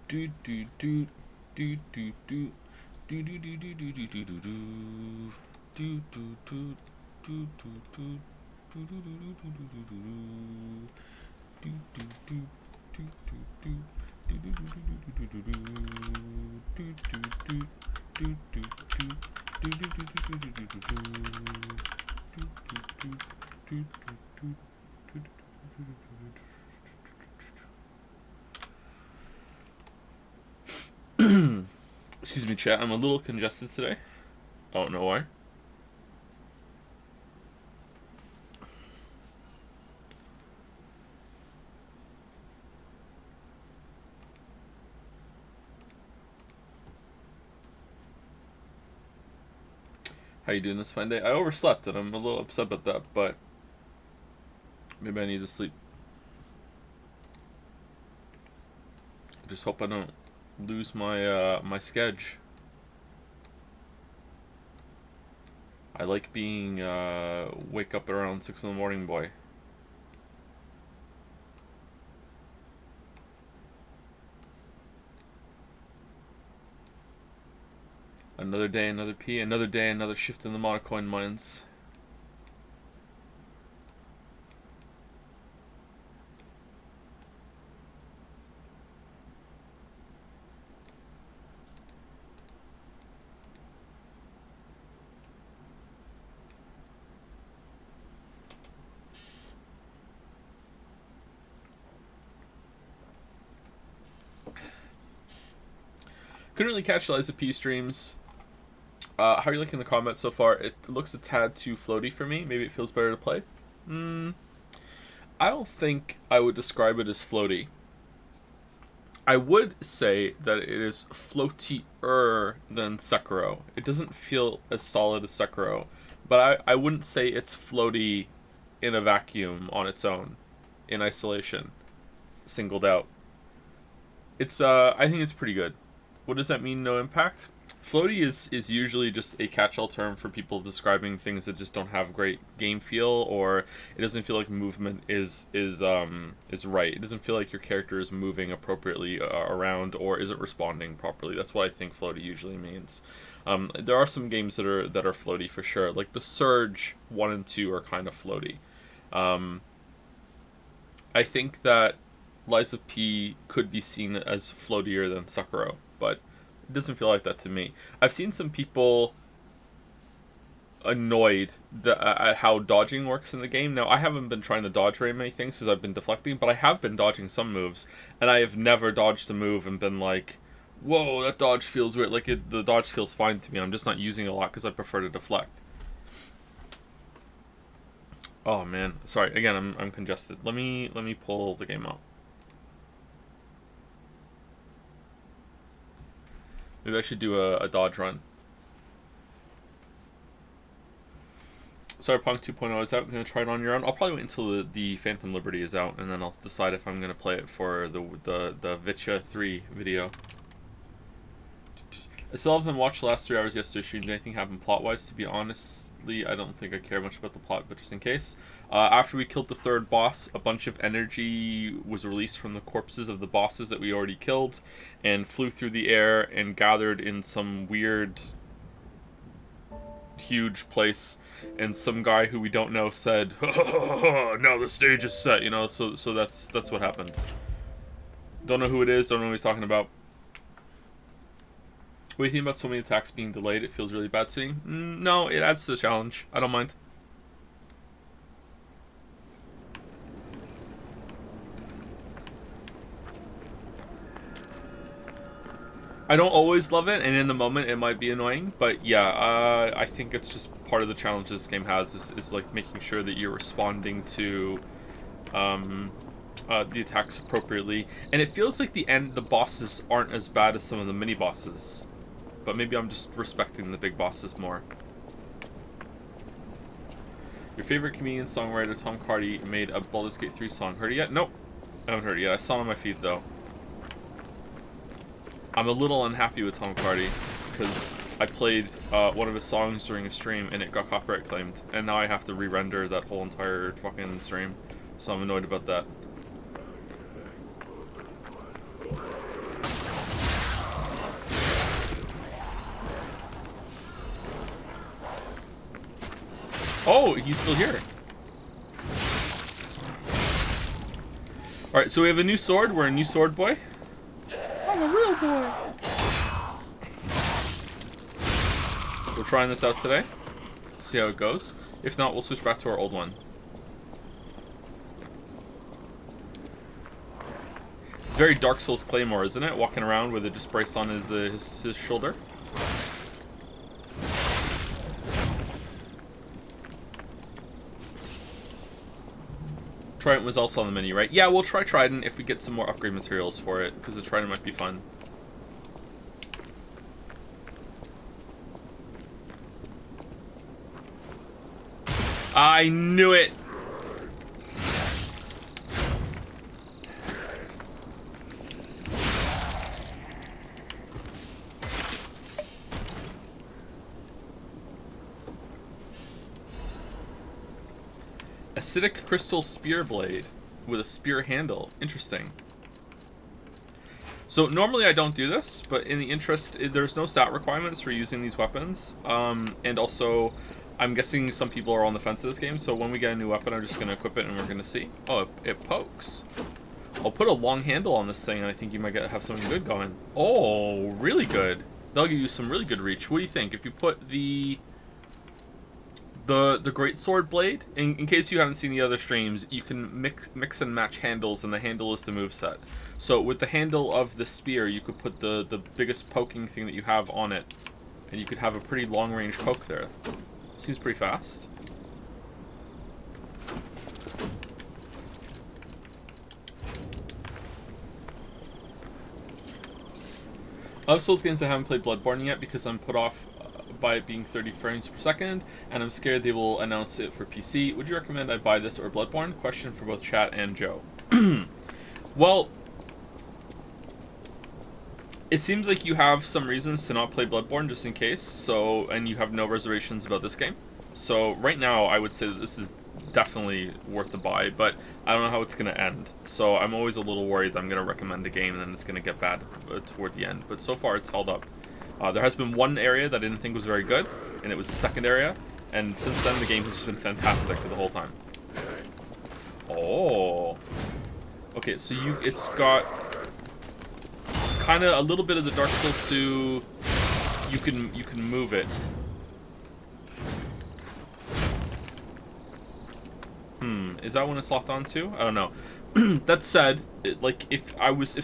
do do do do do do do do do do do do do do do do do do do Excuse me, chat. I'm a little congested today. I don't know why. How you doing this fine day? I overslept and I'm a little upset about that, but maybe I need to sleep. Just hope I don't lose my my sketch. I like being wake up at around 6 in the morning boy. Another day, another P. Another day, another shift in the monocoin mines. Couldn't really catch Liza P streams. How are you liking the combat so far? It looks a tad too floaty for me. Maybe it feels better to play. I don't think I would describe it as floaty. I would say that it is floatier than Sekiro. It doesn't feel as solid as Sekiro, but I wouldn't say it's floaty in a vacuum on its own, in isolation, singled out. It's I think it's pretty good. What does that mean, no impact? Floaty is usually just a catch-all term for people describing things that just don't have great game feel, or it doesn't feel like movement is right. It doesn't feel like your character is moving appropriately around or isn't responding properly. That's what I think floaty usually means. There are some games that are floaty for sure. Like the Surge 1 and 2 are kind of floaty. I think that Lies of P could be seen as floatier than Sekiro, but it doesn't feel like that to me. I've seen some people annoyed at how dodging works in the game. Now, I haven't been trying to dodge very many things because I've been deflecting, but I have been dodging some moves, and I have never dodged a move and been like, whoa, that dodge feels weird. Like, the dodge feels fine to me. I'm just not using it a lot because I prefer to deflect. Oh, man. Sorry. Again, I'm congested. Let me pull the game out. Maybe I should do a dodge run. Cyberpunk 2.0 is out. I'm going to try it on your own. I'll probably wait until the Phantom Liberty is out, and then I'll decide if I'm going to play it for the Witcher 3 video. I still haven't watched the last 3 hours yesterday stream. Did anything happen plot-wise? To be honestly, I don't think I care much about the plot, but just in case. After we killed the third boss, a bunch of energy was released from the corpses of the bosses that we already killed, and flew through the air and gathered in some weird, huge place. And some guy who we don't know said, now the stage is set, you know, so that's what happened. Don't know who it is, don't know what he's talking about. What do you think about so many attacks being delayed? It feels really bad to me. No, it adds to the challenge. I don't mind. I don't always love it, and in the moment it might be annoying, but yeah, I think it's just part of the challenge this game has is like making sure that you're responding to the attacks appropriately. And it feels like the bosses aren't as bad as some of the mini bosses. But maybe I'm just respecting the big bosses more. Your favorite comedian songwriter Tom Cardy made a Baldur's Gate 3 song. Heard it yet? Nope. I haven't heard it yet. I saw it on my feed though. I'm a little unhappy with Tom Cardy because I played one of his songs during a stream and it got copyright claimed, and now I have to re-render that whole entire fucking stream. So I'm annoyed about that. Oh, he's still here. Alright, so we have a new sword. We're a new sword boy. I'm a real boy. We're trying this out today. See how it goes. If not, we'll switch back to our old one. It's very Dark Souls Claymore, isn't it? Walking around with it just braced on his shoulder. Trident was also on the menu, right? Yeah, we'll try Trident if we get some more upgrade materials for it, because the Trident might be fun. I knew it! Acidic crystal spear blade with a spear handle. Interesting. So normally I don't do this, but in the interest, there's no stat requirements for using these weapons. And also, I'm guessing some people are on the fence of this game, so when we get a new weapon, I'm just going to equip it and we're going to see. Oh, it pokes. I'll put a long handle on this thing and I think you might have something good going. Oh, really good. That'll give you some really good reach. What do you think? If you put the great sword blade, in case you haven't seen the other streams, you can mix and match handles, and the handle is the moveset. So with the handle of the spear, you could put the biggest poking thing that you have on it, and you could have a pretty long range poke there. Seems pretty fast. Other Souls games, I haven't played Bloodborne yet because I'm put off by it being 30 frames per second, and I'm scared they will announce it for PC. Would you recommend I buy this or Bloodborne? Question for both chat and Joe. Well, it seems like you have some reasons to not play Bloodborne just in case, so, and you have no reservations about this game. So right now I would say that this is definitely worth a buy, but I don't know how it's going to end. So I'm always a little worried that I'm going to recommend a game and then it's going to get bad toward the end. But so far it's held up. There has been one area that I didn't think was very good, and it was the second area, and since then the game has just been fantastic for the whole time. Oh. Okay, so it's got kind of a little bit of the Dark Souls 2. You can move it. Is that when it's locked on to? I don't know. That said, like if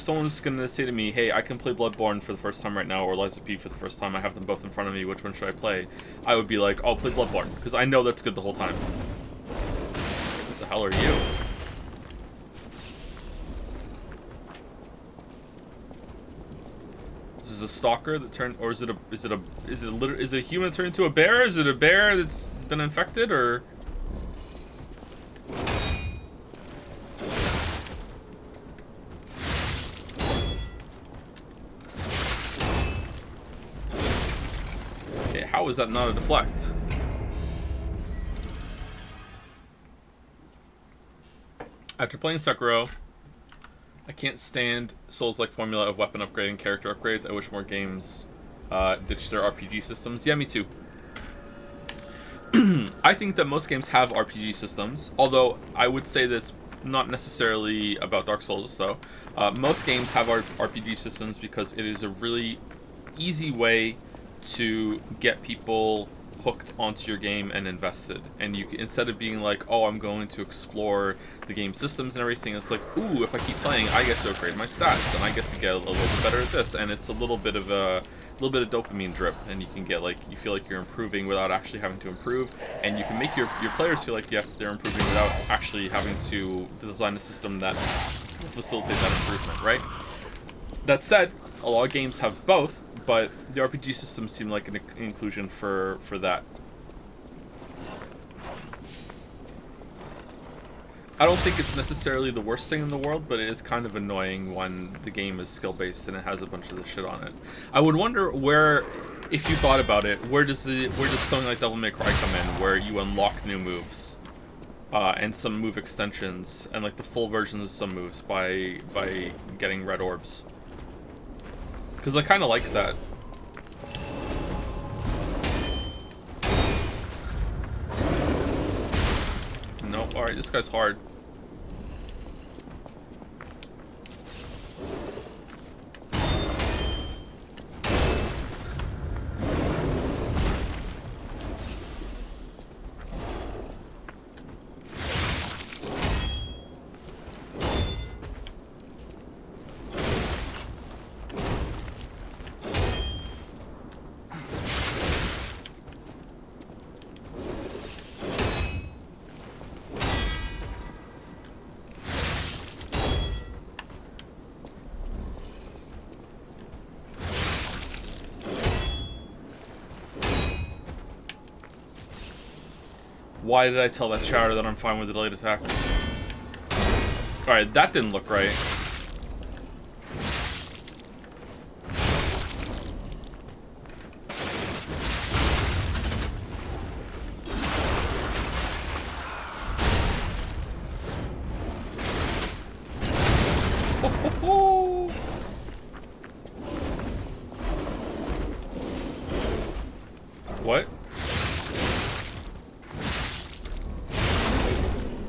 someone was gonna say to me, "Hey, I can play Bloodborne for the first time right now, or Lies of P for the first time. I have them both in front of me. Which one should I play?" I would be like, "I'll play Bloodborne," because I know that's good the whole time. What the hell are you? This is a stalker that turned, or is it a human turned into a bear? Is it a bear that's been infected, or? How is that not a deflect? After playing Sekiro, I can't stand Souls-like formula of weapon upgrading, character upgrades. I wish more games ditched their RPG systems. Yeah, me too. I think that most games have RPG systems, although I would say that it's not necessarily about Dark Souls, though. Most games have RPG systems because it is a really easy way to get people hooked onto your game and invested. And you can, instead of being like, oh, I'm going to explore the game systems and everything, it's like, ooh, if I keep playing, I get to upgrade my stats and I get to get a little bit better at this, and it's a little bit of dopamine drip, and you can get like, you feel like you're improving without actually having to improve, and you can make your players feel like they're improving without actually having to design a system that will facilitate that improvement, right? That said, a lot of games have both, but the RPG systems seem like an inclusion for that. I don't think it's necessarily the worst thing in the world, but it is kind of annoying when the game is skill-based and it has a bunch of this shit on it. I would wonder where, if you thought about it, where does something like Devil May Cry come in, where you unlock new moves and some move extensions and like the full versions of some moves by getting red orbs. Because I kind of like that. Alright, this guy's hard. Why did I tell that chowder that I'm fine with the delayed attacks? Alright, that didn't look right. What?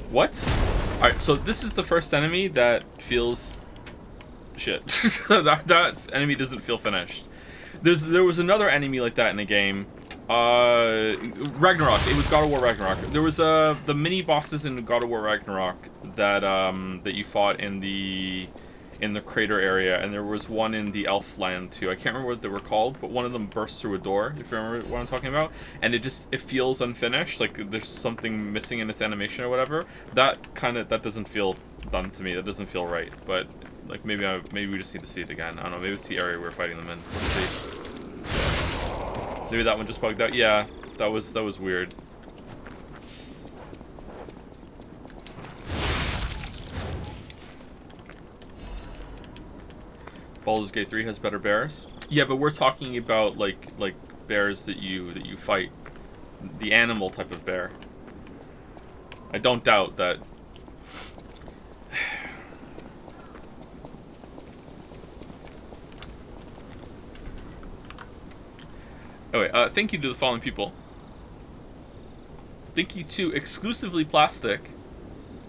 What? Alright, so this is the first enemy that feels shit. that enemy doesn't feel finished. There was another enemy like that in a game. Ragnarok. It was God of War Ragnarok. There was the mini bosses in God of War Ragnarok that that you fought in the crater area, and there was one in the elf land too. I can't remember what they were called, but one of them bursts through a door, if you remember what I'm talking about, and it feels unfinished, like there's something missing in its animation or whatever. That doesn't feel done to me. That doesn't feel right. But like maybe we just need to see it again. I don't know, maybe it's the area we're fighting them in. Let's see. Maybe that one just bugged out. Yeah, that was weird. Baldur's Gate 3 has better bears. Yeah, but we're talking about like bears that you fight, the animal type of bear. I don't doubt that. Anyway, thank you to the following people. Thank you to Exclusively Plastic,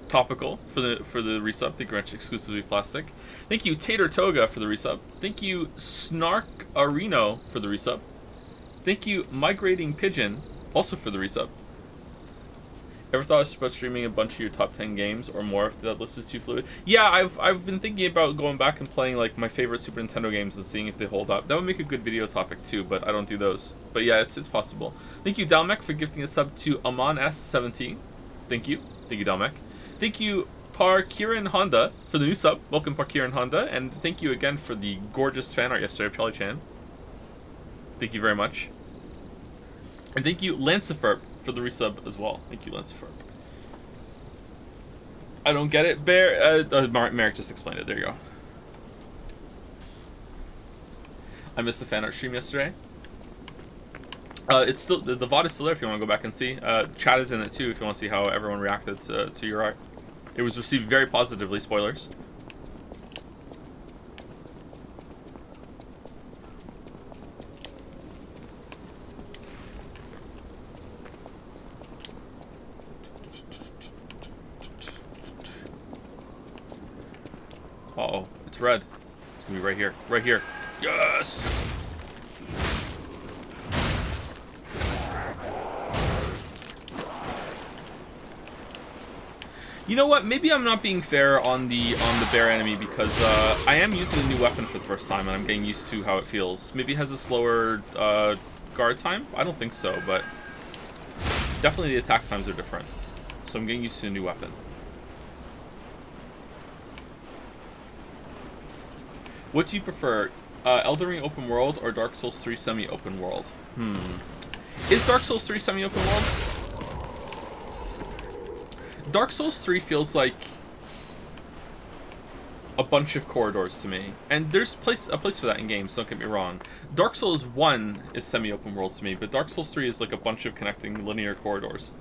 Topical for the resub. Thank you very much, Exclusively Plastic. Thank you, Tater Toga, for the resub. Thank you, Snark Areno, for the resub. Thank you, Migrating Pigeon, also for the resub. Ever thought about streaming a bunch of your top 10 games or more if that list is too fluid? Yeah, I've been thinking about going back and playing like my favorite Super Nintendo games and seeing if they hold up. That would make a good video topic too, but I don't do those. But yeah, it's possible. Thank you, Dalmec, for gifting a sub to Aman S17. Thank you. Thank you, Dalmec. Thank you, Parkiran Honda, for the new sub. Welcome, Parkiran Honda. And thank you again for the gorgeous fan art yesterday of Charlie Chan. Thank you very much. And thank you, Lancifer, for the resub as well. Thank you, Lancifer. I don't get it. Merrick just explained it. There you go. I missed the fan art stream yesterday. It's still, the VOD is still there if you want to go back and see. Chat is in it too if you want to see how everyone reacted to your art. It was received very positively, spoilers. Uh-oh, it's red. It's gonna be right here. Right here. Yes! You know what? Maybe I'm not being fair on the bear enemy because I am using a new weapon for the first time and I'm getting used to how it feels. Maybe it has a slower guard time? I don't think so, but definitely the attack times are different. So I'm getting used to a new weapon. What do you prefer, Elden Ring open world or Dark Souls 3 semi-open world? Is Dark Souls 3 semi-open world? Dark Souls 3 feels like a bunch of corridors to me, and there's a place for that in games, don't get me wrong. Dark Souls 1 is semi-open world to me, but Dark Souls 3 is like a bunch of connecting linear corridors.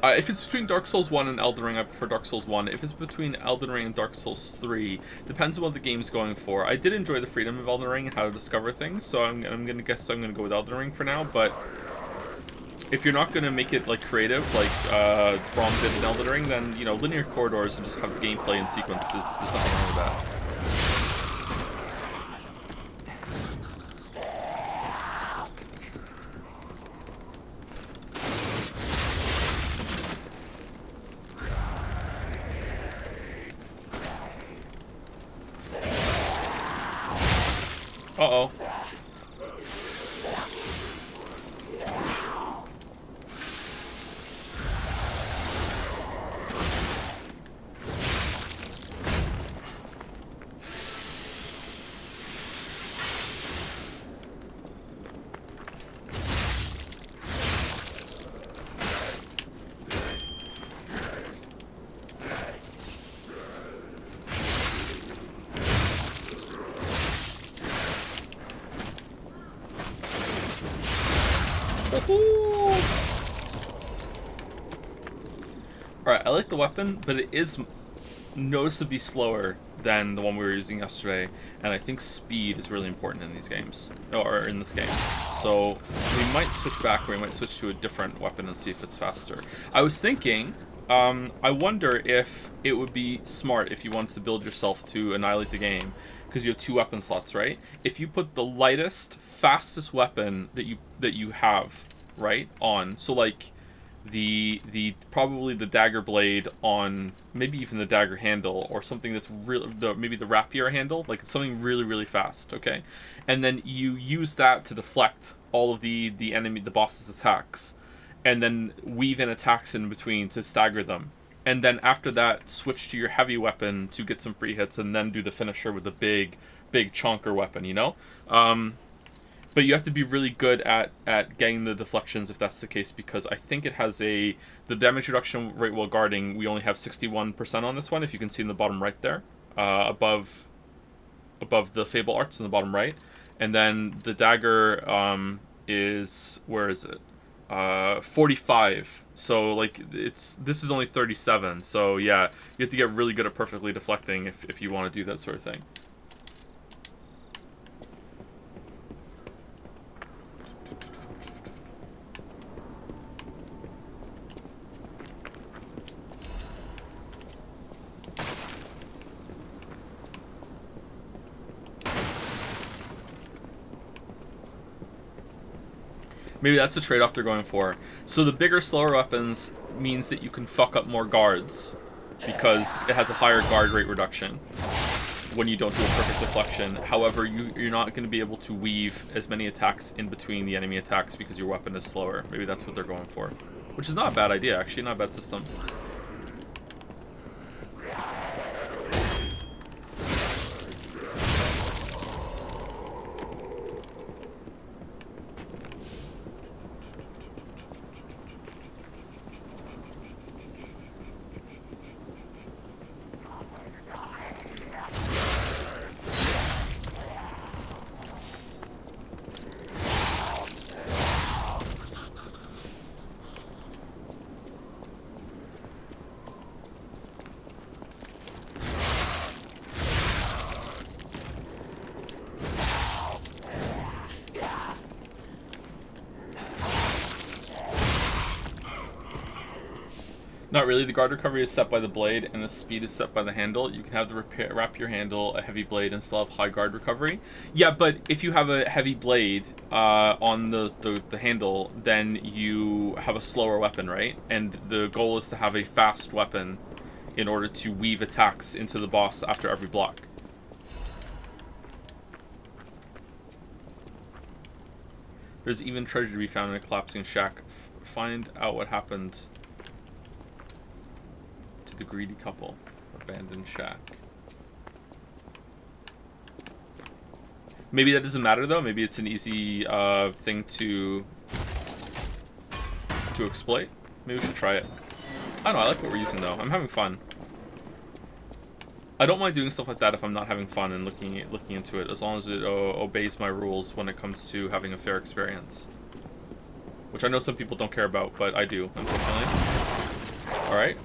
If it's between Dark Souls 1 and Elden Ring, I prefer Dark Souls 1. If it's between Elden Ring and Dark Souls 3, depends on what the game's going for. I did enjoy the freedom of Elden Ring and how to discover things, so I'm gonna guess I'm gonna go with Elden Ring for now, but if you're not going to make it like creative, like Braum did in Elden Ring, then you know linear corridors and just have the gameplay in sequence. There's nothing wrong with that. Uh-oh. Alright, I like the weapon, but it is noticeably slower than the one we were using yesterday, and I think speed is really important in these games, or in this game. So we might switch back, or we might switch to a different weapon and see if it's faster. I was thinking, I wonder if it would be smart if you wanted to build yourself to annihilate the game, because you have 2 weapon slots, right? If you put the lightest, fastest weapon that you have, right, on, so like the probably the dagger blade on, maybe even the dagger handle, or something that's maybe the rapier handle, like something really fast, okay? And then you use that to deflect all of the boss's attacks, and then weave in attacks in between to stagger them. And then after that, switch to your heavy weapon to get some free hits, and then do the finisher with the big chonker weapon, you know? But you have to be really good at getting the deflections if that's the case, because I think it has the damage reduction rate while guarding, we only have 61% on this one, if you can see in the bottom right there, above the Fable Arts in the bottom right. And then the dagger is, where is it? 45. So like this is only 37. So yeah, you have to get really good at perfectly deflecting if you want to do that sort of thing. Maybe that's the trade-off they're going for. So the bigger, slower weapons means that you can fuck up more guards, because it has a higher guard rate reduction when you don't do a perfect deflection. However, you're not going to be able to weave as many attacks in between the enemy attacks because your weapon is slower. Maybe that's what they're going for. Which is not a bad idea, actually. Not a bad system. Not really. The guard recovery is set by the blade, and the speed is set by the handle. You can have the rapier handle, a heavy blade, and still have high guard recovery. Yeah, but if you have a heavy blade on the handle, then you have a slower weapon, right? And the goal is to have a fast weapon in order to weave attacks into the boss after every block. There's even treasure to be found in a collapsing shack. Find out what happened to the greedy couple. Abandoned shack. Maybe that doesn't matter though. Maybe it's an easy thing to exploit. Maybe we should try it. I don't know. I like what we're using though. I'm having fun. I don't mind doing stuff like that if I'm not having fun and looking into it, as long as it obeys my rules when it comes to having a fair experience. Which I know some people don't care about, but I do, unfortunately. Alright.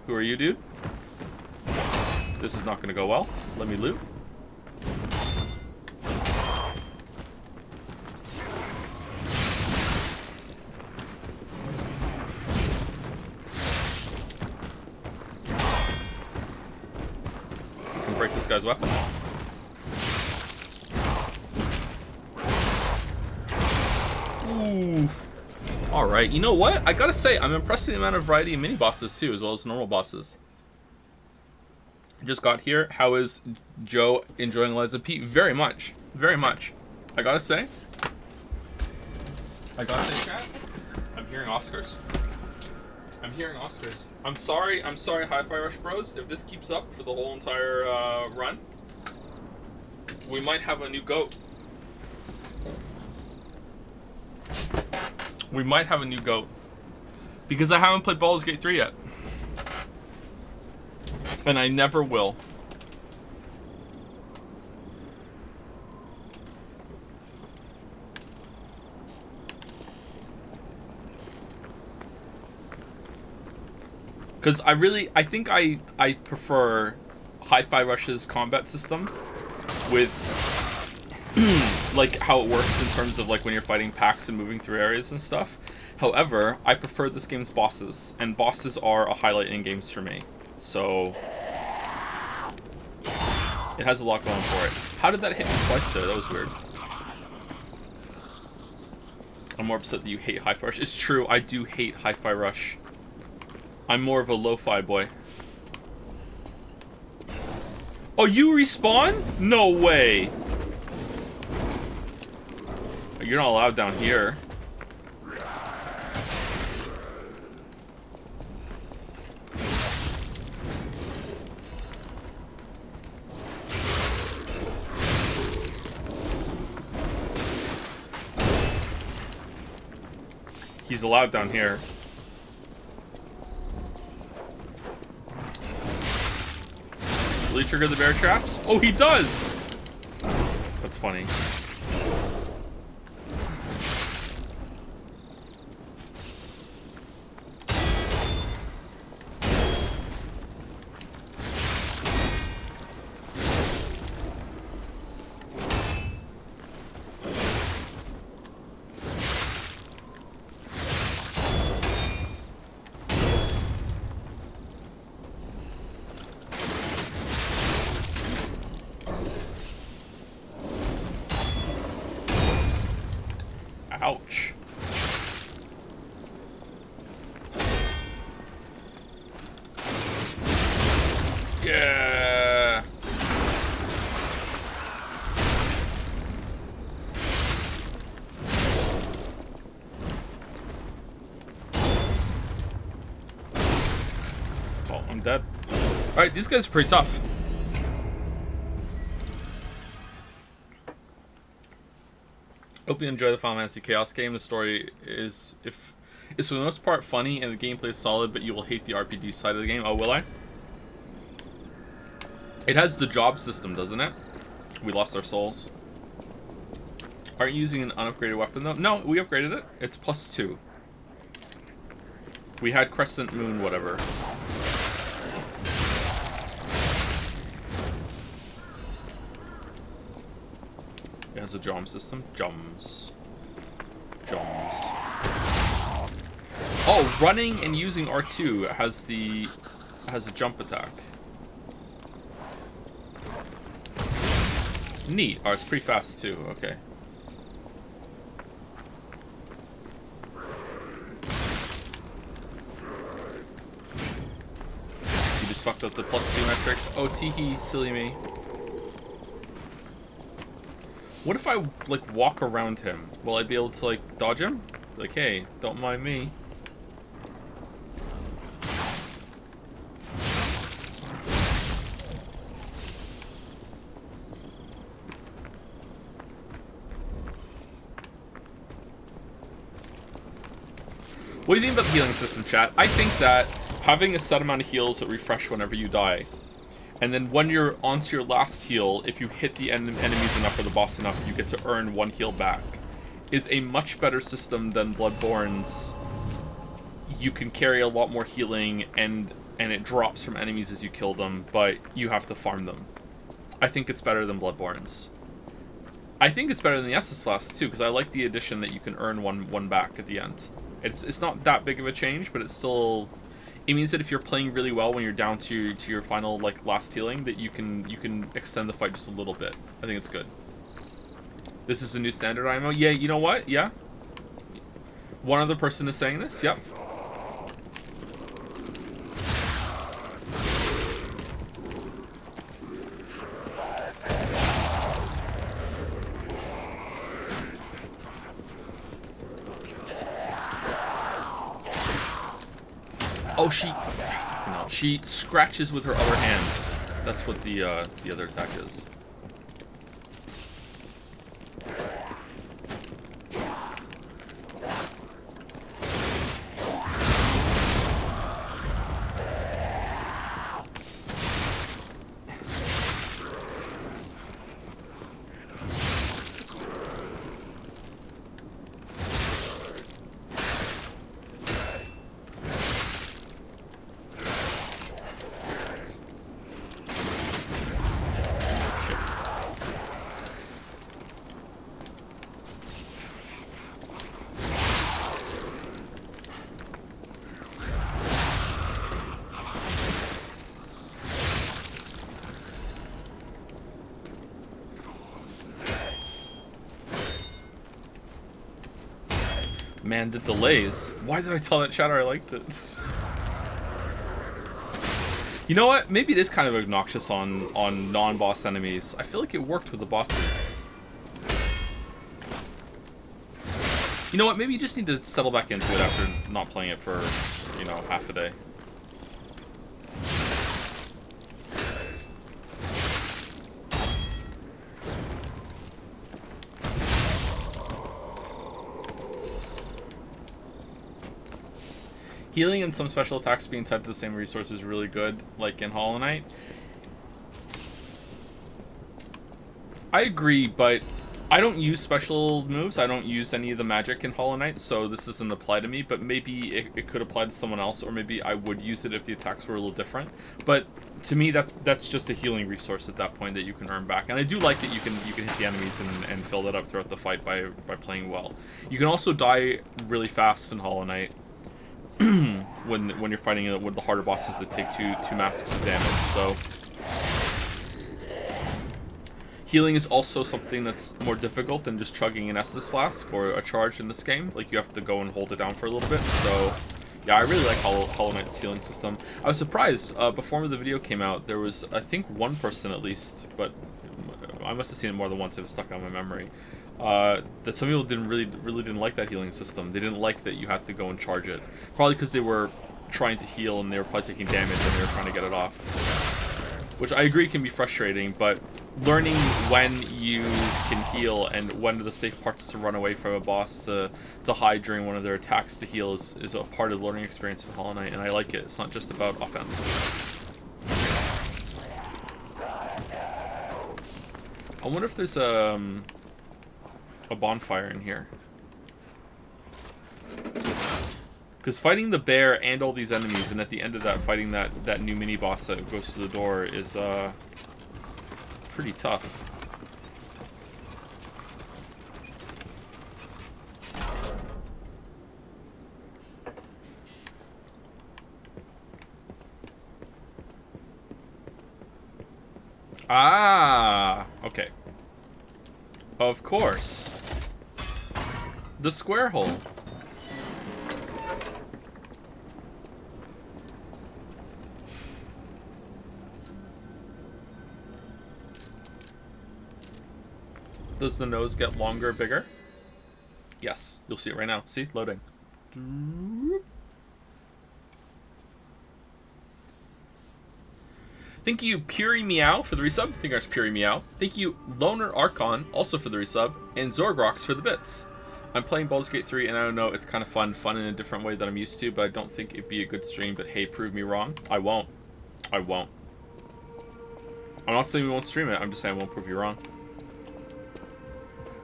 Who are you, dude? This is not going to go well. Let me loot. this guy's weapon. Oof. Alright, you know what? I gotta say, I'm impressed with the amount of variety of mini-bosses too, as well as normal bosses. Just got here. How is Joe enjoying Liza P? Very much. Very much. I gotta say, chat, I'm hearing Oscars. I'm hearing Oscars. I'm sorry, Hi-Fi Rush Bros. If this keeps up for the whole entire run, we might have a new GOAT. We might have a new GOAT. Because I haven't played Baldur's Gate 3 yet. And I never will. Because I think I prefer Hi-Fi Rush's combat system with like how it works in terms of like when you're fighting packs and moving through areas and stuff. However, I prefer this game's bosses, and bosses are a highlight in games for me. So it has a lot going for it. How did that hit me twice there? That was weird. I'm more upset that you hate Hi-Fi Rush. It's true, I do hate Hi-Fi Rush. I'm more of a lo-fi boy. Oh, you respawn? No way. You're not allowed down here. He's allowed down here. Will he trigger the bear traps? Oh, he does! That's funny. Ouch. Yeah. Oh, I'm dead. Alright, these guys are pretty tough. Hope you enjoy the Final Fantasy Chaos game. The story is for the most part funny and the gameplay is solid, but you will hate the RPG side of the game. Oh, will I? It has the job system, doesn't it? We lost our souls. Aren't you using an unupgraded weapon though? No, we upgraded it. It's +2. We had Crescent Moon, whatever. It has a jump system. Jumps. Oh, running and using R2 has a jump attack. Neat. Oh, it's pretty fast too. Okay. You just fucked up the +2 metrics. Oh, teehee, silly me. What if I, like, walk around him? Will I be able to, like, dodge him? Like, hey, don't mind me. What do you think about the healing system, chat? I think that having a set amount of heals that refresh whenever you die, and then when you're onto your last heal, if you hit the enemies enough or the boss enough, you get to earn 1 heal back, is a much better system than Bloodborne's. You can carry a lot more healing, and it drops from enemies as you kill them, but you have to farm them. I think it's better than Bloodborne's. I think it's better than the Estus Flask, too, because I like the addition that you can earn one back at the end. It's not that big of a change, but it's still... It means that if you're playing really well when you're down to your final like last healing, that you can extend the fight just a little bit. I think it's good. This is the new standard IMO. Yeah, you know what? Yeah. One other person is saying this. Yep. Oh, she scratches with her other hand. That's what the other attack is. Man, the delays. Why did I tell that chatter I liked it? You know what? Maybe it is kind of obnoxious on non-boss enemies. I feel like it worked with the bosses. You know what? Maybe you just need to settle back into it after not playing it for, you know, half a day. Healing and some special attacks being tied to the same resource is really good, like in Hollow Knight. I agree, but I don't use special moves. I don't use any of the magic in Hollow Knight, so this doesn't apply to me, but maybe it could apply to someone else, or maybe I would use it if the attacks were a little different. But to me, that's just a healing resource at that point that you can earn back. And I do like that you can hit the enemies and fill that up throughout the fight by playing well. You can also die really fast in Hollow Knight. when you're fighting with the harder bosses that take two masks of damage. So healing is also something that's more difficult than just chugging an Estus flask or a charge in this game. Like, you have to go and hold it down for a little bit. So yeah, I really like Hollow Knight's healing system. I was surprised before the video came out, there was, I think, one person at least, but I must have seen it more than once. It was stuck on my memory. That some people really didn't like that healing system. They didn't like that you had to go and charge it. Probably because they were trying to heal and they were probably taking damage and they were trying to get it off. Which I agree can be frustrating, but learning when you can heal and when are the safe parts to run away from a boss to hide during one of their attacks to heal is a part of the learning experience in Hollow Knight, and I like it. It's not just about offense. I wonder if there's a bonfire in here. Because fighting the bear and all these enemies, and at the end of that, fighting that new mini-boss that goes to the door is pretty tough. Ah, okay. Of course. The square hole. Does the nose get longer, bigger? Yes, you'll see it right now. See, loading. Thank you, Puri Meow, for the resub. Thank you, Puri Meow. Thank you, Loner Archon, also for the resub, and Zorgrox for the bits. I'm playing Baldur's Gate 3, and I don't know, it's kind of fun in a different way that I'm used to, but I don't think it'd be a good stream, but hey, prove me wrong. I won't. I won't. I'm not saying we won't stream it, I'm just saying I won't prove you wrong.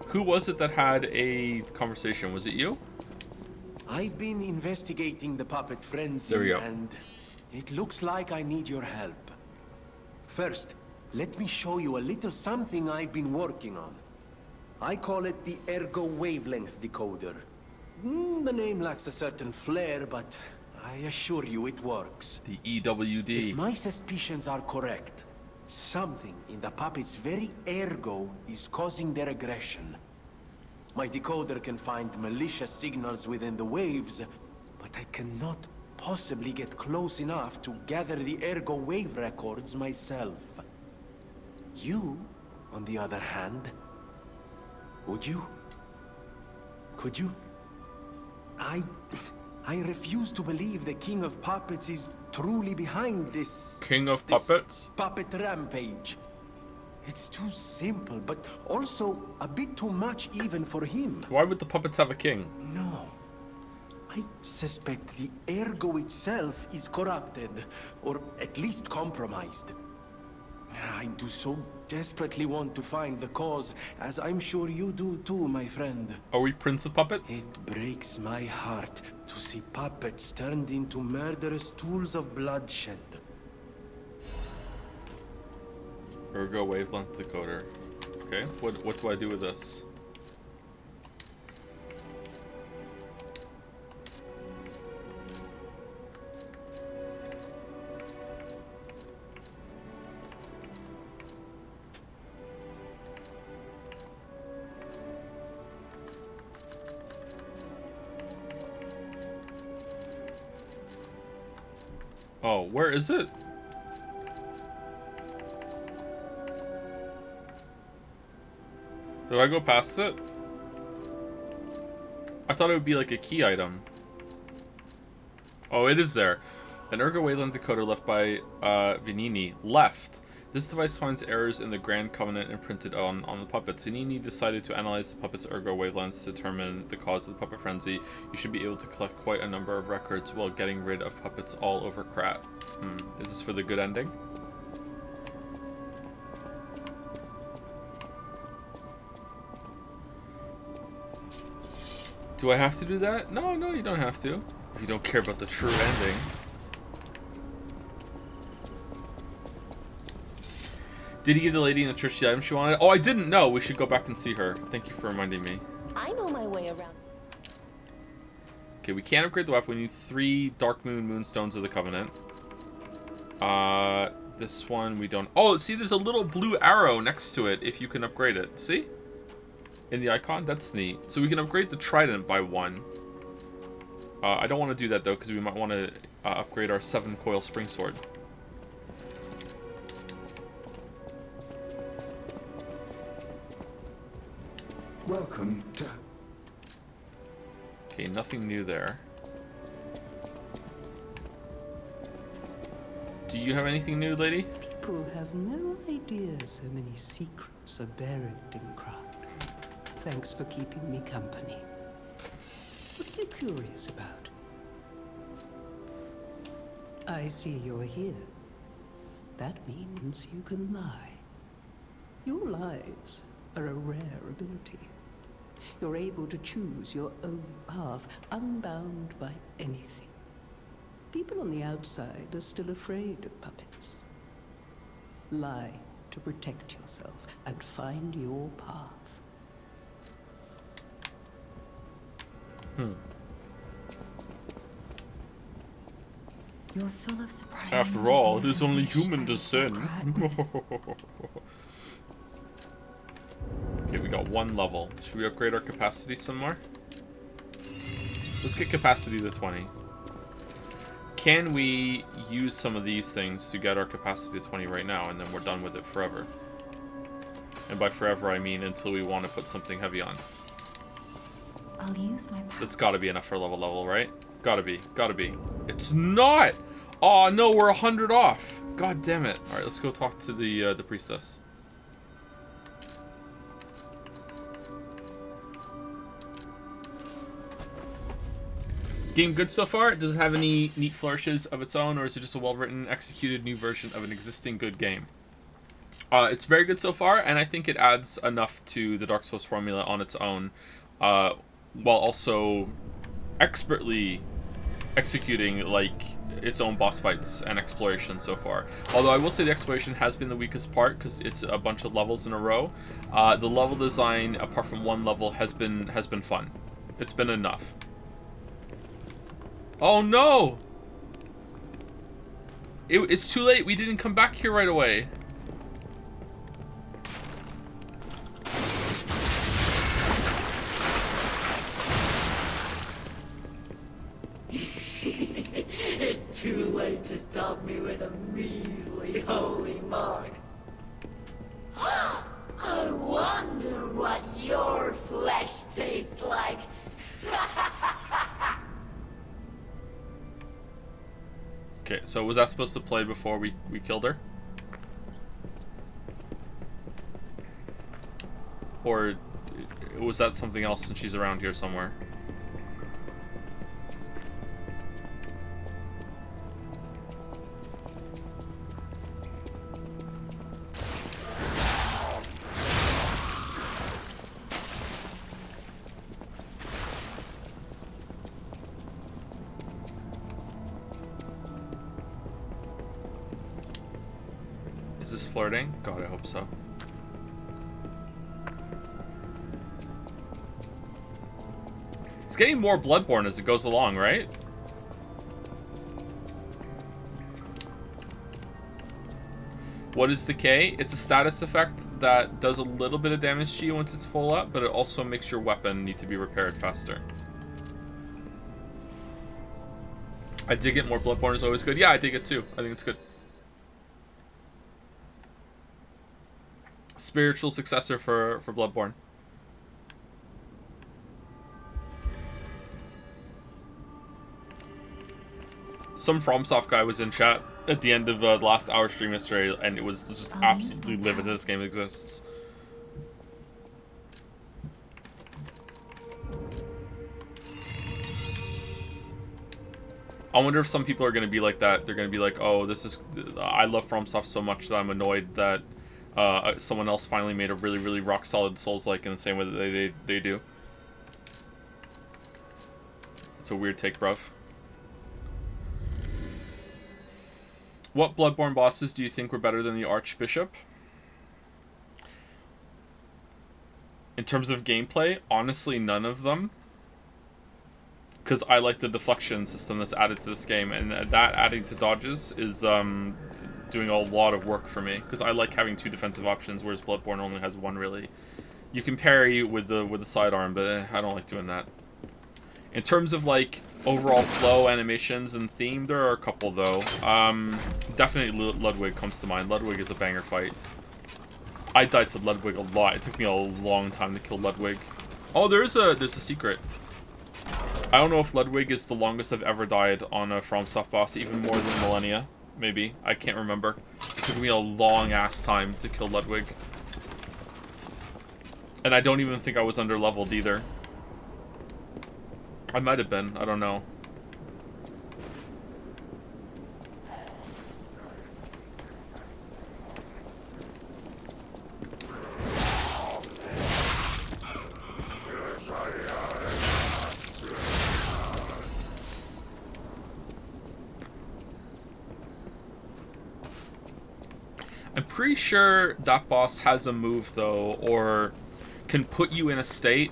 Who was it that had a conversation? Was it you? I've been investigating the puppet frenzy, there we go. And it looks like I need your help. First, let me show you a little something I've been working on. I call it the Ergo Wavelength Decoder. The name lacks a certain flair, but I assure you it works. The EWD. If my suspicions are correct, something in the puppet's very ergo is causing their aggression. My decoder can find malicious signals within the waves, but I cannot possibly get close enough to gather the ergo wave records myself. You, on the other hand, would you? Could you? I refuse to believe the King of Puppets is truly behind this... King of Puppets? Puppet rampage. It's too simple, but also a bit too much even for him. Why would the puppets have a king? No. I suspect the ergo itself is corrupted, or at least compromised. I do so desperately want to find the cause, as I'm sure you do too, my friend. Are we Prince of Puppets? It breaks my heart to see puppets turned into murderous tools of bloodshed. Ergo wavelength decoder. Okay, what do I do with this? Oh, where is it? Did I go past it? I thought it would be like a key item. Oh, it is there. An ergo wavelength decoder left by Vinini. Left. This device finds errors in the Grand Covenant imprinted on the puppets. Vinini decided to analyze the puppet's ergo wavelengths to determine the cause of the puppet frenzy. You should be able to collect quite a number of records while getting rid of puppets all over Krat. Is this for the good ending? Do I have to do that? No, you don't have to. If you don't care about the true ending. Did he give the lady in the church the item she wanted? Oh, I didn't know. We should go back and see her. Thank you for reminding me. I know my way around. Okay, we can't upgrade the weapon. We need 3 Dark Moon Moonstones of the Covenant. This one we don't... Oh, see, there's a little blue arrow next to it if you can upgrade it. See? In the icon? That's neat. So we can upgrade the Trident by 1. I don't want to do that, though, because we might want to upgrade our 7-coil Spring Sword. Welcome to... Okay, nothing new there. Do you have anything new, lady? People have no idea so many secrets are buried in Krat. Thanks for keeping me company. What are you curious about? I see you're here. That means you can lie. Your lies are a rare ability. You're able to choose your own path, unbound by anything. People on the outside are still afraid of puppets. Lie to protect yourself and find your path. You're full of surprises. After all, it is only human to sin. Okay, we got 1 level. Should we upgrade our capacity some more? Let's get capacity to 20. Can we use some of these things to get our capacity to 20 right now, and then we're done with it forever? And by forever, I mean until we want to put something heavy on. I'll use my power. That's gotta be enough for level, right? Gotta be. It's not! Oh no, we're 100 off. God damn it. Alright, let's go talk to the priestess. Game good so far? Does it have any neat flourishes of its own, or is it just a well-written, executed new version of an existing good game? It's very good so far, and I think it adds enough to the Dark Souls formula on its own, while also expertly executing like its own boss fights and exploration so far. Although I will say the exploration has been the weakest part because it's a bunch of levels in a row. The level design, apart from 1 level, has been fun. It's been enough. Oh no! It's too late. We didn't come back here right away. It's too late to stop me with a measly holy mark. I wonder what your flesh tastes like. Okay, so was that supposed to play before we killed her? Or was that something else and she's around here somewhere? Is this flirting? God, I hope so. It's getting more Bloodborne as it goes along, right? What is Decay? It's a status effect that does a little bit of damage to you once it's full up, but it also makes your weapon need to be repaired faster. I dig it. More Bloodborne is always good. Yeah, I dig it too. I think it's good. Spiritual successor for Bloodborne. Some FromSoft guy was in chat at the end of the last hour stream yesterday, and it was just absolutely livid that this game exists. I wonder if some people are going to be like that. They're going to be like, oh, this is... I love FromSoft so much that I'm annoyed that someone else finally made a really, really rock-solid Souls-like in the same way that they do. It's a weird take, bruv. What Bloodborne bosses do you think were better than the Archbishop? In terms of gameplay, honestly, none of them. Because I like the deflection system that's added to this game, and that adding to dodges is doing a lot of work for me. Because I like having two defensive options, whereas Bloodborne only has one, really. You can parry with the sidearm, but I don't like doing that. In terms of, like, overall flow, animations, and theme, there are a couple, though. Definitely Ludwig comes to mind. Ludwig is a banger fight. I died to Ludwig a lot. It took me a long time to kill Ludwig. Oh, there's a secret. I don't know if Ludwig is the longest I've ever died on a FromSoft boss, even more than Millennia. Maybe. I can't remember. It took me a long-ass time to kill Ludwig. And I don't even think I was under-leveled either. I might have been. I don't know. I'm pretty sure that boss has a move, though, or can put you in a state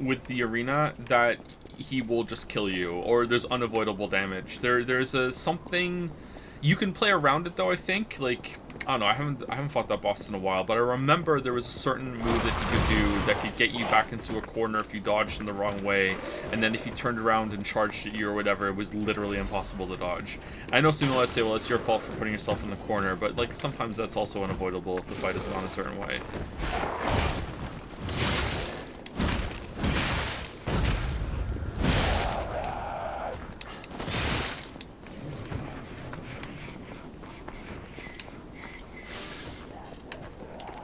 with the arena that he will just kill you, or there's unavoidable damage. There's a something you can play around it, though. I think, like, I don't know, I haven't fought that boss in a while, but I remember there was a certain move that he could do that could get you back into a corner if you dodged in the wrong way, and then if you turned around and charged at you or whatever, it was literally impossible to dodge. I know some people might say, well, it's your fault for putting yourself in the corner, but, like, sometimes that's also unavoidable if the fight has gone a certain way.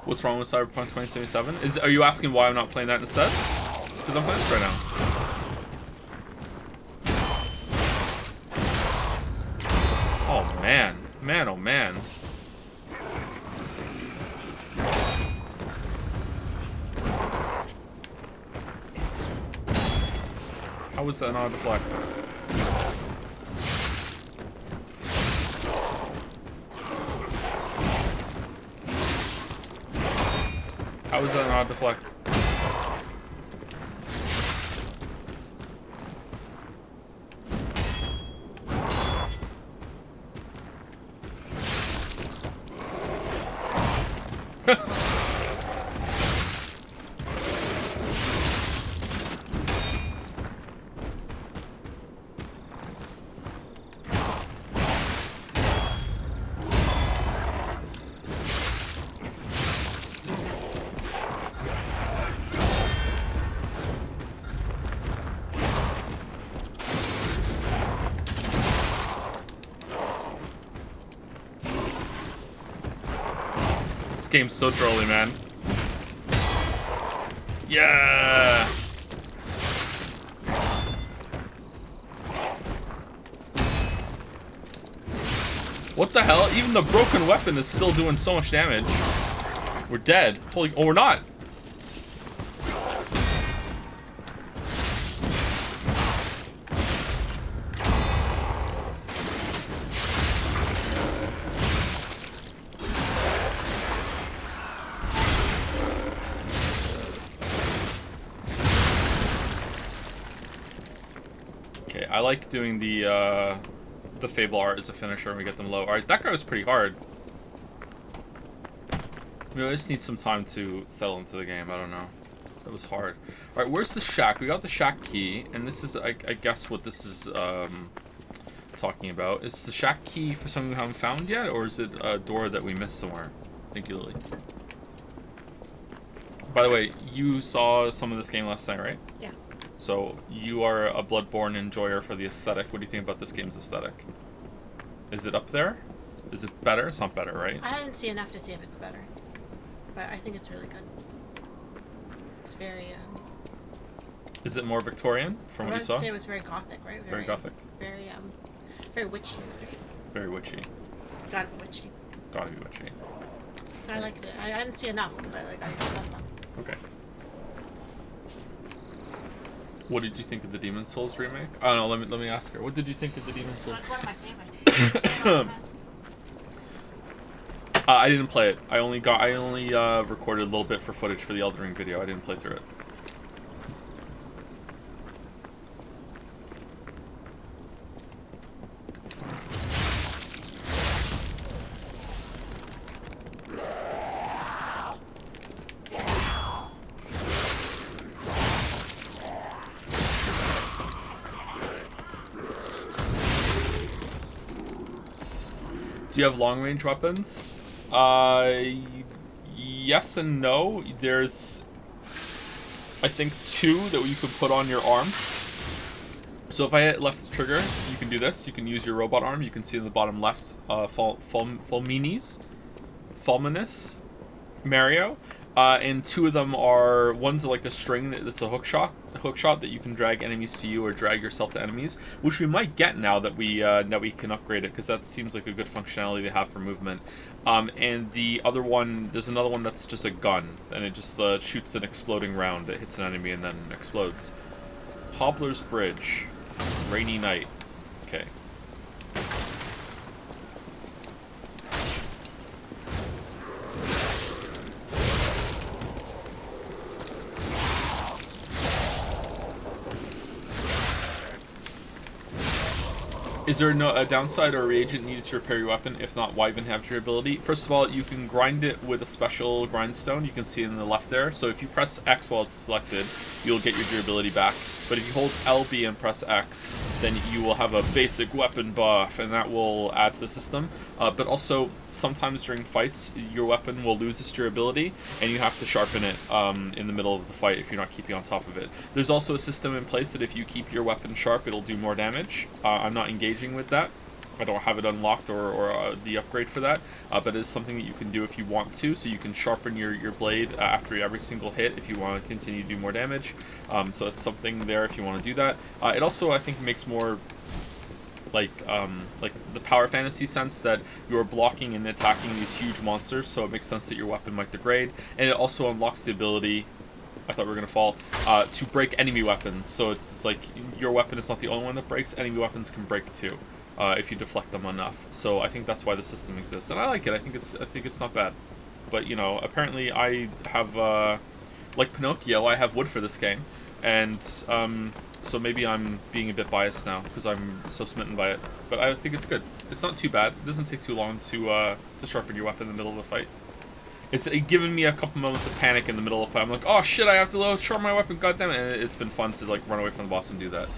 What's wrong with Cyberpunk 2077? Are you asking why I'm not playing that instead? Because I'm playing this right now. Oh man. Man, oh man. How was that not a deflect? How is that not a deflect? game's so trolly, man. Yeah. What the hell? Even the broken weapon is still doing so much damage. We're dead. Holy, oh, we're not. Okay, I like doing the Fable art as a finisher when we get them low. Alright, that guy was pretty hard. Maybe I just need some time to settle into the game. I don't know. That was hard. Alright, where's the shack? We got the shack key, and this is, I guess, what this is talking about. Is the shack key for something we haven't found yet, or is it a door that we missed somewhere? Thank you, Lily. By the way, you saw some of this game last night, right? Yeah. So, you are a Bloodborne enjoyer for the aesthetic. What do you think about this game's aesthetic? Is it up there? Is it better? It's not better, right? I didn't see enough to see if it's better. But I think it's really good. It's very, Is it more Victorian from what you saw? I would say it was very gothic, right? Very gothic. Very, very witchy. Very witchy. Gotta be witchy. Gotta be witchy. I liked it. I didn't see enough, but like I saw some. Okay. What did you think of the Demon's Souls remake? Oh no, let me ask her. What did you think of the Demon's Souls? It's one of my favorites. I didn't play it. I only recorded a little bit for footage for the Elden Ring video. I didn't play through it. Do you have long-range weapons? Yes and no. There's, I think, 2 that you could put on your arm. So if I hit left trigger, you can do this. You can use your robot arm. You can see in the bottom left, Fulminis, Mario. And 2 of them are, one's like a string that's a hook shot that you can drag enemies to you or drag yourself to enemies, which we might get now that we can upgrade it, because that seems like a good functionality to have for movement. And the other one, there's another one that's just a gun, and it just shoots an exploding round that hits an enemy and then explodes. Hobbler's Bridge, rainy night. Okay. Is there a downside or a reagent needed to repair your weapon? If not, why even have durability? First of all, you can grind it with a special grindstone. You can see it in the left there. So if you press X while it's selected, you'll get your durability back. But if you hold LB and press X, then you will have a basic weapon buff, and that will add to the system. But also, sometimes during fights, your weapon will lose its durability, and you have to sharpen it in the middle of the fight if you're not keeping on top of it. There's also a system in place that if you keep your weapon sharp, it'll do more damage. I'm not engaging with that. I don't have it unlocked or the upgrade for that, but it's something that you can do if you want to, so you can sharpen your blade after every single hit if you want to continue to do more damage. So it's something there if you want to do that. It also, I think, makes more like the power fantasy sense that you're blocking and attacking these huge monsters, so it makes sense that your weapon might degrade, and it also unlocks the ability, I thought we were going to fall, to break enemy weapons. So it's like your weapon is not the only one that breaks, enemy weapons can break too. If you deflect them enough. So I think that's why the system exists, and I like it. I think it's not bad. But you know, apparently I have like Pinocchio, I have wood for this game, and so maybe I'm being a bit biased now because I'm so smitten by it. But I think it's good. It's not too bad. It doesn't take too long to sharpen your weapon in the middle of the fight. It's given me a couple moments of panic in the middle of the fight. I'm like, oh shit, I have to sharpen my weapon. God damn it! And it's been fun to like run away from the boss and do that.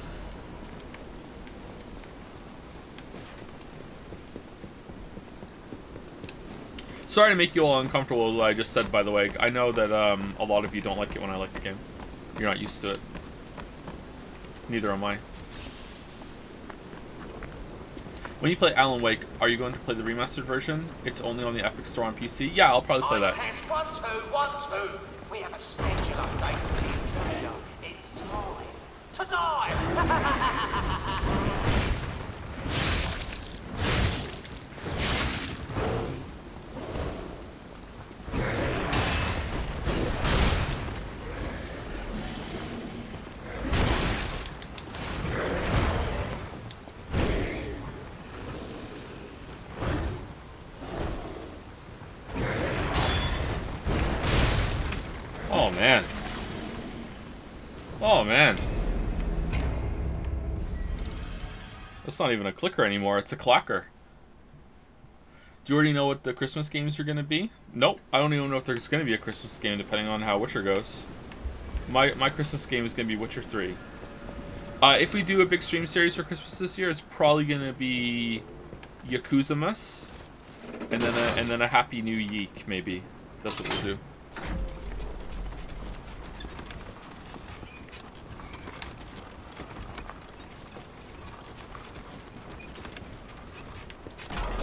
Sorry to make you all uncomfortable with what I just said, by the way. I know that a lot of you don't like it when I like the game. You're not used to it. Neither am I. When you play Alan Wake, are you going to play the remastered version? It's only on the Epic Store on PC. Yeah, I'll probably play that. Test 1, 2, 1, 2. We have a schedule update for the intruder. It's time. Tonight! Oh man. Oh man. That's not even a clicker anymore, it's a clacker. Do you already know what the Christmas games are going to be? Nope, I don't even know if there's going to be a Christmas game depending on how Witcher goes. My Christmas game is going to be Witcher 3. If we do a big stream series for Christmas this year, it's probably going to be Yakuza-mas, and then a Happy New Yeek, maybe. That's what we'll do.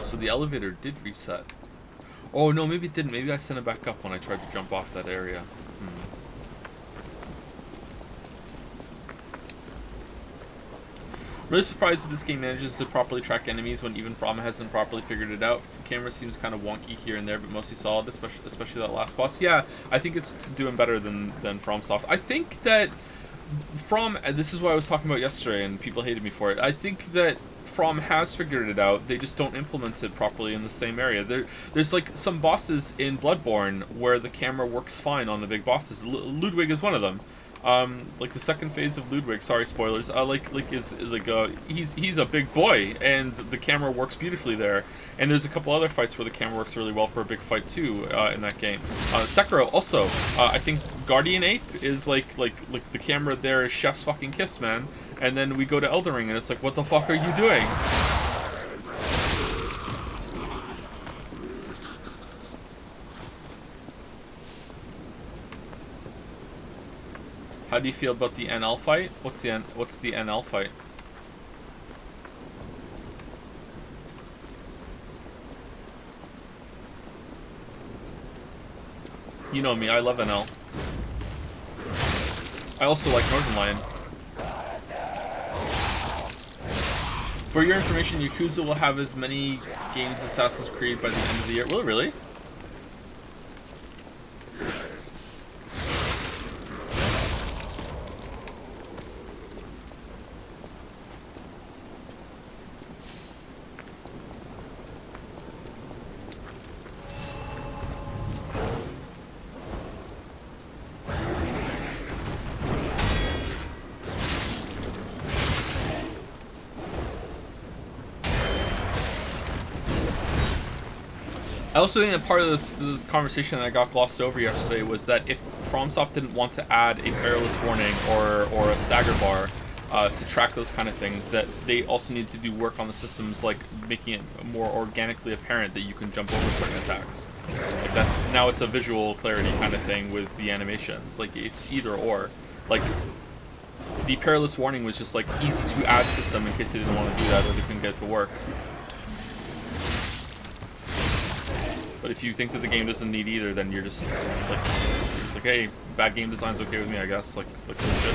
So the elevator did reset. Oh no, maybe it didn't. Maybe I sent it back up when I tried to jump off that area. Really surprised that this game manages to properly track enemies when even From hasn't properly figured it out. The camera seems kind of wonky here and there, but mostly solid, especially that last boss. Yeah, I think it's doing better than FromSoft. I think that this is what I was talking about yesterday, and people hated me for it. I think that From has figured it out. They just don't implement it properly in the same area. There's like some bosses in Bloodborne where the camera works fine on the big bosses. Ludwig is one of them. Like the second phase of Ludwig, sorry spoilers, he's a big boy and the camera works beautifully there. And there's a couple other fights where the camera works really well for a big fight too, in that game. Sekiro also, I think Guardian Ape is like the camera there is chef's fucking kiss, man. And then we go to Elden Ring and it's like, what the fuck are you doing? How do you feel about the NL fight? What's the NL fight? You know me, I love NL. I also like Northern Lion. For your information, Yakuza will have as many games as Assassin's Creed by the end of the year. Will it really? I also think that part of this conversation that got glossed over yesterday was that if FromSoft didn't want to add a perilous warning or a stagger bar to track those kind of things, that they also need to do work on the systems, like making it more organically apparent that you can jump over certain attacks. Like now it's a visual clarity kind of thing with the animations. Like it's either or. Like the perilous warning was just like easy to add system in case they didn't want to do that or they couldn't get it to work. But if you think that the game doesn't need either, then you're just like, hey, bad game design's okay with me, I guess. Like shit.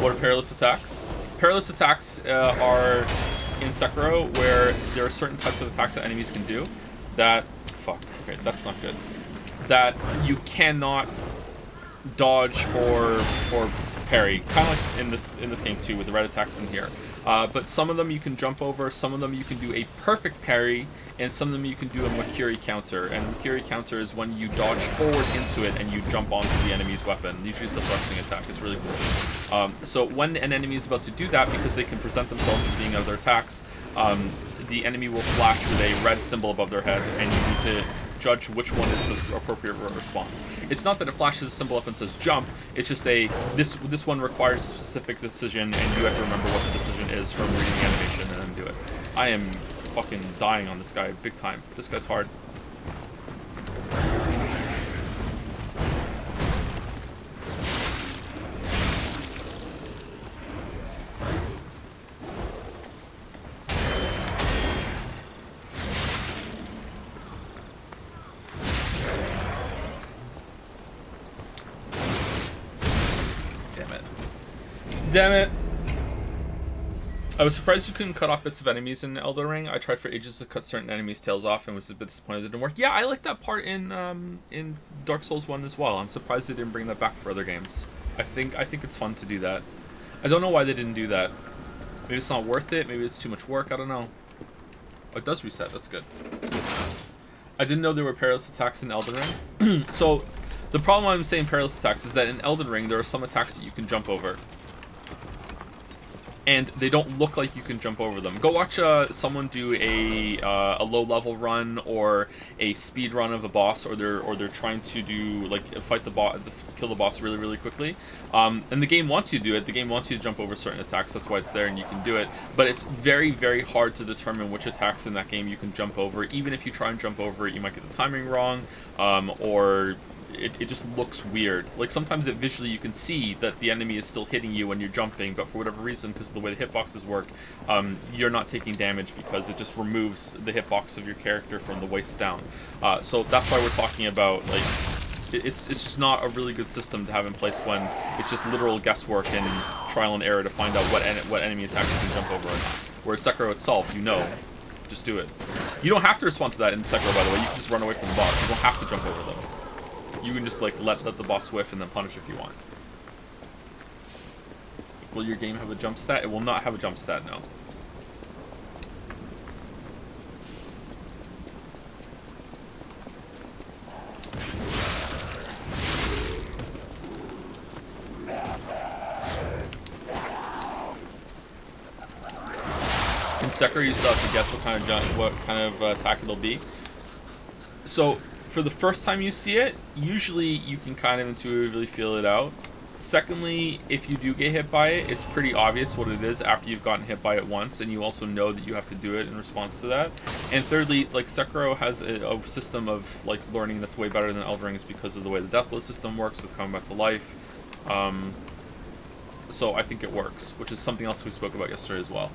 What are perilous attacks? Perilous attacks are in Sekiro where there are certain types of attacks that enemies can do that okay, that's not good. That you cannot dodge or parry, kind of like in this game too with the red attacks in here. But some of them you can jump over, some of them you can do a perfect parry, and some of them you can do a Makiri counter. And Makiri counter is when you dodge forward into it and you jump onto the enemy's weapon. Usually it's a thrusting attack. It's really cool. So when an enemy is about to do that, because they can present themselves as being other attacks, the enemy will flash with a red symbol above their head, and you need to judge which one is the appropriate response. It's not that it flashes a symbol up and says jump, it's just this one requires a specific decision and you have to remember what the decision is from reading the animation and then do it. I am fucking dying on this guy big time. This guy's hard. Damn it. I was surprised you couldn't cut off bits of enemies in Elden Ring. I tried for ages to cut certain enemies' tails off and was a bit disappointed it didn't work. Yeah, I like that part in Dark Souls 1 as well. I'm surprised they didn't bring that back for other games. I think it's fun to do that. I don't know why they didn't do that. Maybe it's not worth it. Maybe it's too much work. I don't know. Oh, it does reset. That's good. I didn't know there were perilous attacks in Elden Ring. So, the problem I'm saying perilous attacks is that in Elden Ring, there are some attacks that you can jump over. And they don't look like you can jump over them. Go watch someone do a low-level run or a speed run of a boss, or they're trying to do like fight the boss, kill the boss really really quickly. And the game wants you to do it. The game wants you to jump over certain attacks. That's why it's there, and you can do it. But it's very very hard to determine which attacks in that game you can jump over. Even if you try and jump over it, you might get the timing wrong, or it just looks weird. Like sometimes visually you can see that the enemy is still hitting you when you're jumping, but for whatever reason, because of the way the hitboxes work, you're not taking damage because it just removes the hitbox of your character from the waist down. So that's why we're talking about like it's just not a really good system to have in place when it's just literal guesswork and trial and error to find out what enemy attacks you can jump over. Whereas Sekiro itself, you know, just do it. You don't have to respond to that in Sekiro, by the way. You can just run away from the boss. You don't have to jump over them. You can just like let the boss whiff and then punish if you want. Will your game have a jump stat? It will not have a jump stat, no. In Sekiro, you still have to guess what kind of attack it'll be. So for the first time you see it, usually you can kind of intuitively feel it out. Secondly, if you do get hit by it, it's pretty obvious what it is after you've gotten hit by it once, and you also know that you have to do it in response to that. And thirdly, like Sekiro has a system of like learning that's way better than Elden Ring because of the way the death blow system works with coming back to life. So I think it works, which is something else we spoke about yesterday as well.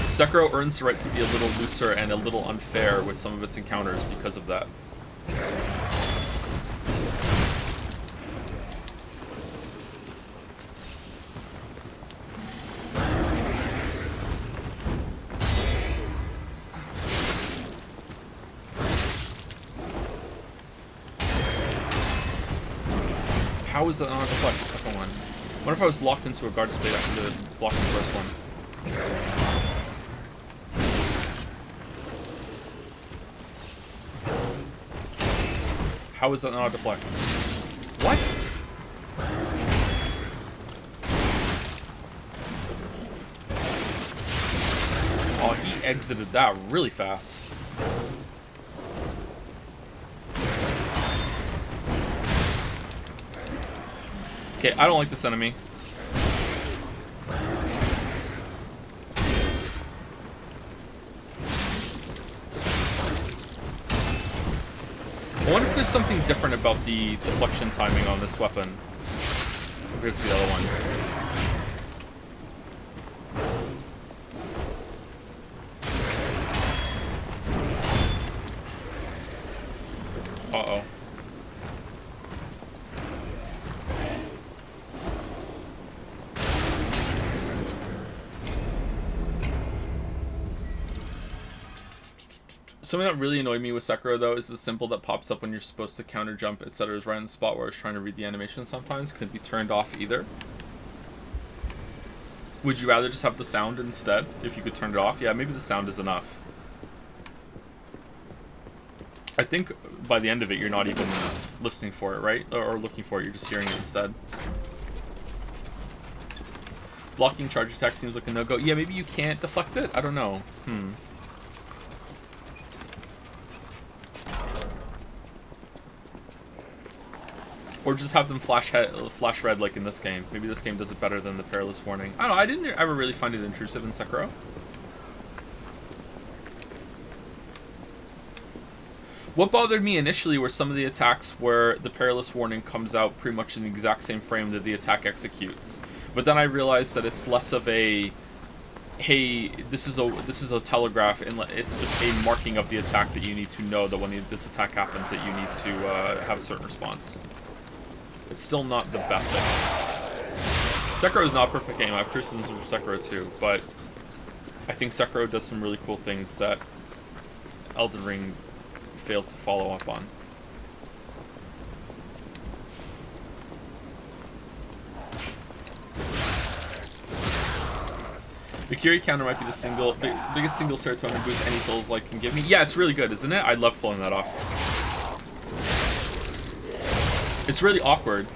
Sekiro earns the right to be a little looser and a little unfair with some of its encounters because of that. How is that not deflect the second one? What if I was locked into a guard state after blocking the first one? How is that not a deflect? What? Oh, he exited that really fast. Okay, I don't like this enemy. I wonder if there's something different about the deflection timing on this weapon compared to the other one. Uh-oh. Something that really annoyed me with Sekiro, though, is the symbol that pops up when you're supposed to counter jump, etc. is right in the spot where I was trying to read the animation sometimes. Could be turned off either. Would you rather just have the sound instead, if you could turn it off? Yeah, maybe the sound is enough. I think by the end of it, you're not even listening for it, right? Or looking for it, you're just hearing it instead. Blocking charge attack seems like a no-go. Yeah, maybe you can't deflect it? I don't know. Or just have them flash red like in this game. Maybe this game does it better than the perilous warning. I don't know, I didn't ever really find it intrusive in Sekiro. What bothered me initially were some of the attacks where the perilous warning comes out pretty much in the exact same frame that the attack executes. But then I realized that it's less of a hey, this is a telegraph, and it's just a marking of the attack that you need to know that when this attack happens that you need to have a certain response. It's still not the best. Sekiro is not a perfect game. I have criticisms of Sekiro too, but I think Sekiro does some really cool things that Elden Ring failed to follow up on. The Curie counter might be the biggest single serotonin boost any Souls-like can give me. Yeah, it's really good, isn't it? I love pulling that off. It's really awkward.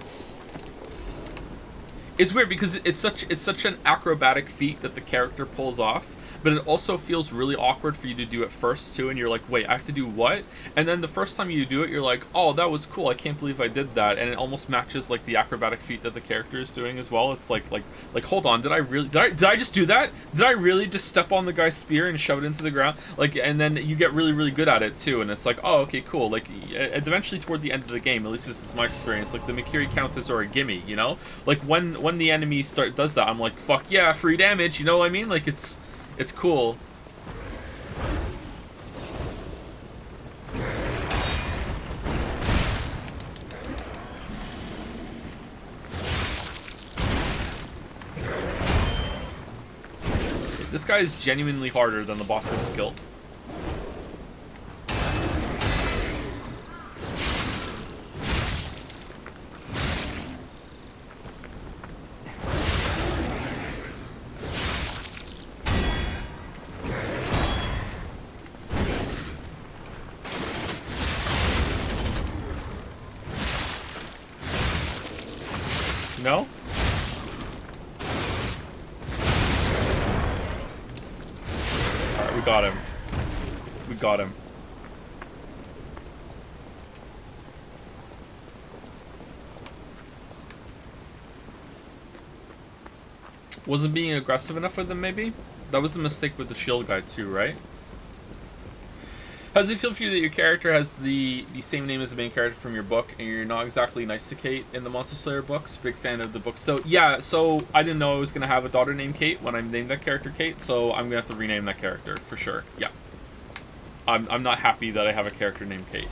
It's weird because it's such an acrobatic feat that the character pulls off, but it also feels really awkward for you to do it first too, and you're like, wait, I have to do what? And then the first time you do it, you're like, oh, that was cool, I can't believe I did that, and it almost matches like the acrobatic feat that the character is doing as well. It's like hold on, did I just do that? Did I really just step on the guy's spear and shove it into the ground? Like, and then you get really, really good at it too, and it's like, oh, okay, cool. Like, eventually toward the end of the game, at least this is my experience, like the Mikiri counters are a gimme, you know? Like when the enemy does that, I'm like, fuck yeah, free damage, you know what I mean? Like it's cool. This guy is genuinely harder than the boss we just killed. No? Alright, we got him. We got him. Wasn't being aggressive enough with them, maybe? That was the mistake with the shield guy too, right? How does it feel for you that your character has the same name as the main character from your book, and you're not exactly nice to Kate in the Monster Slayer books? Big fan of the book. So yeah, so I didn't know I was gonna have a daughter named Kate when I named that character Kate, so I'm gonna have to rename that character for sure. Yeah, I'm not happy that I have a character named Kate.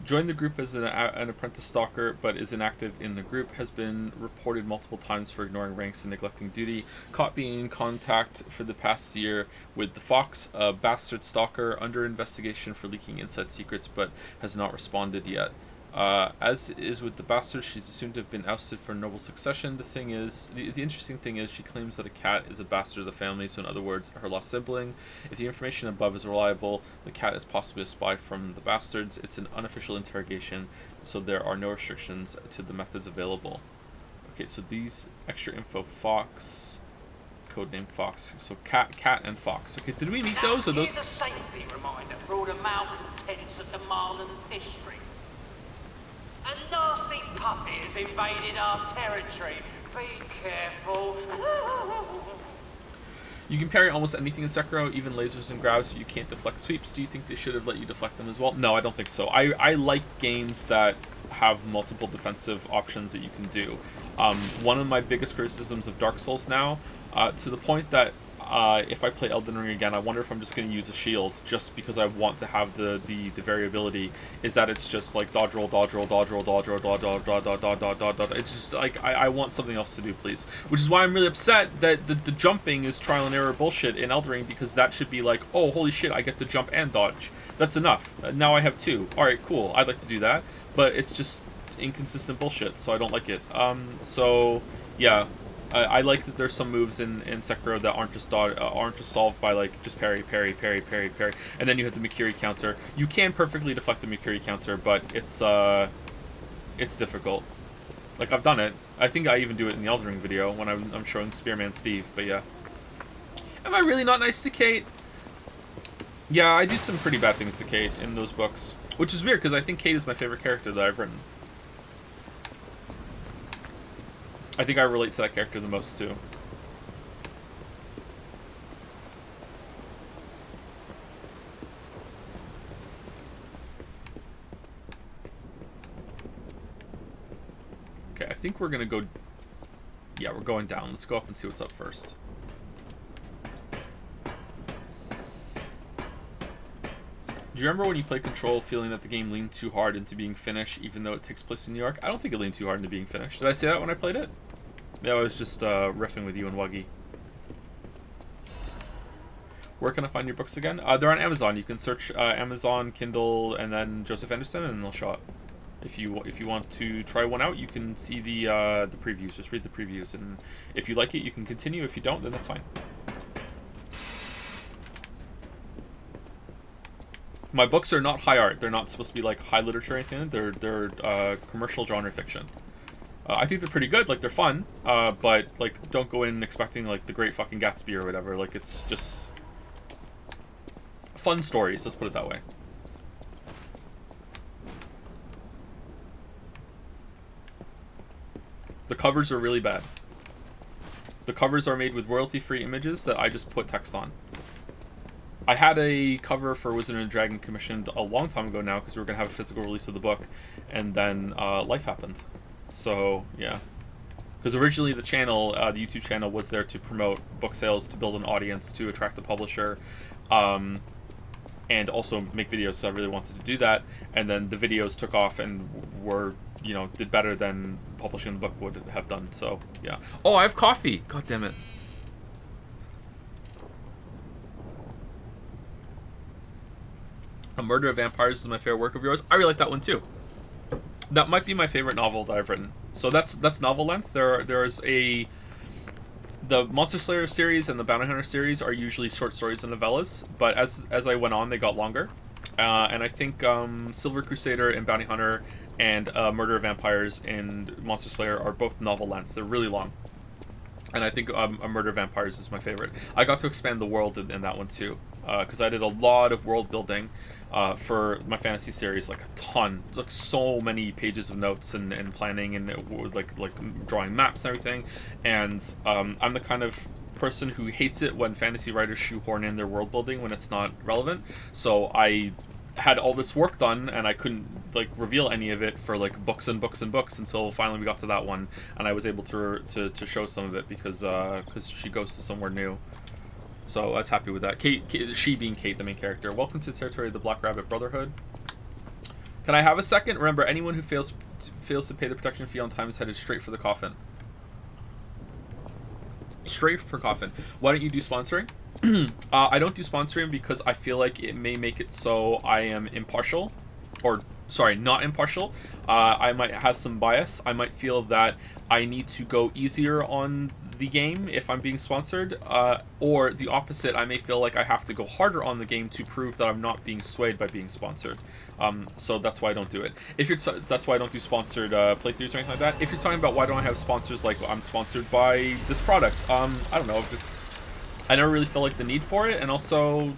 Joined the group as an apprentice stalker, but is inactive in the group. Has been reported multiple times for ignoring ranks and neglecting duty. Caught being in contact for the past year with the Fox, a bastard stalker, under investigation for leaking inside secrets, but has not responded yet. As is with the bastard, she's assumed to have been ousted for noble succession. The thing is, the interesting thing is, she claims that a cat is a bastard of the family, so in other words, her lost sibling. If the information above is reliable, the cat is possibly a spy from the bastards. It's an unofficial interrogation, so there are no restrictions to the methods available. Okay, so these extra info, Fox, codename Fox, so cat and Fox. Okay, did we meet those? Or those? Here's a safety reminder for all the malcontents of the Marlin district. A nasty puppy has invaded our territory. Be careful. You can parry almost anything in Sekiro, even lasers and grabs, so you can't deflect sweeps. Do you think they should have let you deflect them as well? No, I don't think so. I like games that have multiple defensive options that you can do. One of my biggest criticisms of Dark Souls now, to the point that if I play Elden Ring again, I wonder if I'm just going to use a shield just because I want to have the variability, is that it's just like dodge roll, dodge roll, dodge roll, dodge roll, dodge roll, dodge, dodge, dodge, dodge, dodge, dodge. It's just like, I want something else to do, please. Which is why I'm really upset that the jumping is trial and error bullshit in Elden Ring, because that should be like, oh, holy shit, I get to jump and dodge. That's enough. Now I have two. Alright, cool. I'd like to do that. But it's just inconsistent bullshit, so I don't like it. So, yeah. I like that there's some moves in Sekiro that aren't just solved by like just parry, parry, parry, parry, parry, and then you hit the Mikiri counter. You can perfectly deflect the Mikiri counter, but it's difficult. Like, I've done it. I think I even do it in the Elden Ring video when I'm showing Spearman Steve. But yeah, am I really not nice to Kate? Yeah, I do some pretty bad things to Kate in those books, which is weird because I think Kate is my favorite character that I've written. I think I relate to that character the most, too. Okay, I think we're gonna go... yeah, we're going down. Let's go up and see what's up first. Do you remember when you played Control feeling that the game leaned too hard into being finished, even though it takes place in New York? I don't think it leaned too hard into being finished. Did I say that when I played it? Yeah, I was just riffing with you and Wuggy. Where can I find your books again? They're on Amazon. You can search Amazon, Kindle, and then Joseph Anderson, and they'll show up. If you want to try one out, you can see the previews. Just read the previews, and if you like it, you can continue. If you don't, then that's fine. My books are not high art. They're not supposed to be like high literature or anything. They're commercial genre fiction. I think they're pretty good. Like, they're fun, but like, don't go in expecting like the Great Fucking Gatsby or whatever. Like, it's just fun stories. Let's put it that way. The covers are really bad. The covers are made with royalty-free images that I just put text on. I had a cover for Wizard and Dragon commissioned a long time ago now because we were going to have a physical release of the book, and then life happened. So, yeah. Because originally the channel, the YouTube channel, was there to promote book sales, to build an audience, to attract a publisher, and also make videos, so I really wanted to do that. And then the videos took off and were, you know, did better than publishing the book would have done. So, yeah. Oh, I have coffee! God damn it. A Murder of Vampires is my favorite work of yours. I really like that one too. That might be my favorite novel that I've written. So that's novel length. There's the Monster Slayer series and the Bounty Hunter series are usually short stories and novellas, but as I went on, they got longer. And I think Silver Crusader and Bounty Hunter and Murder of Vampires and Monster Slayer are both novel length. They're really long. And I think A Murder of Vampires is my favorite. I got to expand the world in that one too, because I did a lot of world building for my fantasy series, like a ton. It's like so many pages of notes and planning and like drawing maps and everything. And I'm the kind of person who hates it when fantasy writers shoehorn in their world building when it's not relevant. So I had all this work done and I couldn't like reveal any of it for like books and books and books until finally we got to that one, and I was able to show some of it because she goes to somewhere new. So I was happy with that. Kate, she being Kate, the main character. Welcome to the territory of the Black Rabbit Brotherhood. Can I have a second? Remember, anyone who fails to pay the protection fee on time is headed straight for the coffin. Straight for coffin. Why don't you do sponsoring? I don't do sponsoring because I feel like it may make it so I am impartial, or sorry, not impartial. I might have some bias. I might feel that I need to go easier on the game if I'm being sponsored, or the opposite. I may feel like I have to go harder on the game to prove that I'm not being swayed by being sponsored. So that's why I don't do it. That's why I don't do sponsored playthroughs or anything like that. If you're talking about why don't I have sponsors, like I'm sponsored by this product, I don't know, just I never really felt like the need for it, and also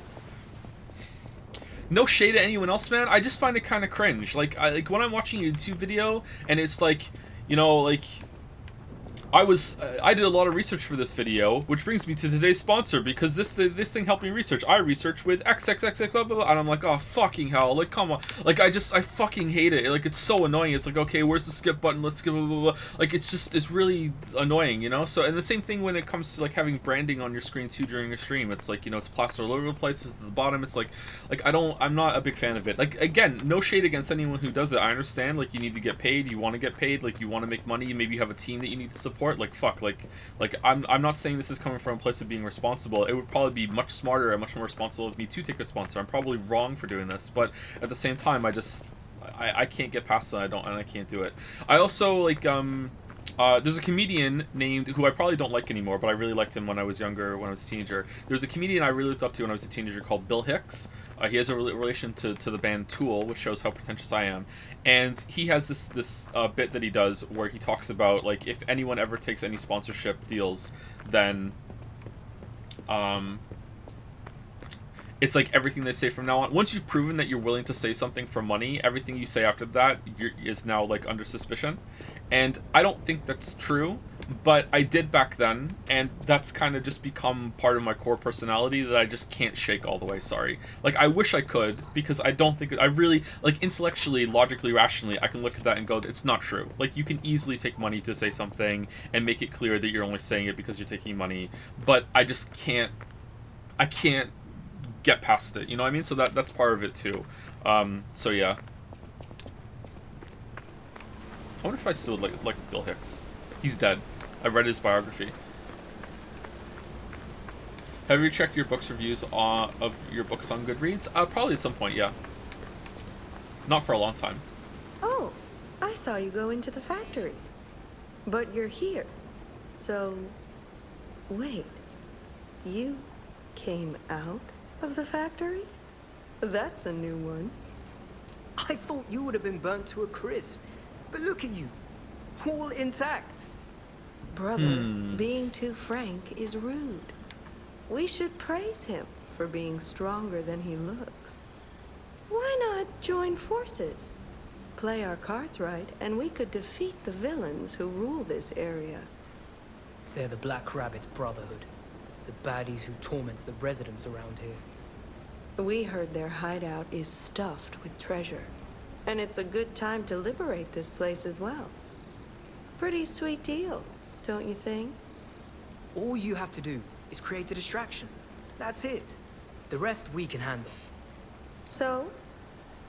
no shade at anyone else, man. I just find it kind of cringe. Like when I'm watching a YouTube video and it's like, you know, like I did a lot of research for this video, which brings me to today's sponsor, because this thing helped me research. I researched with XXX blah, blah, blah, and I'm like, oh fucking hell, like come on, like I fucking hate it. Like it's so annoying. It's like, okay, where's the skip button? Let's skip blah, blah, blah. Like it's really annoying, you know. So, and the same thing when it comes to like having branding on your screen too during a stream. It's like, you know, it's plastered all over the place. It's at the bottom. It's like I'm not a big fan of it. Like again, no shade against anyone who does it. I understand. Like you need to get paid. You want to get paid. Like you want to make money. Maybe you have a team that you need to support. Like fuck. Like I'm not saying this is coming from a place of being responsible. It would probably be much smarter and much more responsible of me to take a sponsor. I'm probably wrong for doing this, but at the same time, I can't get past that. I can't do it. I also like there's a comedian named, who I probably don't like anymore, but I really liked him when I was younger, when I was a teenager. There's a comedian I really looked up to when I was a teenager called Bill Hicks. He has a relation to the band Tool, which shows how pretentious I am. And he has this bit that he does where he talks about, like, if anyone ever takes any sponsorship deals, then it's like everything they say from now on. Once you've proven that you're willing to say something for money, everything you say after that is now like under suspicion. And I don't think that's true, But I did back then, and that's kind of just become part of my core personality that I just can't shake all the way, sorry. Like, I wish I could, because I don't think... I really... Like, intellectually, logically, rationally, I can look at that and go, it's not true. Like, you can easily take money to say something and make it clear that you're only saying it because you're taking money. But I just can't... I can't get past it, you know what I mean? So that's part of it, too. So, yeah. I wonder if I still like Bill Hicks. He's dead. I read his biography. Have you checked your books reviews of your books on Goodreads? Probably at some point, yeah. Not for a long time. Oh, I saw you go into the factory. But you're here. So, wait. You came out of the factory? That's a new one. I thought you would have been burnt to a crisp. But look at you. All intact. Brother, being too frank is rude. We should praise him for being stronger than he looks. Why not join forces? Play our cards right, and we could defeat the villains who rule this area. They're the Black Rabbit Brotherhood. The baddies who torment the residents around here. We heard their hideout is stuffed with treasure. And it's a good time to liberate this place as well. Pretty sweet deal, don't you think? All you have to do is create a distraction. That's it. The rest we can handle. So,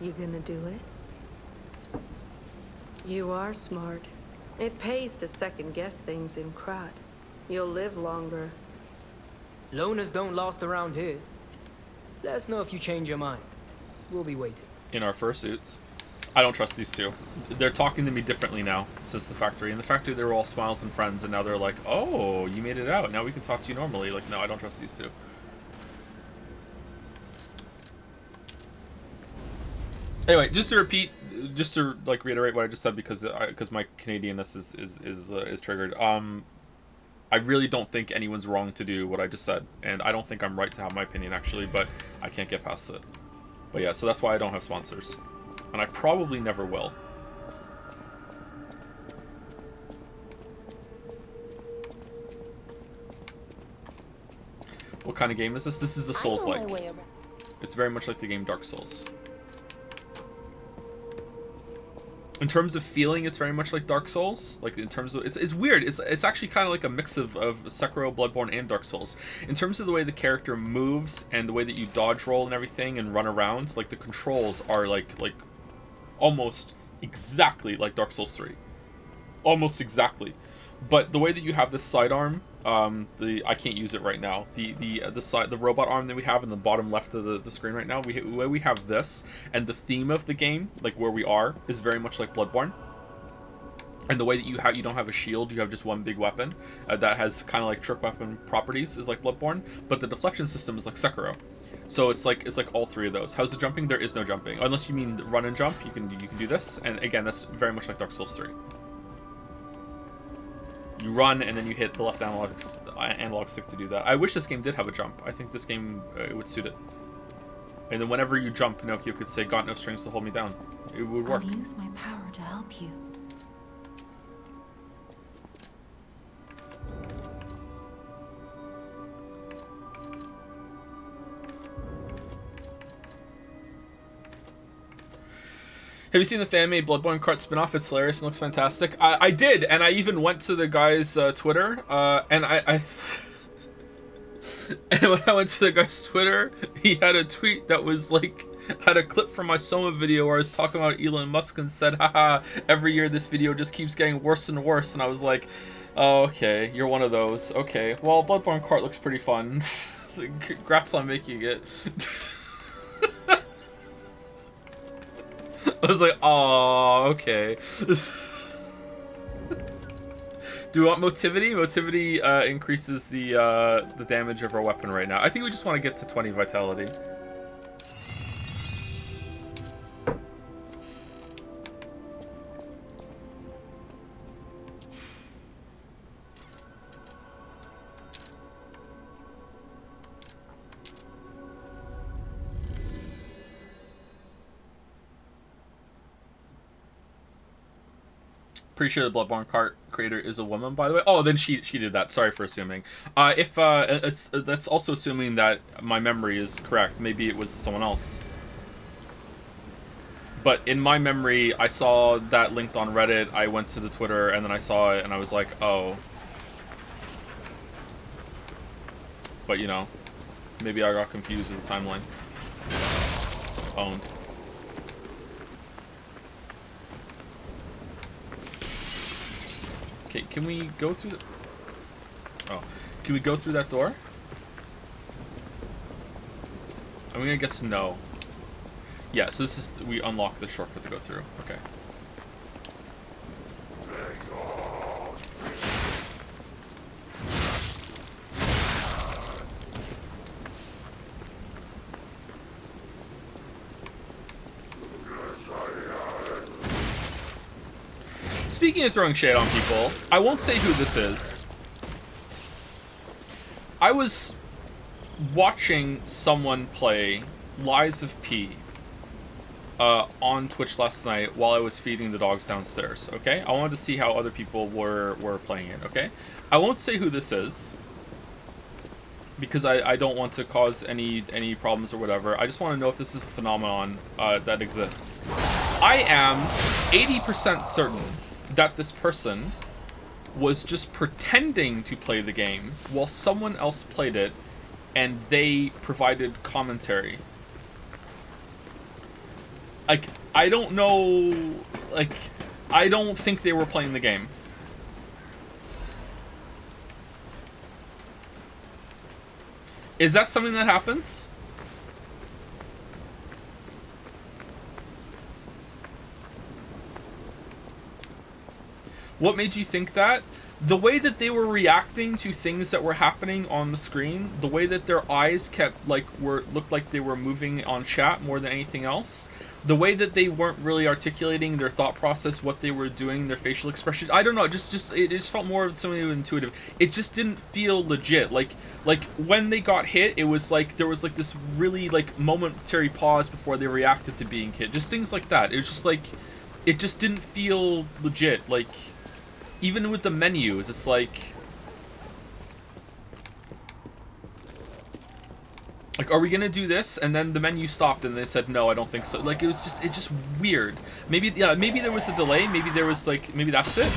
you gonna do it? You are smart. It pays to second guess things in Krat. You'll live longer. Loners don't last around here. Let us know if you change your mind. We'll be waiting. In our fursuits. I don't trust these two. They're talking to me differently now since the factory. In the factory, they were all smiles and friends, and now they're like, oh, you made it out. Now we can talk to you normally. Like, no, I don't trust these two. Anyway, just to repeat, just to like reiterate what I just said, because my Canadianness is triggered. I really don't think anyone's wrong to do what I just said, and I don't think I'm right to have my opinion actually, but I can't get past it. But yeah, so that's why I don't have sponsors. And I probably never will. What kind of game is this? This is a Souls-like. It's very much like the game Dark Souls. In terms of feeling, it's very much like Dark Souls. Like, in terms of... It's weird. It's actually kind of like a mix of Sekiro, Bloodborne, and Dark Souls. In terms of the way the character moves and the way that you dodge roll and everything and run around, like, the controls are like almost exactly like Dark Souls 3. Almost exactly. But the way that you have this sidearm, I can't use it right now. The robot arm that we have in the bottom left of the screen right now, we have this, and the theme of the game, like where we are, is very much like Bloodborne. And the way that you don't have a shield, you have just one big weapon that has kind of like trick weapon properties, is like Bloodborne, but the deflection system is like Sekiro. So it's like all three of those. How's the jumping? There is no jumping. Unless you mean run and jump, you can do this. And again, that's very much like Dark Souls 3. You run and then you hit the left analog stick to do that. I wish this game did have a jump. I think this game it would suit it. And then whenever you jump, Pinocchio could say, "Got no strings to hold me down." It would work. I'll use my power to help you. Have you seen the fan-made Bloodborne Krat spin-off? It's hilarious and looks fantastic. I did, and I even went to the guy's Twitter, and and when I went to the guy's Twitter, he had a tweet that was like, had a clip from my Soma video where I was talking about Elon Musk and said, haha, every year this video just keeps getting worse and worse, and I was like, oh, okay, you're one of those. Okay, well, Bloodborne Krat looks pretty fun. Congrats on making it. I was like, oh, okay. Do we want motivity? Motivity increases the damage of our weapon right now. I think we just want to get to 20 vitality. Pretty sure the Bloodborne Krat creator is a woman, by the way. Oh, then she did that. Sorry for assuming. If that's also assuming that my memory is correct. Maybe it was someone else. But in my memory, I saw that linked on Reddit. I went to the Twitter and then I saw it and I was like, oh. But you know, maybe I got confused with the timeline. Owned. Okay, can we go through the... Oh. Can we go through that door? I'm gonna guess no. Yeah, so this is... We unlock the shortcut to go through. Okay. Speaking of throwing shade on people, I won't say who this is. I was watching someone play Lies of P on Twitch last night while I was feeding the dogs downstairs, okay? I wanted to see how other people were playing it, okay? I won't say who this is because I don't want to cause any problems or whatever. I just want to know if this is a phenomenon that exists. I am 80% certain that this person was just pretending to play the game while someone else played it and they provided commentary. Like, I don't know, like, I don't think they were playing the game. Is that something that happens? What made you think that? The way that they were reacting to things that were happening on the screen, the way that their eyes kept looked like they were moving on chat more than anything else, the way that they weren't really articulating their thought process, what they were doing, their facial expression. I don't know, it just felt more of something intuitive. It just didn't feel legit. Like when they got hit, it was like there was like this really like momentary pause before they reacted to being hit. Just things like that. It was just like it just didn't feel legit. Like even with the menus, it's like, are we gonna do this? And then the menu stopped and they said, no, I don't think so. Like, it's just weird. Maybe, yeah, maybe there was a delay. Maybe there was like, maybe that's it.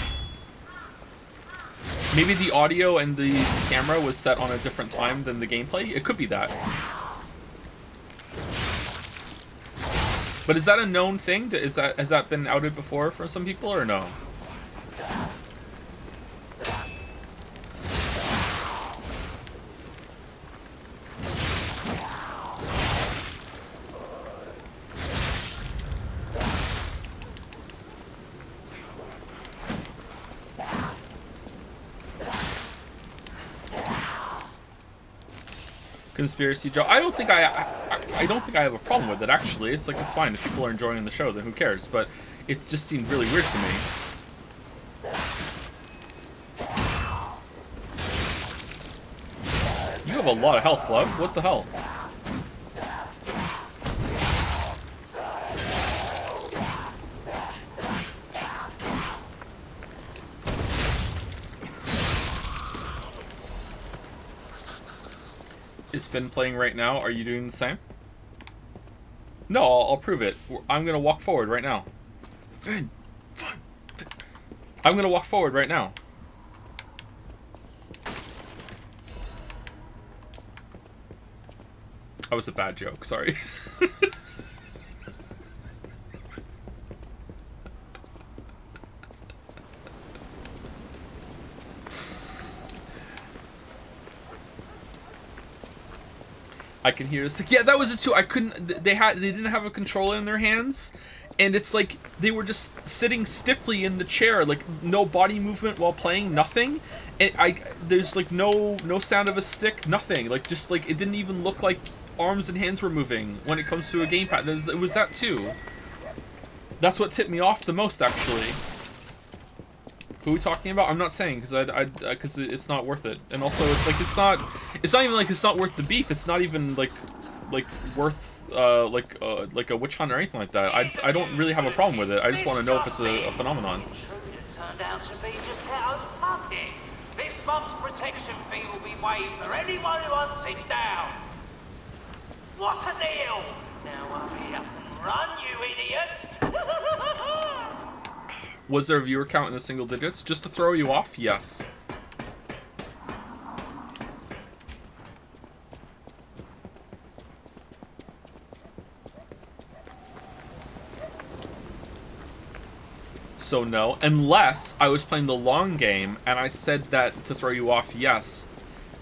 Maybe the audio and the camera was set on a different time than the gameplay. It could be that. But is that a known thing? Has that been outed before for some people or no? Conspiracy Joe. I don't think I have a problem with it, actually. It's like, it's fine. If people are enjoying the show, then who cares? But it just seemed really weird to me. You have a lot of health, love. What the hell? Is Finn playing right now? Are you doing the same? No, I'll prove it. I'm gonna walk forward right now. Finn! I'm gonna walk forward right now. That was a bad joke, sorry. I can hear this. Yeah, that was it too. I couldn't. They didn't have a controller in their hands, and it's like they were just sitting stiffly in the chair, like no body movement while playing, nothing. And there's like no sound of a stick, nothing. Like just like it didn't even look like arms and hands were moving when it comes to a gamepad. It was that too. That's what tipped me off the most, actually. Who are we talking about? I'm not saying because it's not worth it, and also it's like it's not even like it's not worth the beef. It's not even like worth like a witch hunt or anything like that. I don't really have a problem with it. I just want to know if it's a phenomenon. Turned out to be just how month's protection fee will be waived for anyone who hunts it down. What a deal! Now hurry up and run, you idiots! Was there a viewer count in the single digits? Just to throw you off? Yes. So no, unless I was playing the long game and I said that to throw you off, yes,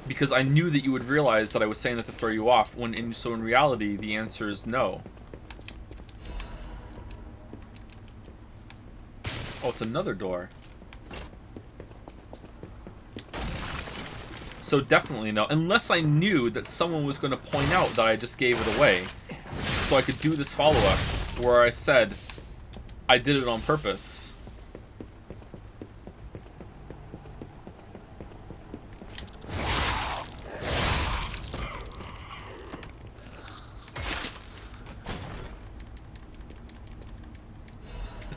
because I knew that you would realize that I was saying that to throw you off, so in reality, the answer is no. Oh, it's another door. So definitely no, unless I knew that someone was going to point out that I just gave it away, so I could do this follow-up where I said I did it on purpose.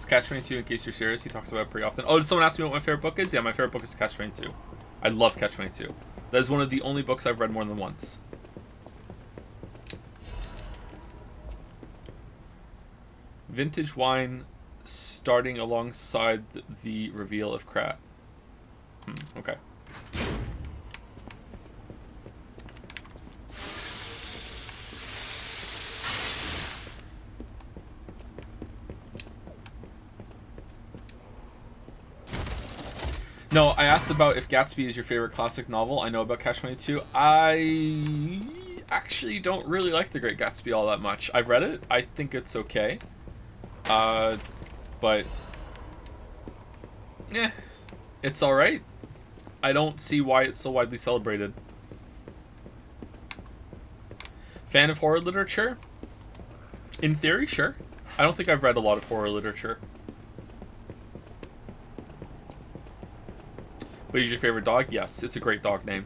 Catch-22, in case you're serious, he talks about it pretty often. Oh, did someone ask me what my favorite book is? Yeah, my favorite book is Catch-22. I love Catch-22. That is one of the only books I've read more than once. Vintage wine starting alongside the reveal of Krat. Okay. No, I asked about if Gatsby is your favorite classic novel. I know about Catch-22. I actually don't really like The Great Gatsby all that much. I've read it. I think it's okay. But it's alright. I don't see why it's so widely celebrated. Fan of horror literature? In theory, sure. I don't think I've read a lot of horror literature. But is your favorite dog? Yes, it's a great dog name.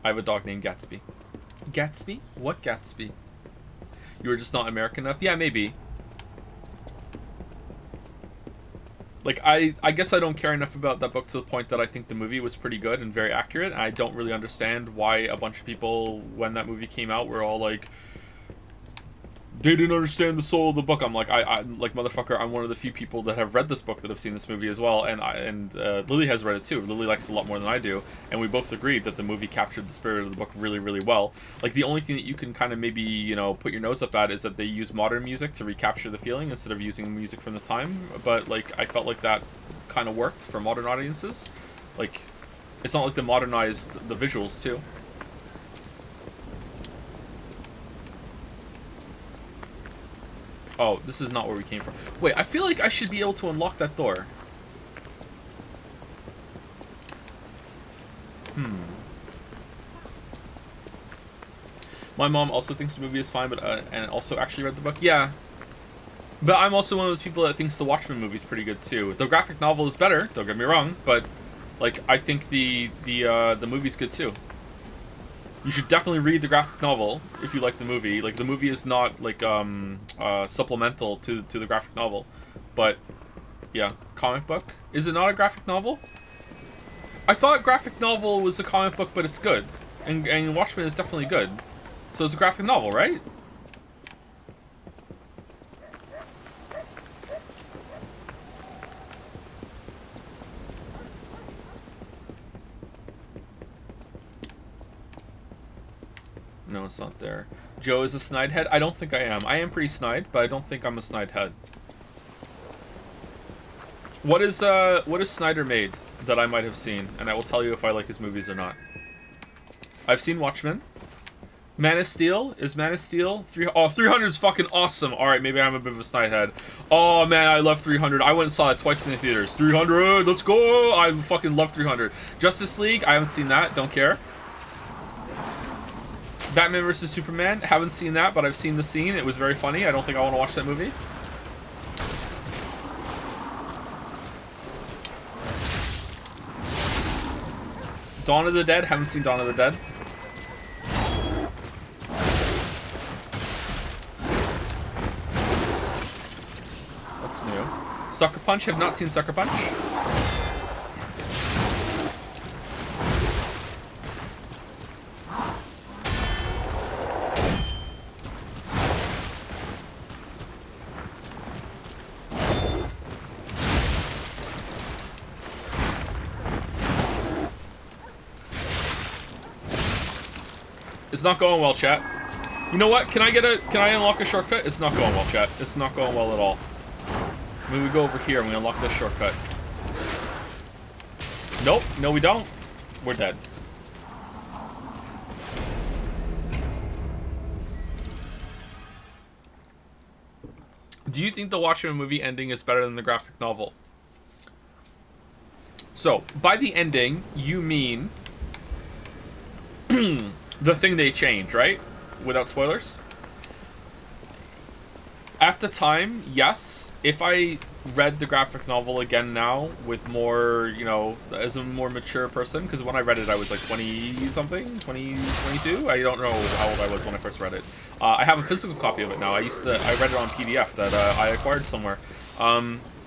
I have a dog named Gatsby. Gatsby? What Gatsby? You were just not American enough? Yeah, maybe. Like, I guess I don't care enough about that book to the point that I think the movie was pretty good and very accurate. I don't really understand why a bunch of people, when that movie came out, were all like, they didn't understand the soul of the book. I'm like, I like, motherfucker, I'm one of the few people that have read this book that have seen this movie as well, and Lily has read it too. Lily likes it a lot more than I do, and we both agreed that the movie captured the spirit of the book really, really well. Like, the only thing that you can kind of maybe, you know, put your nose up at is that they use modern music to recapture the feeling instead of using music from the time, but, like, I felt like that kind of worked for modern audiences. Like, it's not like they modernized the visuals too. Oh, this is not where we came from. Wait, I feel like I should be able to unlock that door. My mom also thinks the movie is fine, but and also actually read the book. Yeah. But I'm also one of those people that thinks the Watchmen movie is pretty good too. The graphic novel is better, don't get me wrong, but like, I think the movie's good too. You should definitely read the graphic novel if you like the movie. Like, the movie is not like supplemental to the graphic novel, but yeah, comic book. Is it not a graphic novel? I thought graphic novel was a comic book, but it's good, and Watchmen is definitely good, so it's a graphic novel, right? No, it's not there. Joe is a snide head? I don't think I am. I am pretty snide, but I don't think I'm a snide head. What is Snyder made that I might have seen? And I will tell you if I like his movies or not. I've seen Watchmen. Man of Steel? Is Man of Steel? 300 is fucking awesome. Alright, maybe I'm a bit of a snide head. Oh man, I love 300. I went and saw it twice in the theaters. 300, let's go! I fucking love 300. Justice League? I haven't seen that. Don't care. Batman vs. Superman, haven't seen that, but I've seen the scene. It was very funny. I don't think I want to watch that movie. Dawn of the Dead, haven't seen Dawn of the Dead. That's new. Sucker Punch, have not seen Sucker Punch. It's not going well, chat. You know what? Can I unlock a shortcut? It's not going well, chat. It's not going well at all. I mean, we go over here and we unlock this shortcut. Nope. No, we don't. We're dead. Do you think the Watchmen movie ending is better than the graphic novel? So, by the ending, you mean the thing they changed, right? Without spoilers? At the time, yes. If I read the graphic novel again now with more, you know, as a more mature person, because when I read it I was like 20-something, 22? I don't know how old I was when I first read it. I have a physical copy of it now. I read it on PDF that I acquired somewhere.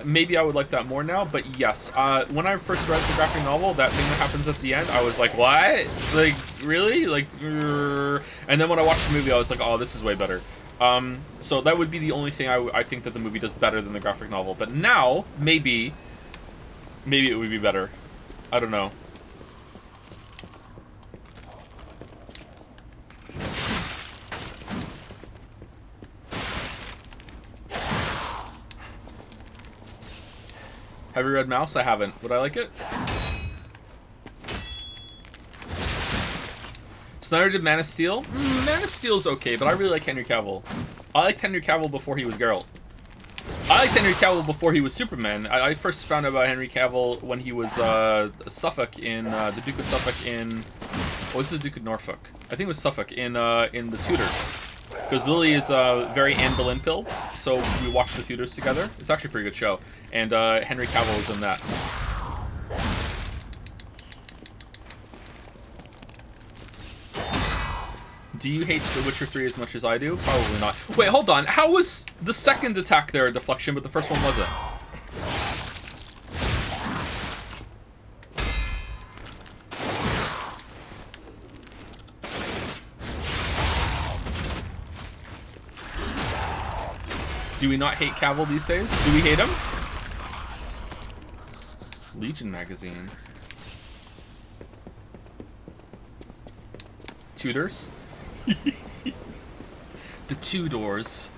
Maybe I would like that more now, but yes. When I first read the graphic novel, that thing that happens at the end, I was like, what? Like, really? Like, and then when I watched the movie, I was like, oh, this is way better. So that would be the only thing I think that the movie does better than the graphic novel. But now, maybe it would be better. I don't know. Have you read Mouse? I haven't. Would I like it? Snyder did Man of Steel? Man of Steel's okay, but I really like Henry Cavill. I liked Henry Cavill before he was Geralt. I liked Henry Cavill before he was Superman. I first found out about Henry Cavill when he was Suffolk in the Duke of Suffolk in what was the Duke of Norfolk? I think it was Suffolk in the Tudors. Because Lily is very Anne Boleyn pilled, so we watched the Tudors together. It's actually a pretty good show, and Henry Cavill is in that. Do you hate The Witcher 3 as much as I do? Probably not. Wait, hold on. How was the second attack there a deflection, but the first one wasn't? Do we not hate Cavill these days? Do we hate him? Legion magazine. Tudors? The Tudors.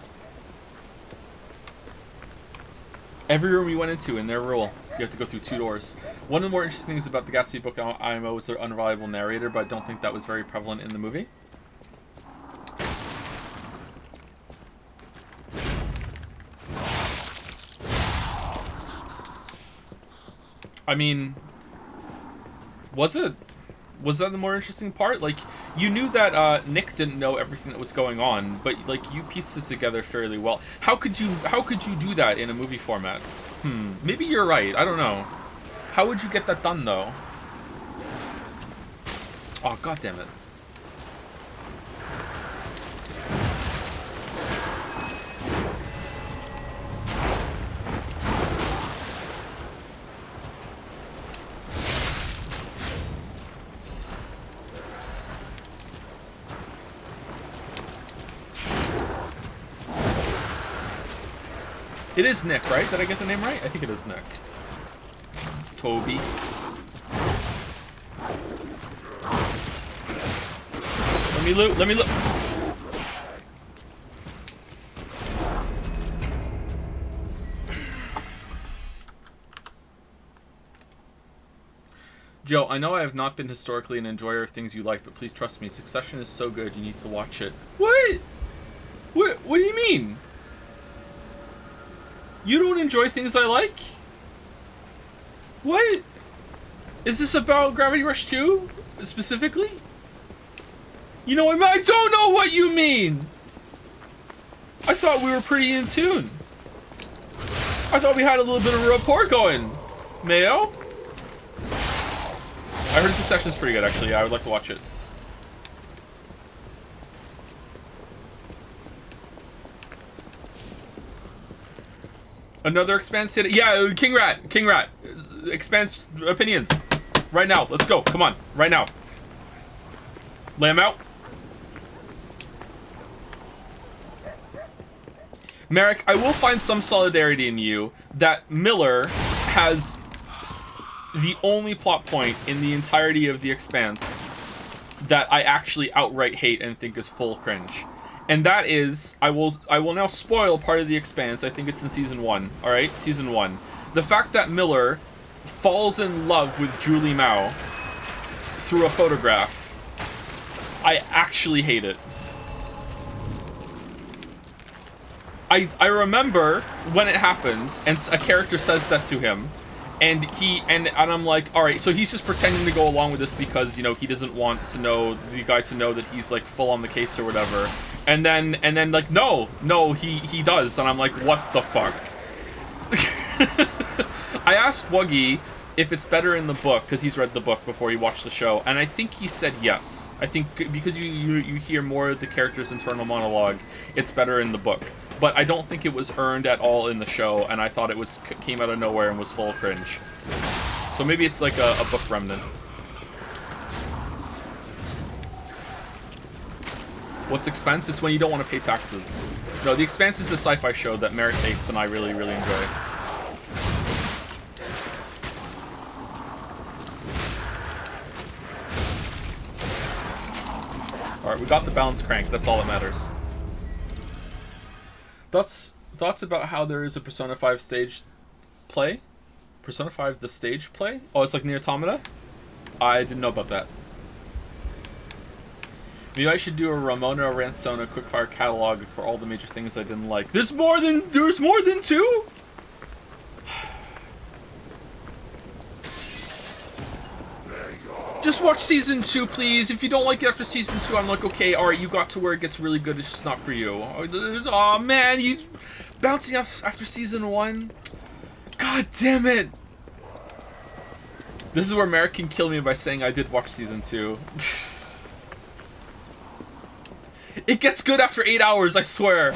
Every room we went into in their rule, you have to go through 2 doors. One of the more interesting things about the Gatsby book IMO was their unreliable narrator, but I don't think that was very prevalent in the movie. I mean, was that the more interesting part? Like, you knew that Nick didn't know everything that was going on, but like you pieced it together fairly well. How could you do that in a movie format? Maybe you're right. I don't know. How would you get that done though? Oh, god damn it. It is Nick, right? Did I get the name right? I think it is Nick. Toby. Let me loot. Let me loot. Joe, I know I have not been historically an enjoyer of things you like, but please trust me. Succession is so good, you need to watch it. What? What do you mean? You don't enjoy things I like? What? Is this about Gravity Rush 2, specifically? You know what I mean? I don't know what you mean! I thought we were pretty in tune. I thought we had a little bit of rapport going. Mayo? I heard Succession's pretty good, actually. I would like to watch it. Another Expanse hit. Yeah, King Rat. Expanse opinions. Right now. Let's go. Come on. Right now. Lay him out. Merrick, I will find some solidarity in you that Miller has the only plot point in the entirety of The Expanse that I actually outright hate and think is full cringe. And that is, I will now spoil part of The Expanse. I think it's in season 1. All right, season 1. The fact that Miller falls in love with Julie Mao through a photograph. I actually hate it. I remember when it happens and a character says that to him, and I'm like, all right, so he's just pretending to go along with this because, you know, he doesn't want to know the guy to know that he's like full on the case or whatever. And then like, no, he does, and I'm like, what the fuck? I asked Wuggy if it's better in the book, because he's read the book before he watched the show, and I think he said yes. I think because you hear more of the character's internal monologue, it's better in the book. But I don't think it was earned at all in the show, and I thought it was came out of nowhere and was full of cringe. So maybe it's like a book remnant. What's Expanse? It's when you don't want to pay taxes. No, The Expanse is a sci-fi show that Merrick hates and I really, really enjoy. Alright, we got the balance crank. That's all that matters. Thoughts about how there is a Persona 5 stage play? Persona 5 the stage play? Oh, it's like Nier Automata? I didn't know about that. Maybe I should do a Ramona Ransona quickfire catalog for all the major things I didn't like. There's more than 2? Just watch season 2, please. If you don't like it after season 2, I'm like, okay, alright, you got to where it gets really good, it's just not for you. Oh man, you bouncing off after season 1? God damn it. This is where Merrick can kill me by saying I did watch season 2. It gets good after 8 hours, I swear.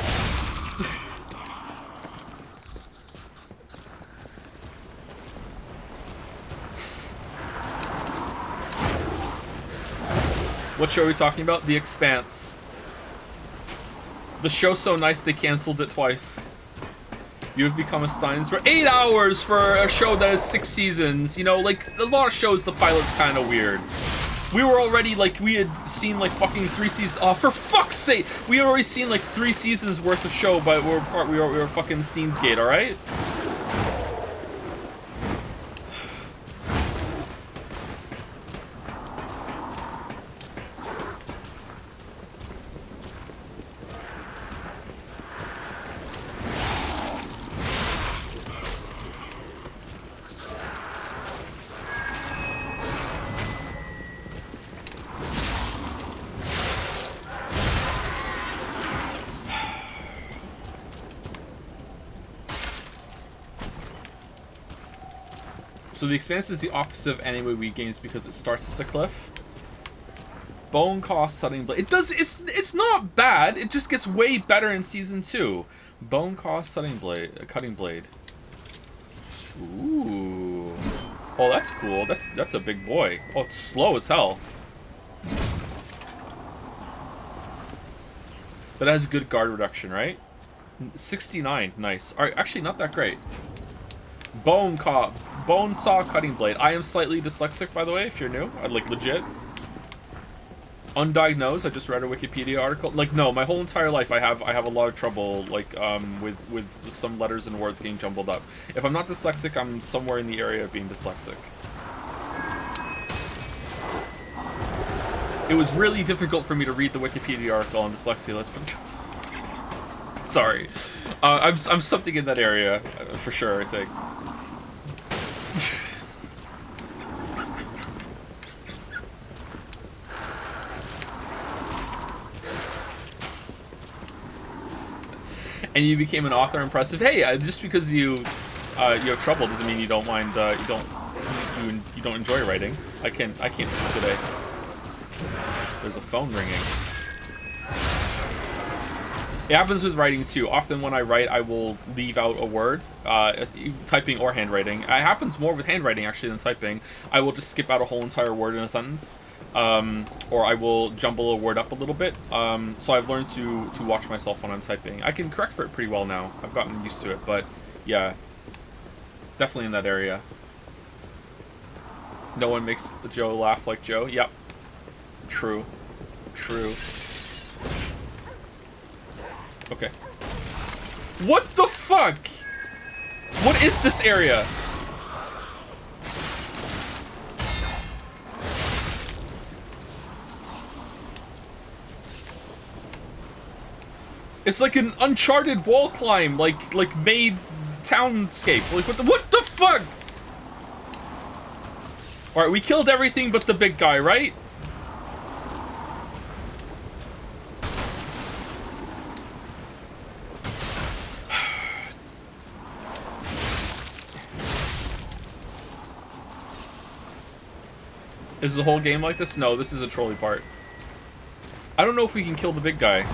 What show are we talking about? The Expanse. The show's so nice they canceled it twice. You have become a Steins for 8 hours for a show that has 6 seasons. You know, like, a lot of shows, the pilot's kind of weird. We were already, like, we had seen, like, fucking 3 seasons. Oh, for fuck's sake! We had already seen, like, 3 seasons worth of show, but we were fucking Steins Gate, alright? So The Expanse is the opposite of Anime Wii games because it starts at the cliff. Bone Cost Cutting Blade. It does. It's not bad. It just gets way better in season 2. Bone Cost Cutting Blade. Ooh. Oh, that's cool. That's a big boy. Oh, it's slow as hell. But it has good guard reduction, right? 69. Nice. All right, actually not that great. Bone Saw Cutting Blade. I am slightly dyslexic, by the way, if you're new. Like, legit. Undiagnosed. I just read a Wikipedia article. Like, no, my whole entire life I have a lot of trouble, like, with some letters and words getting jumbled up. If I'm not dyslexic, I'm somewhere in the area of being dyslexic. It was really difficult for me to read the Wikipedia article on dyslexia. Let's put... Sorry. I'm something in that area, for sure, I think. And you became an author. Impressive. Hey, just because you have trouble doesn't mean you don't mind. You don't enjoy writing. I can't sleep today. There's a phone ringing. It happens with writing too. Often when I write, I will leave out a word, typing or handwriting. It happens more with handwriting actually than typing. I will just skip out a whole entire word in a sentence, or I will jumble a word up a little bit. So I've learned to watch myself when I'm typing. I can correct for it pretty well now. I've gotten used to it, but yeah, definitely in that area. No one makes Joe laugh like Joe. Yep. True. True. Okay. What the fuck? What is this area? It's like an Uncharted wall climb, like made townscape. Like what the fuck? All right, we killed everything but the big guy, right? Is the whole game like this? No, this is a trolley part. I don't know if we can kill the big guy.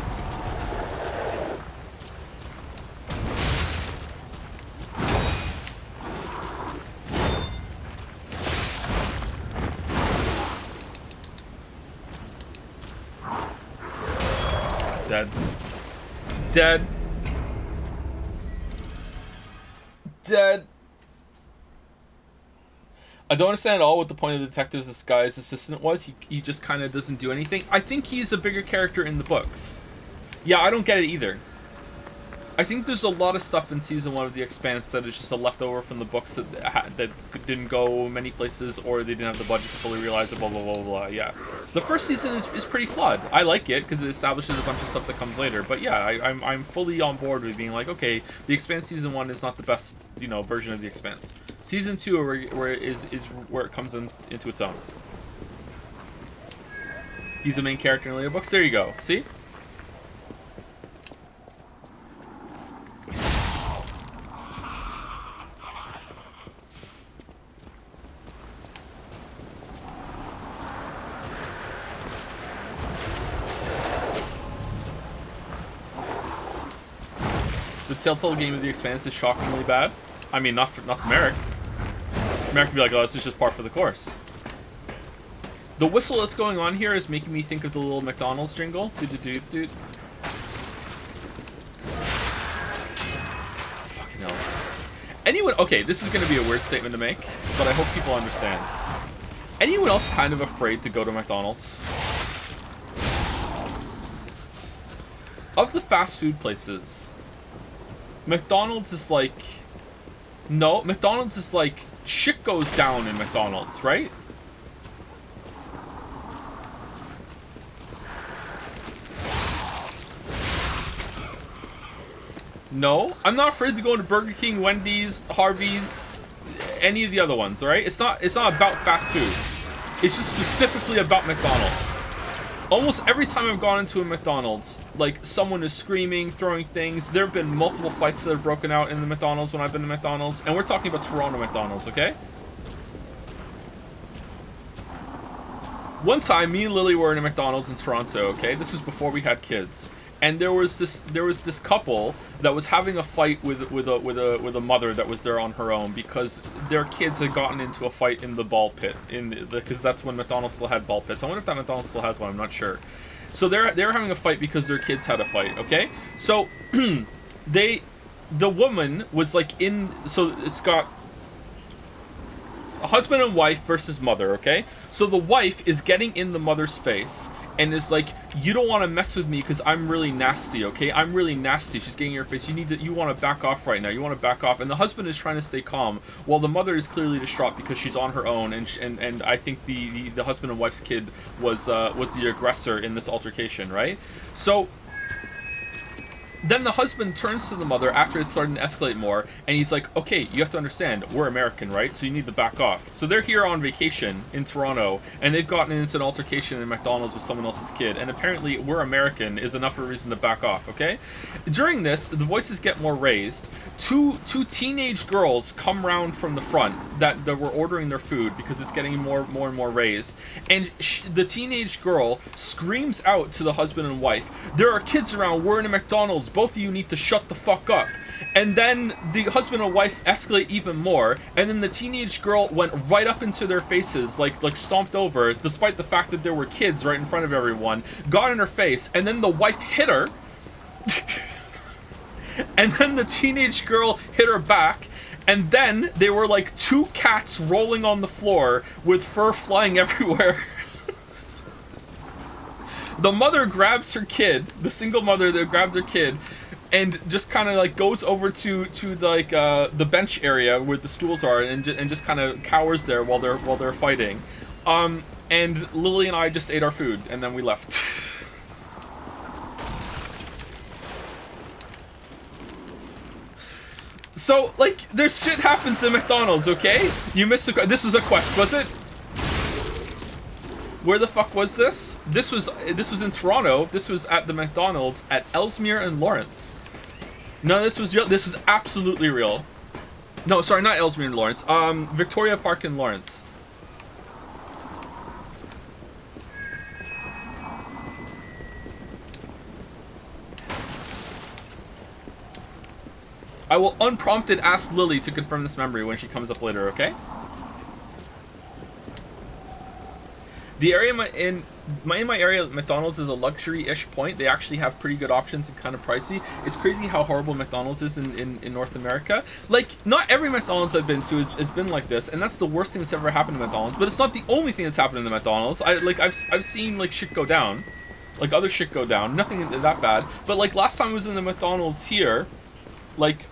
Dead. Dead. Dead. I don't understand at all what the point of the detective's disguised assistant was. He just kind of doesn't do anything. I think he's a bigger character in the books. Yeah, I don't get it either. I think there's a lot of stuff in Season 1 of The Expanse that is just a leftover from the books that didn't go many places, or they didn't have the budget to fully realize it, blah, blah, blah, blah, blah. Yeah. The first season is pretty flawed. I like it, because it establishes a bunch of stuff that comes later. But yeah, I'm fully on board with being like, okay, The Expanse Season 1 is not the best, you know, version of The Expanse. Season 2 where it comes into its own. He's the main character in later books. There you go. See? The Telltale game of The Expanse is shockingly bad. I mean, not to Merrick. Merrick would be like, oh, this is just par for the course. The whistle that's going on here is making me think of the little McDonald's jingle. Doot-doot-doot-doot. Fucking hell. Anyone... Okay, this is going to be a weird statement to make, but I hope people understand. Anyone else kind of afraid to go to McDonald's? Of the fast food places... McDonald's is like... No, McDonald's is like... Shit goes down in McDonald's, right? No? I'm not afraid to go into Burger King, Wendy's, Harvey's, any of the other ones, alright? It's not about fast food. It's just specifically about McDonald's. Almost every time I've gone into a McDonald's, like, someone is screaming, throwing things. There have been multiple fights that have broken out in the McDonald's when I've been to McDonald's. And we're talking about Toronto McDonald's, okay? One time, me and Lily were in a McDonald's in Toronto, okay? This was before we had kids. And there was this couple that was having a fight with a mother that was there on her own because their kids had gotten into a fight in the ball pit because that's when McDonald's still had ball pits. I wonder if that McDonald's still has one. I'm not sure. So they were having a fight because their kids had a fight. Okay, so the woman was like in. So it's got a husband and wife versus mother. Okay, so the wife is getting in the mother's face. And is like, you don't want to mess with me because I'm really nasty, okay? I'm really nasty. She's getting in your face. You want to back off right now. You want to back off. And the husband is trying to stay calm, while the mother is clearly distraught because she's on her own. And I think the husband and wife's kid was the aggressor in this altercation, right? So then the husband turns to the mother after it's starting to escalate more, and he's like, okay, you have to understand, we're American, right? So you need to back off. So they're here on vacation in Toronto, and they've gotten into an altercation in McDonald's with someone else's kid, and apparently we're American is enough of a reason to back off, okay? During this, the voices get more raised. Two teenage girls come round from the front that were ordering their food because it's getting more and more raised, and the teenage girl screams out to the husband and wife, there are kids around, we're in a McDonald's, both of you need to shut the fuck up. And then the husband and wife escalate even more, and then the teenage girl went right up into their faces, like stomped over, despite the fact that there were kids right in front of everyone, got in her face, and then the wife hit her. And then the teenage girl hit her back, and then they were like two cats rolling on the floor with fur flying everywhere. The mother grabs her kid, the single mother that grabbed her kid, and just kind of like goes over to like the bench area where the stools are, and just kind of cowers there while they're fighting. And Lily and I just ate our food, and then we left. So, like, there's shit happens in McDonald's, okay? You missed this was a quest, was it? Where the fuck was this? This was in Toronto. This was at the McDonald's at Ellesmere and Lawrence. No, this was real. This was absolutely real. No, sorry, not Ellesmere and Lawrence. Victoria Park in Lawrence. I will unprompted ask Lily to confirm this memory when she comes up later, okay? The area in my area, McDonald's is a luxury-ish point. They actually have pretty good options and kind of pricey. It's crazy how horrible McDonald's is in North America. Like, not every McDonald's I've been to has been like this, and that's the worst thing that's ever happened to McDonald's. But it's not the only thing that's happened to McDonald's. I've seen like shit go down, like other shit go down. Nothing that bad. But like last time I was in the McDonald's here, like,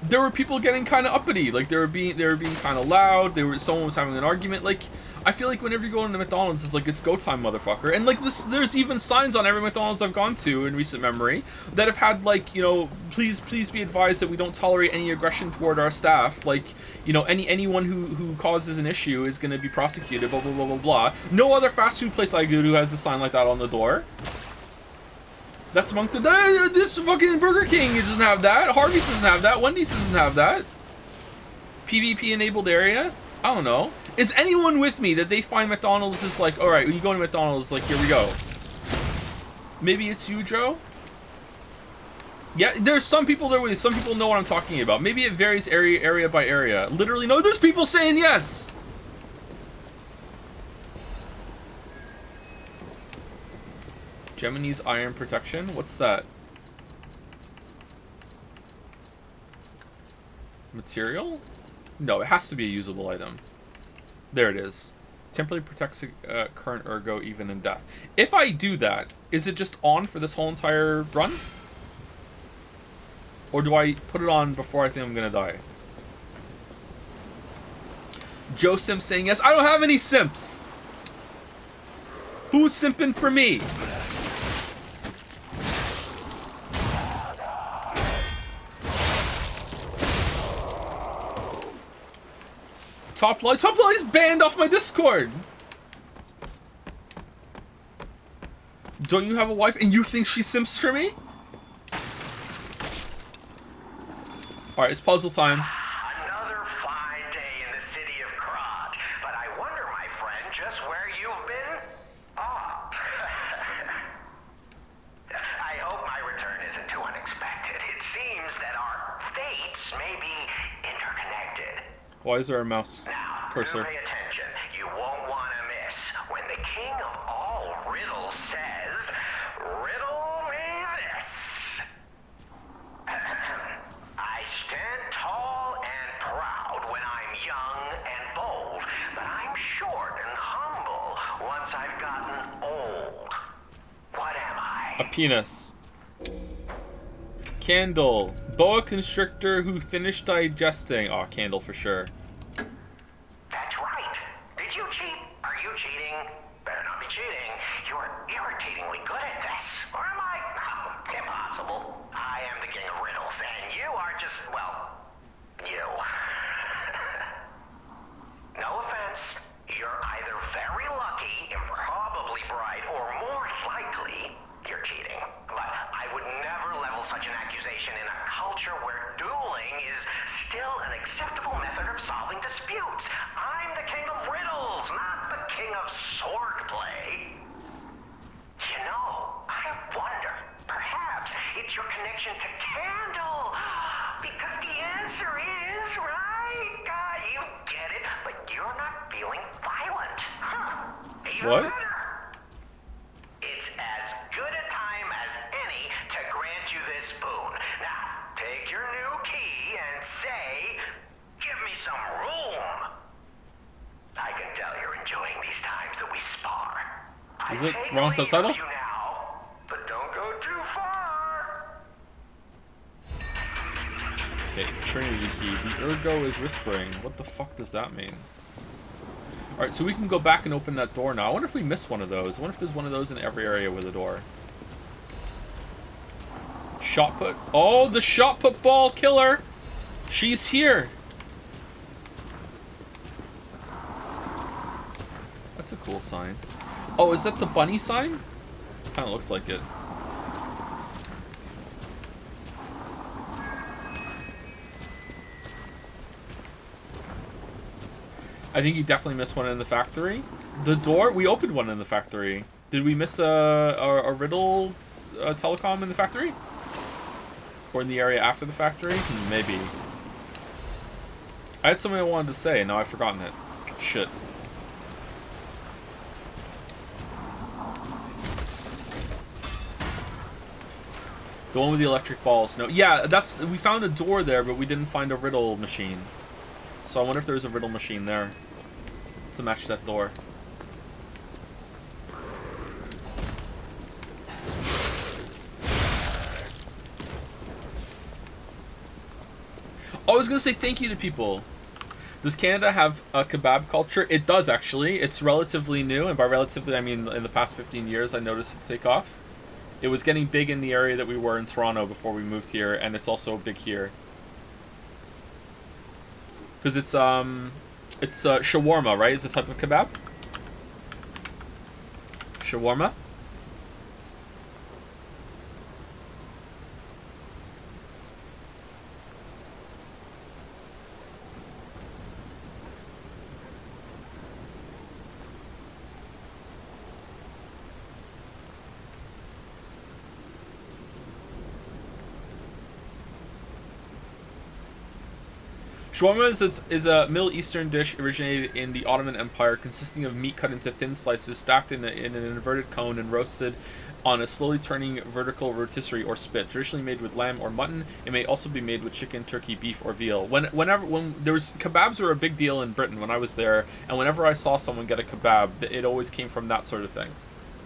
there were people getting kind of uppity, like they were being kind of loud. Someone was having an argument. Like, I feel like whenever you go into McDonald's, it's like it's go time, motherfucker. And like this, there's even signs on every McDonald's I've gone to in recent memory that have had like, you know, please be advised that we don't tolerate any aggression toward our staff. Like, you know, anyone who causes an issue is going to be prosecuted. Blah blah blah blah blah. No other fast food place I go to has a sign like that on the door. That's among this fucking Burger King, it doesn't have that. Harvey's doesn't have that. Wendy's doesn't have that. PvP enabled area? I don't know. Is anyone with me that they find McDonald's is like, alright, when you go to McDonald's, like, here we go. Maybe it's you, Joe? Yeah, there's some people there with you. Some people know what I'm talking about. Maybe it varies area by area. Literally, no, there's people saying yes! Gemini's iron protection? What's that? Material? No, it has to be a usable item. There it is. Temporarily protects current ergo even in death. If I do that, is it just on for this whole entire run? Or do I put it on before I think I'm gonna die? Joe Simp saying yes. I don't have any simps! Who's simping for me? Top line is banned off my Discord. Don't you have a wife and you think she simps for me? All right, it's puzzle time. Another fine day in the city of Krat, but I wonder, my friend, just where you've been? Oh. I hope my return isn't too unexpected. It seems that our fates may be interconnected. Why is there a mouse cursor? Pay attention. You won't want to miss when the king of all riddles says, "Riddle me this." I stand tall and proud when I'm young and bold, but I'm short and humble once I've gotten old. What am I? A penis. Candle. Boa constrictor who finished digesting. Oh, candle for sure. That's right. Did you cheat? Are you cheating? Better not be cheating. You're irritatingly good at this. Or am I? Oh, impossible. I am the king of riddles, and you are just, well, you. No offense. You're either very lucky, improbably bright, or more likely, you're cheating. But I would never level such an accusation in a culture where dueling is still an acceptable method of solving disputes. I'm the king of riddles, not the king of swordplay. You know, I wonder, perhaps it's your connection to Candle. Because the answer is, right? You get it, but you're not feeling violent. Huh. Even What? better. It's as good a time as any to grant you this boon. Now, take your new key and say, "Give me some room." I can tell you're enjoying these times that we spar. Is it wrong subtitle? But don't go too far. Okay, Trinity key. The Ergo is whispering. What the fuck does that mean? Alright, so we can go back and open that door now. I wonder if we missed one of those. I wonder if there's one of those in every area with a door. Shot put. Oh, the shot put ball killer! She's here! That's a cool sign. Oh, is that the bunny sign? Kind of looks like it. I think you definitely missed one in the factory. The door, we opened one in the factory. Did we miss a riddle telecom in the factory? Or in the area after the factory? Maybe. I had something I wanted to say, and now I've forgotten it. Shit. The one with the electric balls. No, yeah, that's, we found a door there, but we didn't find a riddle machine. So I wonder if there's a riddle machine there to match that door. Oh, I was gonna say thank you to people. Does Canada have a kebab culture? It does, actually. It's relatively new, and by relatively, I mean in the past 15 years I noticed it take off. It was getting big in the area that we were in Toronto before we moved here, and it's also big here. Because it's shawarma, right? Is a type of kebab? Shawarma? Shawarma is a Middle Eastern dish originated in the Ottoman Empire, consisting of meat cut into thin slices, stacked in an inverted cone, and roasted on a slowly turning vertical rotisserie or spit. Traditionally made with lamb or mutton, it may also be made with chicken, turkey, beef, or veal. When there was kebabs were a big deal in Britain when I was there, and whenever I saw someone get a kebab, it always came from that sort of thing.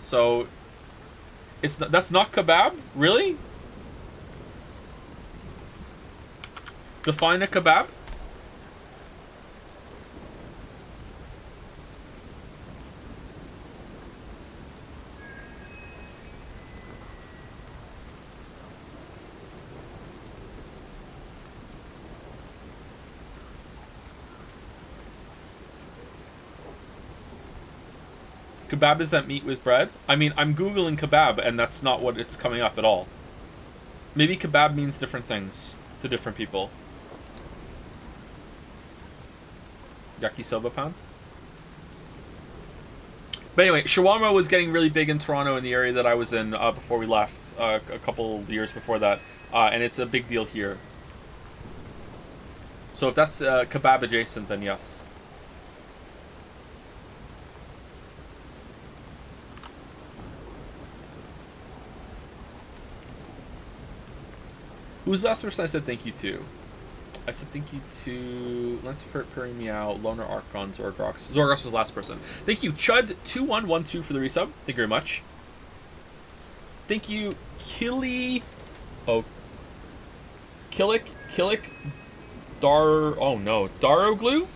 So, that's not kebab, really? Define a kebab? Kebab is that meat with bread? I mean, I'm Googling kebab, and that's not what it's coming up at all. Maybe kebab means different things to different people. Yakisoba pound? But anyway, shawarma was getting really big in Toronto in the area that I was in before we left, a couple years before that. And it's a big deal here. So if that's kebab adjacent, then yes. Who's the last person I said thank you to? I said thank you to Lancer Purring Meow, Loner Archon, Zorgrox. Zorgrox was the last person. Thank you, Chud2112 for the resub. Thank you very much. Thank you, Killy. Oh. Killick oh no. Daroglu?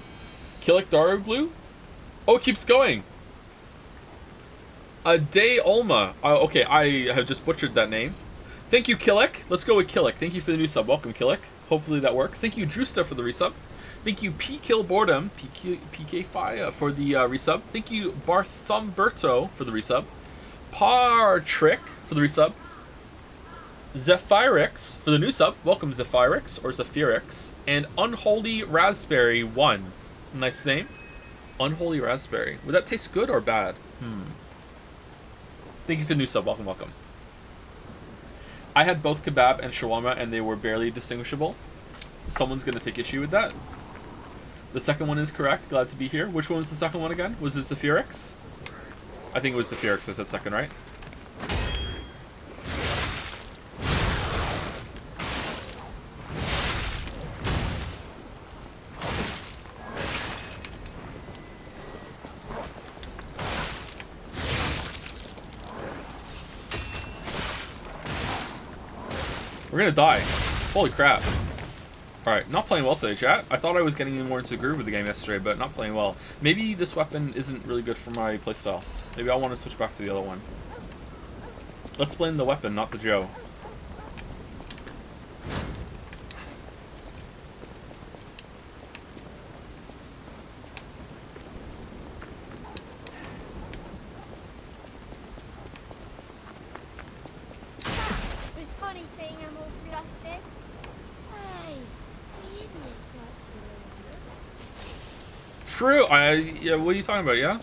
Killick Daroglu? Oh, it keeps going. Day Olma. Okay, I have just butchered that name. Thank you, Killick. Let's go with Killick. Thank you for the new sub. Welcome, Killick. Hopefully that works. Thank you, Drusta, for the resub. Thank you, P-Kill Boredom, PK Fire, for the resub. Thank you, Barthumberto, for the resub. Partrick, for the resub. Zephyrix, for the new sub. Welcome, Zephyrix, or Zephyrix. And Unholy Raspberry 1. Nice name. Unholy Raspberry. Would that taste good or bad? Thank you for the new sub. Welcome, welcome. I had both kebab and shawarma, and they were barely distinguishable. Someone's going to take issue with that. The second one is correct. Glad to be here. Which one was the second one again? Was it Zephyrix? I think it was Zephyrix. I said second, right? We're gonna die. Holy crap. Alright, not playing well today, chat. I thought I was getting more into the groove of the game yesterday, but not playing well. Maybe this weapon isn't really good for my playstyle. Maybe I want to switch back to the other one. Let's blame the weapon, not the Joe. True. Yeah. What are you talking about? Yeah.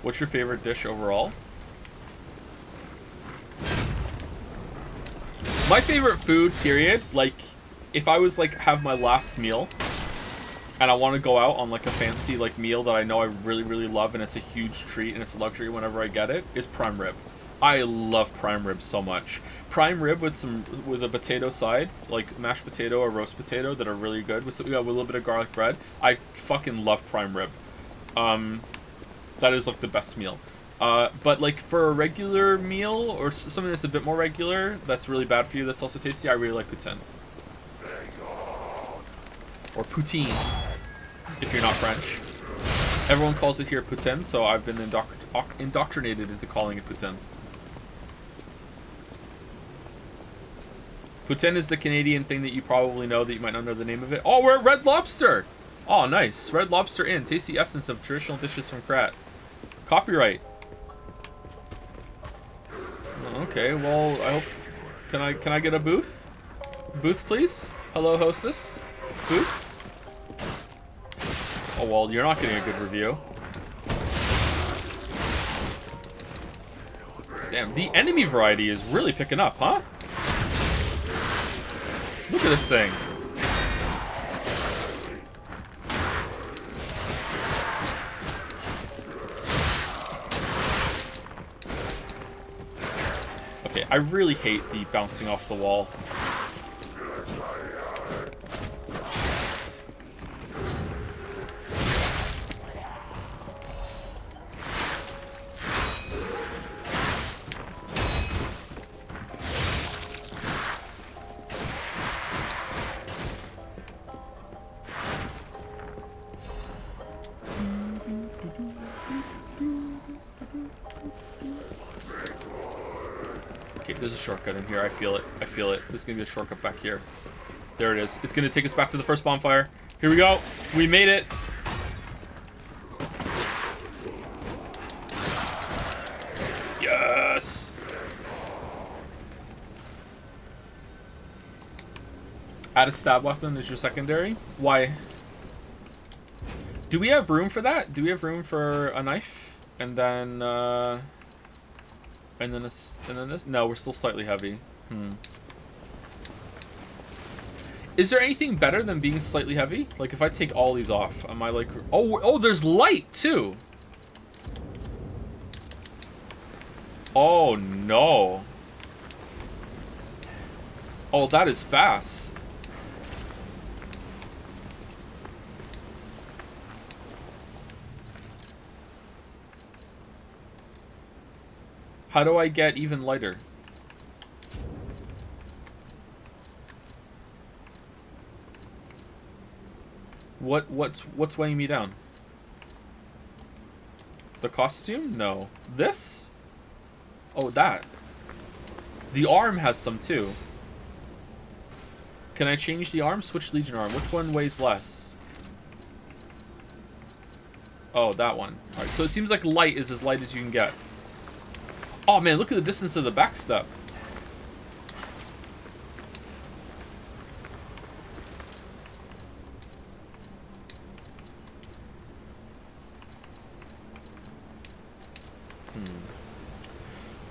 What's your favorite dish overall? My favorite food, period. Like, if I was like have my last meal, and I want to go out on like a fancy like meal that I know I really really love, and it's a huge treat and it's a luxury whenever I get it, is prime rib. I love prime rib so much. Prime rib with a potato side, like mashed potato or roast potato, that are really good with a little bit of garlic bread. I fucking love prime rib. That is like the best meal. But like for a regular meal or something that's a bit more regular, that's really bad for you, that's also tasty, I really like poutine. Or poutine, if you're not French. Everyone calls it here poutine, so I've been indoctrinated into calling it poutine. Poutine is the Canadian thing that you probably know that you might not know the name of it. Oh, we're at Red Lobster! Oh, nice. Red Lobster Inn. Tasty essence of traditional dishes from Krat. Copyright. Okay, well, I hope... Can I get a booth? Booth, please? Hello, hostess? Booth? Oh, well, you're not getting a good review. Damn, the enemy variety is really picking up, huh? Look at this thing. Okay, I really hate the bouncing off the wall. There's a shortcut in here. I feel it. I feel it. There's going to be a shortcut back here. There it is. It's going to take us back to the first bonfire. Here we go. We made it. Yes. Add a stab weapon as your secondary. Why? Do we have room for that? Do we have room for a knife? And then this. No, we're still slightly heavy. Is there anything better than being slightly heavy? Like, if I take all these off, am I like... Oh, there's light, too! Oh, no. Oh, that is fast. How do I get even lighter? What's weighing me down? The costume? No. This? Oh, that. The arm has some too. Can I change the arm? Switch Legion arm. Which one weighs less? Oh, that one. Alright, so it seems like light is as light as you can get. Oh man, look at the distance of the back step.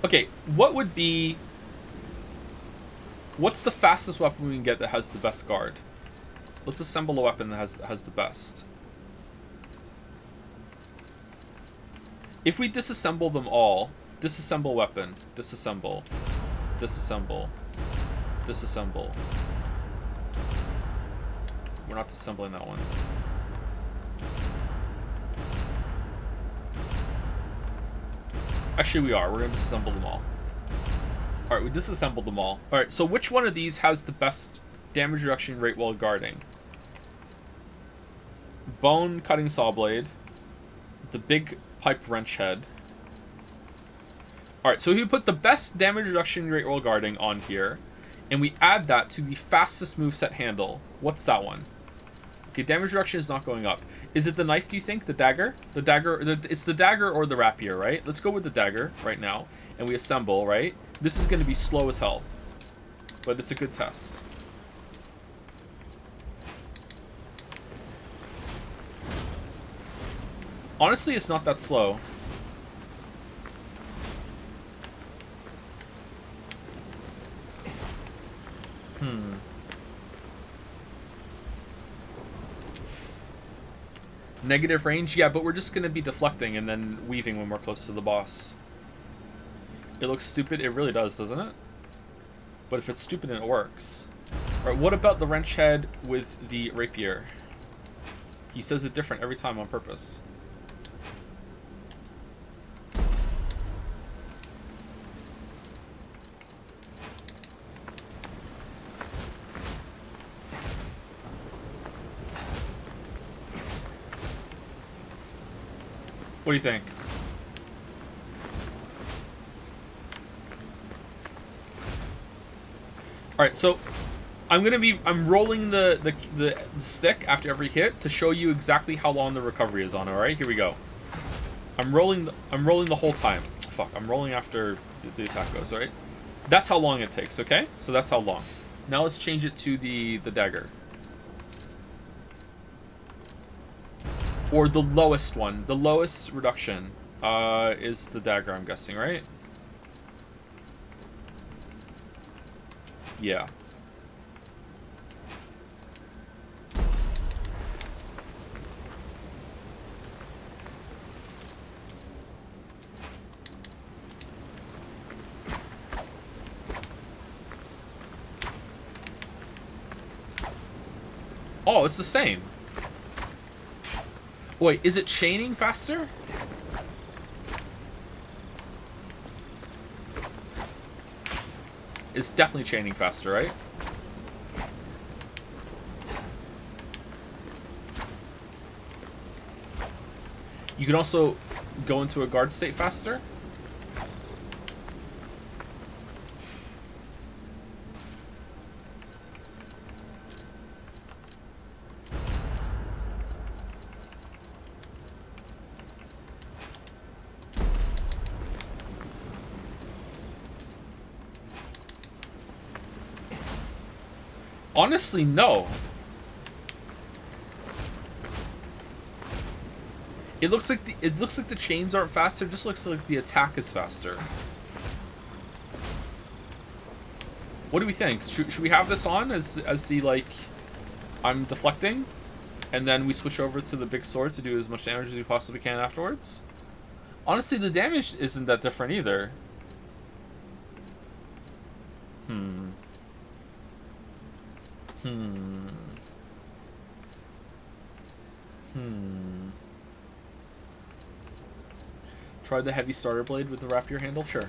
Okay, what would be... What's the fastest weapon we can get that has the best guard? Let's assemble a weapon that has the best. If we disassemble them all... Disassemble weapon. Disassemble. Disassemble. Disassemble. We're not disassembling that one. Actually, we are. We're going to disassemble them all. Alright, we disassembled them all. Alright, so which one of these has the best damage reduction rate while guarding? Bone cutting saw blade. The big pipe wrench head. Alright, so if we put the best damage reduction rate while guarding on here, and we add that to the fastest moveset handle, what's that one? Okay, damage reduction is not going up. Is it the knife, do you think? The dagger? The dagger, it's the dagger or the rapier, right? Let's go with the dagger right now. And we assemble, right? This is going to be slow as hell. But it's a good test. Honestly, it's not that slow. Negative range? Yeah, but we're just going to be deflecting and then weaving when we're close to the boss. It looks stupid. It really does, doesn't it? But if it's stupid and it works. Alright, what about the wrench head with the rapier? He says it different every time on purpose. What do you think? Alright, so I'm rolling the stick after every hit to show you exactly how long the recovery is on, alright? Here we go. I'm rolling the whole time. Fuck, I'm rolling after the attack goes, alright? That's how long it takes, okay? So that's how long. Now let's change it to the dagger. Or the lowest one. The lowest reduction is the dagger, I'm guessing, right? Yeah. Oh, it's the same. Wait, is it chaining faster? It's definitely chaining faster, right? You can also go into a guard state faster. Honestly, no. It looks like the chains aren't faster. It just looks like the attack is faster. What do we think? Should we have this on as the, like, I'm deflecting, and then we switch over to the big sword to do as much damage as we possibly can afterwards? Honestly, the damage isn't that different either. Try the heavy starter blade with the rapier handle? Sure.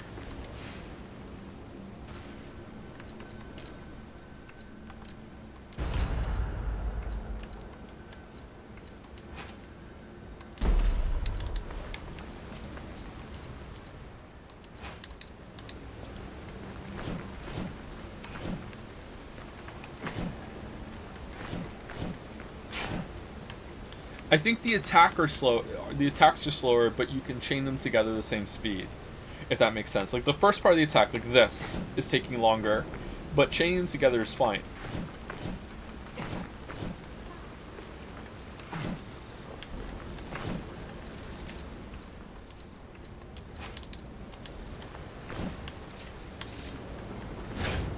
I think the attacks are slower, but you can chain them together the same speed, if that makes sense. Like the first part of the attack, like this, is taking longer, but chaining them together is fine.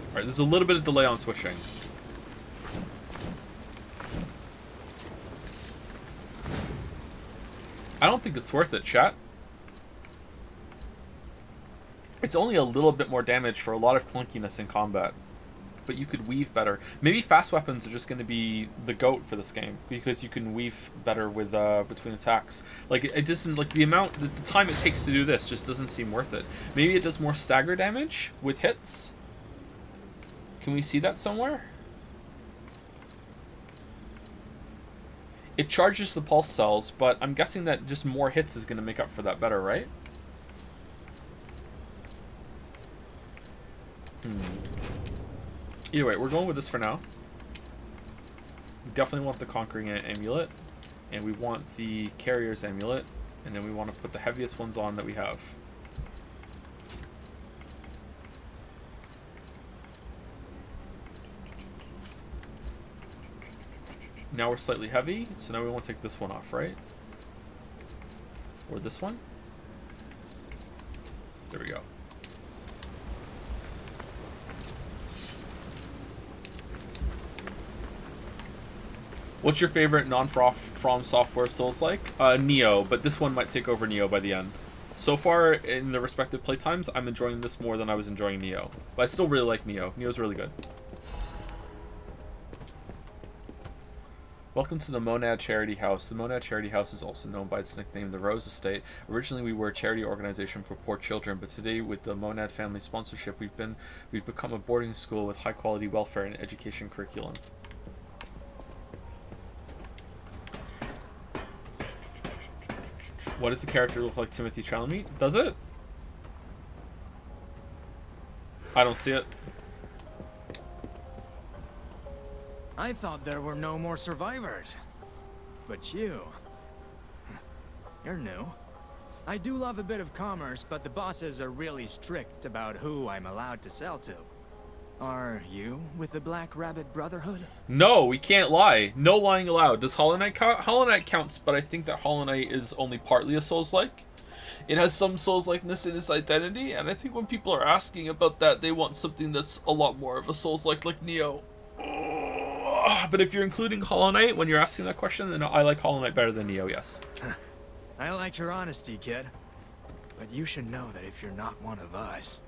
Alright, there's a little bit of delay on switching. I don't think it's worth it, chat. It's only a little bit more damage for a lot of clunkiness in combat. but you could weave better. Maybe fast weapons are just going to be the GOAT for this game because you can weave better with between attacks. Like it doesn't like the time it takes to do this just doesn't seem worth it. Maybe it does more stagger damage with hits. Can we see that somewhere? It charges the pulse cells, but I'm guessing that just more hits is going to make up for that better, right? Either way, we're going with this for now. We definitely want the Conquering Amulet, and we want the Carrier's Amulet, and then we want to put the heaviest ones on that we have. Now we're slightly heavy, so now we want to take this one off, right? Or this one? There we go. What's your favorite non-From Software Souls-like? Neo, but this one might take over Neo by the end. So far, in the respective playtimes, I'm enjoying this more than I was enjoying Neo. But I still really like Neo. Neo's really good. Welcome to the Monad Charity House. The Monad Charity House is also known by its nickname, the Rose Estate. Originally, we were a charity organization for poor children, but today, with the Monad family sponsorship, we've become a boarding school with high-quality welfare and education curriculum. What does the character look like, Timothy Chalamet? Does it? I don't see it. I thought there were no more survivors. But you're new. I do love a bit of commerce, but the bosses are really strict about who I'm allowed to sell to. Are you with the Black Rabbit Brotherhood? No, we can't lie. No lying allowed. Does Hollow Knight count? Hollow Knight counts, but I think that Hollow Knight is only partly a Souls-like. It has some Souls-likeness in its identity, and I think when people are asking about that, they want something that's a lot more of a Souls-like Neo. But if you're including Hollow Knight when you're asking that question, then I like Hollow Knight better than Neo, yes. I like your honesty, kid. But you should know that if you're not one of us,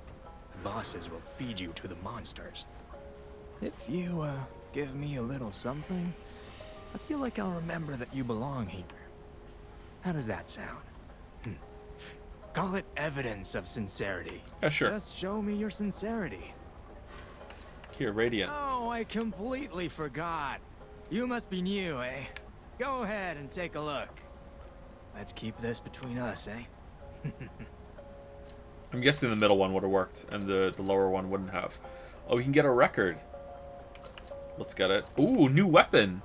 the bosses will feed you to the monsters. If you, give me a little something, I feel like I'll remember that you belong here. How does that sound? Call it evidence of sincerity. Yeah, sure. Just show me your sincerity. Here, Radiant. Oh, I completely forgot. You must be new, eh? Go ahead and take a look. Let's keep this between us, eh? I'm guessing the middle one would have worked, and the lower one wouldn't have. Oh, we can get a record. Let's get it. Ooh, new weapon.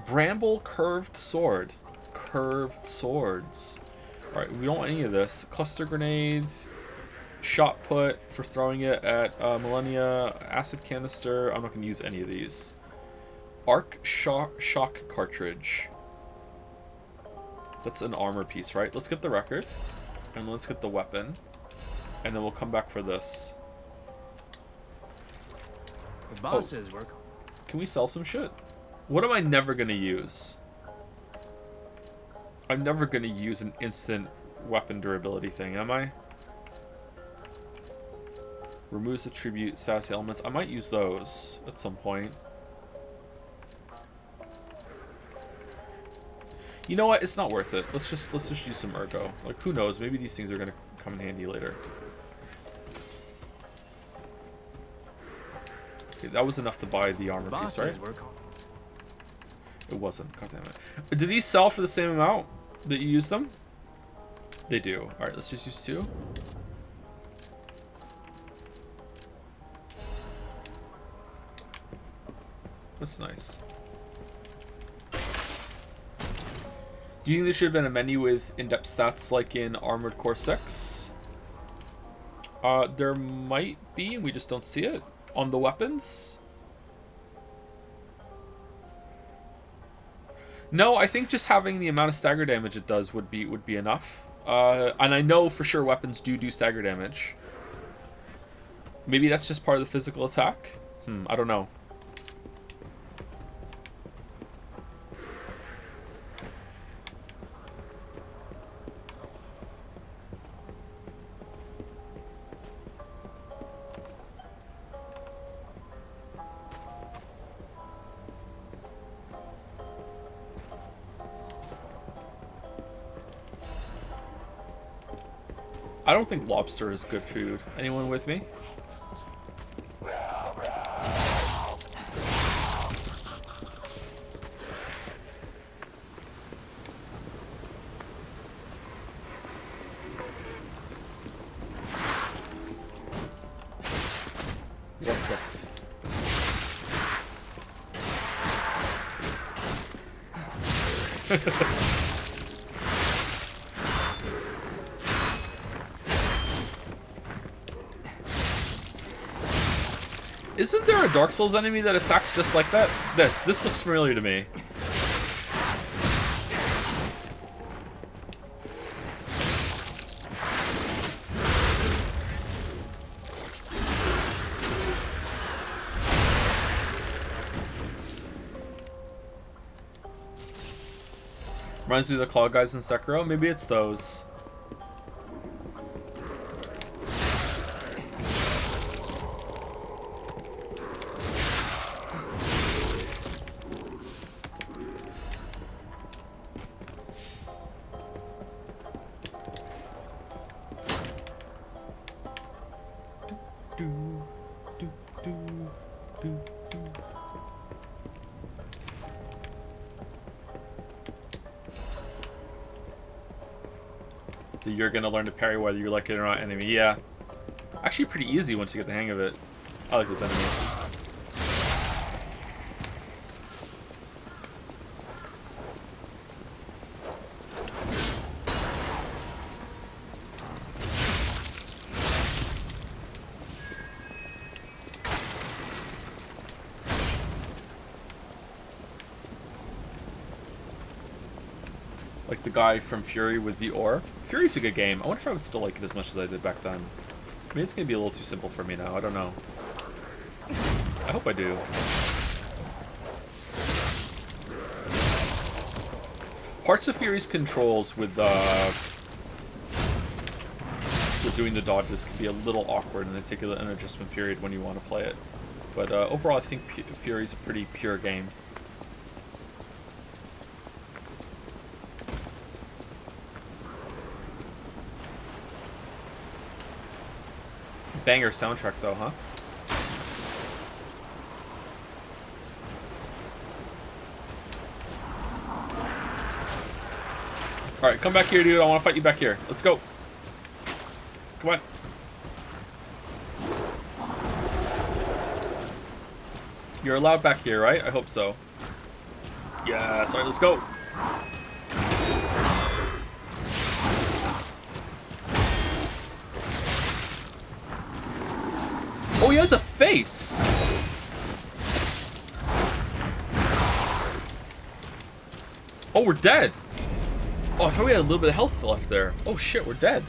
Bramble Curved Sword. Curved swords. Alright, we don't want any of this. Cluster grenades. Shot put for throwing it at Millennia. Acid canister. I'm not going to use any of these. Arc shock cartridge. That's an armor piece, right? Let's get the record. And let's get the weapon. And then we'll come back for this. The bosses work. Can we sell some shit? What am I never going to use? I'm never going to use an instant weapon durability thing, am I? Removes attribute status elements. I might use those at some point. You know what? It's not worth it. Let's just use some ergo. Like, who knows? Maybe these things are gonna come in handy later. Okay, that was enough to buy the armor piece, right? It wasn't. God damn it. Do these sell for the same amount that you use them? They do. All right, let's just use 2. That's nice. Do you think there should have been a menu with in-depth stats like in Armored Core 6? There might be, and we just don't see it. On the weapons? No, I think just having the amount of stagger damage it does would be enough. And I know for sure weapons do stagger damage. Maybe that's just part of the physical attack? I don't know. I don't think lobster is good food. Anyone with me? What the? Isn't there a Dark Souls enemy that attacks just like that? This looks familiar to me. Reminds me of the claw guys in Sekiro. Maybe it's those. You're gonna learn to parry whether you like it or not, enemy. Yeah. Actually pretty easy once you get the hang of it. I like those enemies. Like the guy from Fury with the ore. Fury's a good game. I wonder if I would still like it as much as I did back then. Maybe it's gonna be a little too simple for me now. I don't know. I hope I do. Parts of Fury's controls with doing the dodges can be a little awkward, and they take an adjustment period when you want to play it. But overall, I think Fury's a pretty pure game. Banger soundtrack though, huh? Alright, come back here, dude. I want to fight you back here. Let's go. Come on. You're allowed back here, right? I hope so. Yeah, sorry, let's go. Oh, he has a face! Oh, we're dead! Oh, I thought we had a little bit of health left there. Oh shit, we're dead.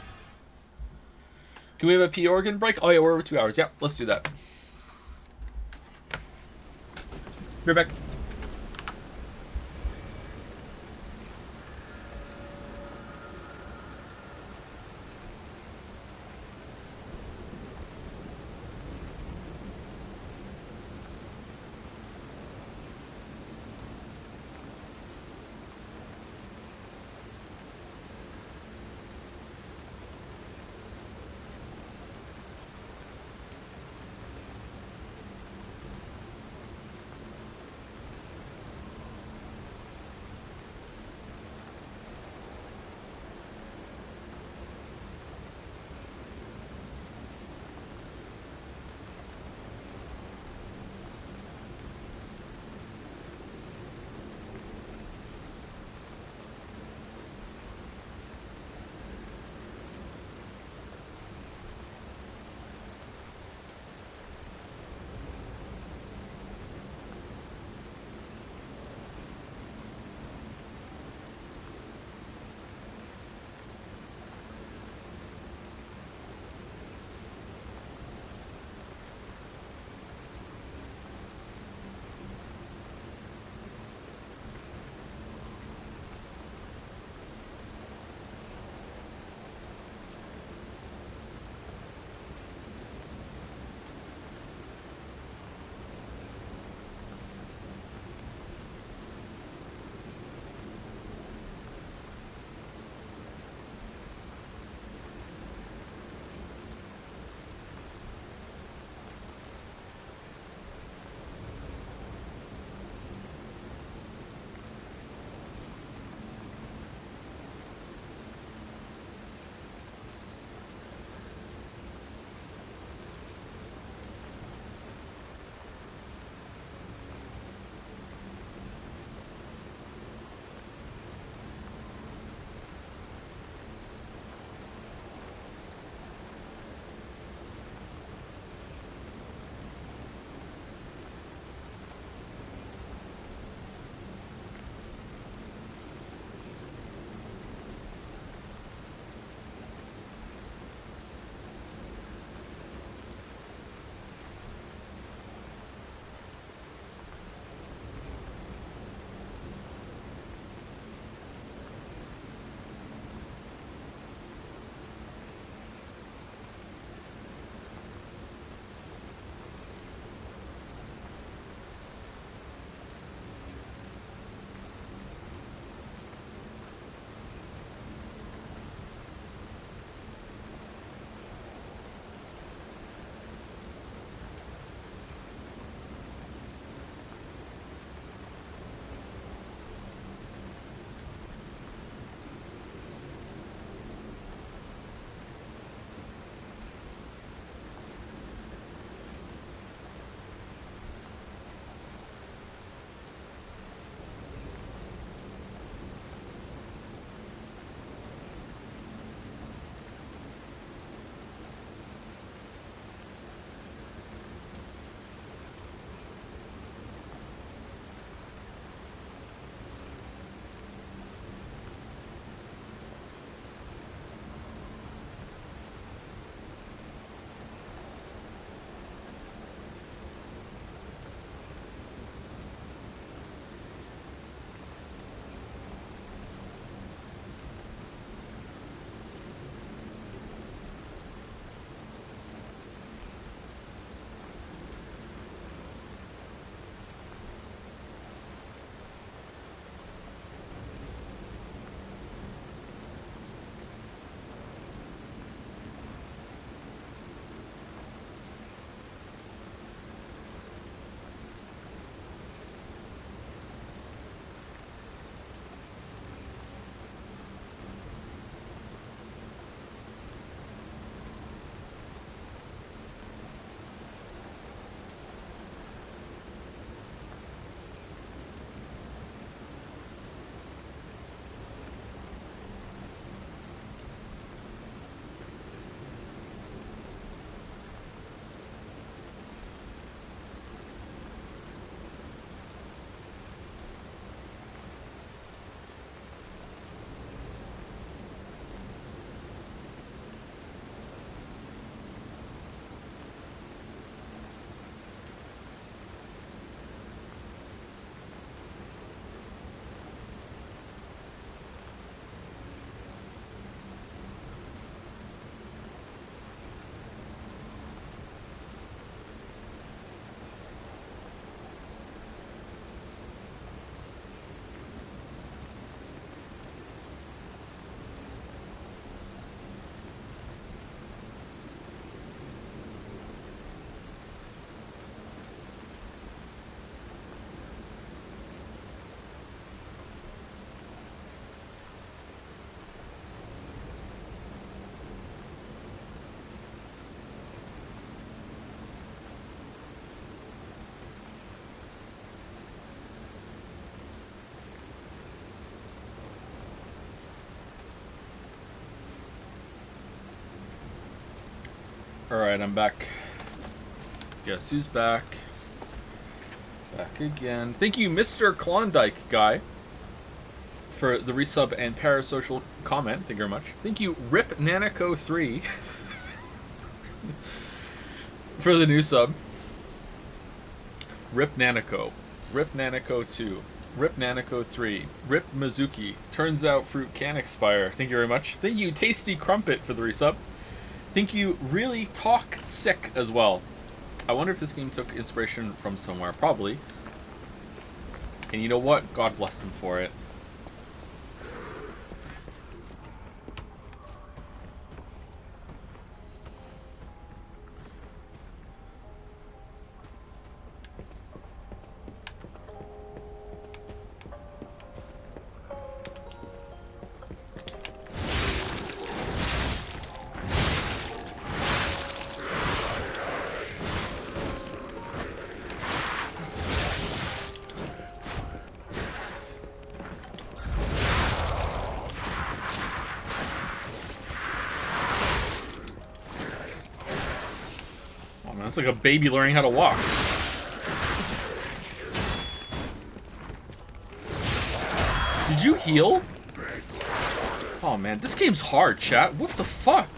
Can we have a pee organ break? Oh yeah, we're over 2 hours. Yeah, let's do that. Be right back. Alright, I'm back. Guess who's back? Back again. Thank you, Mr. Klondike guy, for the resub and parasocial comment. Thank you very much. Thank you, Rip Nanico3 for the new sub. Rip Nanico. Rip Nanico 2. Rip Nanico 3. Rip Mizuki. Turns out fruit can expire. Thank you very much. Thank you, Tasty Crumpet, for the resub. Thank you, Really Talk Sick, as well. I wonder if this game took inspiration from somewhere. Probably. And you know what? God bless them for it. It's like a baby learning how to walk. Did you heal? Oh man, this game's hard, chat. What the fuck?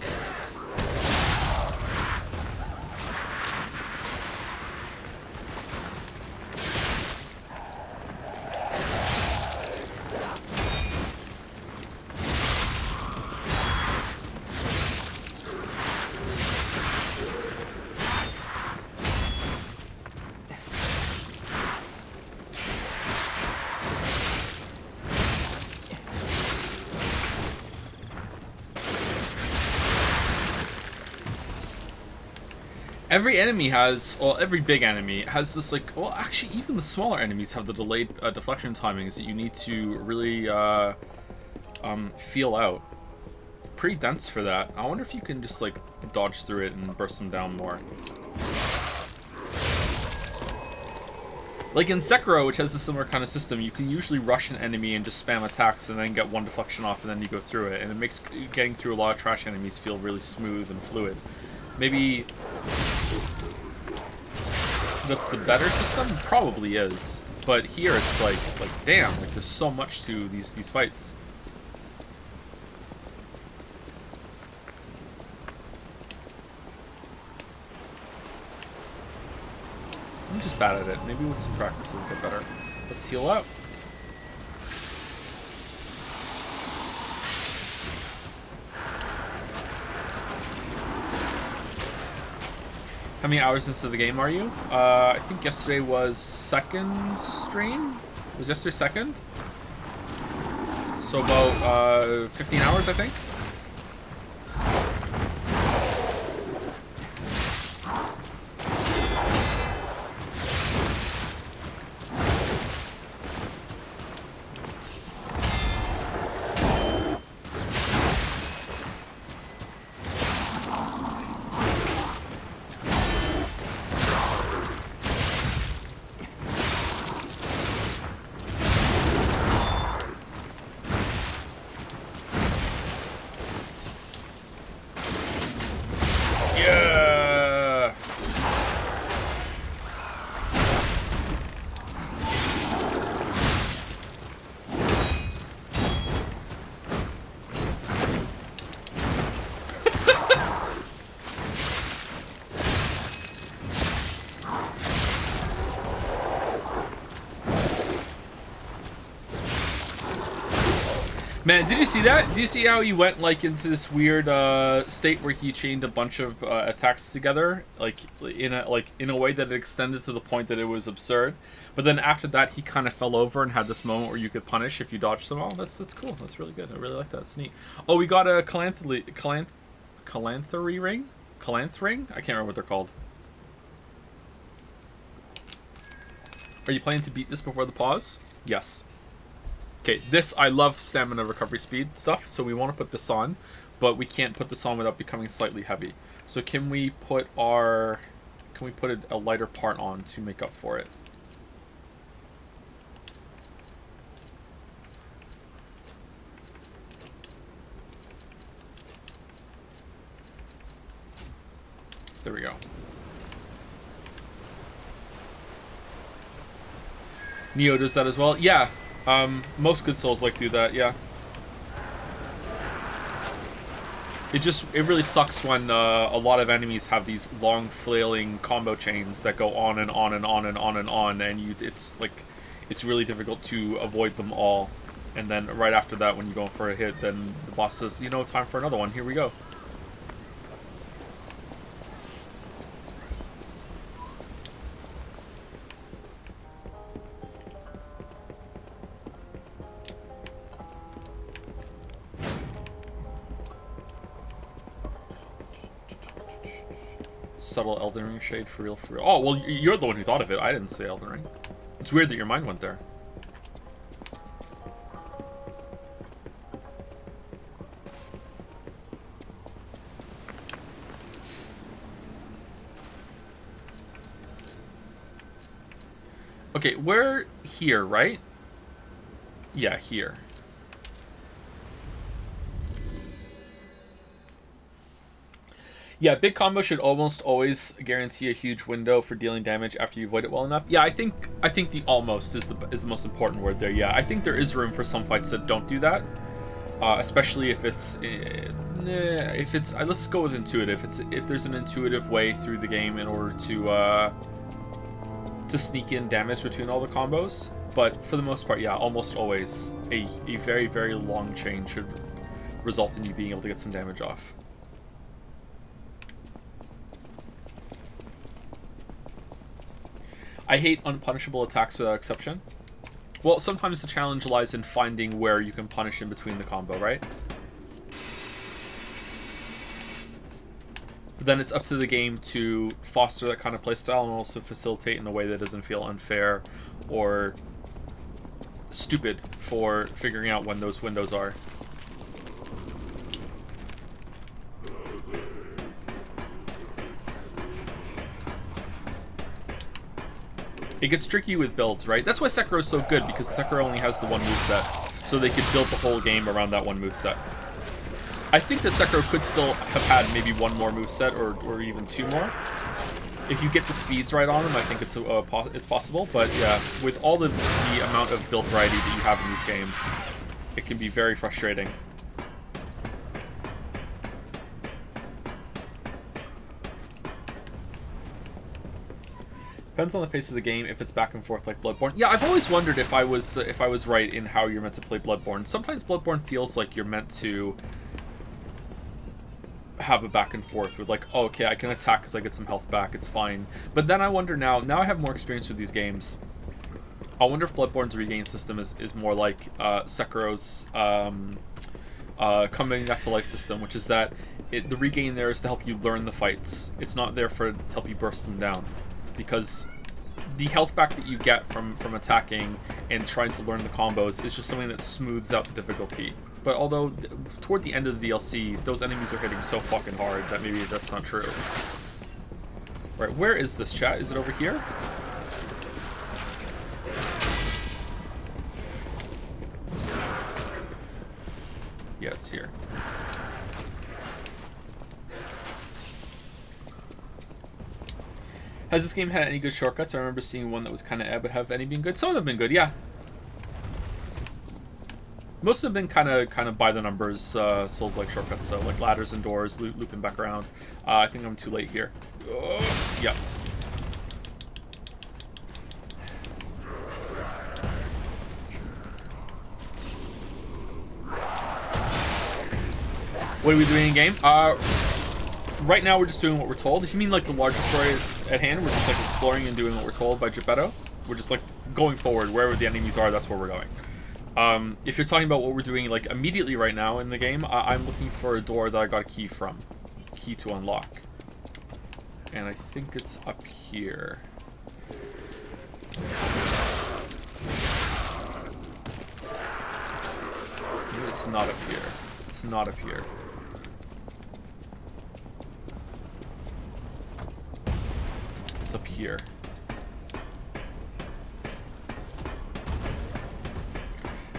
Every enemy has, well, every big enemy has this, like, well, actually, even the smaller enemies have the delayed deflection timings that you need to really feel out. Pretty dense for that. I wonder if you can just, like, dodge through it and burst them down more. Like in Sekiro, which has a similar kind of system, you can usually rush an enemy and just spam attacks and then get one deflection off and then you go through it. And it makes getting through a lot of trash enemies feel really smooth and fluid. Maybe that's the better system? Probably is. But here it's like damn, like there's so much to these fights. I'm just bad at it. Maybe with some practice it'll get better. Let's heal up. How many hours into the game are you? I think yesterday was second stream? Was yesterday second? So about 15 hours, I think. Man, did you see that? Did you see how he went like into this weird state where he chained a bunch of attacks together, like in a way that it extended to the point that it was absurd. But then after that, he kind of fell over and had this moment where you could punish if you dodged them all. That's cool. That's really good. I really like that. It's neat. Oh, we got a calanthry ring. Calanth ring? I can't remember what they're called. Are you planning to beat this before the pause? Yes. Okay, this, I love stamina recovery speed stuff, so we want to put this on, but we can't put this on without becoming slightly heavy. So can we put a lighter part on to make up for it? There we go. Neo does that as well. Yeah. Most good Souls-like do that, yeah. It really sucks when a lot of enemies have these long flailing combo chains that go on and on and on and on and on, and it's really difficult to avoid them all. And then right after that, when you go for a hit, then the boss says, you know, time for another one. Here we go. Subtle Elden Ring shade for real, for real. Oh, well, you're the one who thought of it. I didn't say Elden Ring. It's weird that your mind went there. Okay, we're here, right? Yeah, here. Yeah, big combo should almost always guarantee a huge window for dealing damage after you avoid it well enough. Yeah, I think the almost is the most important word there. Yeah, I think there is room for some fights that don't do that, especially if it's let's go with intuitive. If there's an intuitive way through the game in order to sneak in damage between all the combos. But for the most part, yeah, almost always a very, very long chain should result in you being able to get some damage off. I hate unpunishable attacks without exception. Well, sometimes the challenge lies in finding where you can punish in between the combo, right? But then it's up to the game to foster that kind of playstyle and also facilitate in a way that doesn't feel unfair or stupid for figuring out when those windows are. It gets tricky with builds, right? That's why Sekiro is so good, because Sekiro only has the one moveset, so they could build the whole game around that one moveset. I think that Sekiro could still have had maybe one more moveset or even two more. If you get the speeds right on them, I think it's possible. But yeah, with all the amount of build variety that you have in these games, it can be very frustrating. Depends on the pace of the game, if it's back and forth like Bloodborne. Yeah, I've always wondered if I was right in how you're meant to play Bloodborne. Sometimes Bloodborne feels like you're meant to have a back and forth with like, oh, okay, I can attack because I get some health back, it's fine. But then I wonder now I have more experience with these games. I wonder if Bloodborne's regain system is more like Sekiro's coming back to life system, which is that the regain there is to help you learn the fights. It's not there to help you burst them down. Because the health back that you get from attacking and trying to learn the combos is just something that smooths out the difficulty. But although toward the end of the DLC, those enemies are hitting so fucking hard that maybe that's not true. Right, where is this, chat? Is it over here? Yeah, it's here. Has this game had any good shortcuts? I remember seeing one that was kind of but have any been good? Some of them have been good, yeah. Most of them been kind of by the numbers, Souls-like shortcuts though, like ladders and doors, looping back around. I think I'm too late here. Yeah. What are we doing in game? Right now we're just doing what we're told. If you mean like the larger story at hand, we're just like exploring and doing what we're told by Geppetto. We're just like going forward, wherever the enemies are, that's where we're going. If you're talking about what we're doing like immediately right now in the game, I'm looking for a door that I got a key from. Key to unlock. And I think it's up here. Maybe it's not up here. It's not up here. Up here.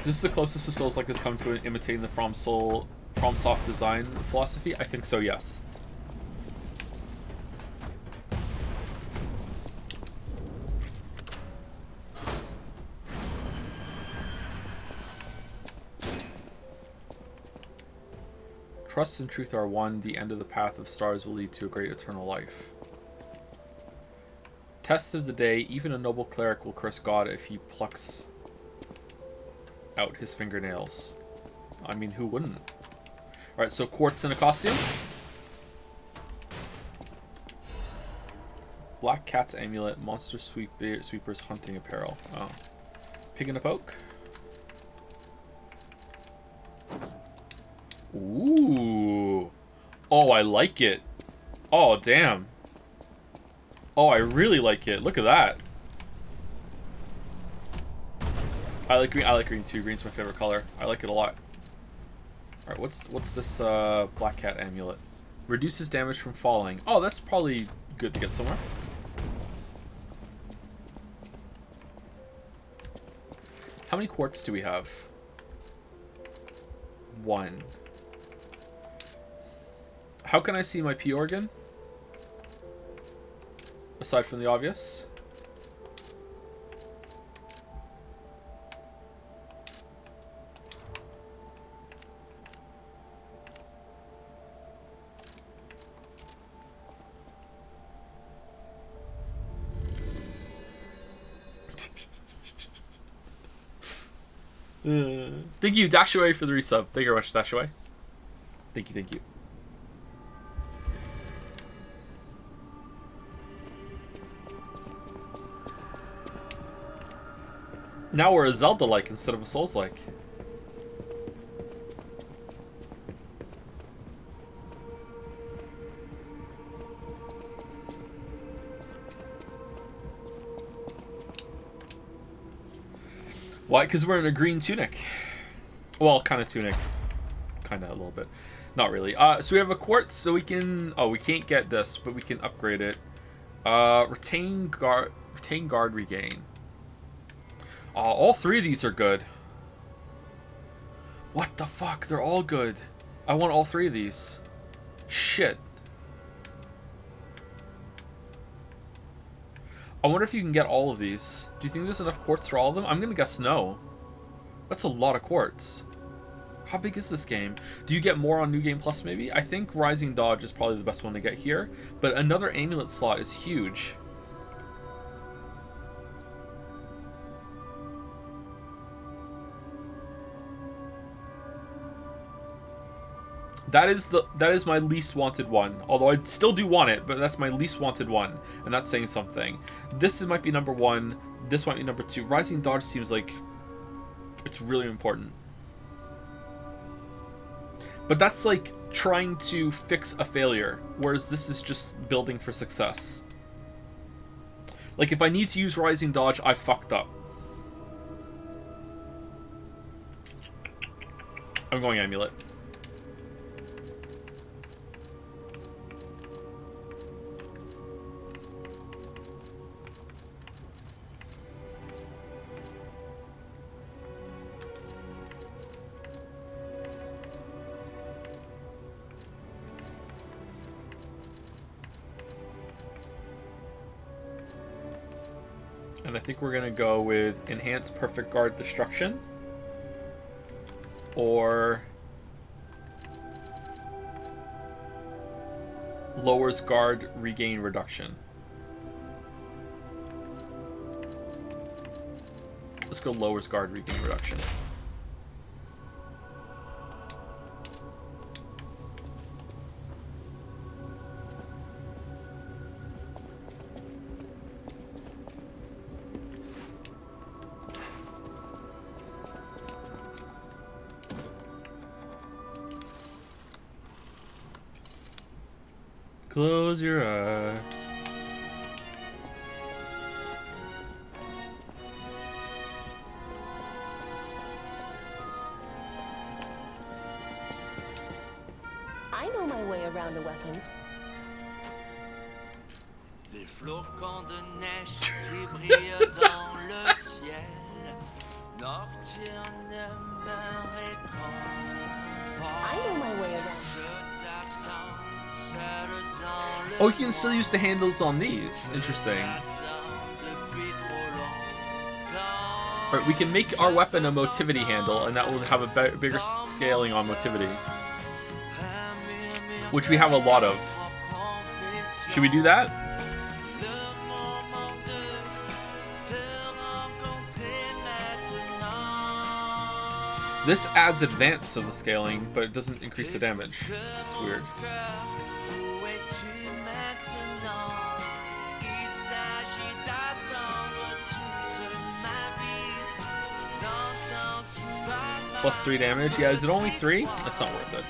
Is this the closest the Souls-like has come to imitating the FromSoft design philosophy? I think so, yes. Trust and truth are one. The end of the path of stars will lead to a great eternal life. Test of the day. Even a noble cleric will curse God if he plucks out his fingernails. I mean, who wouldn't? Alright, so quartz in a costume. Black cat's amulet. Monster sweeper's hunting apparel. Oh. Pig in a poke. Ooh. Oh, I like it. Oh, damn. Oh, I really like it. Look at that. I like green. I like green too. Green's my favorite color. I like it a lot. All right, what's this black cat amulet? Reduces damage from falling. Oh, that's probably good to get somewhere. How many quartz do we have? 1. How can I see my P organ? Aside from the obvious. Thank you, Dashaway, for the resub. Thank you very much, Dashaway. Thank you, thank you. Now we're a Zelda-like instead of a Souls-like. Why? Because we're in a green tunic. Well, kind of tunic. Kind of a little bit. Not really. So we have a quartz, so we can... Oh, we can't get this, but we can upgrade it. Retain guard regain. All 3 of these are good. What the fuck? They're all good. I want all 3 of these. Shit. I wonder if you can get all of these. Do you think there's enough quartz for all of them? I'm gonna guess no. That's a lot of quartz. How big is this game? Do you get more on New Game Plus maybe? I think Rising Dodge is probably the best one to get here, but another amulet slot is huge. That is my least wanted one. Although I still do want it, but that's my least wanted one, and that's saying something. This might be number 1. This might be number 2. Rising Dodge seems like it's really important. But that's like trying to fix a failure, whereas this is just building for success. Like if I need to use Rising Dodge, I fucked up. I'm going Amulet. And I think we're gonna go with Enhanced Perfect Guard Destruction or Lowers Guard Regain Reduction. Let's go Lowers Guard Regain Reduction. Close your eye. I know my way around a weapon. Les flocons de neige qui brillent dans le ciel, nocturnement I know my way around. Oh, you can still use the handles on these. Interesting. Alright, we can make our weapon a motivity handle, and that will have a bigger scaling on motivity. which we have a lot of. Should we do that? This adds advance to the scaling, but it doesn't increase the damage. It's weird. Plus 3 damage. Yeah, is it only 3? That's not worth it.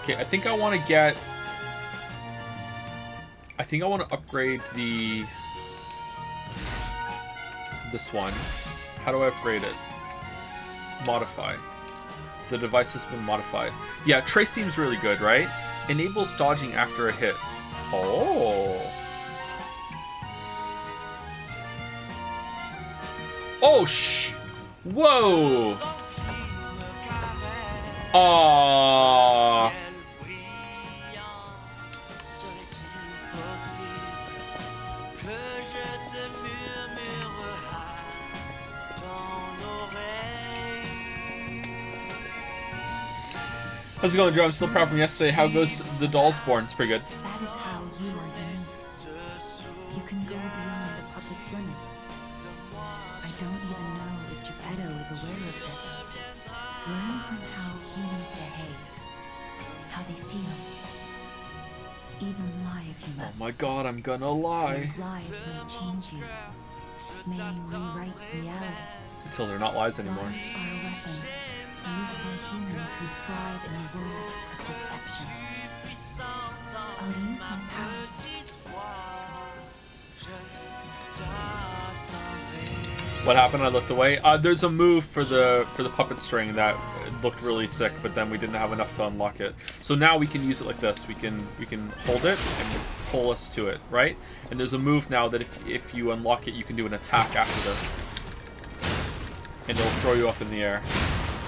Okay, I think I want to get... I think I want to upgrade the... this one. How do I upgrade it? Modify. The device has been modified. Yeah, Trace seems really good, right? Enables dodging after a hit. Oh. Oh, whoa. Aww. How's it going, Joe? I'm still proud from yesterday. How goes the Dollsborn? It's pretty good. That is how you are unique. You can go beyond the puppet's limits. I don't even know if Geppetto is aware of this. Learn from how humans behave, how they feel. Even lie if you must. Oh my god, I'm gonna lie. Those lies may change you, may rewrite reality. Until they're not lies anymore. Lies are a weapon used by humans who thrive in a world of deception. I'll use my power. What happened? I looked away. There's a move for the puppet string that looked really sick, but then we didn't have enough to unlock it. So now we can use it like this. We can hold it and pull us to it, right? And there's a move now that if you unlock it, you can do an attack after this, and it'll throw you up in the air.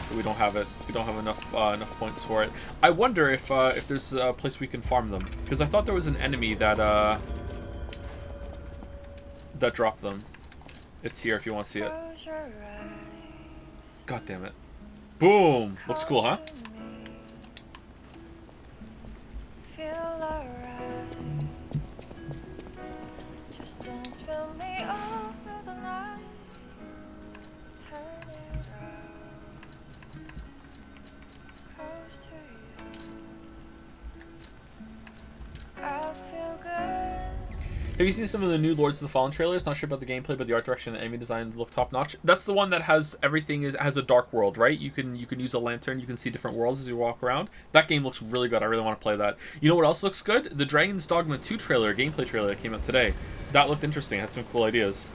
But we don't have it. We don't have enough points for it. I wonder if there's a place we can farm them, because I thought there was an enemy that dropped them. It's here if you want to see it. God damn it. Boom! Looks cool, huh? Have you seen some of the new Lords of the Fallen trailers? Not sure about the gameplay, but the art direction and enemy design look top notch. That's the one that has everything has a dark world, right? You can use a lantern, you can see different worlds as you walk around. That game looks really good. I really want to play that. You know what else looks good? The Dragon's Dogma 2 trailer, gameplay trailer that came out today. That looked interesting. It had some cool ideas.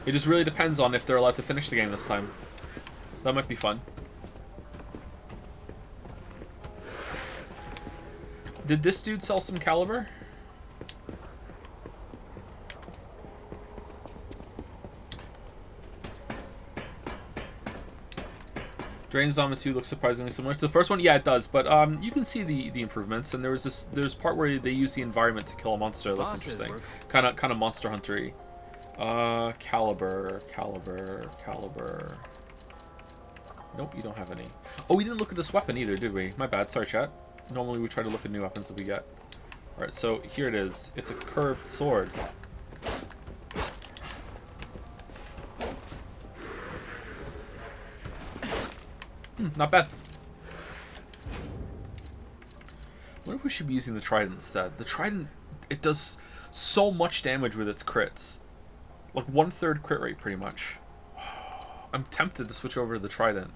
It just really depends on if they're allowed to finish the game this time. That might be fun. Did this dude sell some caliber? Dragon's Dogma 2 looks surprisingly similar to the first one. Yeah, it does, but you can see the improvements. And there's part where they use the environment to kill a monster. That looks interesting. Kind of Monster Hunter-y. Caliber. Nope, you don't have any. Oh, we didn't look at this weapon either, did we? My bad. Sorry, chat. Normally we try to look at new weapons that we get. Alright, so here it is. It's a curved sword. Not bad. I wonder if we should be using the Trident instead. The Trident, it does so much damage with its crits. Like 1/3 crit rate, pretty much. I'm tempted to switch over to the Trident.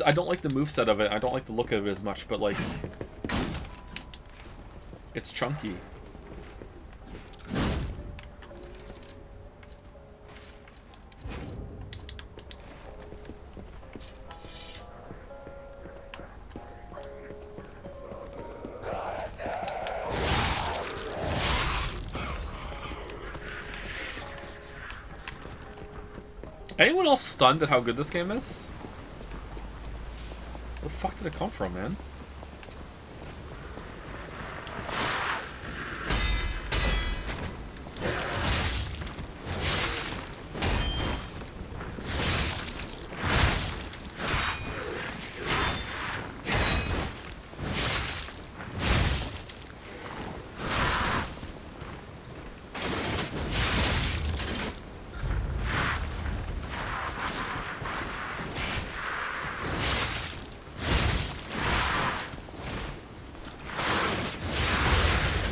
I don't like the moveset of it. I don't like the look of it as much, but like, it's chunky. Anyone else stunned at how good this game is? Where the fuck did it come from, man?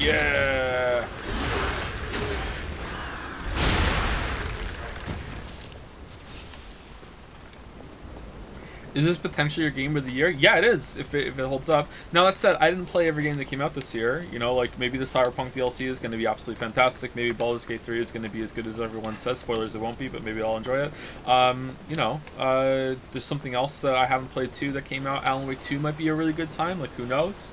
Yeah. Is this potentially your game of the year? Yeah, it is, if it holds up. Now, that said, I didn't play every game that came out this year. You know, like, maybe the Cyberpunk DLC is going to be absolutely fantastic. Maybe Baldur's Gate 3 is going to be as good as everyone says. Spoilers, it won't be, but maybe I'll enjoy it. You know, there's something else that I haven't played too that came out. Alan Wake 2 might be a really good time. Like, who knows?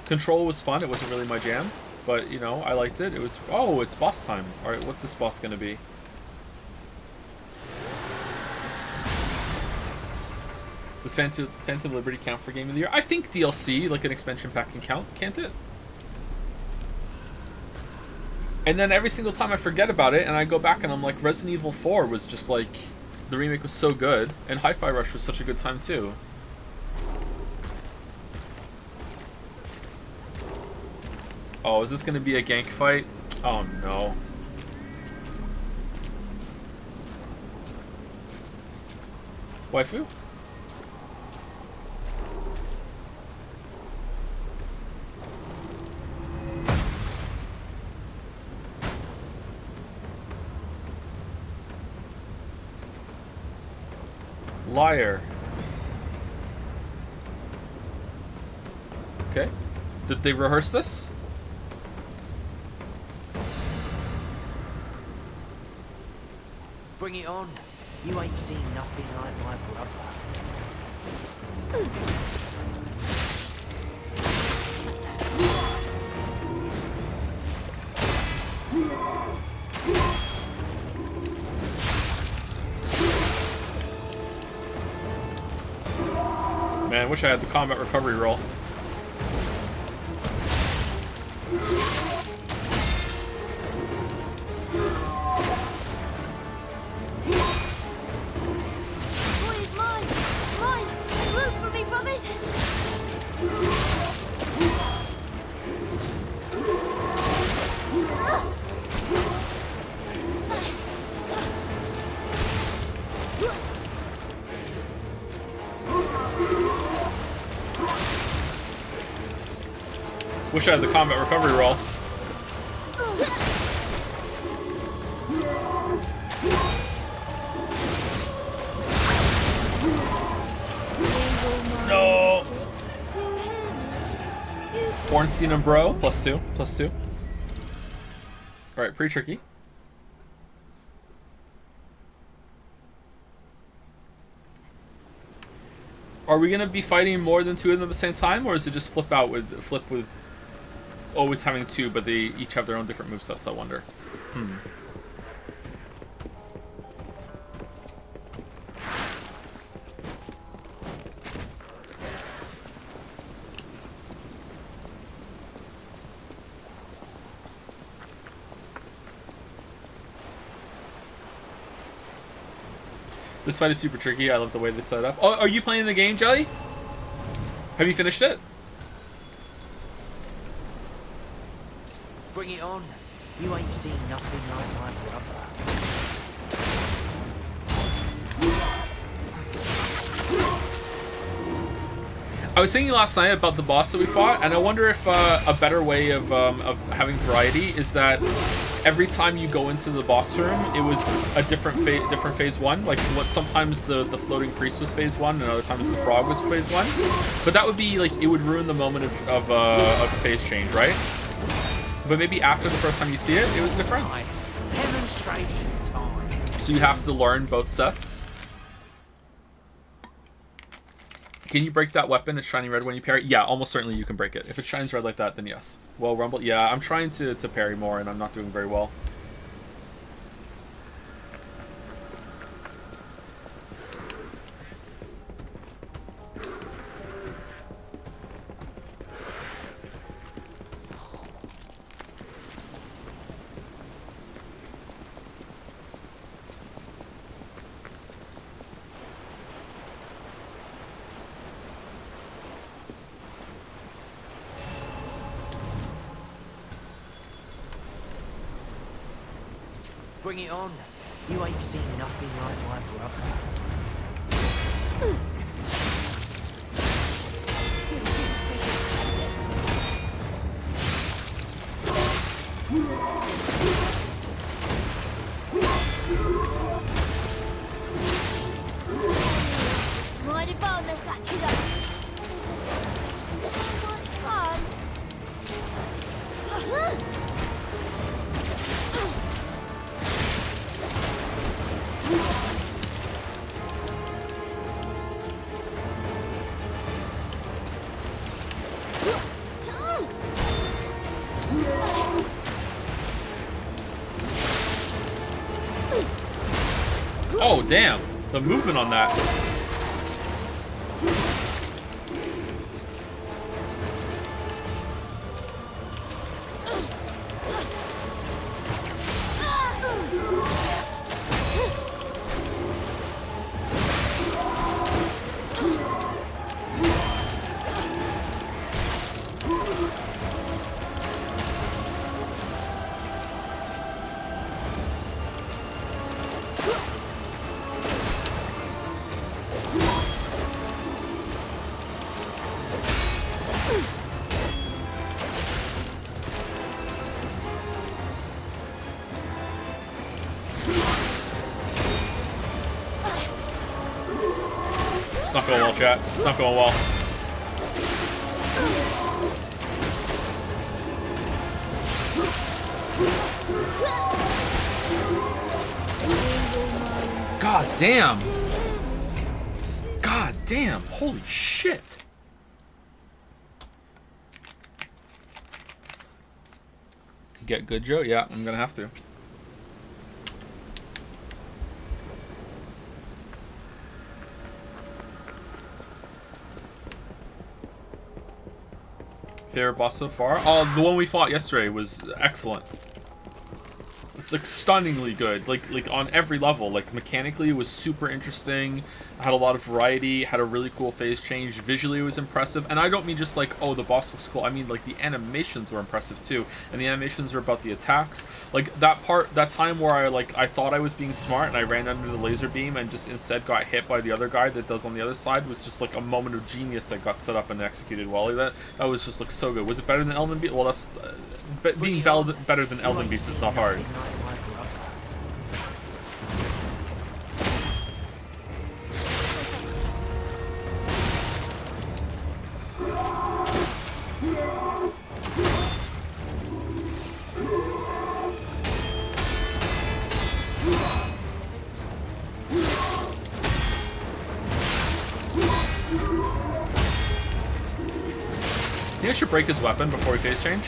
Control was fun. It wasn't really my jam, but, you know, I liked it. It was... Oh, it's boss time. All right, what's this boss going to be? Does Phantom Liberty count for Game of the Year? I think DLC, like an expansion pack, can count, can't it? And then every single time I forget about it, and I go back and I'm like, Resident Evil 4 was just like... The remake was so good, and Hi-Fi Rush was such a good time too. Oh, is this going to be a gank fight? Oh no. Waifu? Liar. Okay. Did they rehearse this? Bring it on. You ain't seen nothing like my brother. Man, I wish I had the combat recovery roll. Wish I had the combat recovery roll. No! Bornstein and Bro, +2, +2. Alright, pretty tricky. Are we gonna be fighting more than two of them at the same time, or is it just flip with always having two, but they each have their own different movesets, I wonder. This fight is super tricky. I love the way they set it up. Oh, are you playing the game, Jelly? Have you finished it? Bring it on. You ain't seen nothing like my brother. I was thinking last night about the boss that we fought, and I wonder if a better way of having variety is that every time you go into the boss room, it was a different phase one. Like, what sometimes the floating priest was phase one, and other times the frog was phase one. But that would be like, it would ruin the moment of phase change, right? But maybe after the first time you see it, it was different. Demonstration time. So you have to learn both sets. Can you break that weapon? It's shining red when you parry. Yeah, almost certainly you can break it. If it shines red like that, then yes. Well, Rumble, yeah, I'm trying to parry more, and I'm not doing very well. Bring it on. You ain't seen nothing like my brother. Oh, damn. The movement on that. It's not going well, chat. It's not going well. God damn. God damn. Holy shit. Get good, Joe? Yeah, I'm gonna have to. Favorite boss so far? Oh, the one we fought yesterday was excellent. It's like stunningly good, like on every level. Like mechanically, it was super interesting. Had a lot of variety. Had a really cool phase change. Visually, it was impressive. And I don't mean just like, oh, the boss looks cool. I mean like the animations were impressive too. And the animations were about the attacks. Like that part, that time where I thought I was being smart and I ran under the laser beam and just instead got hit by the other guy that does on the other side was just like a moment of genius that got set up and executed well. That was just like so good. Was it better than Elden Beast? Well, that's being better than Elden Beast is not hard. I think I should break his weapon before we phase change.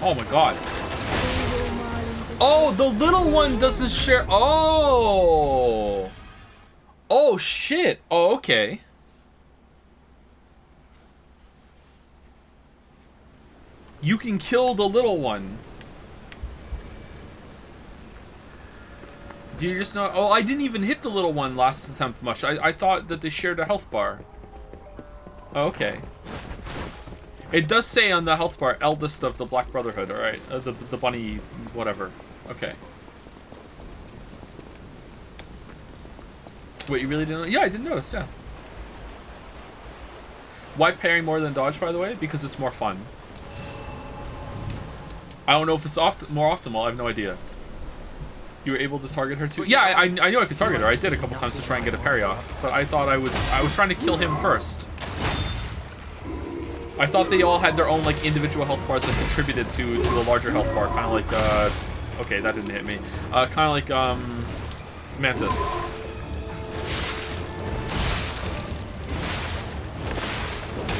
Oh my god. Oh, the little one doesn't share. Oh. Oh shit. Oh, okay. You can kill the little one. Do you just know? Oh, I didn't even hit the little one last attempt much. I thought that they shared a health bar. Oh, okay. It does say on the health bar, eldest of the Black Brotherhood, alright? The bunny, whatever. Okay. Wait, you really didn't know? Yeah, I didn't notice, yeah. Why parry more than dodge, by the way? Because it's more fun. I don't know if it's more optimal, I have no idea. You were able to target her too? Yeah, I knew I could target her. I did a couple times to try and get a parry off. But I thought I was trying to kill him first. I thought they all had their own like individual health bars that contributed to the larger health bar, kind of like okay, that didn't hit me. Kind of like Mantis.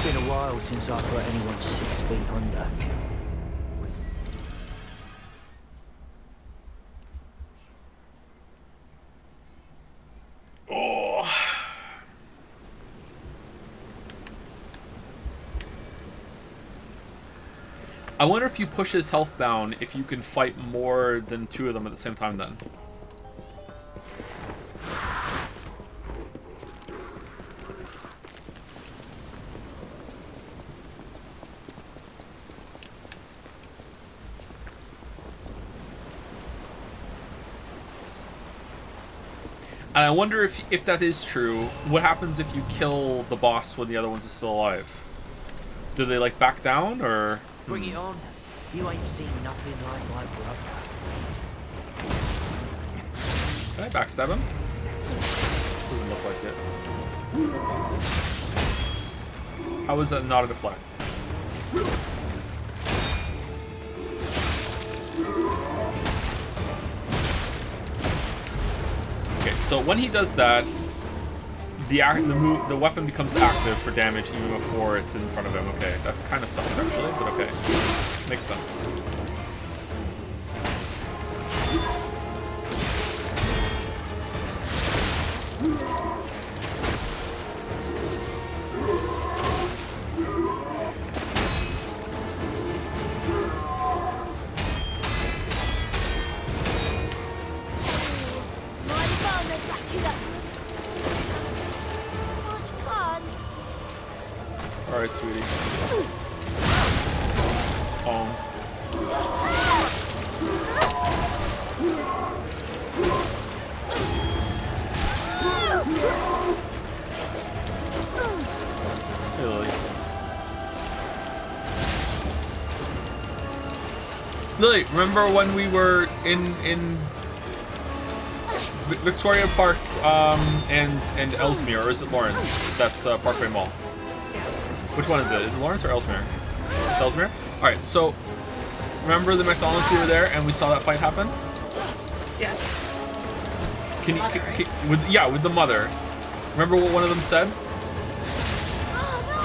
Been a while since I put anyone 6 feet under. Oh. I wonder if you push his health down, if you can fight more than 2 of them at the same time then. And I wonder if that is true, what happens if you kill the boss when the other ones are still alive? Do they like back down or? Bring it on. You ain't seen nothing like my brother. Can I backstab him? Doesn't look like it. How is that not a deflect? Okay, so when he does that, the weapon becomes active for damage even before it's in front of him. Okay, that kind of sucks actually, but okay, makes sense. Alright, sweetie. Owned. Hey, Lily. Lily, remember when we were in Victoria Park and Ellesmere, or is it Lawrence? That's Parkway Mall. Which one is it? Is it Lawrence or Ellesmere? It's Ellesmere? Alright, so remember the McDonald's we were there and we saw that fight happen? Yes. Can you, with the mother. Remember what one of them said? Oh no!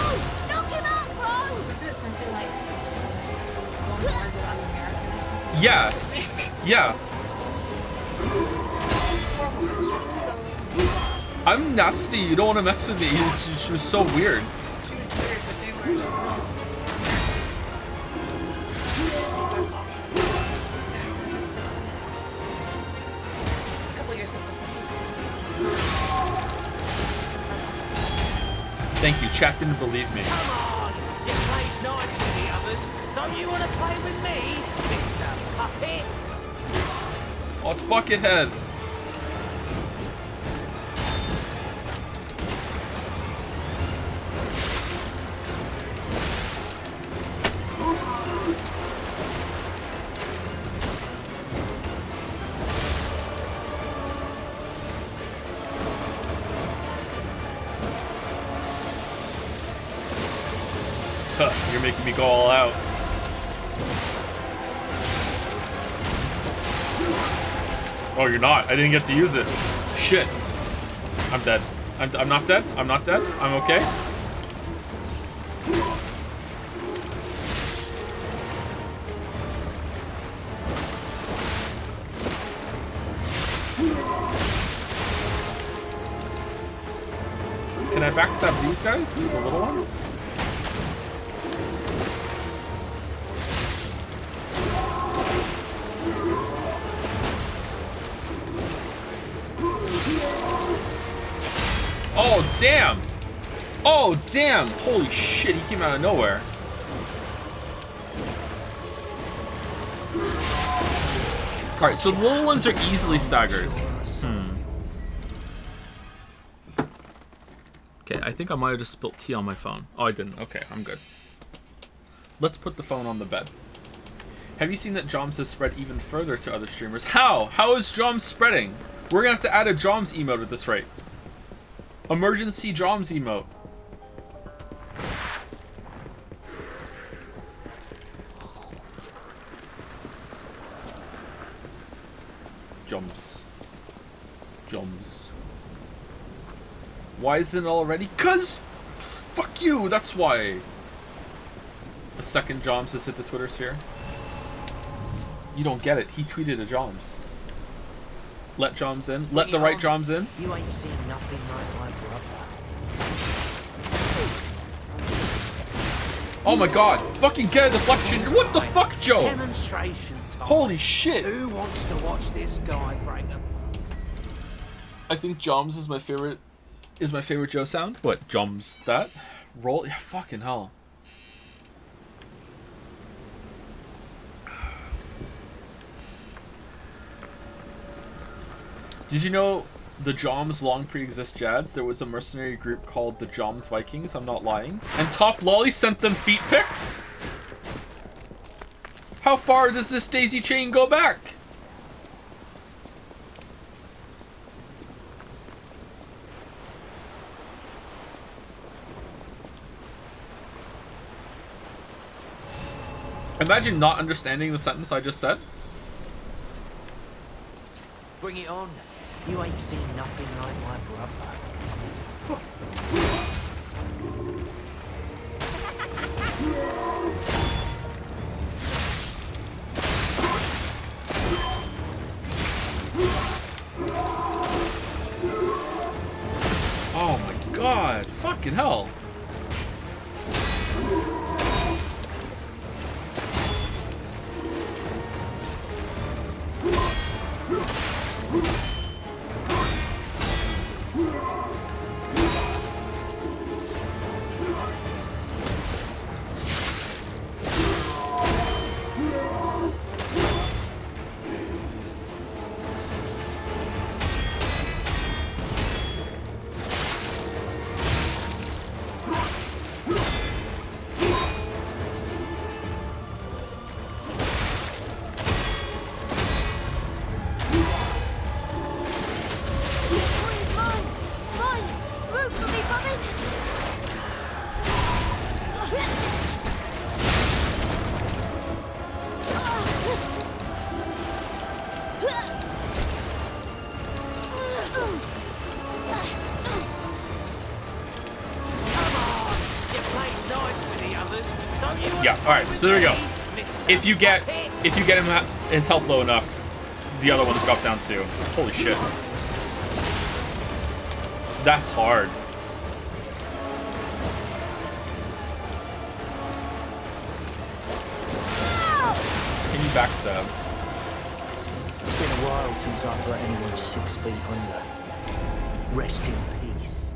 Knock him out, bro! Wasn't it something like one warns about an American or something? Yeah. Yeah. I'm nasty. You don't want to mess with me. She was so weird. She was weird, but they were just so... A couple years before. Thank you. Chat didn't believe me. Come on! You played nice with the others. Don't you want to play with me, Mr. Puppet? Oh, it's Buckethead. You're making me go all out. Oh, you're not. I didn't get to use it. Shit. I'm dead. I'm not dead. I'm not dead. I'm okay. Can I backstab these guys? The little ones? Oh, damn! Oh, damn! Holy shit, he came out of nowhere. Alright, so the little ones are easily staggered. Okay, I think I might have just spilt tea on my phone. Oh, I didn't. Okay, I'm good. Let's put the phone on the bed. Have you seen that Joms has spread even further to other streamers? How? How is Joms spreading? We're gonna have to add a Joms emote at this rate. Emergency Joms emote. Joms. Joms. Why isn't it already? 'Cause fuck you, that's why. second Joms has hit the Twitter sphere. You don't get it. He tweeted a Joms. Let Joms in. Let the right Joms in. You ain't seen nothing like my brother. Oh my god. Fucking get a deflection. What the fuck, Joe? Demonstration time. Holy shit. Who wants to watch this guy break them? I think Joms is my favorite Joe sound. What? Joms that? Roll? Yeah, fucking hell. Did you know the Joms long pre-exist Jads? There was a mercenary group called the Joms Vikings, I'm not lying. And Top Lolly sent them feet pics? How far does this daisy chain go back? Imagine not understanding the sentence I just said. Bring it on. You ain't seen nothing like my brother. Oh my god, fucking hell. Yeah, alright, so there we go. If you get him his health low enough, the other ones drop down too. Holy shit. That's hard. Can you backstab? It's been a while since I've got anyone 6 feet under. Rest in peace.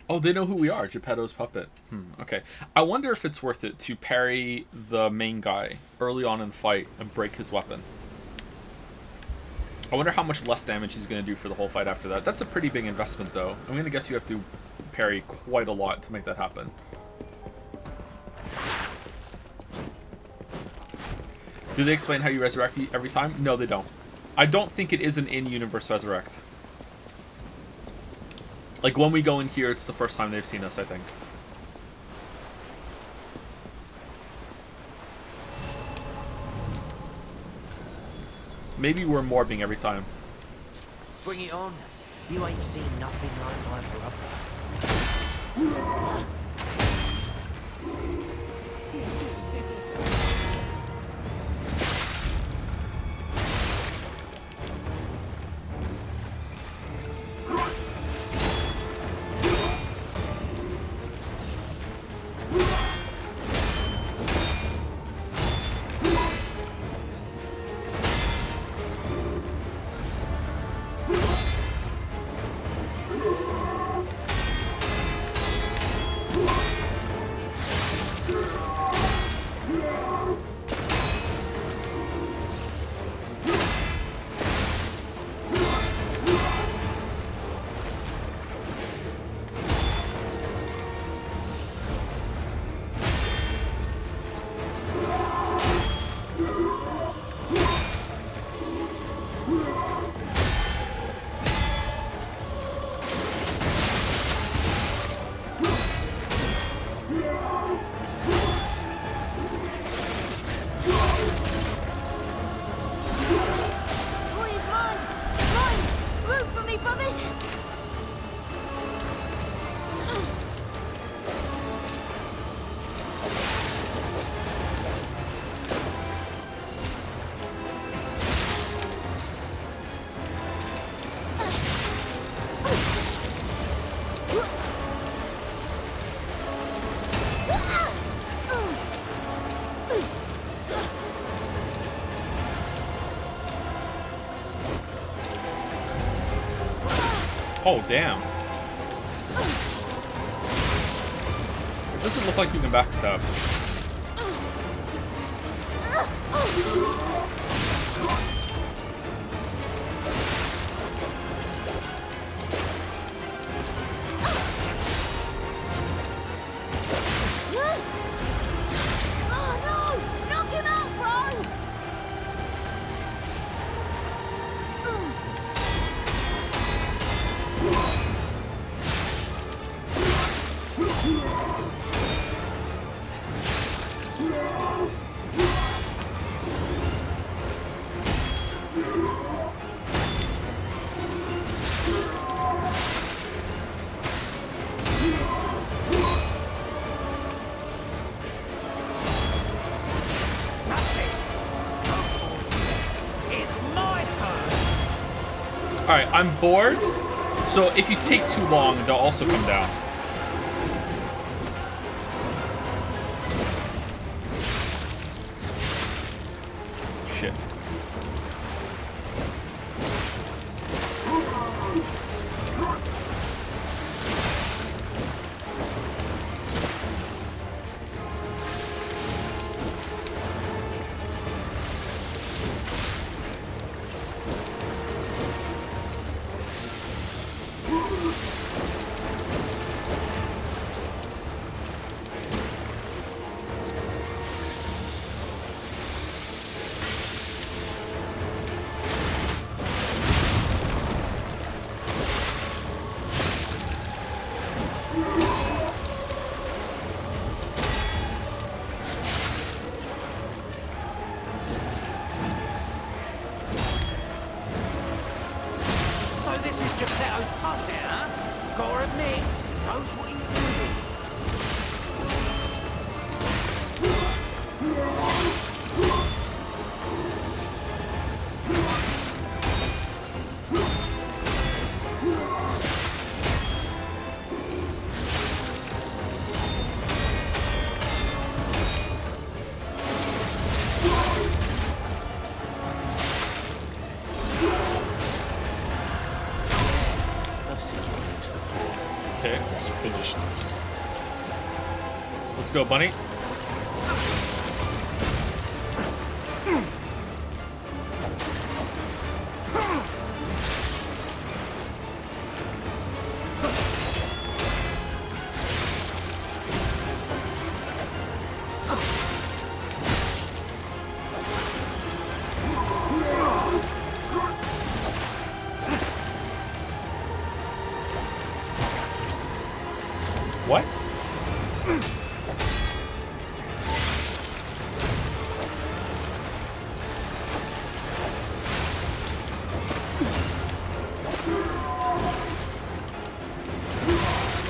Oh, they know who we are. Geppetto's puppet. Okay. I wonder if it's worth it to parry the main guy early on in the fight and break his weapon. I wonder how much less damage he's going to do for the whole fight after that. That's a pretty big investment, though. I'm going to guess you have to parry quite a lot to make that happen. Do they explain how you resurrect every time? No, they don't. I don't think it is an in-universe resurrect. Like, when we go in here, it's the first time they've seen us, I think. Maybe we're morbing every time. Bring it on. You ain't seen nothing like my brother. Oh, damn. It doesn't look like you can backstab. Alright, I'm bored, so if you take too long, they'll also come down. Shit. Let's go, bunny. What?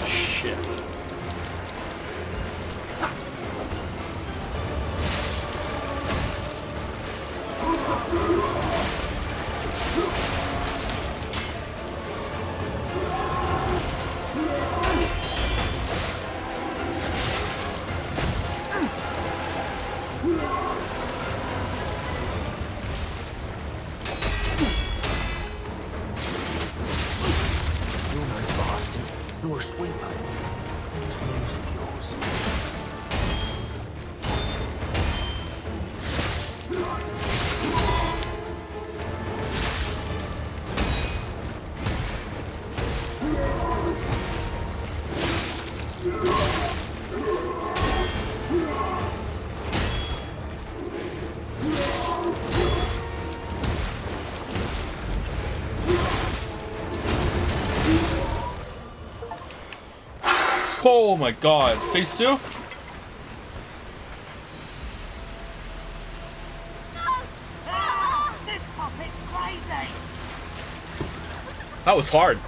Shit. You're a sweeper. What's news of yours? Oh my god. Phase 2? This puppet's crazy! That was hard.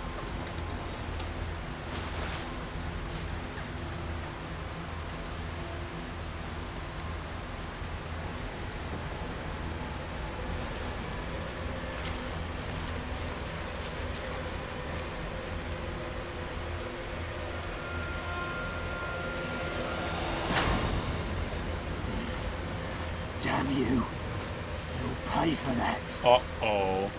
Damn you. You'll pay for that. Uh-oh.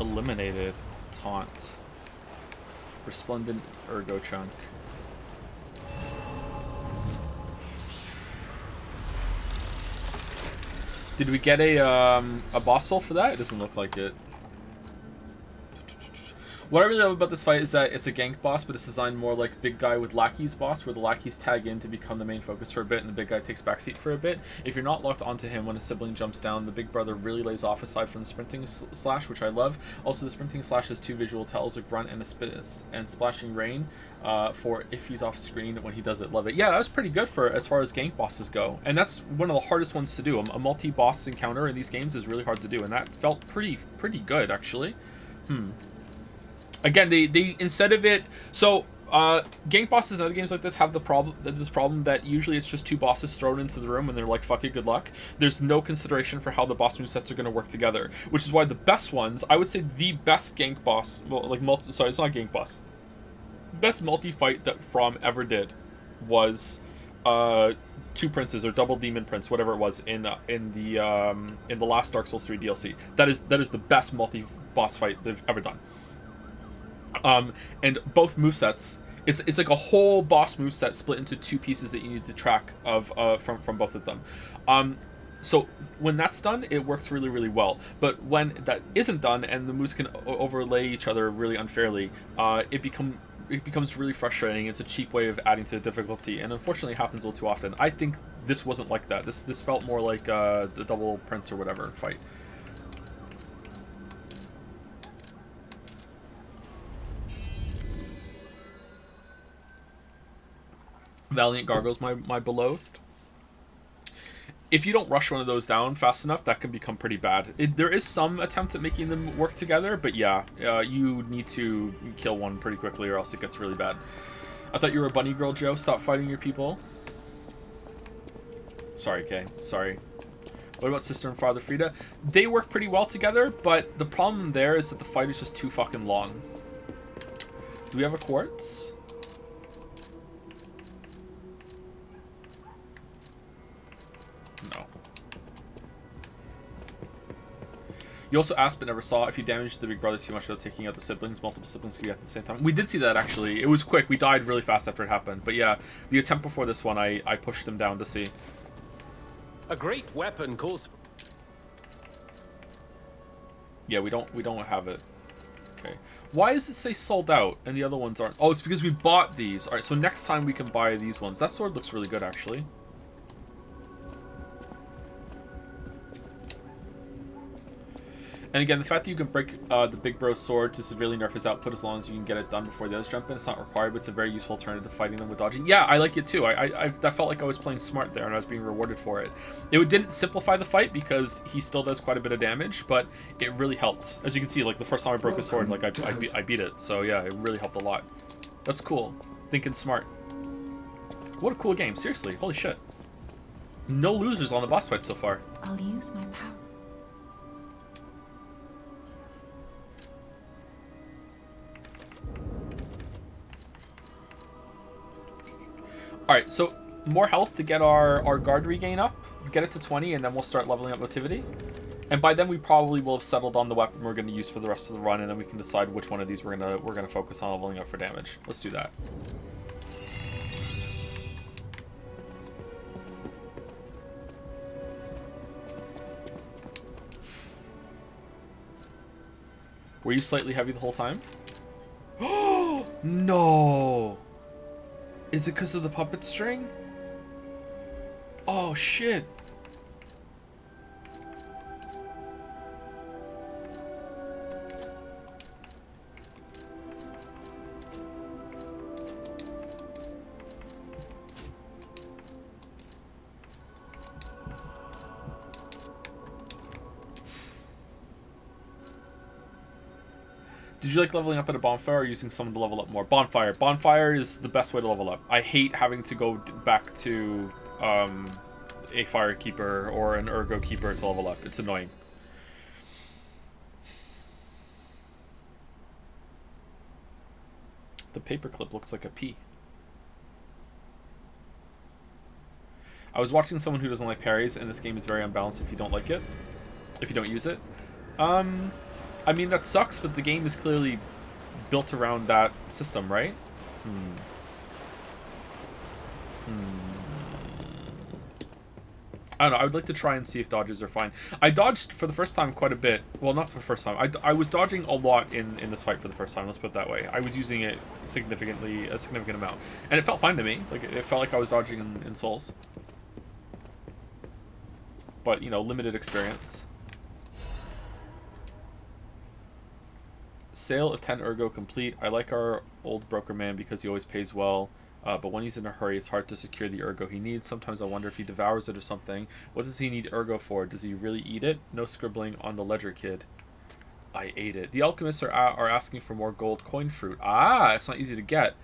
eliminated. Taunt. Resplendent Ergo Chunk. Did we get a boss soul for that? It doesn't look like it. What I really love about this fight is that it's a gank boss, but it's designed more like big guy with lackeys boss, where the lackeys tag in to become the main focus for a bit, and the big guy takes backseat for a bit. If you're not locked onto him when a sibling jumps down, the big brother really lays off aside from the sprinting slash, which I love. Also, the sprinting slash has 2 visual tells, a grunt and a spit and splashing rain for if he's off screen when he does it. Love it. Yeah, that was pretty good for as far as gank bosses go, and that's one of the hardest ones to do. A multi-boss encounter in these games is really hard to do, and that felt pretty good actually. Again, they instead of it, so gank bosses in other games like this have this problem that usually it's just 2 bosses thrown into the room and they're like, fuck it, good luck. There's no consideration for how the boss movesets are going to work together, which is why the best ones, I would say the best gank boss, well, like sorry, it's not gank boss. Best multi-fight that From ever did was 2 princes or double demon prince, whatever it was in the last Dark Souls 3 DLC. That is the best multi-boss fight they've ever done. And both movesets, it's like a whole boss moveset split into 2 pieces that you need to track of from both of them. So when that's done, it works really, really well. But when that isn't done and the moves can overlay each other really unfairly, it becomes really frustrating. It's a cheap way of adding to the difficulty, and unfortunately it happens a little too often. I think this wasn't like that. This felt more like the double prince or whatever fight. Valiant Gargoyles, my beloved. If you don't rush one of those down fast enough, that can become pretty bad. There is some attempt at making them work together, but yeah, you need to kill one pretty quickly or else it gets really bad. I thought you were a bunny girl, Joe. Stop fighting your people. Sorry, Kay. Sorry. What about Sister and Father Frida? They work pretty well together, but the problem there is that the fight is just too fucking long. Do we have a quartz? No. You also asked but never saw if you damaged the big brother too much without taking out the siblings. Multiple siblings can be at the same time. We did see that actually. It was quick. We died really fast after it happened. But yeah, the attempt before this one, I pushed them down to see. A great weapon calls. Yeah, we don't have it. Okay. Why does it say sold out and the other ones aren't? Oh, it's because we bought these. All right, so next time we can buy these ones. That sword looks really good actually. And again, the fact that you can break the big bro's sword to severely nerf his output as long as you can get it done before the others jump in, it's not required, but it's a very useful alternative to fighting them with dodging. Yeah, I like it too. That felt like I was playing smart there and I was being rewarded for it. It didn't simplify the fight because he still does quite a bit of damage, but it really helped. As you can see, like the first time I broke his sword, like I beat it. So yeah, it really helped a lot. That's cool. Thinking smart. What a cool game. Seriously, holy shit. No losers on the boss fight so far. I'll use my power. Alright, so more health to get our guard regain up, get it to 20, and then we'll start leveling up motivity. And by then we probably will have settled on the weapon we're going to use for the rest of the run, and then we can decide which one of these we're gonna focus on leveling up for damage. Let's do that. Were you slightly heavy the whole time? Oh no! Is it because of the puppet string? Oh shit. Did you like leveling up at a bonfire or using someone to level up more? Bonfire. Bonfire is the best way to level up. I hate having to go back to a fire keeper or an ergo keeper to level up. It's annoying. The paperclip looks like a P. I was watching someone who doesn't like parries, and this game is very unbalanced if you don't like it. If you don't use it. I mean, that sucks, but the game is clearly built around that system, right? I don't know. I would like to try and see if dodges are fine. I dodged for the first time quite a bit. Well, not for the first time. I was dodging a lot in this fight for the first time. Let's put it that way. I was using it a significant amount. And it felt fine to me. Like, it felt like I was dodging in Souls. But, you know, limited experience. Sale of 10 ergo complete. I like our old broker man because he always pays well. But when he's in a hurry, it's hard to secure the ergo he needs. Sometimes I wonder if he devours it or something. What does he need ergo for? Does he really eat it? No scribbling on the ledger, kid. I ate it. The alchemists are asking for more gold coin fruit. Ah, it's not easy to get.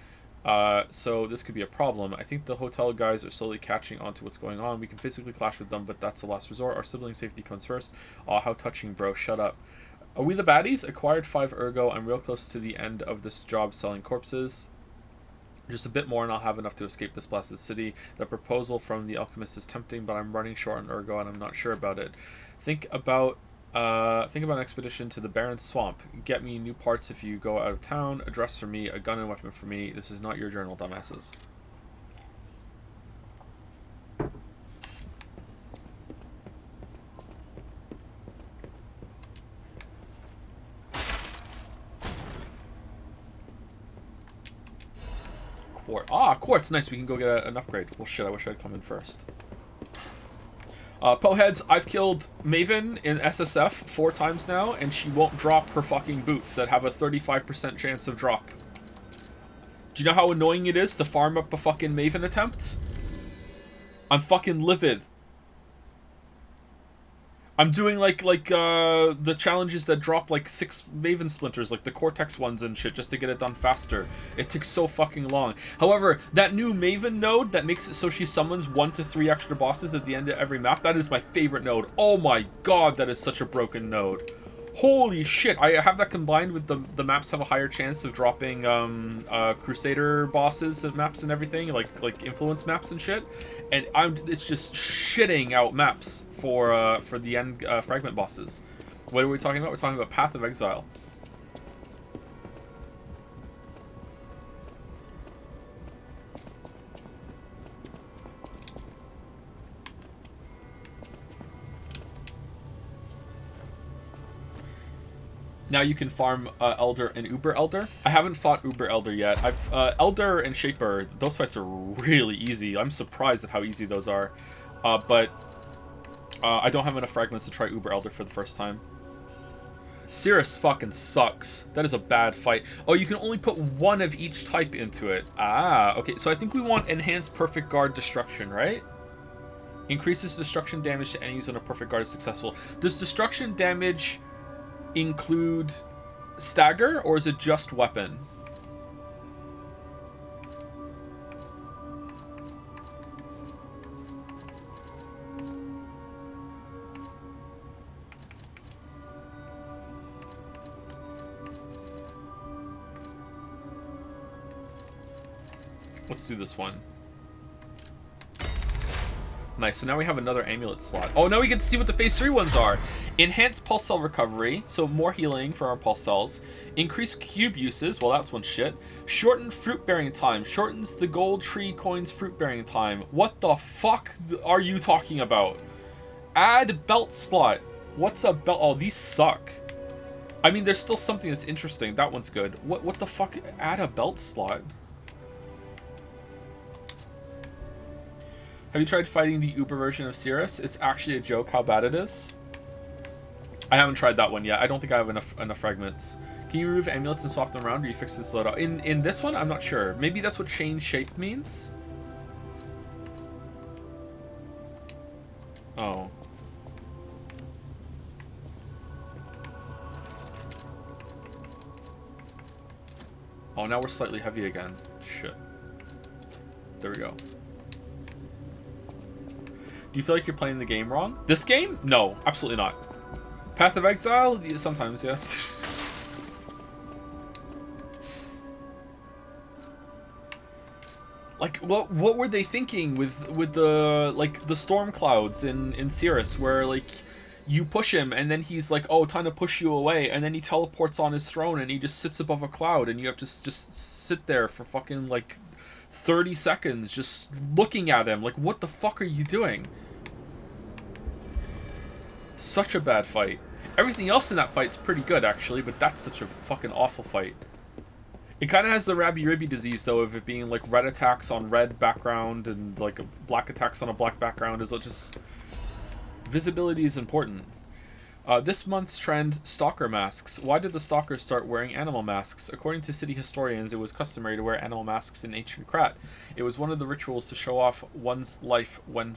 So this could be a problem. I think the hotel guys are slowly catching on to what's going on. We can physically clash with them, but that's the last resort. Our sibling safety comes first. Aw, how touching, bro. Shut up. Are we the baddies? Acquired 5 ergo. I'm real close to the end of this job selling corpses. Just a bit more and I'll have enough to escape this blasted city. The proposal from the alchemist is tempting, but I'm running short on ergo and I'm not sure about it. Think about an expedition to the barren swamp. Get me new parts if you go out of town. A dress for me, a gun and weapon for me. This is not your journal, dumbasses. Quartz, nice. We can go get an upgrade. Well, shit, I wish I'd come in first. Poheads, I've killed Maven in SSF 4 times now, and she won't drop her fucking boots that have a 35% chance of drop. Do you know how annoying it is to farm up a fucking Maven attempt? I'm fucking livid. I'm doing like the challenges that drop like 6 Maven splinters, like the Cortex ones and shit, just to get it done faster. It takes so fucking long. However, that new Maven node that makes it so she summons 1 to 3 extra bosses at the end of every map, that is my favorite node. Oh my god, that is such a broken node. Holy shit, I have that combined with the maps have a higher chance of dropping Crusader bosses and maps and everything, like influence maps and shit. And it's just shitting out maps for the end fragment bosses. What are we talking about? We're talking about Path of Exile. Now you can farm Elder and Uber Elder. I haven't fought Uber Elder yet. I've Elder and Shaper, those fights are really easy. I'm surprised at how easy those are. But I don't have enough fragments to try Uber Elder for the first time. Cirrus fucking sucks. That is a bad fight. Oh, you can only put 1 of each type into it. Ah, okay. So I think we want Enhanced Perfect Guard Destruction, right? Increases destruction damage to enemies when a Perfect Guard is successful. Does destruction damage include stagger, or is it just weapon? Let's do this one. Nice, so now we have another amulet slot. Oh, now we get to see what the phase 3 ones are. Enhanced pulse cell recovery, so more healing for our pulse cells. Increased cube uses, well that's one shit. Shortened fruit bearing time, shortens the gold tree coins fruit bearing time. What the fuck are you talking about? Add belt slot. What's a belt? Oh, these suck. I mean, there's still something that's interesting. That one's good. What the fuck? Add a belt slot. Have you tried fighting the Uber version of Cirrus? It's actually a joke how bad it is. I haven't tried that one yet. I don't think I have enough fragments. Can you remove amulets and swap them around, or you fix this loadout? In this one, I'm not sure. Maybe that's what change shape means? Oh. Oh, now we're slightly heavy again. Shit. There we go. Do you feel like you're playing the game wrong? This game? No, absolutely not. Path of Exile? Sometimes, yeah. Like, what were they thinking with the, like, the storm clouds in Cirrus, where, like, you push him, and then he's like, oh, time to push you away, and then he teleports on his throne, and he just sits above a cloud, and you have to just sit there for fucking, like, 30 seconds just looking at him. Like, what the fuck are you doing? Such a bad fight. Everything else in that fight's pretty good, actually, but that's such a fucking awful fight. It kind of has the rabby-ribby disease, though, of it being, like, red attacks on red background and, like, black attacks on a black background. Is just... Visibility is important. This month's trend, stalker masks. Why did the stalkers start wearing animal masks? According to city historians, it was customary to wear animal masks in ancient Krat. It was one of the rituals to show off one's life when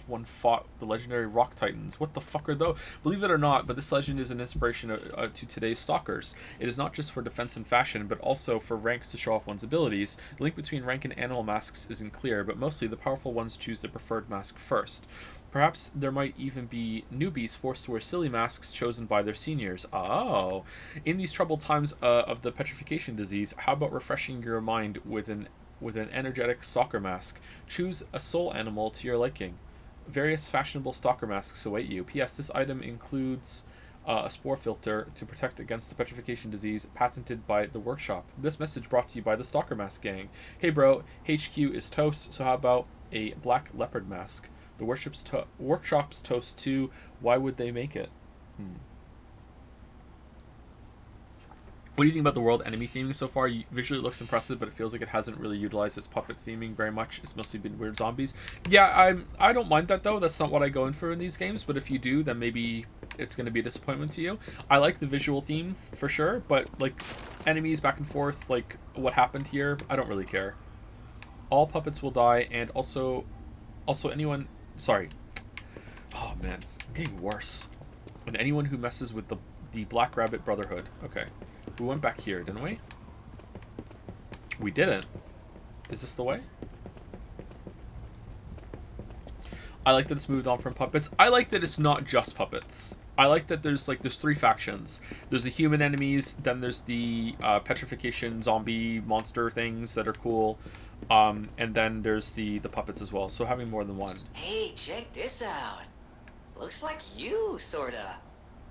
one fought the legendary rock titans. What the fuck are those? Believe it or not, but this legend is an inspiration to today's stalkers. It is not just for defense and fashion, but also for ranks to show off one's abilities. The link between rank and animal masks isn't clear, but mostly the powerful ones choose the preferred mask first. Perhaps there might even be newbies forced to wear silly masks chosen by their seniors. Oh. In these troubled times of the petrification disease, how about refreshing your mind with an energetic stalker mask? Choose a soul animal to your liking. Various fashionable stalker masks await you. P.S. This item includes a spore filter to protect against the petrification disease, patented by the workshop. This message brought to you by the Stalker Mask Gang. Hey bro, HQ is toast, so how about a black leopard mask? The workshop's toast too. Why would they make it? What do you think about the world enemy theming so far? Visually it looks impressive, but it feels like it hasn't really utilized its puppet theming very much. It's mostly been weird zombies. Yeah, I don't mind that though. That's not what I go in for in these games, but if you do, then maybe it's going to be a disappointment to you. I like the visual theme for sure, but like enemies back and forth, like what happened here, I don't really care. All puppets will die, and also anyone... Sorry. Oh man, I'm getting worse. And anyone who messes with the Black Rabbit Brotherhood. Okay. We went back here, didn't we? We didn't. Is this the way? I like that it's moved on from puppets. I like that it's not just puppets. I like that there's three factions. There's the human enemies, then there's the petrification zombie monster things that are cool, and then there's the puppets as well. So having more than one. Hey, check this out. Looks like you, sorta.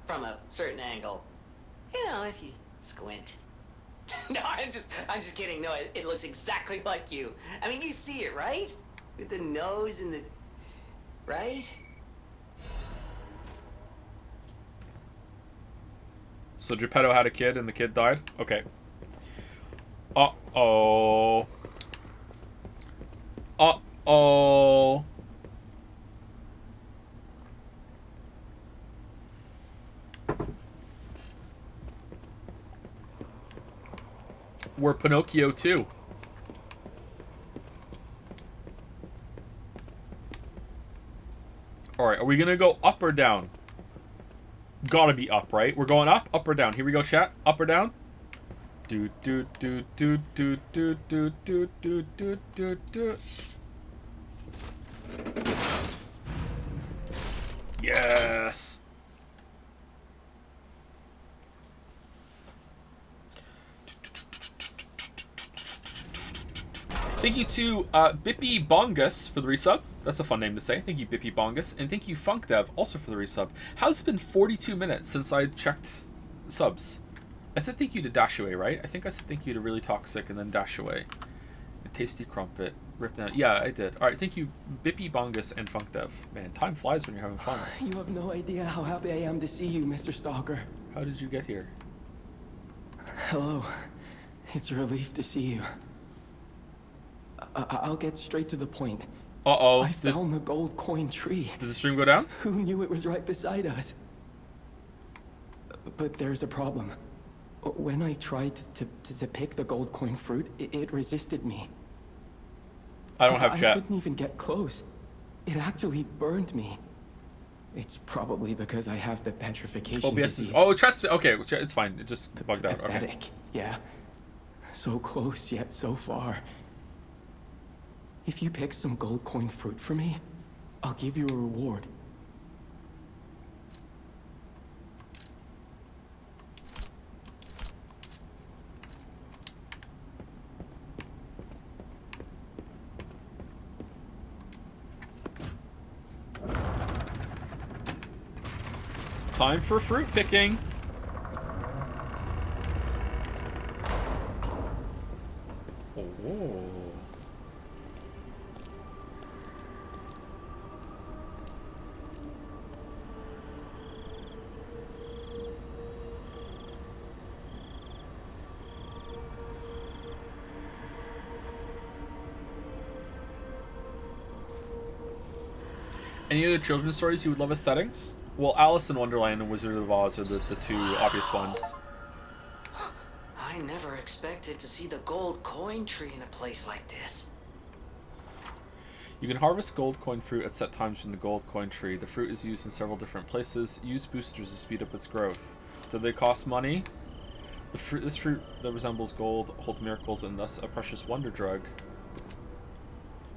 From a certain angle. You know, if you squint. No, I'm just kidding. No, it looks exactly like you. I mean, you see it, right? With the nose and the... Right? So Geppetto had a kid and the kid died? Okay. Uh-oh. Uh-oh. We're Pinocchio too. Alright, are we gonna go up or down? Gotta be up, right? We're going up or down? Here we go, chat. Up or down? Do do do do do do do do do do do do. Yes. Thank you to Bippy Bongus for the resub. That's a fun name to say. Thank you, Bippy Bongus. And thank you, FunkDev, also for the resub. How's it been 42 minutes since I checked subs? I said thank you to Dashaway, right? I think I said thank you to Really Toxic and then Dashaway. Tasty Crumpet. Rip down. Yeah, I did. Alright, thank you, Bippy Bongus and FunkDev. Man, time flies when you're having fun. You have no idea how happy I am to see you, Mr. Stalker. How did you get here? Hello. It's a relief to see you. I'll get straight to the point. Uh-oh. I found the gold coin tree. Did the stream go down? Who knew it was right beside us? But there's a problem. When I tried to pick the gold coin fruit, it resisted me. I don't have chat. I couldn't even get close. It actually burned me. It's probably because I have the petrification disease. Oh, chat's... Okay, it's fine. It just bugged out. Pathetic. Okay. Yeah. So close, yet so far. If you pick some gold coin fruit for me, I'll give you a reward. Time for fruit picking. Oh. Any other children's stories you would love as settings? Well, Alice in Wonderland and Wizard of Oz are the two obvious ones. I never expected to see the gold coin tree in a place like this. You can harvest gold coin fruit at set times from the gold coin tree. The fruit is used in several different places. Use boosters to speed up its growth. Do they cost money? This fruit that resembles gold holds miracles and thus a precious wonder drug.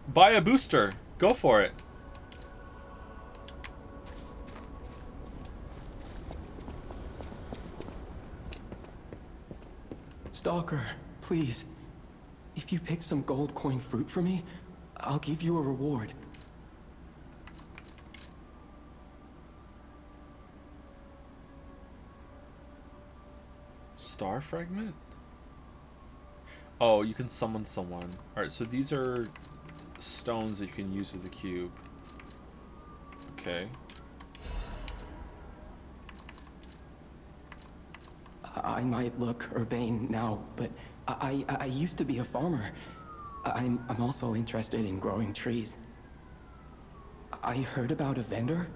Buy a booster. Go for it. Stalker, please. If you pick some gold coin fruit for me, I'll give you a reward. Star fragment? Oh, you can summon someone. Alright, so these are stones that you can use with the cube. Okay. I might look urbane now, but I used to be a farmer. I'm also interested in growing trees. I heard about a vendor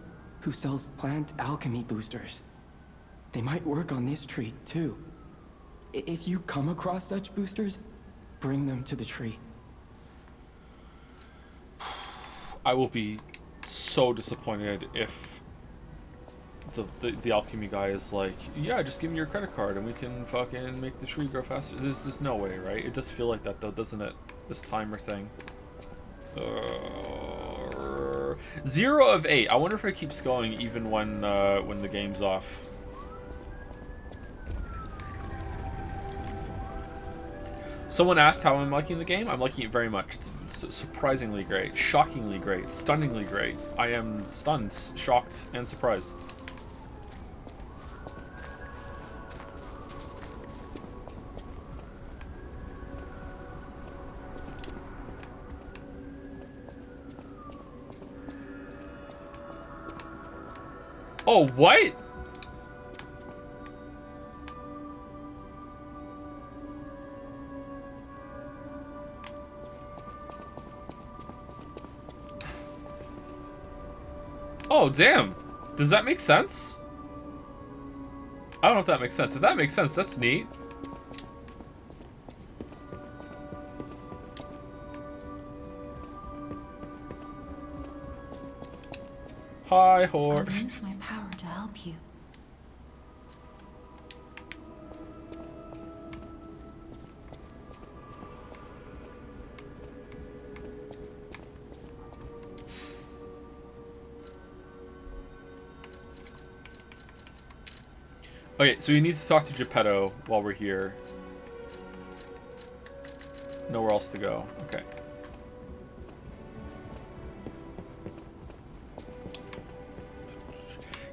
who sells plant alchemy boosters. They might work on this tree, too. If you come across such boosters, bring them to the tree. I will be so disappointed if the alchemy guy is like, yeah, just give me your credit card and we can fucking make the tree grow faster. There's no way, right? It does feel like that though, doesn't it? This timer thing. 0 of 8. I wonder if it keeps going even when the game's off. Someone asked how I'm liking the game. I'm liking it very much. It's surprisingly great, shockingly great, stunningly great. I am stunned, shocked, and surprised. Oh, what? Oh, damn. Does that make sense? I don't know if that makes sense. If that makes sense, that's neat. Hi, horse. I'll use my power to help you. Okay, so we need to talk to Geppetto while we're here. Nowhere else to go. Okay.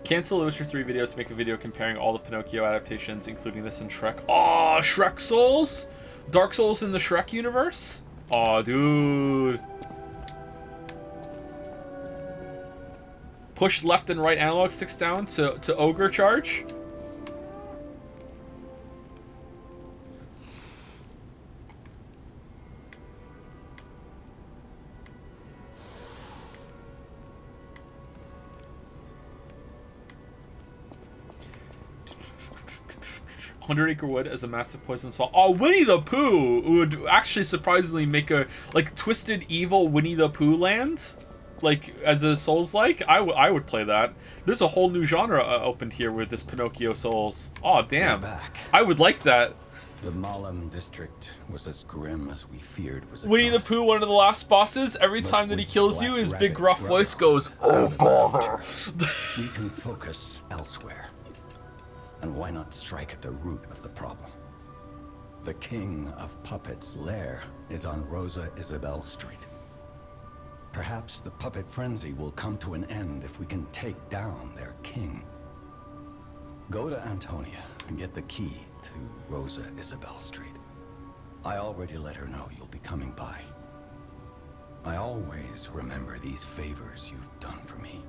Cancel the Witcher 3 video to make a video comparing all the Pinocchio adaptations, including this and Shrek. Aw, Shrek Souls? Dark Souls in the Shrek universe? Aw, dude. Push left and right analog sticks down to ogre charge? Hundred Acre Wood as a massive poison swamp. Oh, Winnie the Pooh would actually surprisingly make a like twisted evil Winnie the Pooh land, like as a Souls-like. I would play that. There's a whole new genre opened here with this Pinocchio Souls. Oh damn, I would like that. The Malum district was as grim as we feared. Was Winnie the Pooh, one of the last bosses. Every time that he kills you, his big gruff voice goes, "Oh bother." We can focus elsewhere. And why not strike at the root of the problem? The King of Puppets' lair is on Rosa Isabel Street. Perhaps the puppet frenzy will come to an end if we can take down their king. Go to Antonia and get the key to Rosa Isabel Street. I already let her know you'll be coming by. I always remember these favors you've done for me,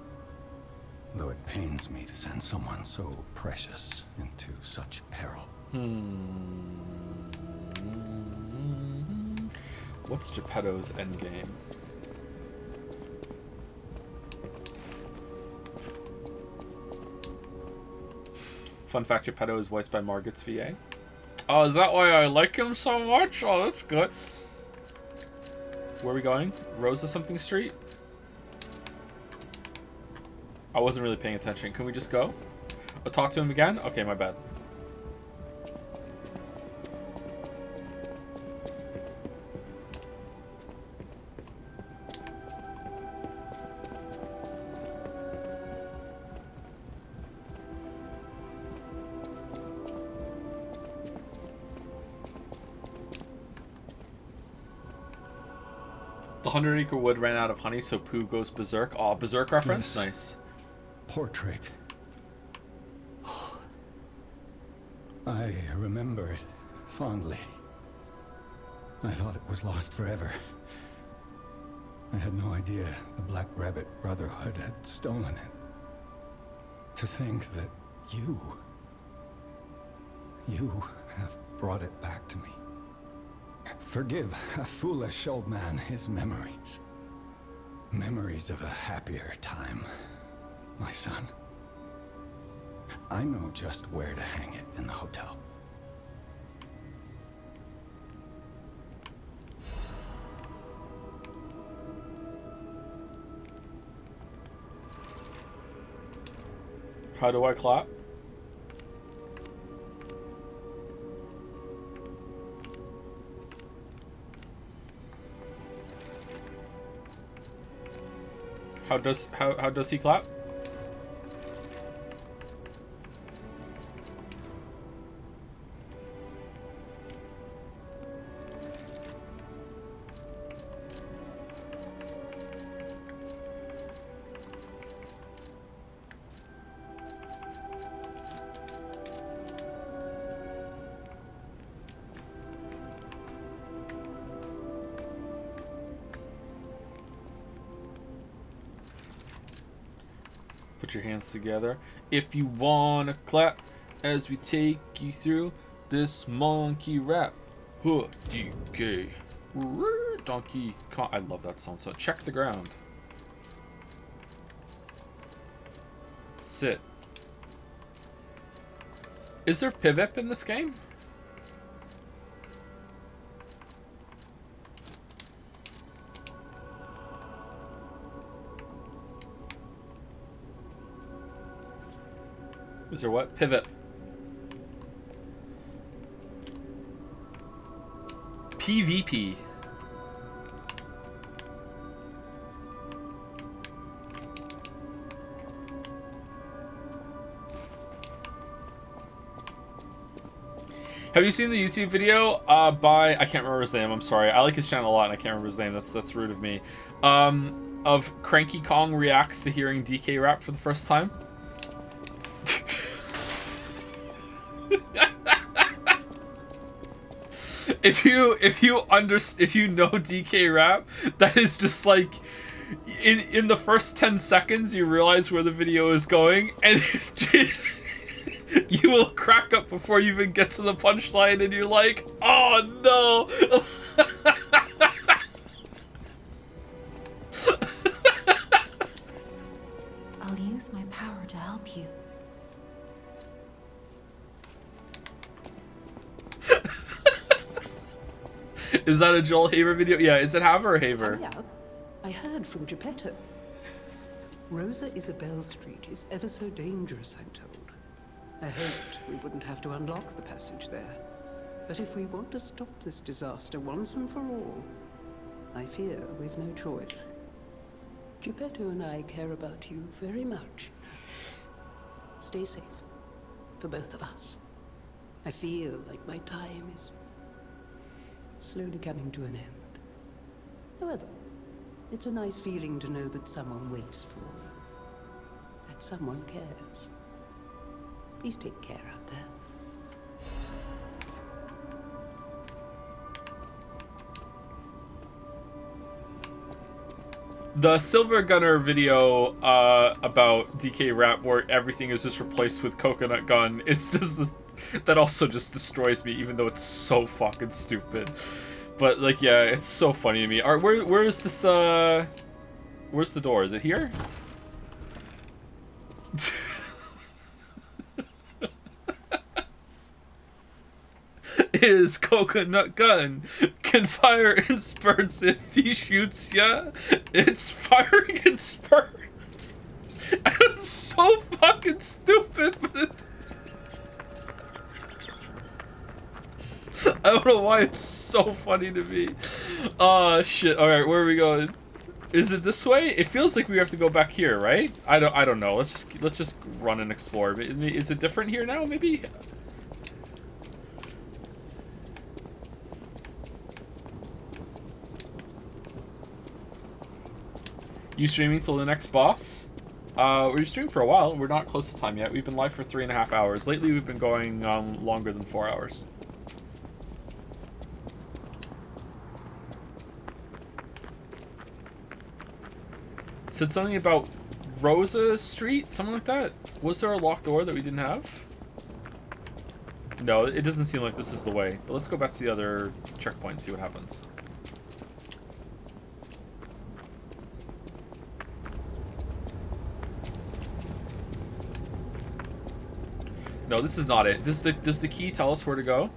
though it pains me to send someone so precious into such peril. What's Geppetto's endgame? Fun fact, Geppetto is voiced by Margot's VA. Oh, is that why I like him so much? Oh, that's good. Where are we going? Rosa something street? I wasn't really paying attention. Can we just go? I'll talk to him again? Okay, my bad. The 100-acre wood ran out of honey, so Pooh goes berserk. Oh, berserk reference? Yes. Nice. Portrait. I remember it fondly. I thought it was lost forever. I had no idea the Black Rabbit Brotherhood had stolen it. To think that you have brought it back to me. Forgive a foolish old man his memories. Memories of a happier time, my son. I know just where to hang it in the hotel. How do I clap? How does he clap? Put your hands together if you wanna clap as we take you through this monkey rap. Huh, DK. Donkey Kong. I love that song. So check the ground. Sit. Is there pivot in this game? Is there what? Pivot. PvP. Have you seen the YouTube video by, I can't remember his name, I'm sorry. I like his channel a lot and I can't remember his name. That's rude of me. Of Cranky Kong reacts to hearing DK rap for the first time? If you know DK rap, that is just like in the first 10 seconds you realize where the video is going, and you will crack up before you even get to the punchline, and you're like, oh no. I'll use my power to help you. Is that a Joel Haver video? Yeah, is it Haver or Haver? Hurry up. I heard from Geppetto. Rosa Isabel Street is ever so dangerous, I'm told. I hoped we wouldn't have to unlock the passage there. But if we want to stop this disaster once and for all, I fear we've no choice. Geppetto and I care about you very much. Stay safe, for both of us. I feel like my time is slowly coming to an end. However, it's a nice feeling to know that someone waits for you. That someone cares. Please take care out there. The Silver Gunner video about DK Rap where everything is just replaced with Coconut Gun, it's just that also just destroys me, even though it's so fucking stupid. But like, yeah, it's so funny to me. Alright, where is this where's the door? Is it here? His coconut gun can fire in spurts. If he shoots ya, it's firing in spurts. It's so fucking stupid, but I don't know why it's so funny to me. Oh shit. Alright, where are we going? Is it this way? It feels like we have to go back here, right? I don't know. Let's just run and explore. Is it different here now, maybe? You streaming till the next boss? We're streaming for a while. We're not close to time yet. We've been live for 3.5 hours. Lately, we've been going longer than 4 hours. Said something about Rosa Street? Something like that? Was there a locked door that we didn't have? No, it doesn't seem like this is the way. But let's go back to the other checkpoint and see what happens. No, this is not it. Does the key tell us where to go?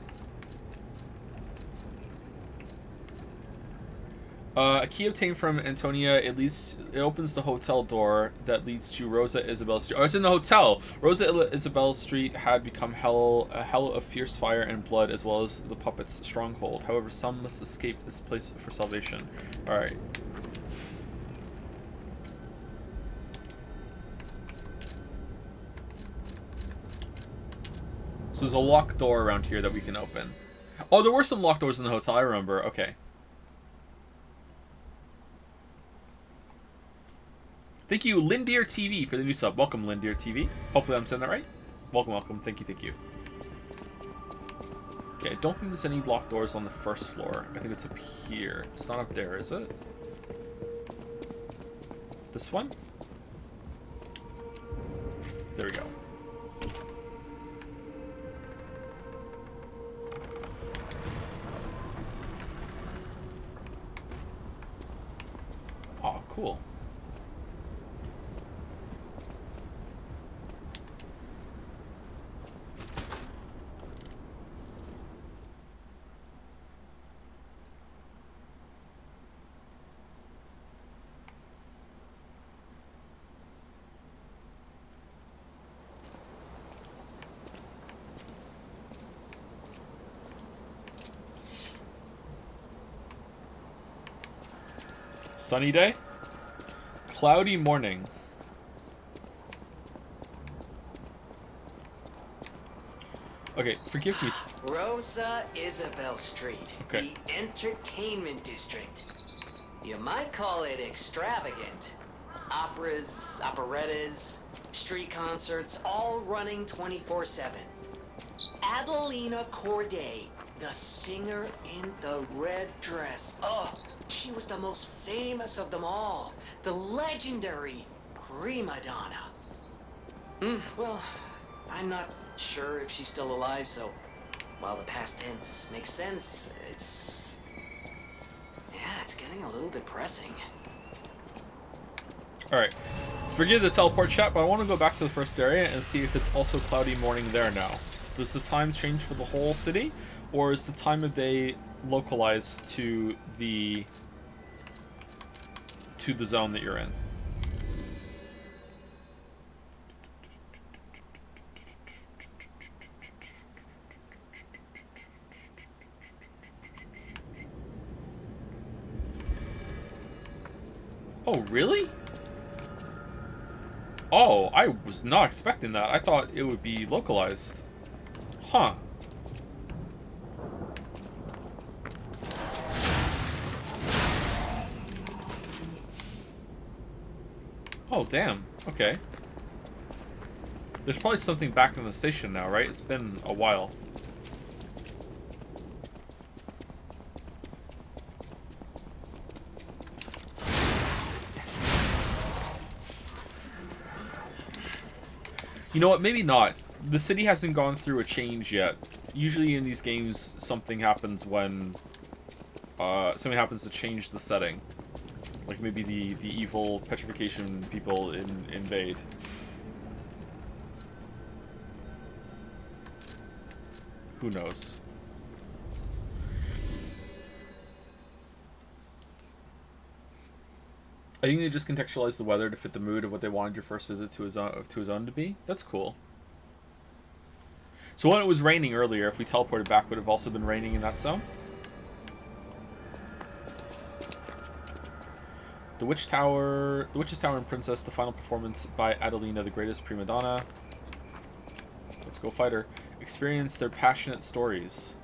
A key obtained from Antonia. It opens the hotel door that leads to Rosa Isabel Street. Oh, it's in the hotel. Rosa Isabel Street had become a hell of fierce fire and blood, as well as the puppet's stronghold. However, some must escape this place for salvation. All right. So there's a locked door around here that we can open. Oh, there were some locked doors in the hotel, I remember. Okay. Thank you, Lindeer TV, for the new sub. Welcome, Lindeer TV. Hopefully I'm saying that right. Welcome, welcome. Thank you, thank you. Okay, I don't think there's any locked doors on the first floor. I think it's up here. It's not up there, is it? This one? There we go. Oh, cool. Sunny day? Cloudy morning. Okay, forgive me. Rosa Isabel Street, Okay. the entertainment district. You might call it extravagant. Operas, operettas, street concerts, all running 24/7. Adelina Corday, the singer in the red dress. Oh, she was the most famous of them all. The legendary prima donna. Well, I'm not sure if she's still alive, so while the past tense makes sense, it's getting a little depressing. Alright. Forgive the teleport chat, but I want to go back to the first area and see if it's also cloudy morning there now. Does the time change for the whole city? Or is the time of day localized to the zone that you're in? Oh, really? Oh, I was not expecting that. I thought it would be localized. Huh. Oh, damn. Okay. There's probably something back in the station now, right? It's been a while. You know what? Maybe not. The city hasn't gone through a change yet. Usually in these games, something happens when... something happens to change the setting. Like maybe the evil petrification people invade. Who knows? I think they just contextualized the weather to fit the mood of what they wanted your first visit to his own to be. That's cool. So when it was raining earlier, if we teleported back, would it have also been raining in that zone? The Witch's Tower and Princess, the final performance by Adelina, the greatest prima donna. Let's go fight her. Experience their passionate stories.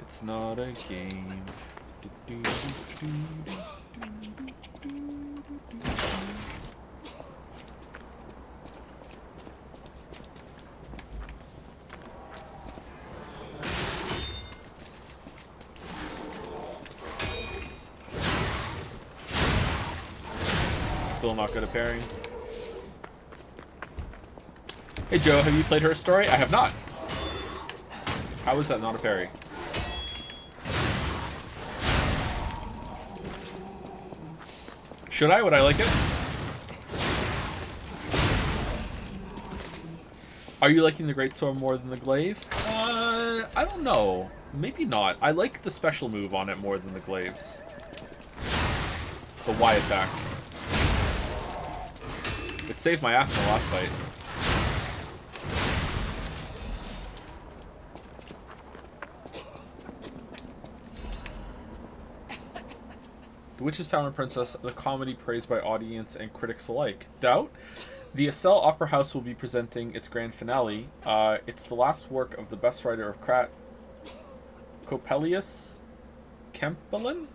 It's not a game. Still not good at pairing. Hey Joe, have you played Her Story? I have not. How is that not a parry? Should I? Would I like it? Are you liking the Greatsword more than the Glaive? I don't know. Maybe not. I like the special move on it more than the Glaives. The Wyatt back. It saved my ass in the last fight. The Witch's Tower and Princess, the comedy praised by audience and critics alike. Doubt? The Estelle Opera House will be presenting its grand finale. It's the last work of the best writer of Krat, Coppelius Kempelen,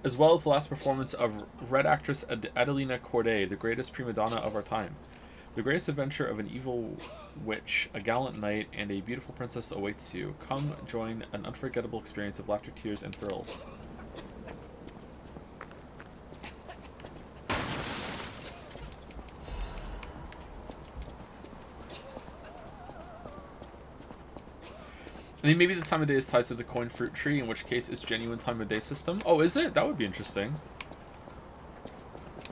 as well as the last performance of Red actress Adelina Corday, the greatest prima donna of our time. The greatest adventure of an evil witch, a gallant knight, and a beautiful princess awaits you. Come join an unforgettable experience of laughter, tears, and thrills. I think maybe the time of day is tied to the coin fruit tree, in which case it's genuine time of day system. Oh, is it? That would be interesting.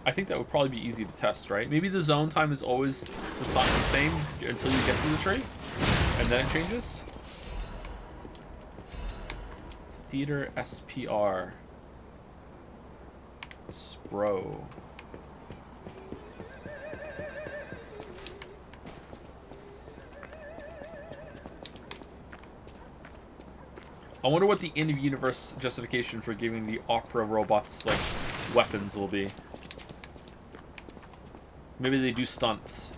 I think that would probably be easy to test, right? Maybe the zone time is always the same until you get to the tree, and then it changes. Theater SPR. Spro. I wonder what the in-universe justification for giving the opera robots, like, weapons will be. Maybe they do stunts.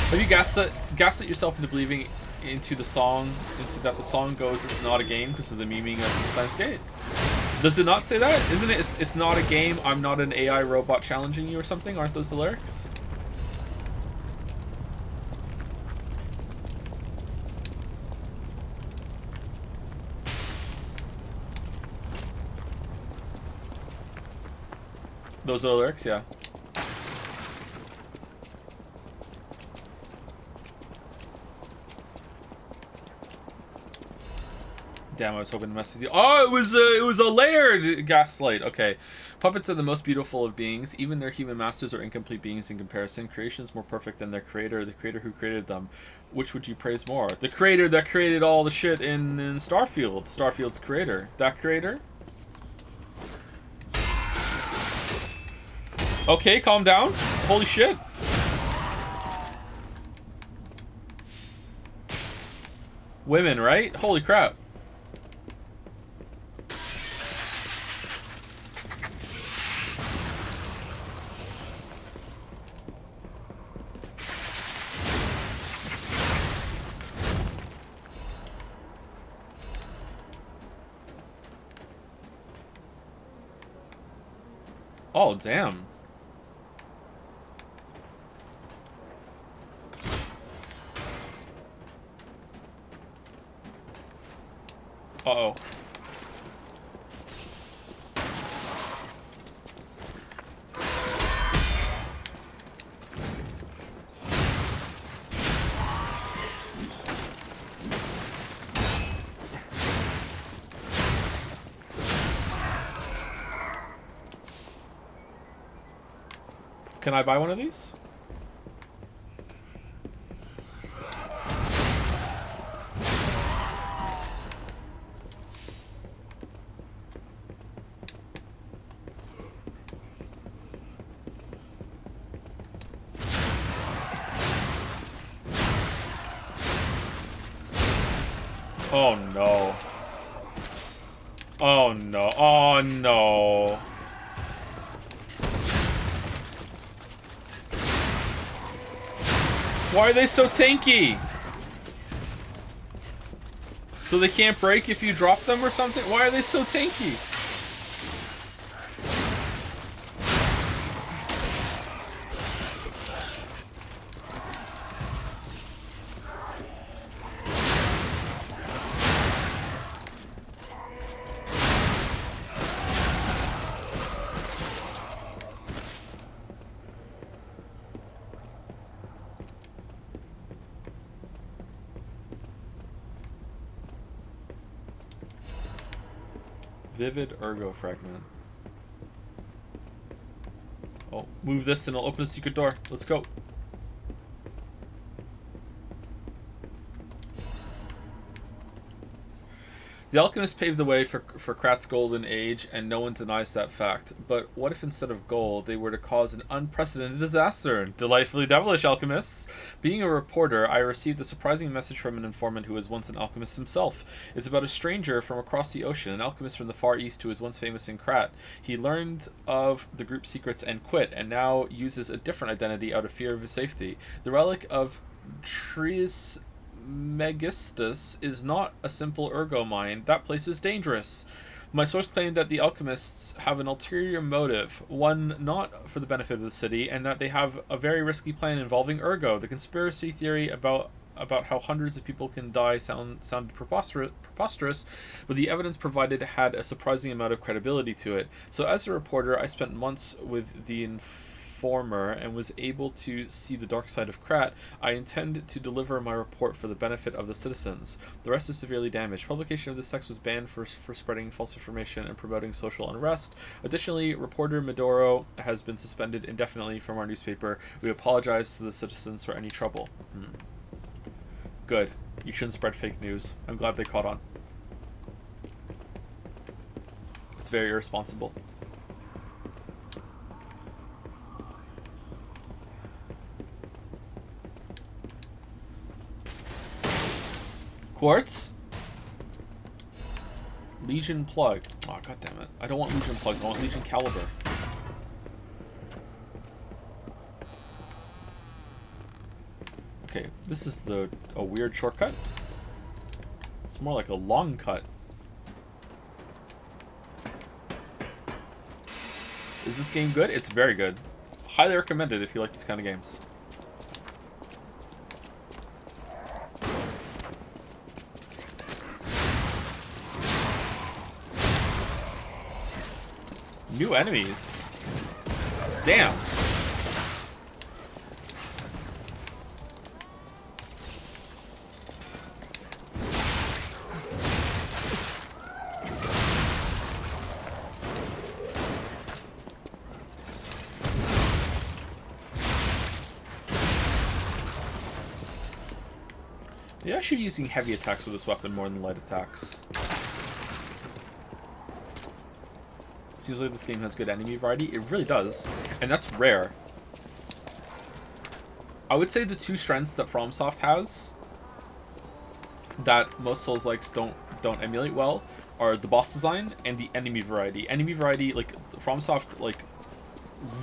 Have you gaslit yourself into believing into the song, that the song goes, it's not a game because of the memeing of the Steins Gate? Does it not say that? Isn't it? It's not a game. I'm not an AI robot challenging you or something. Aren't those the lyrics? Those are the lyrics, yeah. Damn, I was hoping to mess with you. Oh, it was a layered gaslight. Okay. Puppets are the most beautiful of beings. Even their human masters are incomplete beings in comparison. Creation is more perfect than their creator, the creator who created them. Which would you praise more? The creator that created all the shit in Starfield. Starfield's creator. That creator? Okay, calm down. Holy shit. Women, right? Holy crap. Oh, damn. Uh-oh. Can I buy one of these? Oh no. Oh no. Oh no. Why are they so tanky? So they can't break if you drop them or something? Why are they so tanky? Vivid Ergo Fragment. Oh, move this and it'll open a secret door. Let's go. The alchemist paved the way for Krat's golden age, and no one denies that fact. But what if instead of gold, they were to cause an unprecedented disaster? Delightfully devilish, alchemists! Being a reporter, I received a surprising message from an informant who was once an alchemist himself. It's about a stranger from across the ocean, an alchemist from the Far East who was once famous in Krat. He learned of the group's secrets and quit, and now uses a different identity out of fear of his safety. The relic of Megistus is not a simple ergo mine. That place is dangerous. My source claimed that the alchemists have an ulterior motive, one not for the benefit of the city, and that they have a very risky plan involving ergo. The conspiracy theory about how hundreds of people can die sounded preposterous, but the evidence provided had a surprising amount of credibility to it. So as a reporter, I spent months with the informer and was able to see the dark side of Krat. I intend to deliver my report for the benefit of the citizens. The rest is severely damaged. Publication of this text was banned for spreading false information and promoting social unrest. Additionally, reporter Medoro has been suspended indefinitely from our newspaper. We apologize to the citizens for any trouble. Good. You shouldn't spread fake news. I'm glad they caught on. It's very irresponsible. Quartz? Legion plug. Oh, god damn it. I don't want Legion plugs, I want Legion caliber. Okay, this is a weird shortcut. It's more like a long cut. Is this game good? It's very good. Highly recommended if you like these kind of games. New enemies. Damn. Maybe I should be using heavy attacks with this weapon more than light attacks. Seems like this game has good enemy variety. It really does. And that's rare. I would say the two strengths that FromSoft has that most Souls-likes don't emulate well are the boss design and the enemy variety. Enemy variety, like FromSoft, like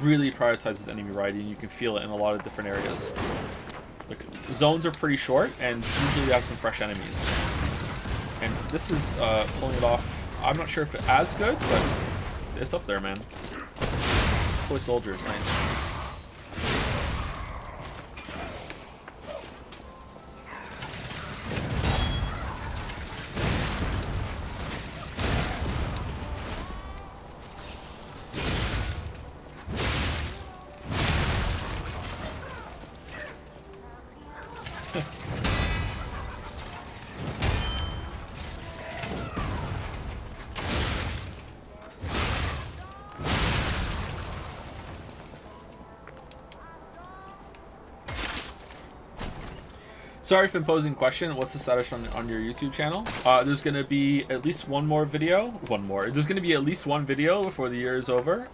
really prioritizes enemy variety, and you can feel it in a lot of different areas. Like zones are pretty short, and usually you have some fresh enemies. And this is pulling it off. I'm not sure if it's as good, but it's up there, man. Toy soldiers, nice. Sorry for imposing question. What's the status on your YouTube channel? There's going to be at least one more video. There's going to be at least one video before the year is over,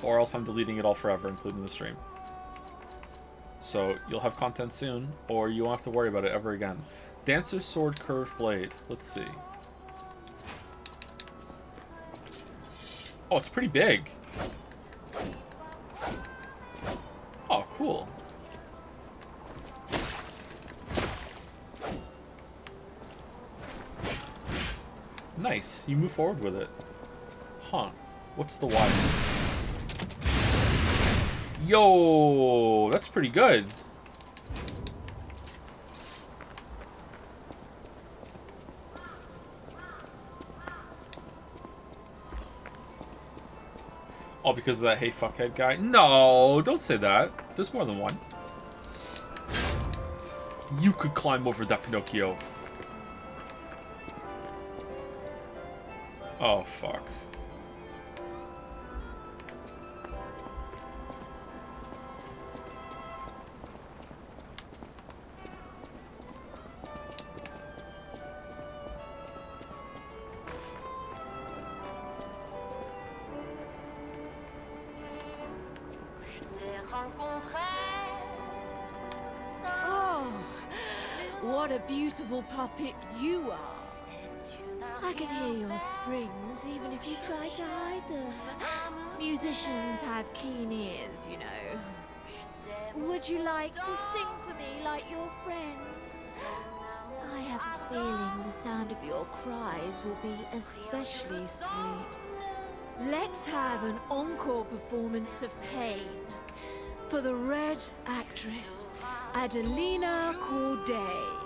or else I'm deleting it all forever, including the stream. So you'll have content soon, or you won't have to worry about it ever again. Dancer's Sword Curved Blade. Let's see. Oh, it's pretty big. Oh, cool. Nice. You move forward with it. Huh. What's the Y? Yo, that's pretty good. All because of that hey fuckhead guy? No, don't say that. There's more than one. You could climb over that Pinocchio. Oh, fuck. Oh, what a beautiful puppet you are. I can hear your springs even if you try to hide them. Musicians have keen ears, you know. Would you like to sing for me like your friends? I have a feeling the sound of your cries will be especially sweet. Let's have an encore performance of Pain for the Red actress, Adelina Corday.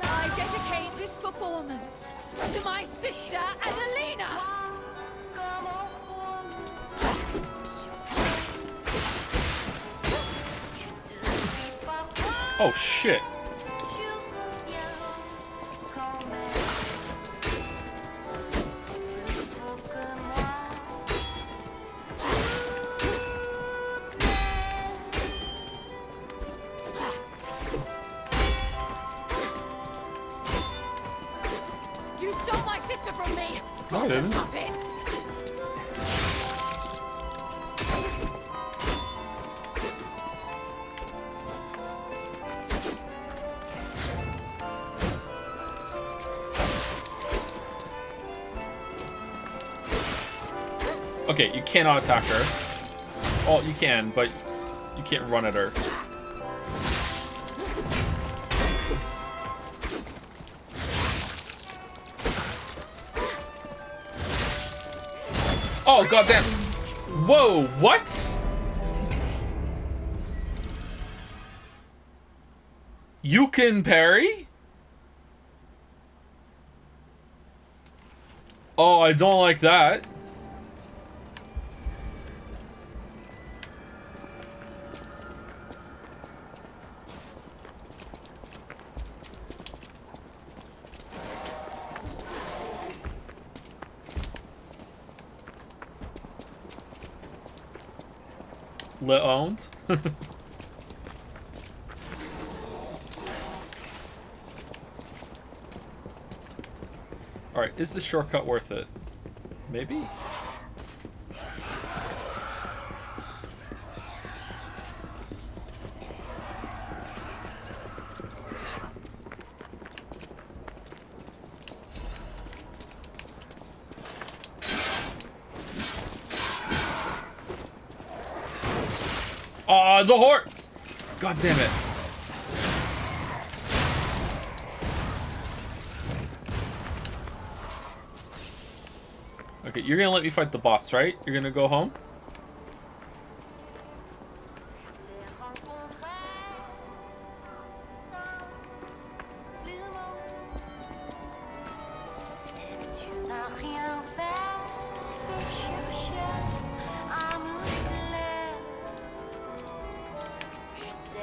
I dedicate this performance to my sister, Adelina! Oh, shit. You stole my sister from me! No, I didn't. Puppets! Okay, you cannot attack her. Oh, you can, but you can't run at her. Oh, goddamn. Whoa, what? You can parry? Oh, I don't like that. Lit owned. Alright, is the shortcut worth it? Maybe? The horse! God damn it. Okay, you're gonna let me fight the boss, right? You're gonna go home?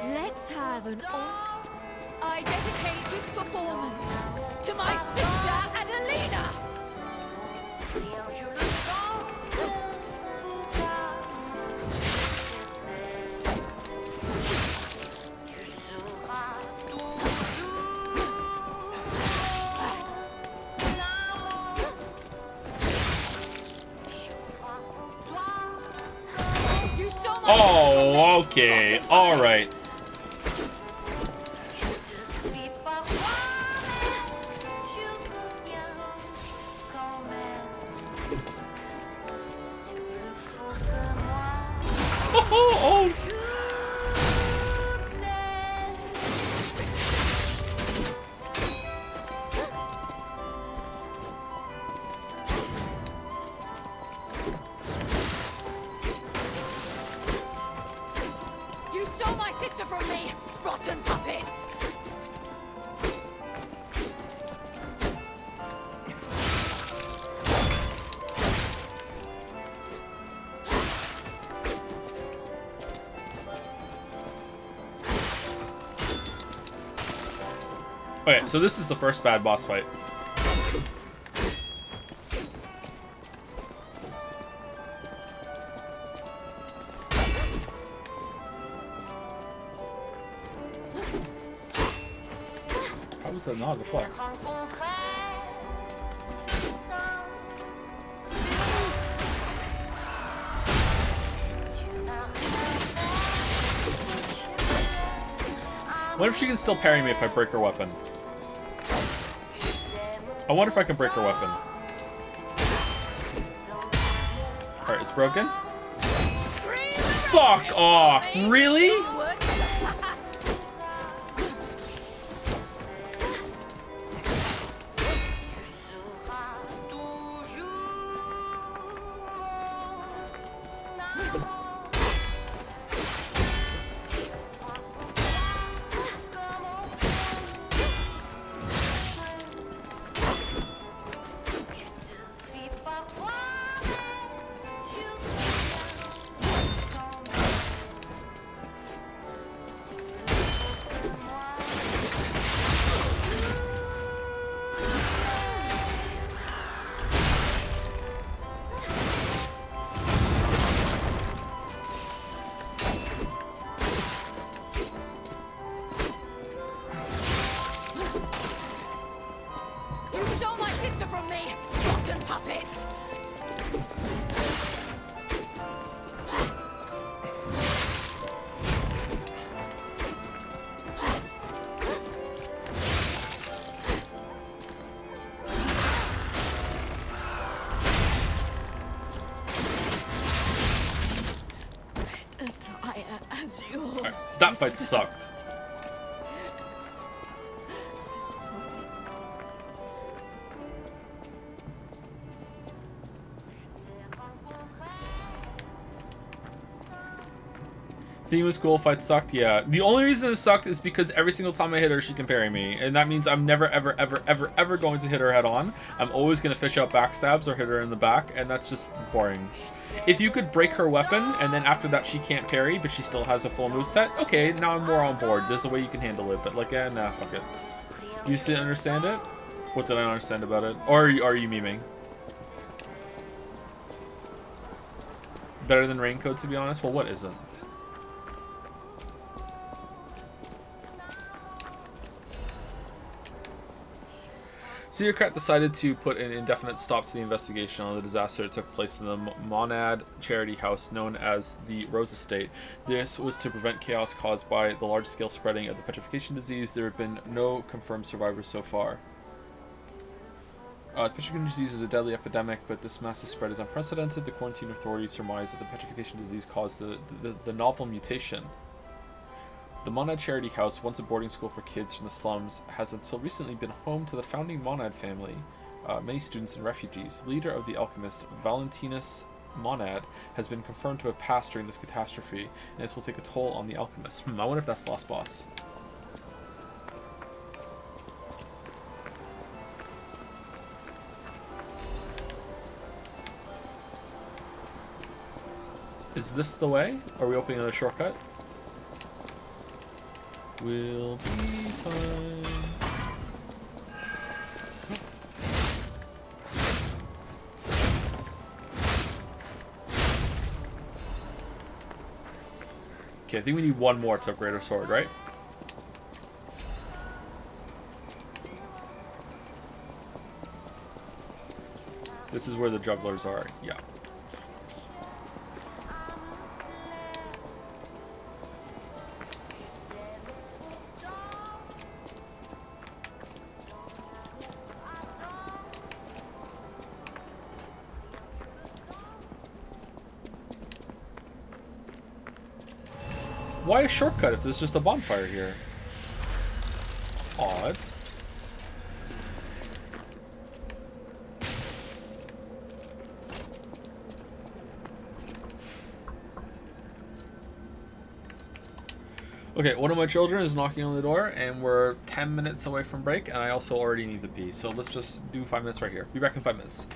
Let's have an all. I dedicate this performance to my sister Adelina. You stole my Oh, okay. All right. Oh, You stole my sister from me, rotten puppets! Okay, so this is the first bad boss fight. How was that not a deflect? What if she can still parry me if I break her weapon? I wonder if I can break her weapon. Alright, it's broken. Fuck off! Really? You stole my sister from me, rotten puppets! Attire as yours. Alright, that fight sucked. Theme was cool, fight sucked, yeah. The only reason it sucked is because every single time I hit her, she can parry me. And that means I'm never, ever, ever, ever, ever going to hit her head on. I'm always going to fish out backstabs or hit her in the back, and that's just boring. If you could break her weapon, and then after that she can't parry, but she still has a full moveset, okay, now I'm more on board. There's a way you can handle it, but like, nah, fuck it. You still understand it? What did I not understand about it? Or are you memeing? Better than Raincoat, to be honest? Well, what isn't? Senior Krat decided to put an indefinite stop to the investigation on the disaster that took place in the Monad charity house known as the Rose Estate. This was to prevent chaos caused by the large-scale spreading of the petrification disease. There have been no confirmed survivors so far. The petrification disease is a deadly epidemic, but this massive spread is unprecedented. The quarantine authorities surmise that the petrification disease caused the novel mutation. The Monad Charity House, once a boarding school for kids from the slums, has until recently been home to the founding Monad family. many students and refugees. The leader of the alchemist, Valentinus Monad, has been confirmed to have passed during this catastrophe, and this will take a toll on the alchemist. I wonder if that's the last boss. Is this the way? Are we opening another shortcut? We'll be fine. Okay, I think we need one more to upgrade our sword, right? This is where the jugglers are, yeah. Why a shortcut if there's just a bonfire here? Odd. Okay, one of my children is knocking on the door, and we're 10 minutes away from break, and I also already need to pee, so let's just do 5 minutes right here. Be back in 5 minutes.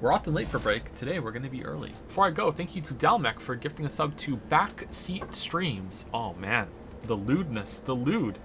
We're often late for break. Today, we're going to be early. Before I go, thank you to Dalmec for gifting a sub to Backseat Streams. Oh, man. The lewdness. The lewd.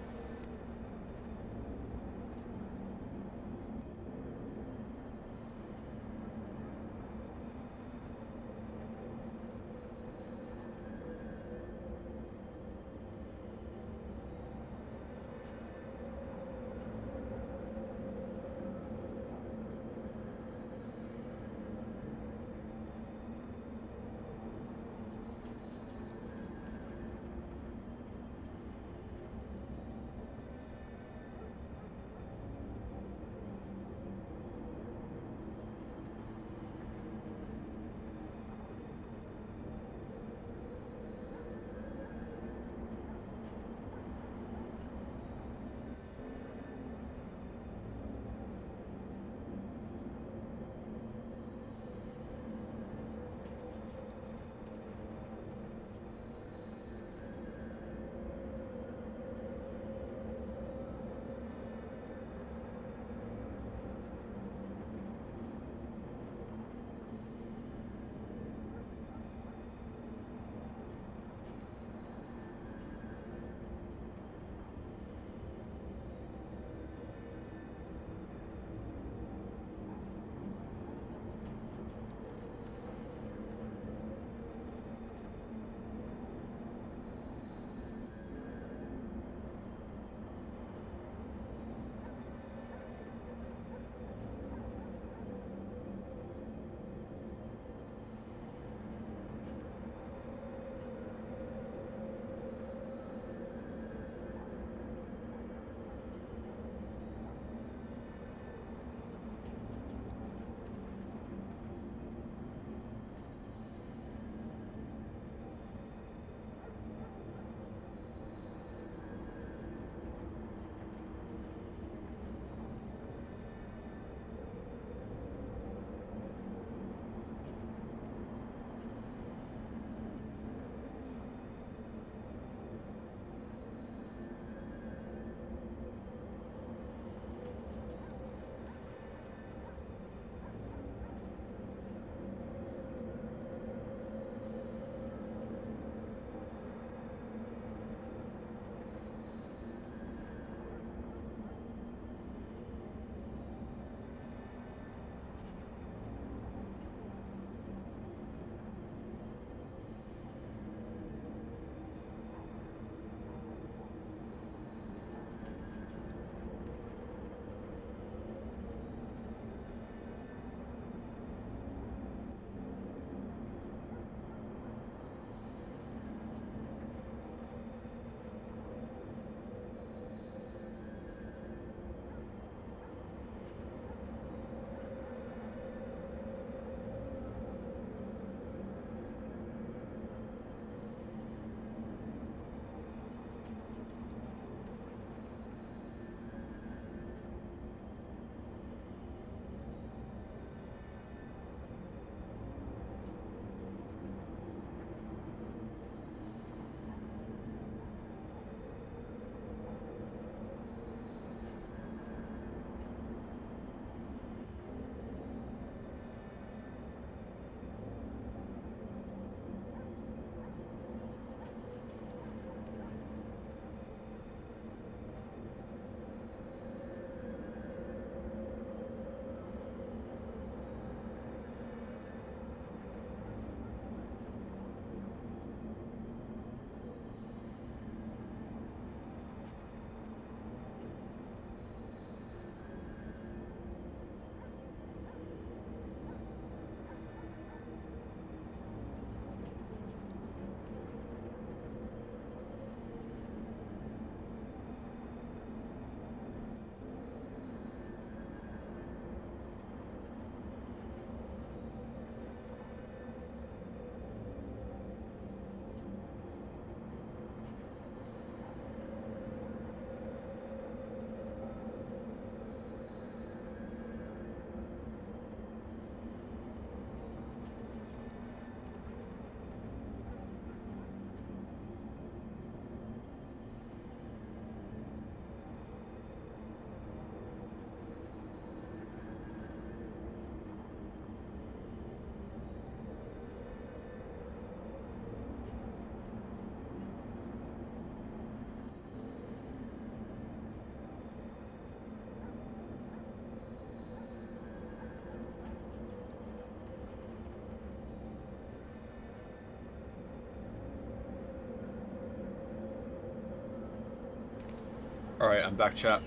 Alright, I'm back, chat.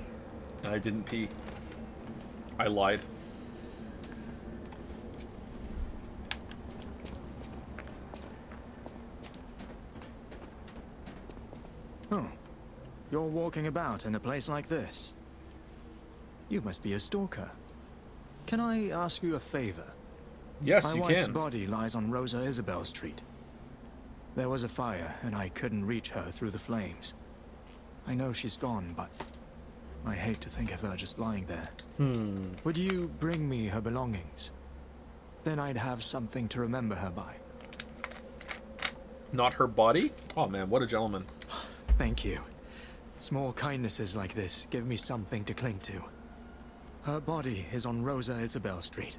And I didn't pee. I lied. Oh. You're walking about in a place like this. You must be a stalker. Can I ask you a favor? Yes, you My wife's can. body lies on Rosa Isabel Street. There was a fire, and I couldn't reach her through the flames. I know she's gone, but I hate to think of her just lying there. Would you bring me her belongings? Then I'd have something to remember her by. Not her body? Oh man, what a gentleman. Thank you. Small kindnesses like this give me something to cling to. Her body is on Rosa Isabel Street.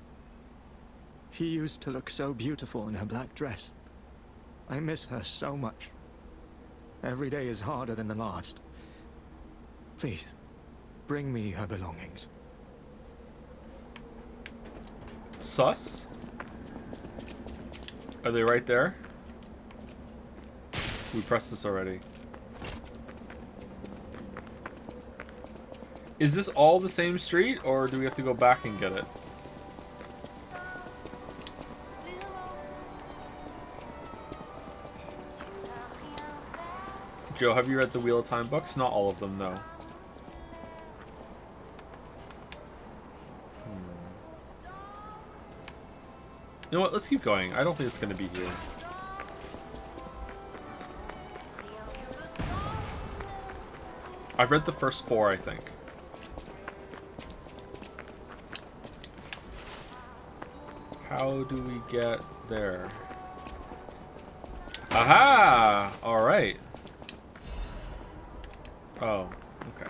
She used to look so beautiful in her black dress. I miss her so much. Every day is harder than the last. Please, bring me her belongings. Sus? Are they right there? We pressed this already. Is this all the same street, or do we have to go back and get it? Joe, have you read the Wheel of Time books? Not all of them, no. You know what? Let's keep going. I don't think it's going to be here. I've read the first 4, I think. How do we get there? Aha! Alright. Oh, okay.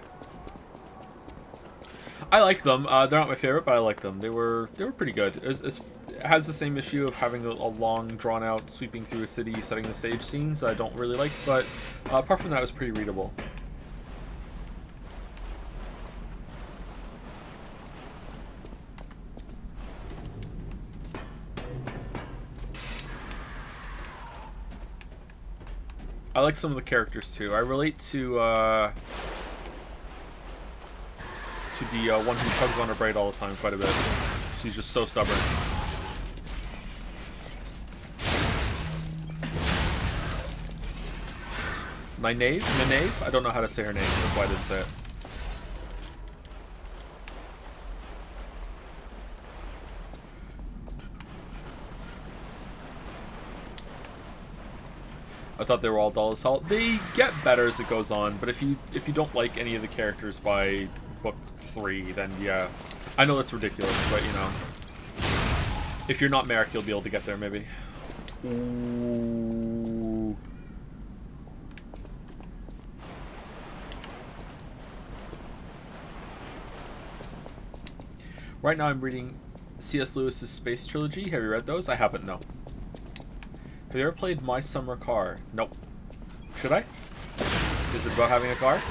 I like them. They're not my favorite, but I like them. They were pretty good. It has the same issue of having a long, drawn-out, sweeping through a city, setting the stage scenes that I don't really like, but apart from that, it was pretty readable. I like some of the characters too. I relate to the one who tugs on her braid all the time quite a bit. She's just so stubborn. Nynaeve? I don't know how to say her name. That's why I didn't say it. I thought they were all dull as hell. They get better as it goes on, but if you don't like any of the characters by book 3, then yeah. I know that's ridiculous, but you know. If you're not Merrick, you'll be able to get there, maybe. Ooh. Right now I'm reading C.S. Lewis's Space Trilogy. Have you read those? I haven't, no. Have you ever played My Summer Car? Nope. Should I? Is it about having a car?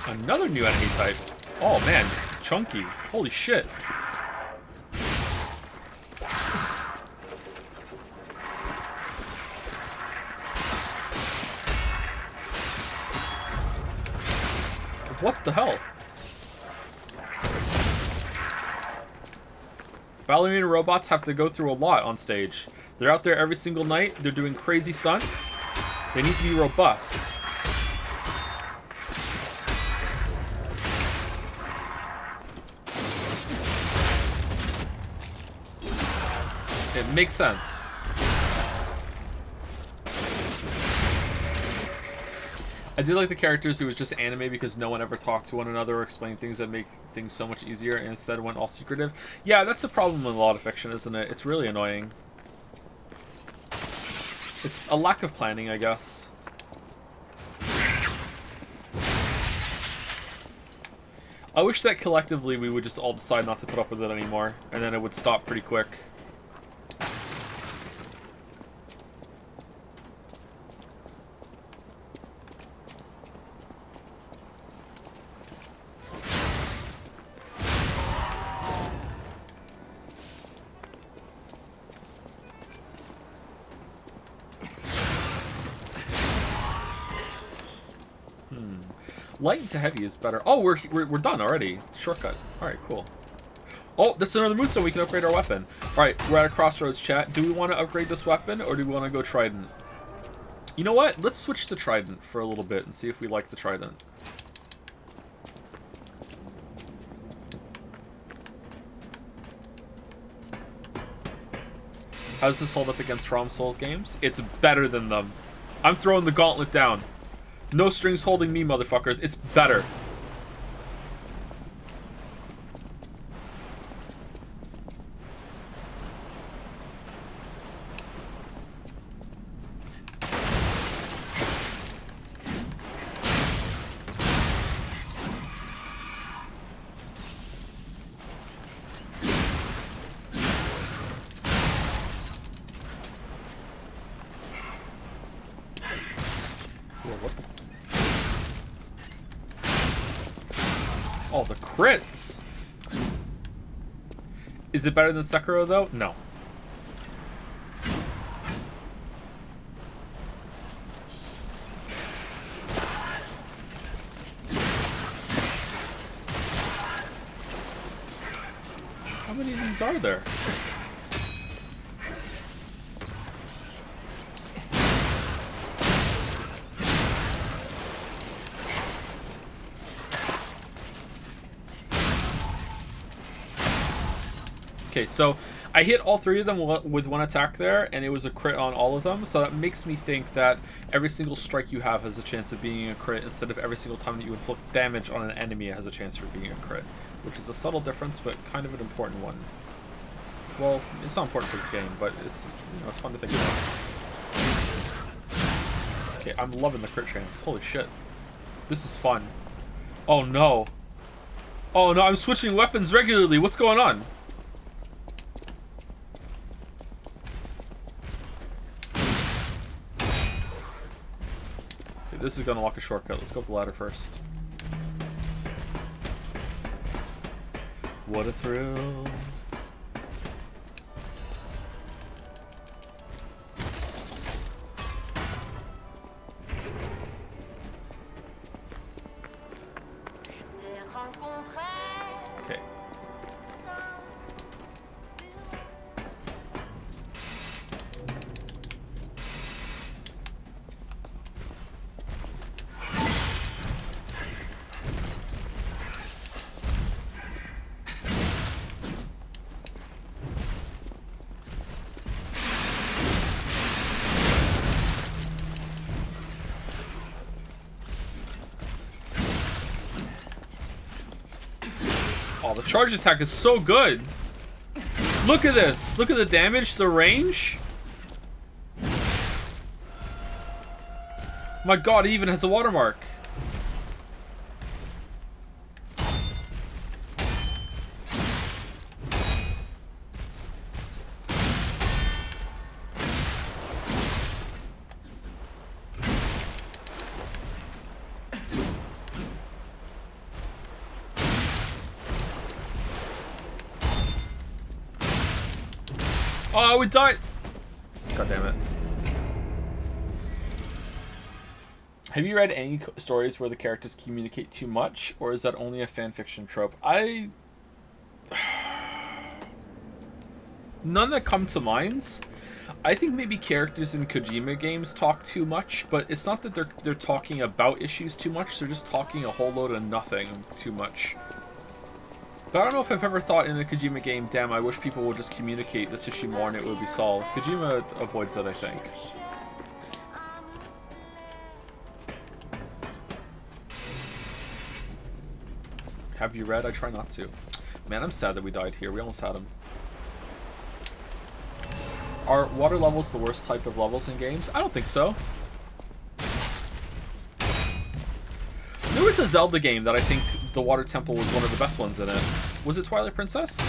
Another new enemy type. Oh man, chunky. Holy shit. What the hell? Ballerina robots have to go through a lot on stage. They're out there every single night. They're doing crazy stunts. They need to be robust. It makes sense. I did like the characters who was just anime because no one ever talked to one another or explained things that make things so much easier and instead went all secretive. Yeah, that's a problem with a lot of fiction, isn't it? It's really annoying. It's a lack of planning, I guess. I wish that collectively we would just all decide not to put up with it anymore, and then it would stop pretty quick. Light into heavy is better. Oh, we're done already. Shortcut. All right, cool. Oh, that's another moonstone. We can upgrade our weapon. All right, we're at a crossroads, chat. Do we want to upgrade this weapon, or do we want to go trident? You know what? Let's switch to trident for a little bit and see if we like the trident. How does this hold up against From Souls games? It's better than them. I'm throwing the gauntlet down. No strings holding me, motherfuckers. It's better. Oh, the crits! Is it better than Sekiro, though? No. How many of these are there? Okay, so I hit all three of them with one attack there, and it was a crit on all of them, so that makes me think that every single strike you have has a chance of being a crit, instead of every single time that you inflict damage on an enemy it has a chance for being a crit, which is a subtle difference, but kind of an important one. Well, it's not important for this game, but it's, you know, it's fun to think about. Okay, I'm loving the crit chance. Holy shit. This is fun. Oh no. Oh no, I'm switching weapons regularly. What's going on? This is gonna unlock a shortcut. Let's go up the ladder first. What a thrill. Okay. Oh, the charge attack is so good. Look at this. Look at the damage, the range. My god, it even has a watermark. Oh, we died! God damn it. Have you read any stories where the characters communicate too much, or is that only a fanfiction trope? None that come to mind. I think maybe characters in Kojima games talk too much, but it's not that they're talking about issues too much, they're just talking a whole load of nothing too much. But I don't know if I've ever thought in a Kojima game, damn, I wish people would just communicate this issue more and it would be solved. Kojima avoids that, I think. Have you read? I try not to. Man, I'm sad that we died here. We almost had him. Are water levels the worst type of levels in games? I don't think so. There was a Zelda game that I think the water temple was one of the best ones in it. Was it Twilight Princess?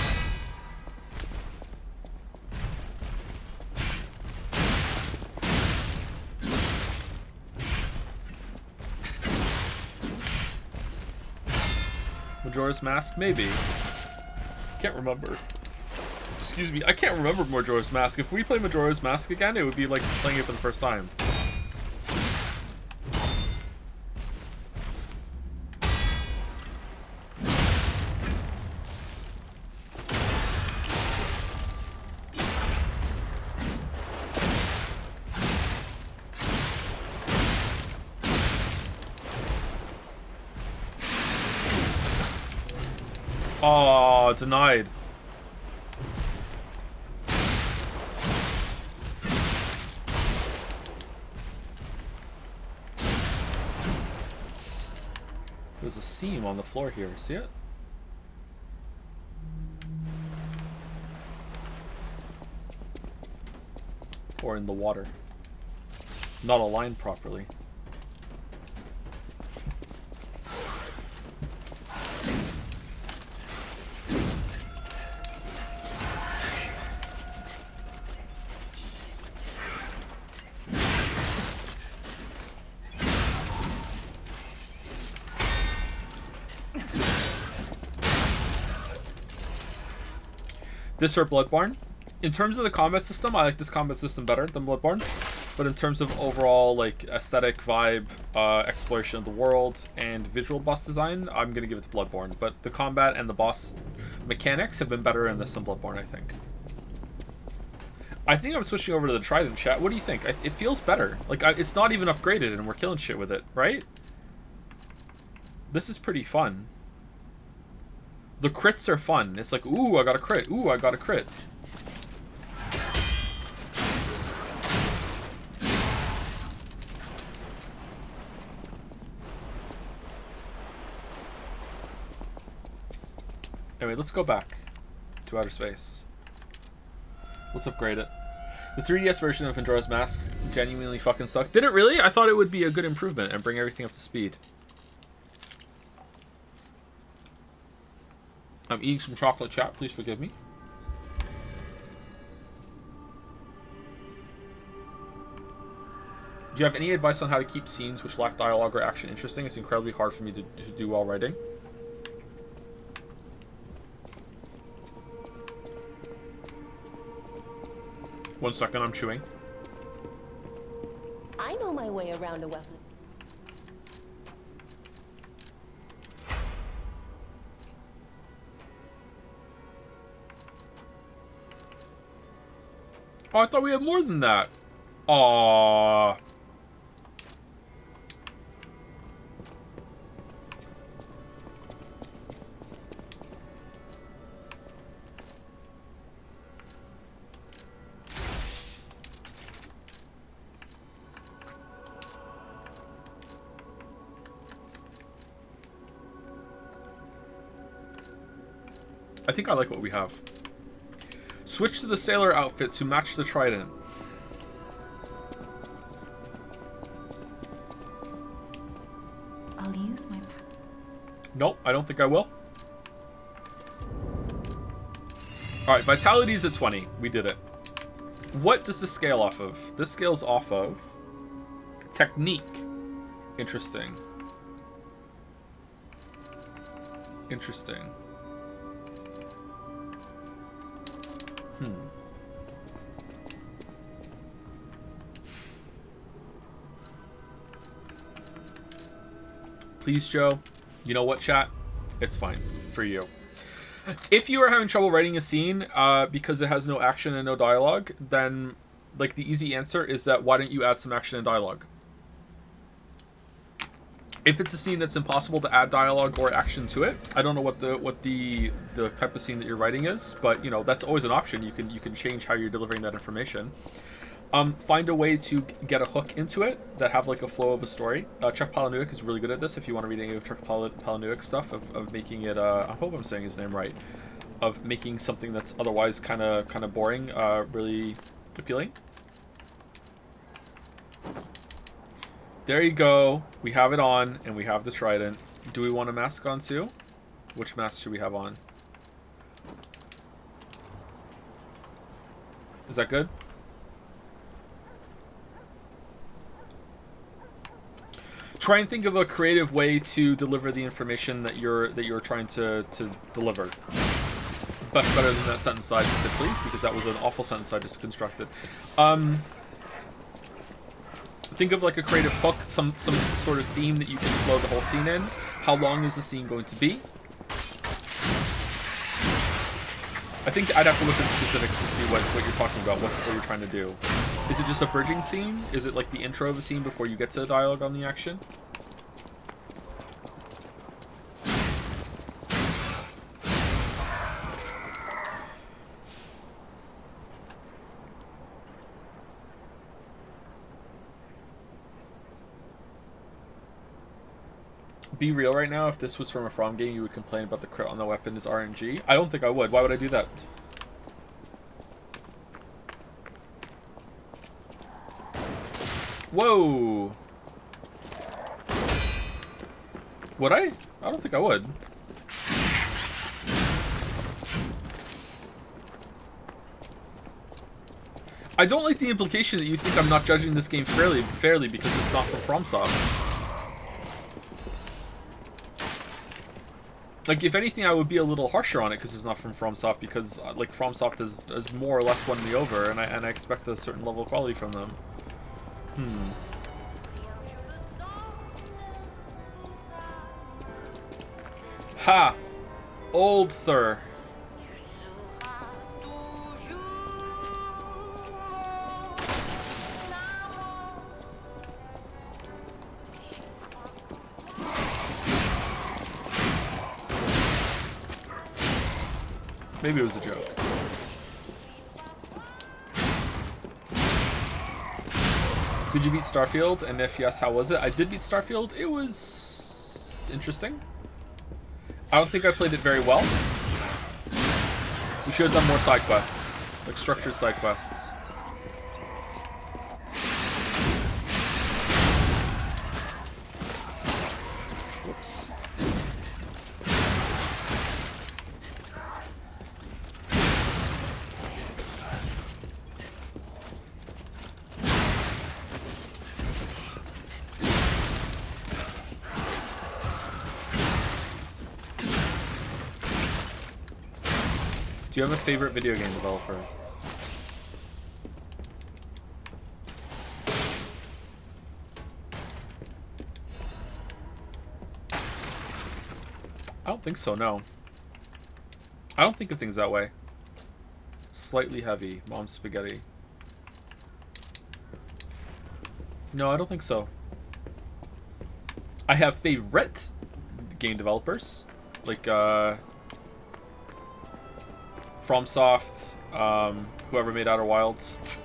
Majora's Mask? Maybe. Can't remember. Excuse me, I can't remember Majora's Mask. If we play Majora's Mask again, it would be like playing it for the first time. Oh, denied. There's a seam on the floor here. See it? Or in the water. Not aligned properly. This or Bloodborne. In terms of the combat system, I like this combat system better than Bloodborne's. But in terms of overall like aesthetic vibe, exploration of the world, and visual boss design, I'm gonna give it to Bloodborne. But the combat and the boss mechanics have been better in this than Bloodborne, I think. I think I'm switching over to the Trident, chat. What do you think? It feels better. Like it's not even upgraded, and we're killing shit with it, right? This is pretty fun. The crits are fun. It's like, ooh, I got a crit. Ooh, I got a crit. Anyway, let's go back to outer space. Let's upgrade it. The 3DS version of Pandora's Mask genuinely fucking sucked. Did it really? I thought it would be a good improvement and bring everything up to speed. I'm eating some chocolate, chat. Please forgive me. Do you have any advice on how to keep scenes which lack dialogue or action interesting? It's incredibly hard for me to do while writing. One second, I'm chewing. I know my way around a weapon. Oh, I thought we had more than that. Aww. I think I like what we have. Switch to the sailor outfit to match the trident. I'll use my power. Nope, I don't think I will. Alright, vitality is at 20. We did it. What does this scale off of? This scales off of technique. Interesting. Interesting. Please, Joe. You know what, chat? It's fine for you. If you are having trouble writing a scene because it has no action and no dialogue, then like the easy answer is that why don't you add some action and dialogue? If it's a scene that's impossible to add dialogue or action to it, I don't know what the type of scene that you're writing is, but you know that's always an option. You can change how you're delivering that information. Find a way to get a hook into it that have like a flow of a story. Chuck Palahniuk is really good at this. If you want to read any of Chuck Palahniuk stuff of making it, I hope I'm saying his name right, of making something that's otherwise kind of boring really appealing. There you go. We have it on, and we have the trident. Do we want a mask on too? Which mask should we have on? Is that good? Try and think of a creative way to deliver the information that you're trying to deliver. Much better than that sentence that I just did, please, because that was an awful sentence I just constructed. Think of like a creative hook, some sort of theme that you can flow the whole scene in. How long is the scene going to be? I think I'd have to look at specifics to see what you're talking about, what you're trying to do. Is it just a bridging scene? Is it like the intro of a scene before you get to the dialogue on the action? Be real right now, if this was from a From game, you would complain about the crit on the weapon is RNG? I don't think I would. Why would I do that? Whoa! Would I? I don't think I would. I don't like the implication that you think I'm not judging this game fairly because it's not from FromSoft. Like, if anything, I would be a little harsher on it because it's not from FromSoft, because like FromSoft has more or less won me over, and I expect a certain level of quality from them. Ha! Old Thur. Maybe it was a joke. Did you beat Starfield? And if yes, how was it? I did beat Starfield. It was interesting. I don't think I played it very well. We should have done more side quests, like structured side quests. Whoops. Do you have a favorite video game developer? I don't think so, no. I don't think of things that way. Slightly heavy. Mom's spaghetti. No, I don't think so. I have favorite game developers. Like, FromSoft, whoever made Outer Wilds.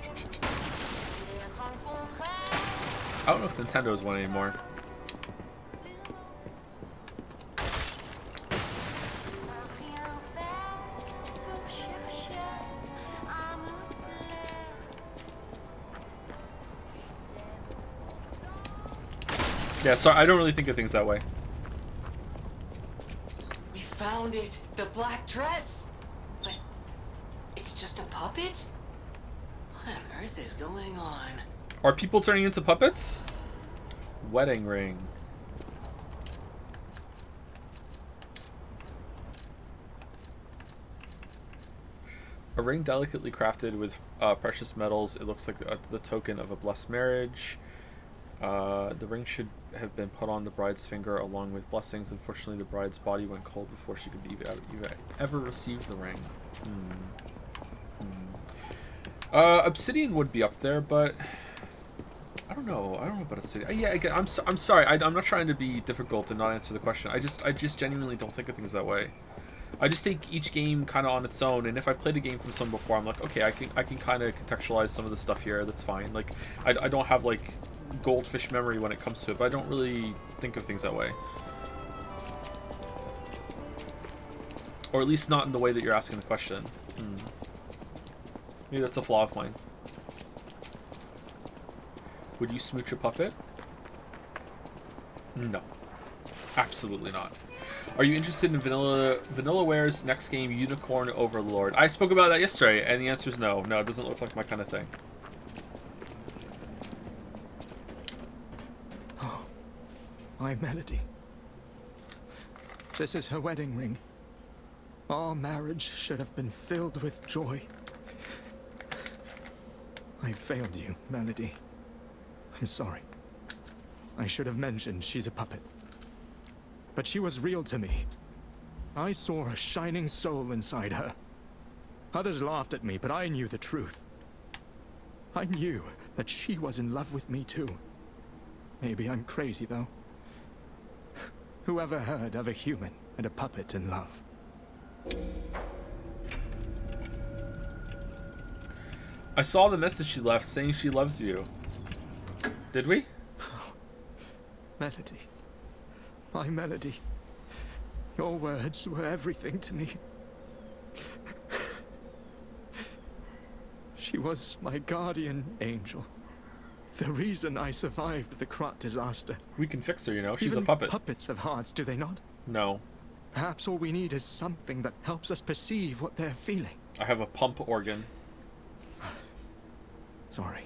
I don't know if Nintendo's one anymore. Yeah, sorry, I don't really think of things that way. We found it! The black dress! But it's just a puppet? What on earth is going on? Are people turning into puppets? Wedding ring. A ring delicately crafted with precious metals. It looks like the token of a blessed marriage. The ring should have been put on the bride's finger along with blessings. Unfortunately, the bride's body went cold before she could even ever receive the ring. Obsidian would be up there, but I don't know. I don't know about Obsidian. Yeah, again, I'm sorry. I'm not trying to be difficult and not answer the question. I just genuinely don't think of things that way. I just take each game kind of on its own, and if I've played a game from someone before, I'm like, okay, I can kind of contextualize some of the stuff here. That's fine. Like, I don't have like goldfish memory when it comes to it, but I don't really think of things that way. Or at least not in the way that you're asking the question. Maybe that's a flaw of mine. Would you smooch a puppet? No. Absolutely not. Are you interested in Vanillaware's next game, Unicorn Overlord? I spoke about that yesterday, and the answer is no. No, it doesn't look like my kind of thing. Oh, my Melody. This is her wedding ring. Our marriage should have been filled with joy. I failed you, Melody. I'm sorry. I should have mentioned she's a puppet. But she was real to me. I saw a shining soul inside her. Others laughed at me, but I knew the truth. I knew that she was in love with me too. Maybe I'm crazy, though. Whoever heard of a human and a puppet in love? I saw the message she left saying she loves you. Did we? Melody. My Melody. Your words were everything to me. She was my guardian angel. The reason I survived the Krat disaster. We can fix her, you know. She's Even a puppet. Puppets have hearts, do they not? No. Perhaps all we need is something that helps us perceive what they're feeling. I have a pump organ. Sorry.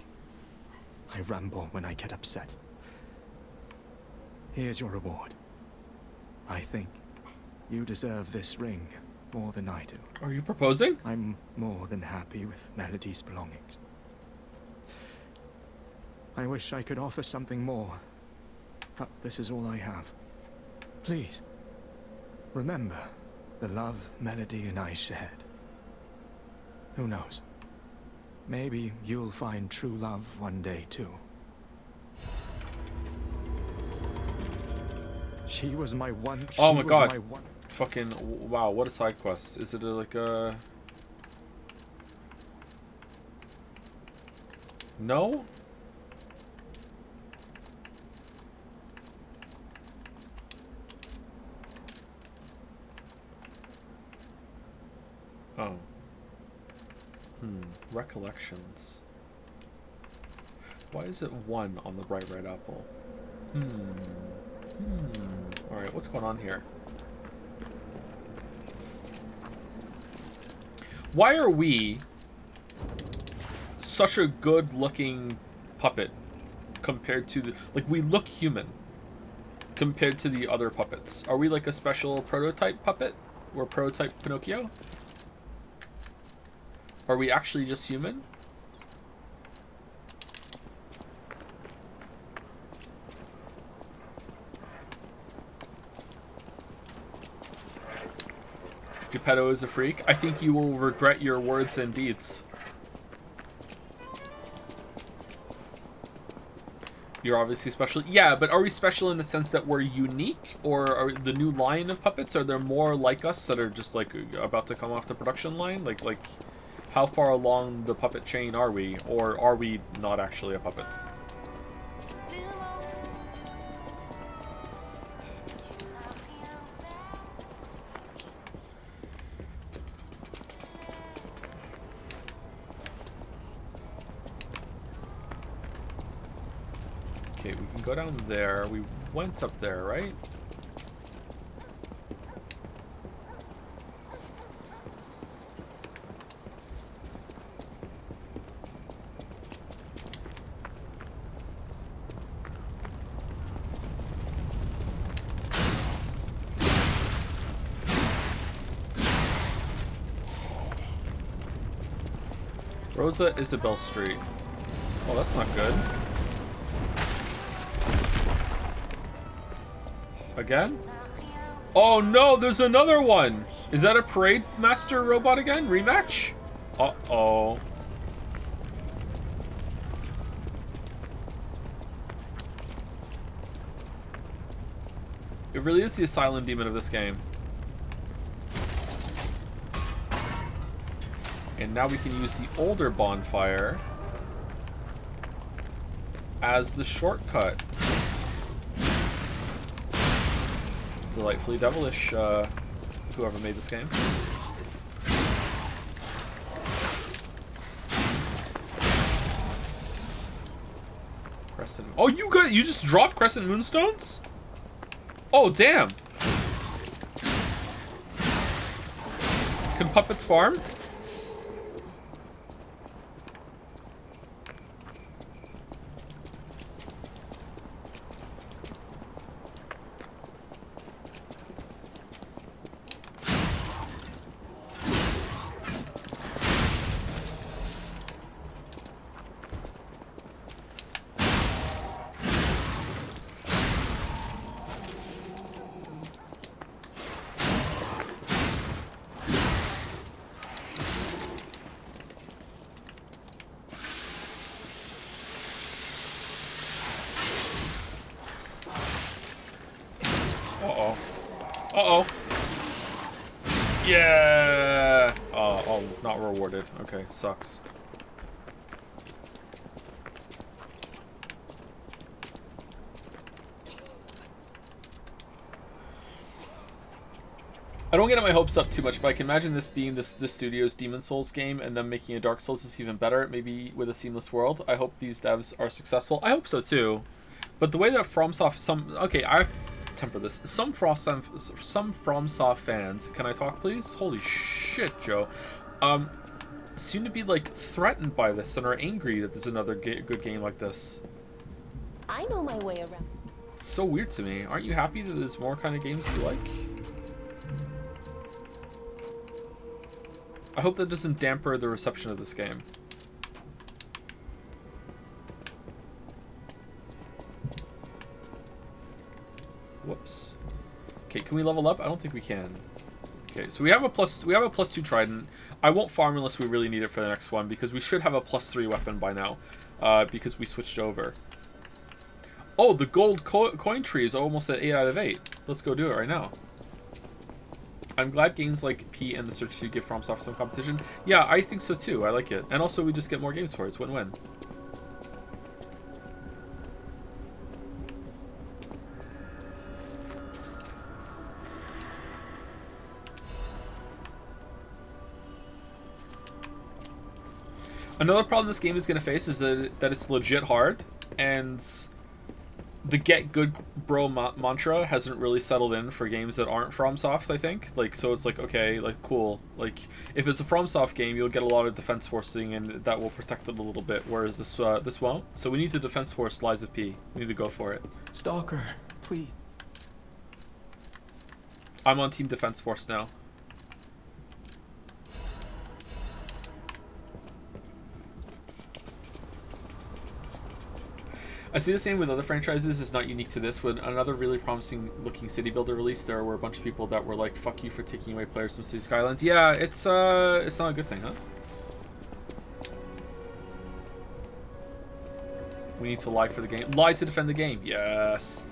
I ramble when I get upset. Here's your reward. I think you deserve this ring more than I do. Are you proposing? I'm more than happy with Melody's belongings. I wish I could offer something more, but this is all I have. Please, remember the love Melody and I shared. Who knows? Maybe you'll find true love one day, too. She was my one... Oh my god. Fucking... Wow, what a side quest. Is it like a... No? Oh. Recollections. Why is it 1 on the bright red apple? Alright, what's going on here? Why are we such a good looking puppet compared to the... Like, we look human compared to the other puppets. Are we like a special prototype puppet? Or prototype Pinocchio? Are we actually just human? Geppetto is a freak. I think you will regret your words and deeds. You're obviously special. Yeah, but are we special in the sense that we're unique? Or are the new line of puppets, are there more like us that are just like about to come off the production line? Like how far along the puppet chain are we? Or are we not actually a puppet? Okay, we can go down there. We went up there, right? Rosa Isabel Street. Oh, that's not good. Again? Oh no, there's another one! Is that a Parade Master robot again? Rematch? Uh-oh. It really is the Asylum Demon of this game. And now we can use the older bonfire as the shortcut. Delightfully devilish, whoever made this game. Crescent. Oh, you just dropped Crescent Moonstones? Oh, damn. Can puppets farm? Uh-oh. Uh-oh. Yeah! Oh, not rewarded. Okay, sucks. I don't get my hopes up too much, but I can imagine this being this studio's Demon Souls game, and then making a Dark Souls is even better, maybe with a seamless world. I hope these devs are successful. I hope so too. But the way that FromSoft, okay, I have to temper this. Some FromSoft fans, can I talk please? Holy shit, Joe. Seem to be like threatened by this and are angry that there's another good game like this. I know my way around. It's so weird to me. Aren't you happy that there's more kind of games that you like? I hope that doesn't damper the reception of this game. Whoops. Okay, can we level up? I don't think we can. Okay, so we have a +2 trident. I won't farm unless we really need it for the next one, because we should have a +3 weapon by now, because we switched over. Oh, the gold coin tree is almost at 8 out of 8. Let's go do it right now. I'm glad games like P and the Search 2 give FromSoft some competition. Yeah, I think so too. I like it. And also we just get more games for it. It's win-win. Another problem this game is going to face is that it's legit hard, and the get good bro mantra hasn't really settled in for games that aren't FromSoft, I think. Like, so it's like, okay, like, cool. Like, if it's a FromSoft game, you'll get a lot of defense forcing, and that will protect it a little bit, whereas this won't. So we need to defense force Lies of P. We need to go for it. Stalker, please. I'm on Team Defense Force now. I see the same with other franchises. It's not unique to this. When another really promising looking city builder released, there were a bunch of people that were like, fuck you for taking away players from City Skylines. Yeah, it's not a good thing, huh? We need to lie for the game. Lie to defend the game. Yes.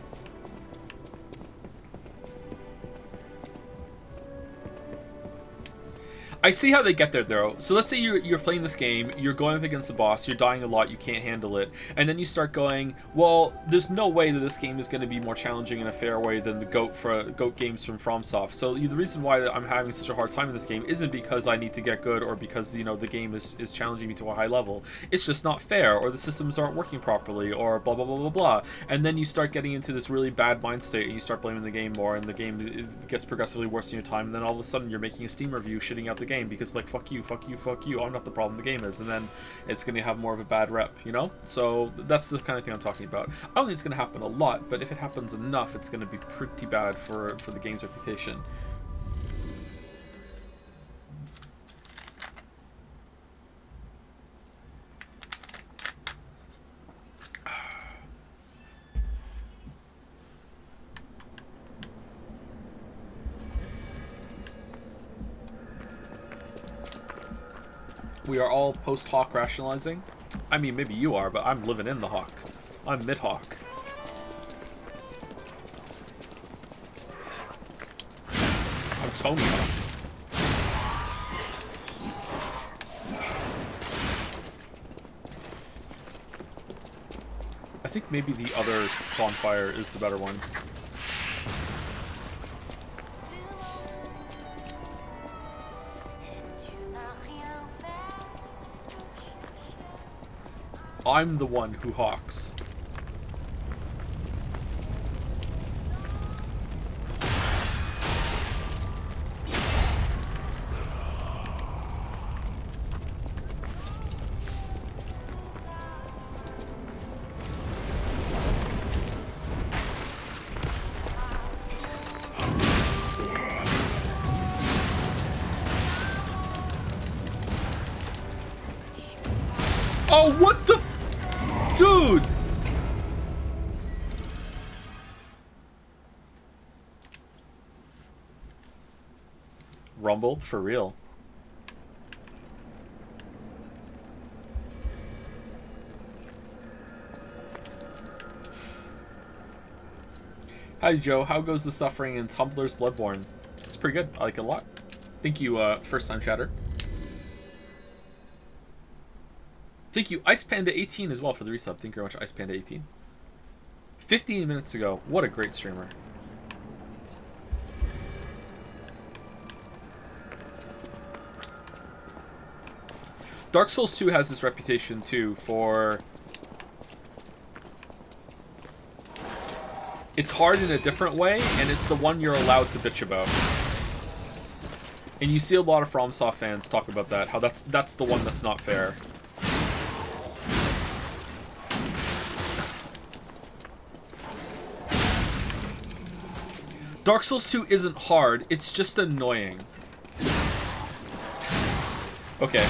I see how they get there, though. So let's say you're playing this game, you're going up against the boss, you're dying a lot, you can't handle it, and then you start going, well, there's no way that this game is going to be more challenging in a fair way than the GOAT games from FromSoft. So the reason why I'm having such a hard time in this game isn't because I need to get good or because, you know, the game is challenging me to a high level. It's just not fair, or the systems aren't working properly, or blah, blah, blah, blah, blah. And then you start getting into this really bad mind state, and you start blaming the game more, and the game gets progressively worse in your time, and then all of a sudden you're making a Steam review shitting out the game because, like, fuck you, fuck you, fuck you, I'm not the problem, the game is, and then it's going to have more of a bad rep, you know? So that's the kind of thing I'm talking about. I don't think it's going to happen a lot, but if it happens enough, it's going to be pretty bad for the game's reputation. We are all post-Hawk rationalizing. I mean, maybe you are, but I'm living in the Hawk. I'm mid-Hawk. I'm Tony Hawk. I think maybe the other bonfire is the better one. I'm the one who hawks. Oh, what the dude! Rumbled for real. Hi Joe, how goes the suffering in Tumblr's Bloodborne? It's pretty good. I like it a lot. Thank you, first time chatter. Thank you, Ice Panda 18 as well for the resub. Thank you very much, Ice Panda 18. 15 minutes ago. What a great streamer. Dark Souls 2 has this reputation too for... It's hard in a different way, and it's the one you're allowed to bitch about. And you see a lot of FromSoft fans talk about that, how that's the one that's not fair. Dark Souls 2 isn't hard, it's just annoying. Okay.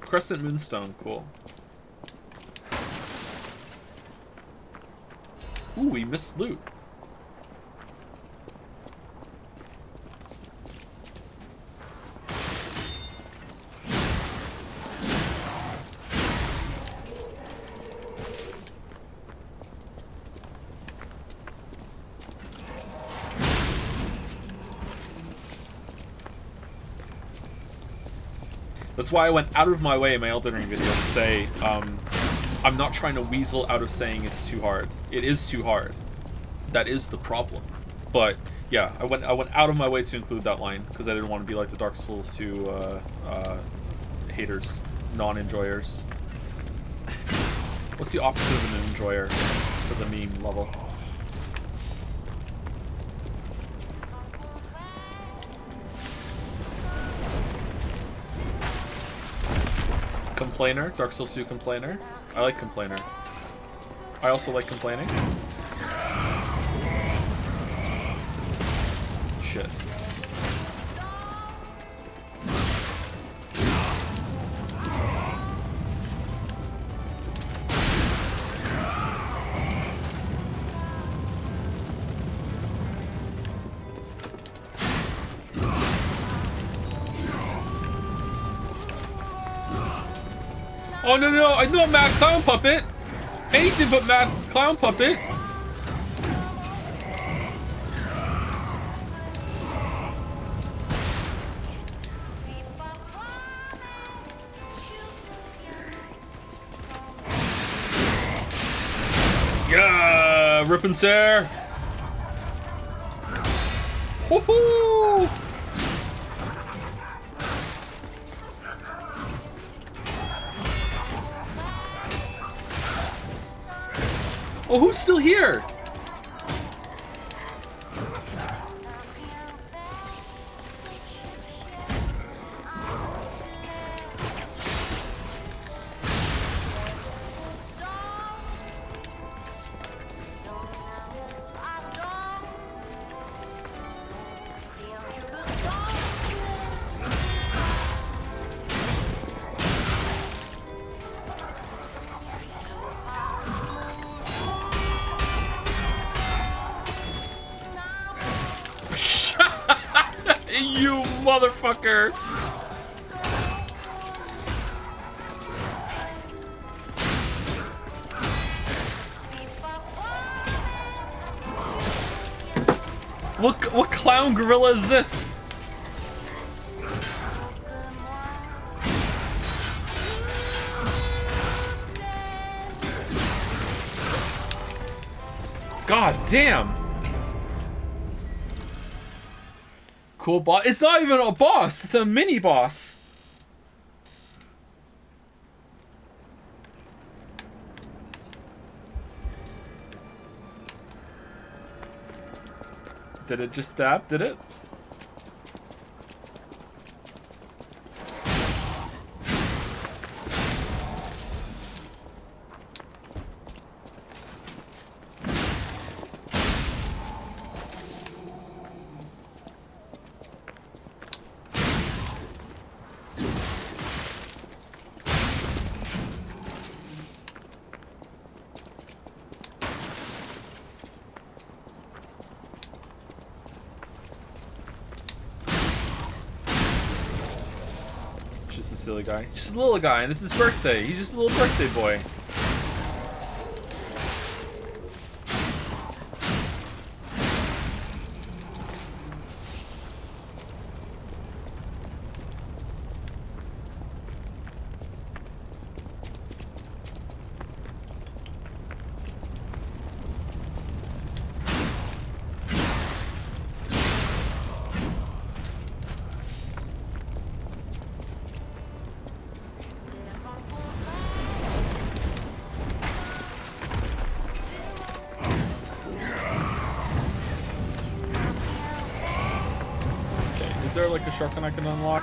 Crescent Moonstone, cool. Ooh, we missed loot. That's why I went out of my way in my Elden Ring video to say, I'm not trying to weasel out of saying it's too hard. It is too hard. That is the problem. But yeah, I went out of my way to include that line because I didn't want to be like the Dark Souls 2 haters, non-enjoyers. What's the opposite of an enjoyer for the meme level? Complainer, Dark Souls 2 complainer. I like complainer. I also like complaining. Shit. Oh no no! I'm not Mad Clown Puppet! Anything but Mad Clown Puppet! Yeah! Rip and tear! Woohoo! Oh, who's still here? You motherfucker! What clown gorilla is this? God damn! Cool boss. It's not even a boss. It's a mini boss. Did it just stab? Did it? Silly guy. Just a little guy, and it's his birthday. He's just a little birthday boy. Is there like a shotgun I can unlock?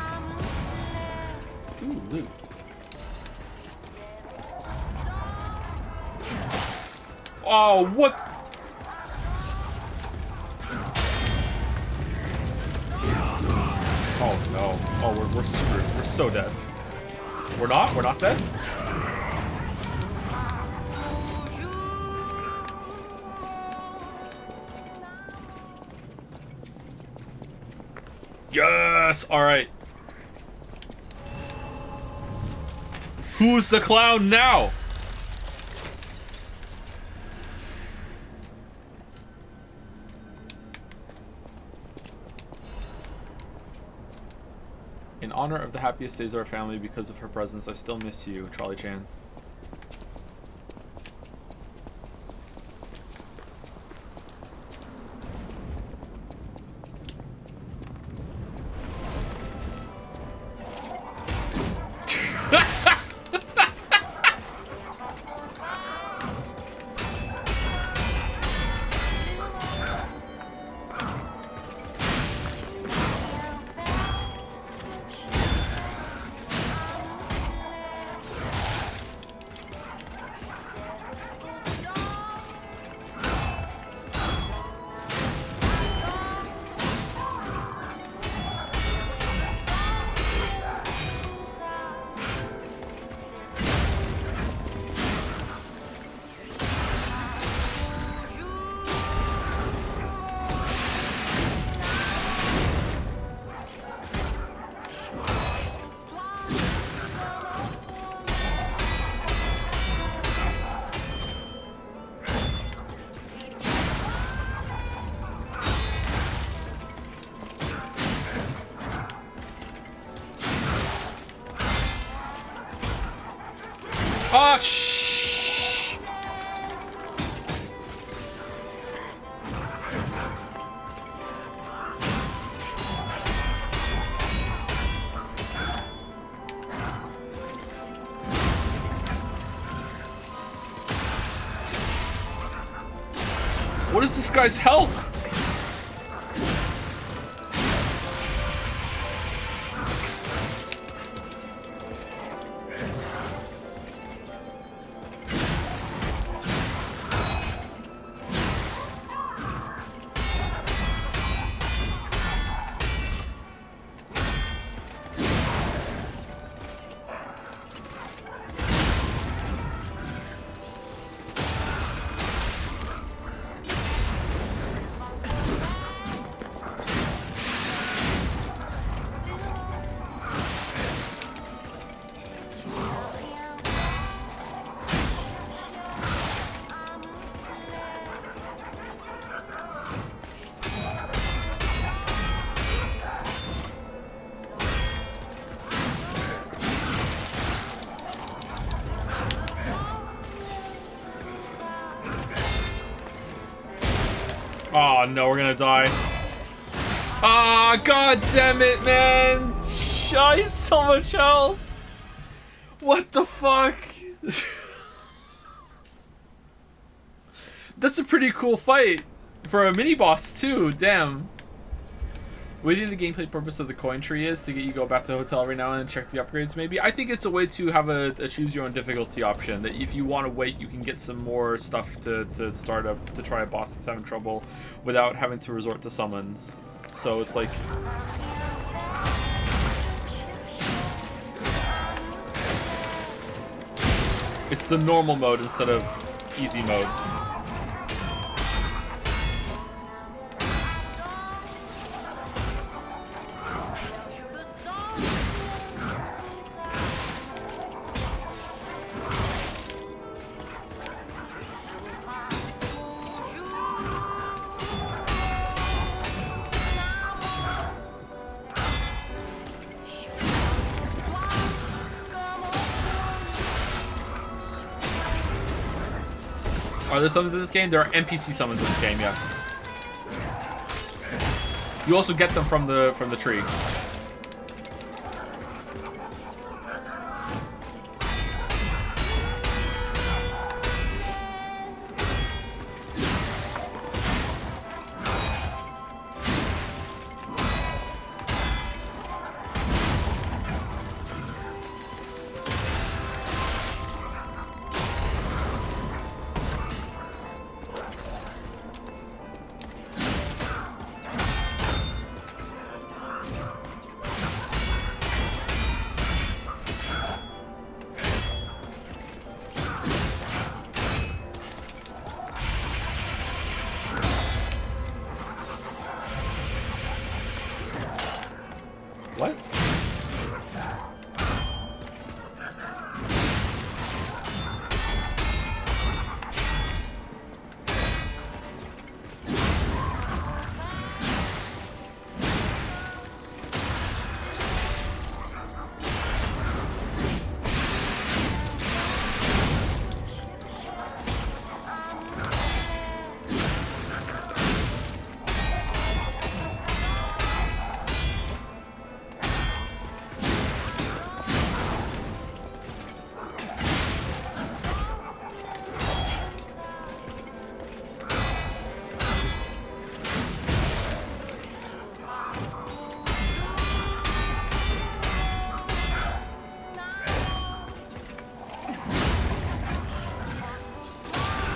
Ooh, loot. Oh, what? Oh no. Oh, we're screwed. We're so dead. We're not? We're not dead? Yes! Alright. Who's the clown now? In honor of the happiest days of our family, because of her presence, I still miss you, Charlie Chan. Oh, shh. What is this guy's health? Oh no, we're gonna die. Ah, god damn it, man! Oh, he's so much health. What the fuck? That's a pretty cool fight for a mini boss too. Damn. What do you think the gameplay purpose of the coin tree is? To get you go back to the hotel every now and then and check the upgrades maybe? I think it's a way to have a choose your own difficulty option. That if you want to wait, you can get some more stuff to start up, to try a boss that's having trouble without having to resort to summons. So it's like... It's the normal mode instead of easy mode. Are there summons in this game? There are NPC summons in this game, yes. You also get them from the tree. What?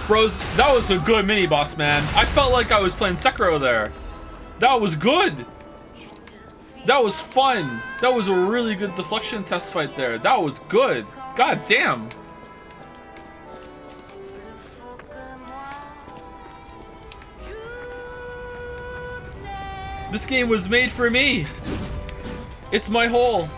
Bros, that was a good mini boss, man. I felt like I was playing Sekiro there. That was good. That was fun. That was a really good deflection test fight there. That was good. God damn. This game was made for me. It's my hole.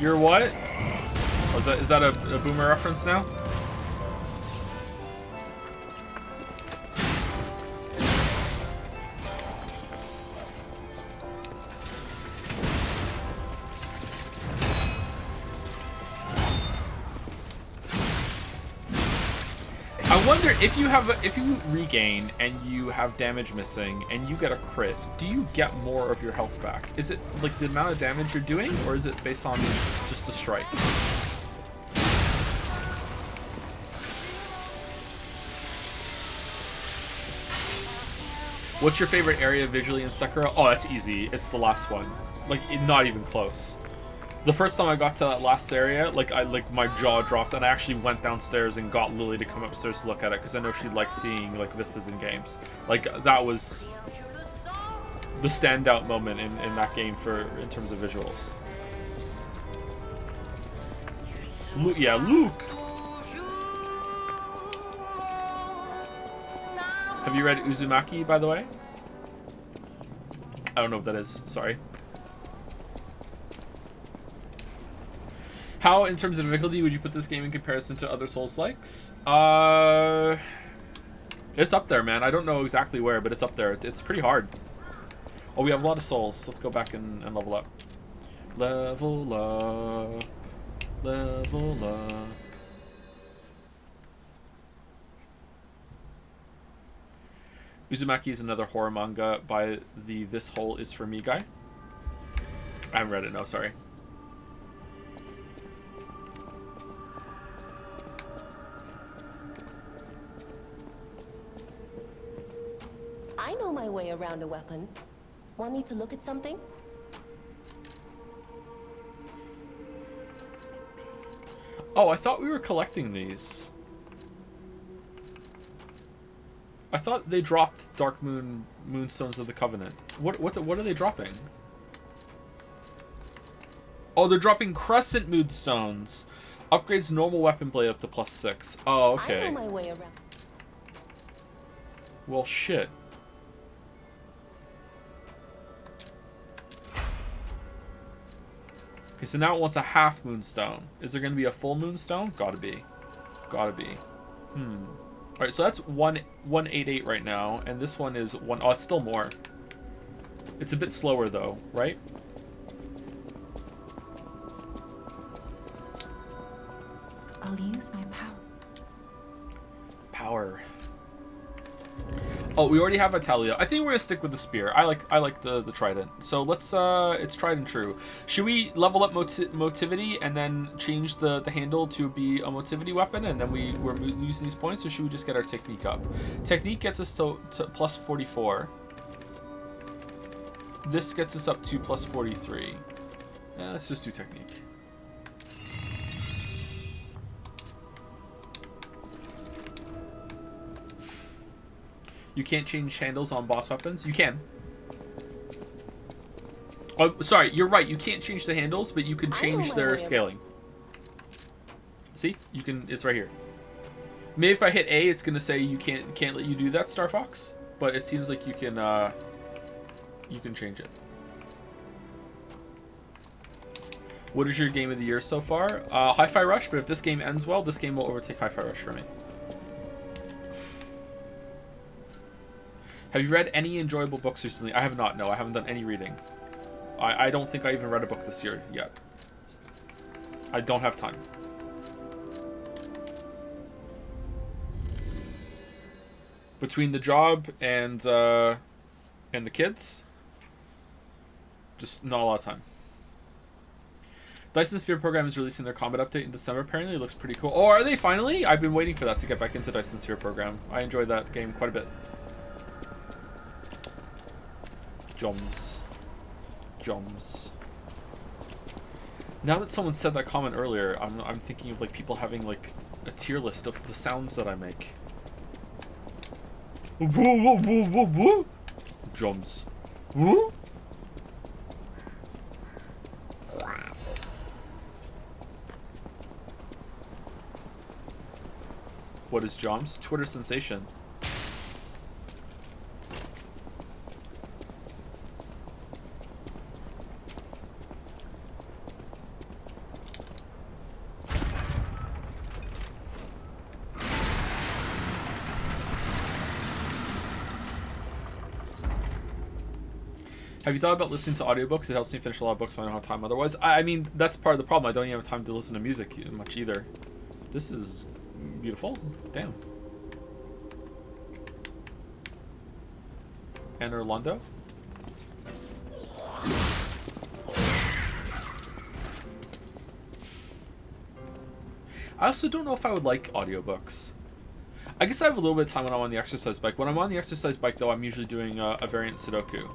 You're what? Oh, is that a boomer reference now? I wonder if you regain and you have damage missing and you get a crit, do you get more of your health back? Is it like the amount of damage you're doing, or is it based on just the strike? What's your favorite area visually in Sekiro? Oh, that's easy. It's the last one. Like, not even close. The first time I got to that last area, like my jaw dropped, and I actually went downstairs and got Lily to come upstairs to look at it because I know she likes seeing like vistas in games. Like, that was the standout moment in that game in terms of visuals. Yeah, Luke. Have you read Uzumaki, by the way? I don't know what that is. Sorry. How, in terms of difficulty, would you put this game in comparison to other Souls-likes? It's up there, man. I don't know exactly where, but it's up there. It's pretty hard. Oh, we have a lot of souls. Let's go back and level up. Level up. Level up. Uzumaki is another horror manga by the This Hole Is For Me guy. I haven't read it, no, sorry. I know my way around a weapon. Want me to look at something? Oh, I thought we were collecting these. I thought they dropped Dark Moonstones of the Covenant. What are they dropping? Oh, they're dropping Crescent Moonstones. Upgrades normal weapon blade up to +6. Oh, okay. I know my way around. Well, shit. Okay, so now it wants a half moonstone. Is there going to be a full moonstone? Gotta be. Gotta be. Alright, so that's 188 right now, and this one is 1... Oh, it's still more. It's a bit slower, though, right? I'll use my power. Power. Oh, we already have Italia. I think we're gonna stick with the spear. I like the trident. So let's it's tried and true. Should we level up motivity and then change the handle to be a motivity weapon, and then we're using these points, or should we just get our technique up? Technique gets us to +44. This gets us up to +43. Yeah, let's just do technique. You can't change handles on boss weapons? You can. Oh, sorry, you're right. You can't change the handles, but you can change their scaling. See? You can. It's right here. Maybe if I hit A, it's gonna say you can't let you do that, Star Fox. But it seems like you can change it. What is your game of the year so far? Hi-Fi Rush, but if this game ends well, this game will overtake Hi-Fi Rush for me. Have you read any enjoyable books recently? I have not, no. I haven't done any reading. I don't think I even read a book this year yet. I don't have time. Between the job and the kids, just not a lot of time. Dyson Sphere program is releasing their combat update in December. Apparently, it looks pretty cool. Oh, are they finally? I've been waiting for that to get back into Dyson Sphere program. I enjoyed that game quite a bit. Joms. Now that someone said that comment earlier, I'm thinking of like people having like a tier list of the sounds that I make. Joms. Woo? What is Joms? Twitter sensation. Have you thought about listening to audiobooks? It helps me finish a lot of books when I don't have time otherwise. I mean, that's part of the problem. I don't even have time to listen to music much either. This is beautiful. Damn. And Orlando? I also don't know if I would like audiobooks. I guess I have a little bit of time when I'm on the exercise bike. When I'm on the exercise bike, though, I'm usually doing a variant Sudoku.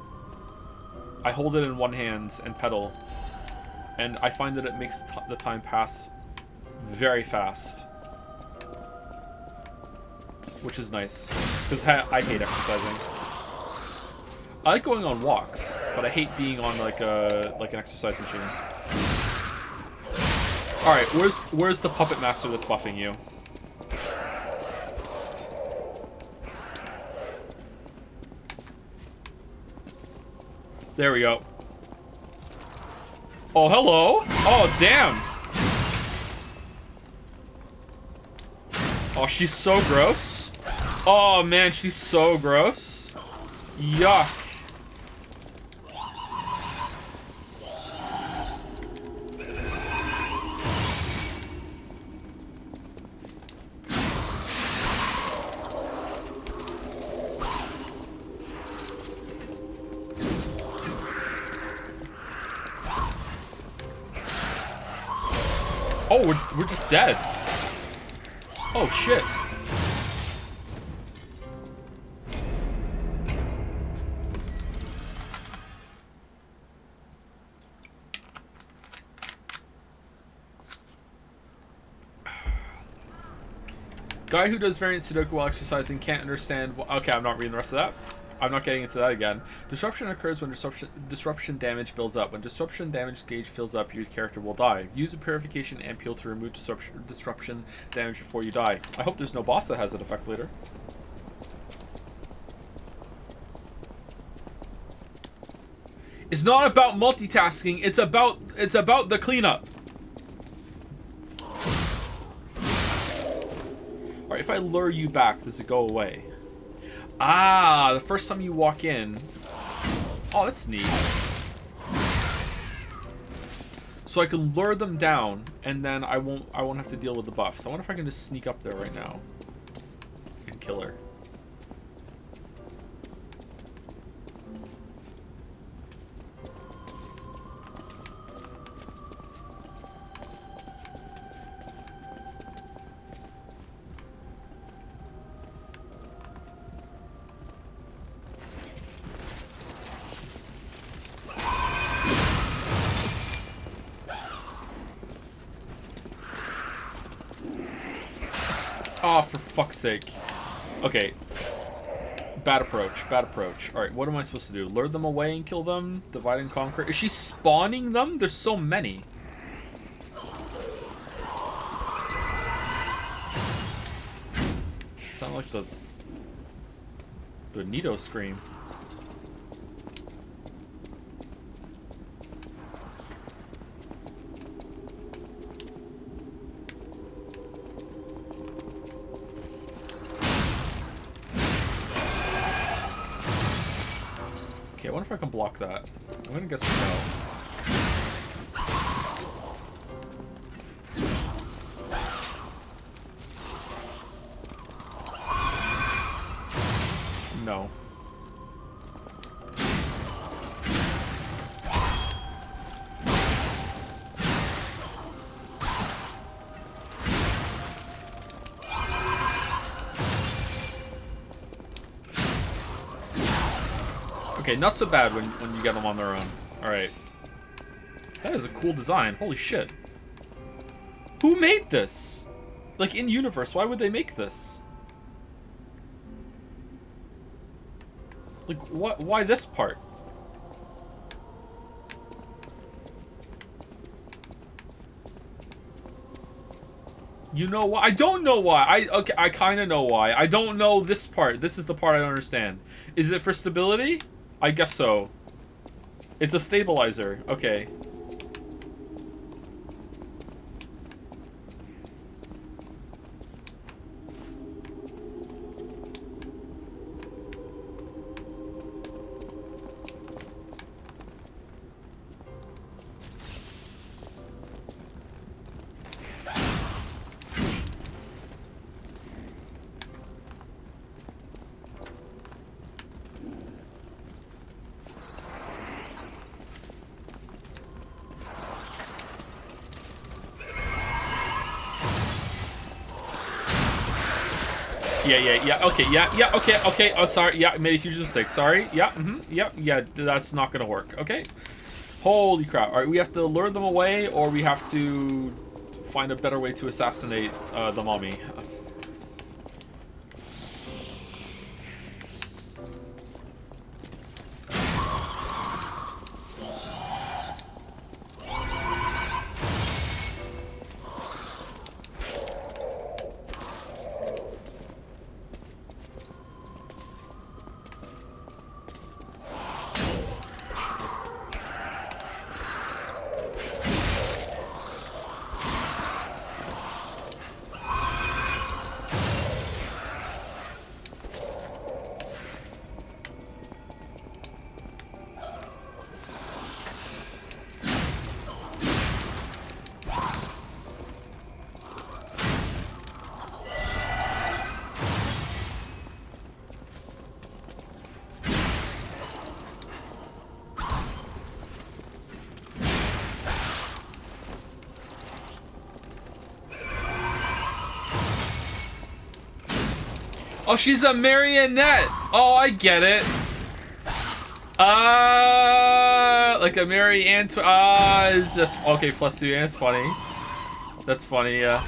I hold it in one hand and pedal, and I find that it makes the time pass very fast, which is nice, because I hate exercising. I like going on walks, but I hate being on like an exercise machine. All right, where's the puppet master that's buffing you? There we go. Oh, hello. Oh, damn. Oh, she's so gross. Oh, man, she's so gross. Yuck. Oh, we're just dead. Oh, shit. Guy who does variant Sudoku while exercising can't understand... Okay, I'm not reading the rest of that. I'm not getting into that again. Disruption occurs when disruption damage builds up. When disruption damage gauge fills up, your character will die. Use a purification ampule to remove disruption damage before you die. I hope there's no boss that has that effect later. It's not about multitasking. It's about the cleanup. Alright, if I lure you back, does it go away? Ah, the first time you walk in. Oh, that's neat. So I can lure them down, and then I won't have to deal with the buffs. I wonder if I can just sneak up there right now and kill her. Oh, for fuck's sake. Okay. Bad approach. Bad approach. Alright, what am I supposed to do? Lure them away and kill them? Divide and conquer? Is she spawning them? There's so many. Sound like the Nito scream. Okay, I wonder if I can block that. I'm gonna guess no. No. Okay, not so bad when you get them on their own. Alright. That is a cool design. Holy shit. Who made this? Like, in universe, why would they make this? Like, what? Why this part? You know why? I don't know why. Okay, I kind of know why. I don't know this part. This is the part I don't understand. Is it for stability? I guess so. It's a stabilizer. Okay. Yeah, okay, yeah, okay, oh, sorry, yeah, I made a huge mistake, sorry, yeah, yeah, that's not gonna work, okay? Holy crap, alright, we have to lure them away, or we have to find a better way to assassinate, the mommy. Oh, she's a marionette. Oh, I get it. Like a Mary Antoinette. It's just okay. +2. That's funny. That's funny. Yeah.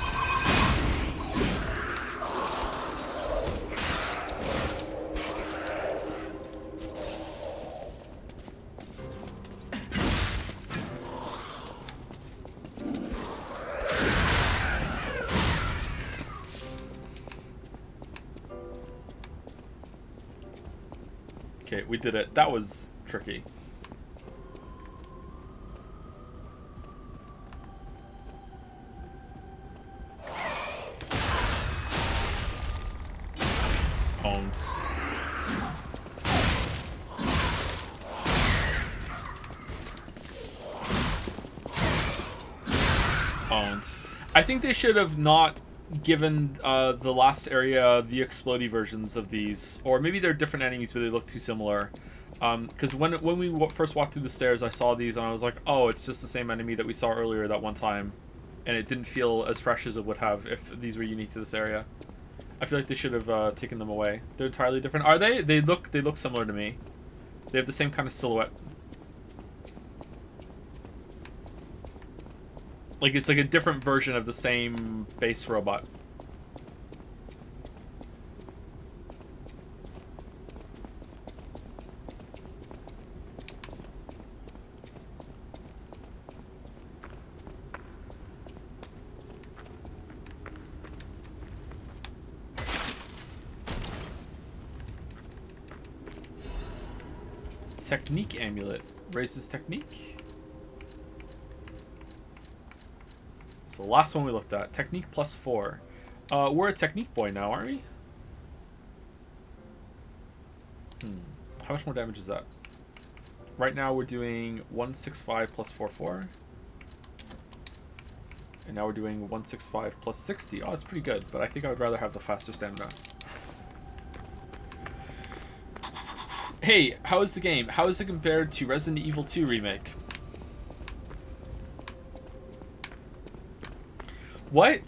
Okay, we did it. That was tricky. Owned. Owned. I think they should have not given the last area the explodey versions of these, or maybe they're different enemies but they look too similar, because when we first walked through the stairs I saw these and I was like, oh, it's just the same enemy that we saw earlier that one time, and it didn't feel as fresh as it would have if these were unique to this area. I feel like they should have taken them away. They're entirely different. Are they? They look similar to me. They have the same kind of silhouette. Like, it's like a different version of the same base robot. Technique amulet. Raises technique. So the last one we looked at. Technique +4. We're a technique boy now, aren't we? How much more damage is that? Right now we're doing 165 plus 44. And now we're doing 165 plus 60. Oh, it's pretty good, but I think I would rather have the faster stamina. Hey, how is the game? How is it compared to Resident Evil 2 Remake? What?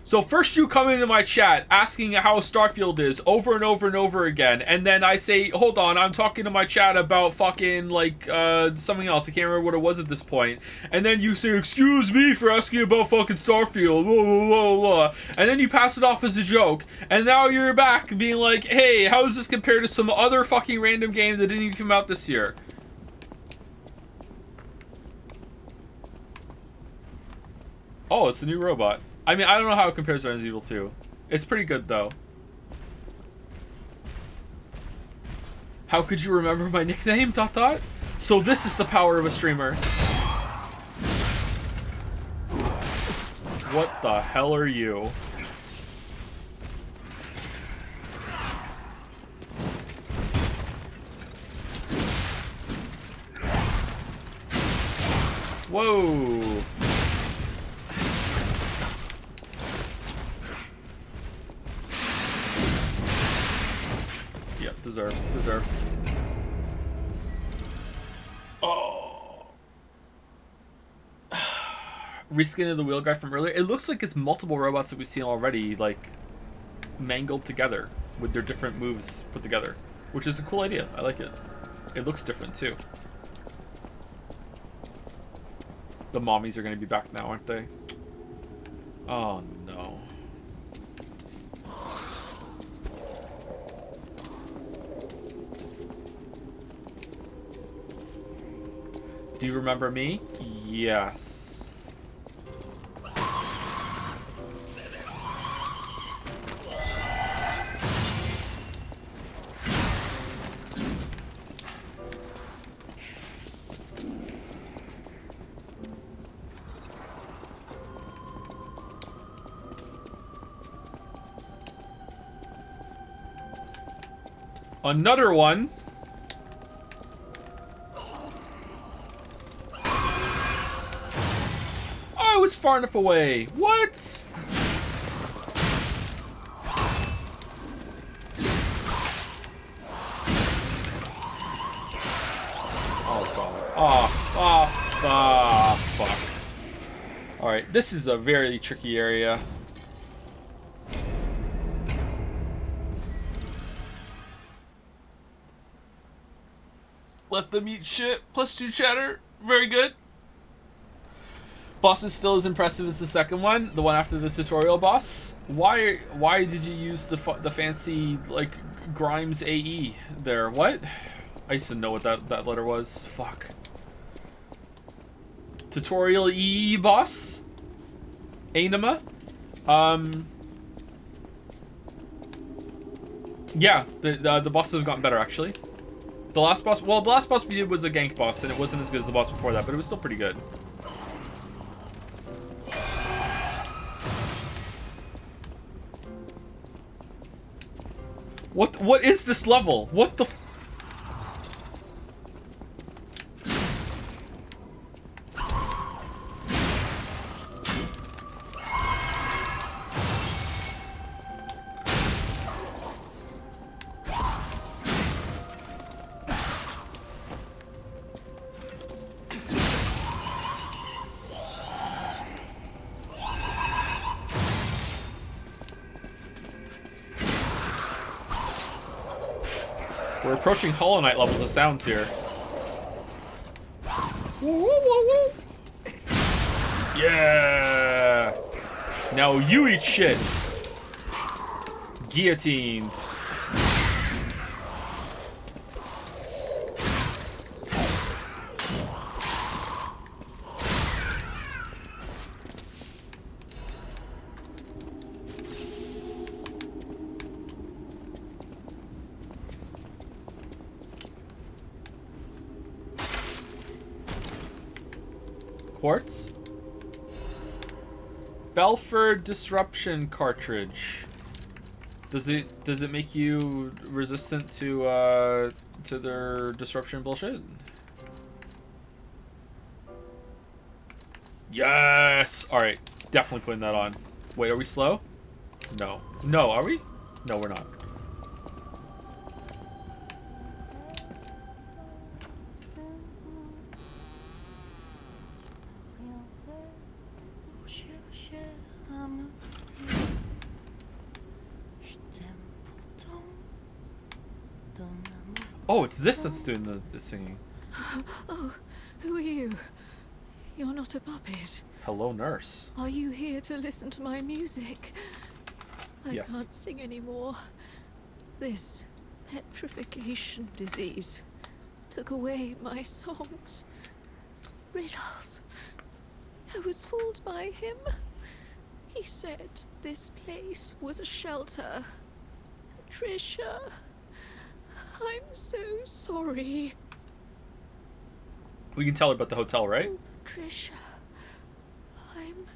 So first you come into my chat asking how Starfield is over and over and over again, and then I say, hold on, I'm talking to my chat about fucking, like, something else. I can't remember what it was at this point. And then you say, excuse me for asking about fucking Starfield, blah, blah, blah, blah. And then you pass it off as a joke, and now you're back being like, hey, how is this compared to some other fucking random game that didn't even come out this year? Oh, it's a new robot. I mean, I don't know how it compares to Resident Evil 2. It's pretty good, though. How could you remember my nickname, ... So this is the power of a streamer. What the hell are you? Whoa! Yep, deserve. Oh. Reskin of the wheel guy from earlier. It looks like it's multiple robots that we've seen already, like, mangled together with their different moves put together, which is a cool idea. I like it. It looks different, too. The mommies are going to be back now, aren't they? Oh, no. Do you remember me? Yes. Another one. I was far enough away. What? Oh god. Fuck. Alright, this is a very tricky area. Let them eat shit. +2 chatter. Very good. Boss is still as impressive as the second one, the one after the tutorial boss. Why did you use the fancy, like, Grimes AE there? What? I used to know what that letter was. Fuck. Tutorial EE boss? Anima? Yeah, the bosses have gotten better, actually. The last boss we did was a gank boss, and it wasn't as good as the boss before that, but it was still pretty good. What is this level? What the We're approaching Hollow Knight levels of sounds here. Woo, woo, woo, woo. Yeah! Now you eat shit. Guillotined. Quartz. Belford disruption cartridge. Does it make you resistant to their disruption bullshit? Yes. All right, definitely putting that on. Wait, are we slow? No. No, are we? No, we're not. Oh, it's this that's doing the singing. Oh, who are you? You're not a puppet. Hello, nurse. Are you here to listen to my music? I Yes. can't sing anymore. This petrification disease took away my songs. Riddles. I was fooled by him. He said this place was a shelter. Patricia, I'm so sorry. We can tell her about the hotel, right? Patricia, I'm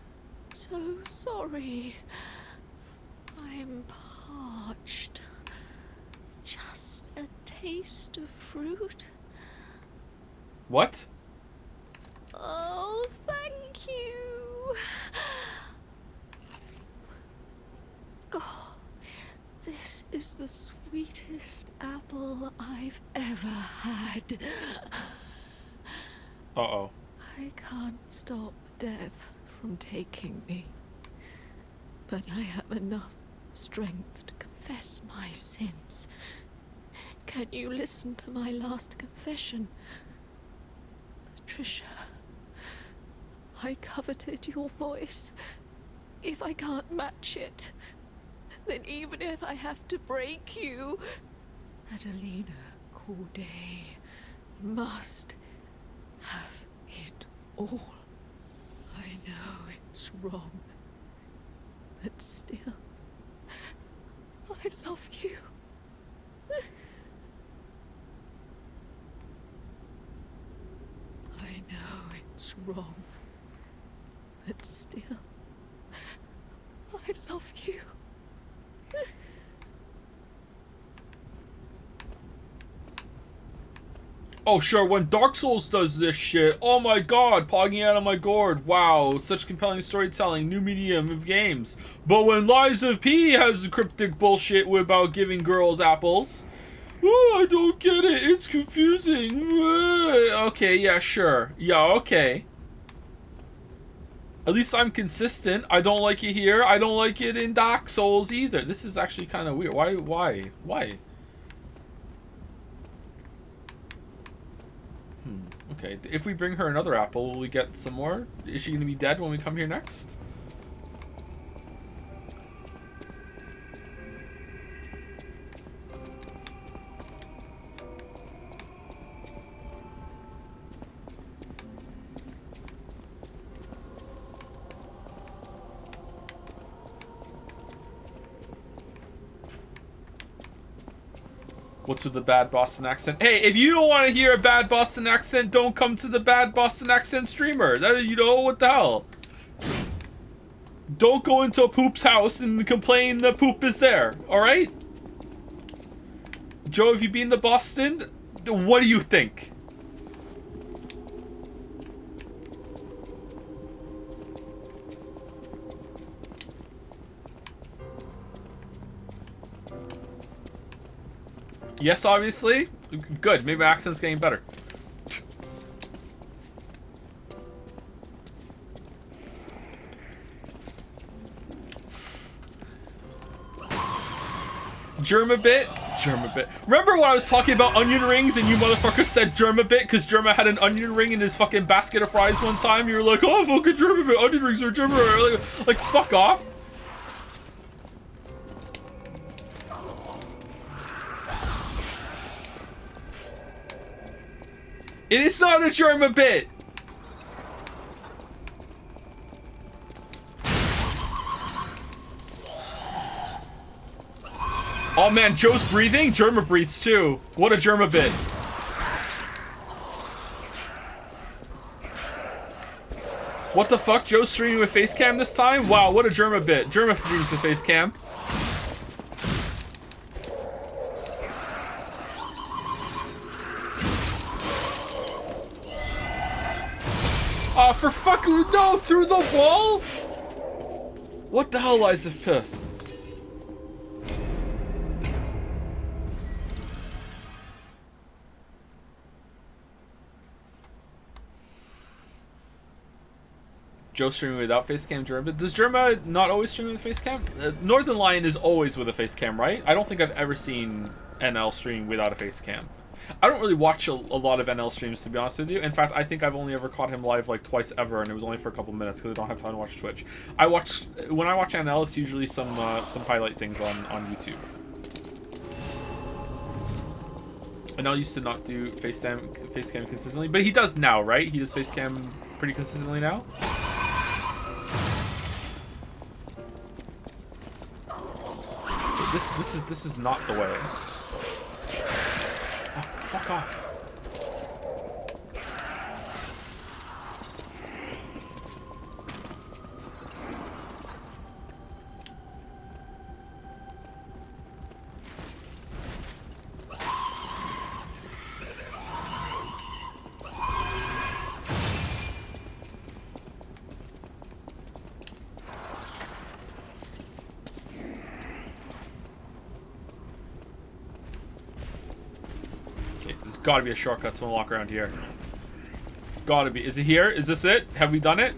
so sorry. I'm parched. Just a taste of fruit. What? Oh, thank you. Oh, this is the sweetest apple I've ever had. Uh-oh. I can't stop death from taking me, but I have enough strength to confess my sins. Can you listen to my last confession? Patricia, I coveted your voice. If I can't match it, then even if I have to break you, Adelina Corday must have it all. I know it's wrong, but still, I love you. I know it's wrong, but still, I love you. Oh, sure, when Dark Souls does this shit, oh my god, pogging out of my gourd, wow, such compelling storytelling, new medium of games. But when Lies of P has cryptic bullshit about giving girls apples, oh, I don't get it, it's confusing. Okay, yeah, sure. Yeah, okay. At least I'm consistent. I don't like it here. I don't like it in Dark Souls either. This is actually kind of weird. Why? Okay, if we bring her another apple, will we get some more? Is she going to be dead when we come here next? What's with the bad Boston accent? Hey, if you don't want to hear a bad Boston accent, don't come to the bad Boston accent streamer. You know, what the hell? Don't go into Poop's house and complain that Poop is there, alright? Joe, have you been to Boston? What do you think? Yes, obviously. Good. Maybe my accent's getting better. Germabit? Germabit. Remember when I was talking about onion rings and you motherfuckers said Germabit because Germa had an onion ring in his fucking basket of fries one time? You were like, oh, fucking Germabit. Onion rings are Germa. Like, fuck off. It is not a Germa bit. Oh man, Joe's breathing? Germa breathes too. What a Germa bit. What the fuck? Joe's streaming with face cam this time? Wow, what a Germa bit. Germa streams with face cam. Oh, for fucking no, through the wall? What the hell, lies of Pith? Joe streaming without face cam, Germa. Does Germa not always stream with face cam? Northern Lion is always with a face cam, right? I don't think I've ever seen NL stream without a face cam. I don't really watch a lot of NL streams, to be honest with you. In fact, I think I've only ever caught him live like twice ever, and it was only for a couple minutes because I don't have time to watch Twitch. When I watch NL, it's usually some highlight things on YouTube. NL used to not do face cam consistently, but he does now, right? He does face cam pretty consistently now. This is not the way. Oh, fuck off. Gotta be a shortcut to unlock around here. Gotta be. Is it here? Is this it? Have we done it?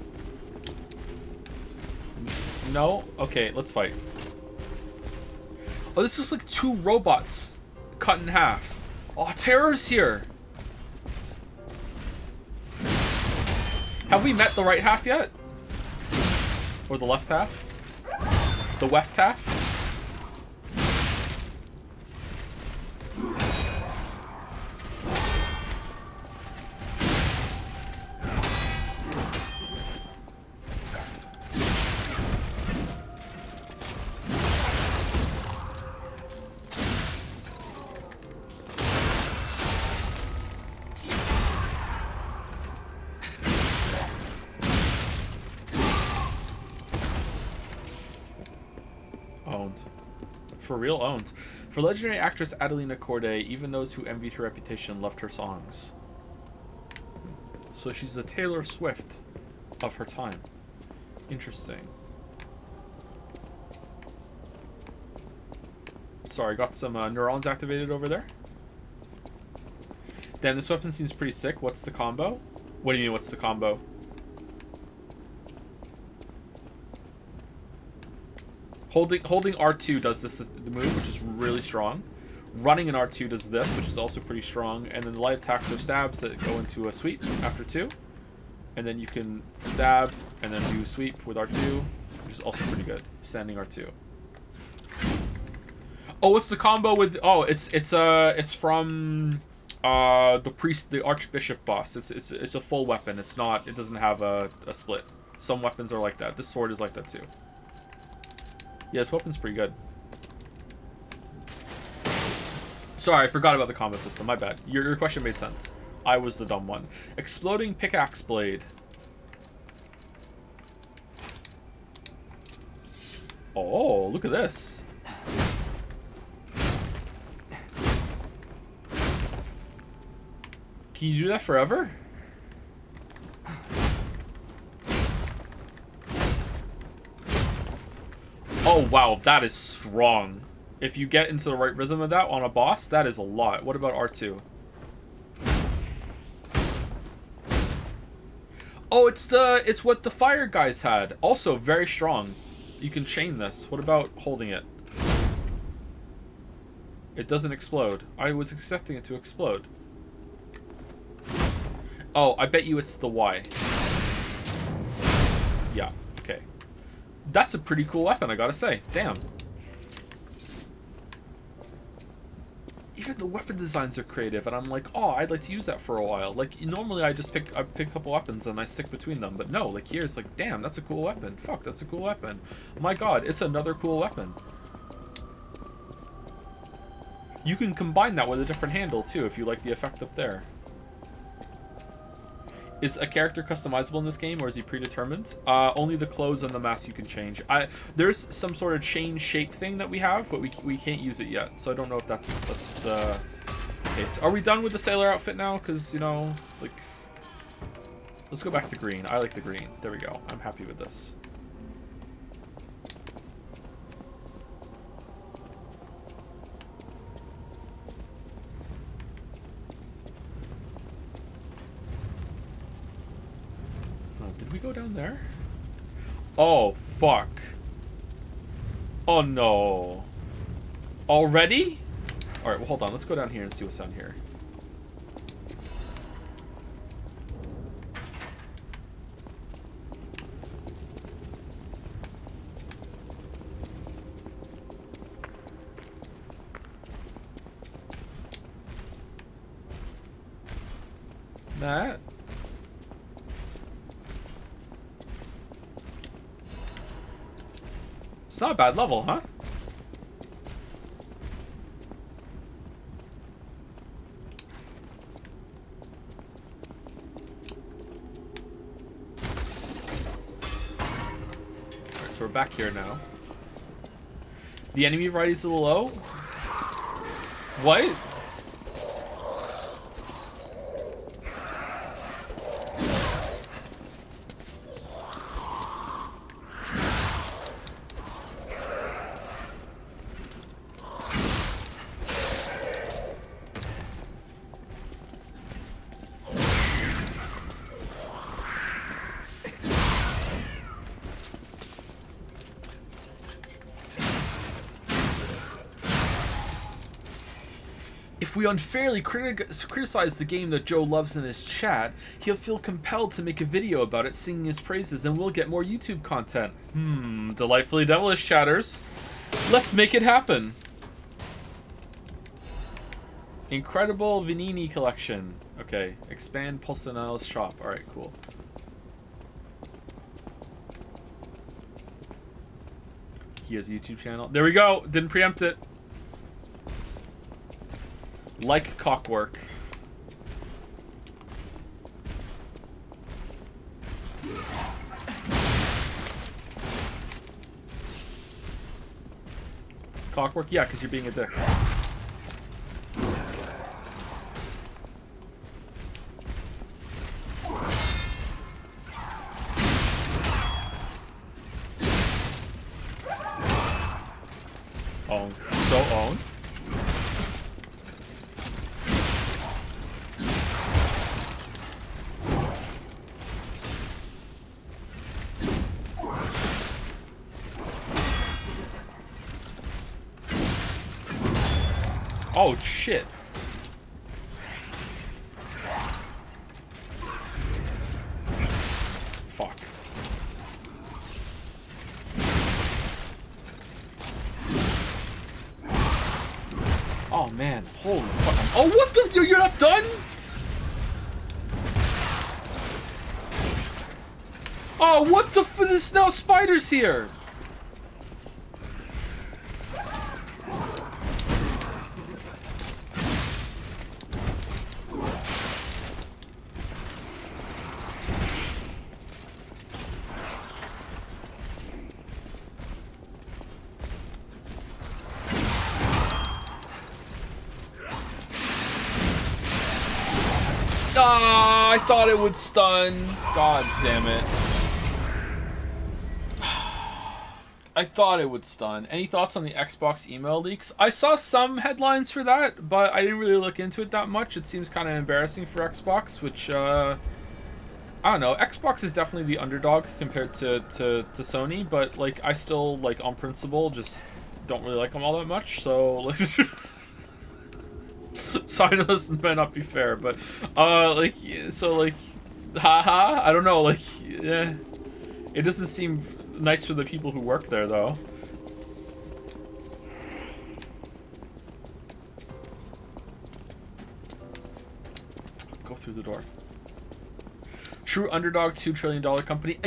No? Okay, let's fight. Oh, this is like 2 robots cut in half. Oh, Terror's here. Have we met the right half yet? Or the left half? The left half? For real owned. For legendary actress Adelina Corday, even those who envied her reputation loved her songs. So she's the Taylor Swift of her time. Interesting. Sorry, got some neurons activated over there. Damn, this weapon seems pretty sick. What's the combo? What do you mean, what's the combo? Holding R2 does this, the move, which is really strong. Running in R2 does this, which is also pretty strong. And then the light attacks are stabs that go into a sweep after 2. And then you can stab and then do sweep with R2, which is also pretty good. Standing R2. Oh, what's the combo with? Oh, it's from the priest, the archbishop boss. It's a full weapon. It's not. It doesn't have a split. Some weapons are like that. This sword is like that too. Yeah, this weapon's pretty good. Sorry, I forgot about the combo system. My bad. Your question made sense. I was the dumb one. Exploding pickaxe blade. Oh, look at this. Can you do that forever? Oh, wow, that is strong. If you get into the right rhythm of that on a boss, that is a lot. What about R2? Oh, it's what the fire guys had. Also very strong. You can chain this. What about holding it? It doesn't explode. I was expecting it to explode. Oh, I bet you it's the Y. Yeah, okay. That's a pretty cool weapon, I gotta say. Damn. Even the weapon designs are creative, and I'm like, oh, I'd like to use that for a while. Like, normally I pick a couple weapons and I stick between them, but no, like here it's like, damn, that's a cool weapon. Fuck, that's a cool weapon. My god, it's another cool weapon. You can combine that with a different handle too, if you like the effect up there. Is a character customizable in this game, or is he predetermined? Only the clothes and the mask you can change. There's some sort of change shape thing that we have, but we can't use it yet. So I don't know if that's the case. Are we done with the sailor outfit now? Because, you know, like, let's go back to green. I like the green. There we go. I'm happy with this. Did we go down there? Oh, fuck. Oh, no. Already? Alright, well, hold on. Let's go down here and see what's down here. Matt? It's not a bad level, huh? Alright, so we're back here now. The enemy variety is a little low. What? If we unfairly criticize the game that Joe loves in his chat, he'll feel compelled to make a video about it singing his praises, and we'll get more YouTube content. Delightfully devilish, chatters. Let's make it happen. Incredible Vanini collection. Okay, expand Pulcinell's shop. Alright, cool. He has a YouTube channel. There we go. Didn't preempt it. Like cockwork. Cockwork? Yeah, because you're being a dick. Owned. So owned. Oh, shit. Fuck. Oh, man. Holy fuck. Oh, what the? You're not done? Oh, what the f? There's now spiders here. Ah, I thought it would stun. God damn it. I thought it would stun. Any thoughts on the Xbox email leaks? I saw some headlines for that, but I didn't really look into it that much. It seems kind of embarrassing for Xbox, which, I don't know. Xbox is definitely the underdog compared to Sony, but, like, I still, like, on principle, just don't really like them all that much, so, like... So I know this might not be fair, but, like, so, like, haha, I don't know, like, yeah. It doesn't seem nice for the people who work there, though. Go through the door. True underdog, $2 trillion company.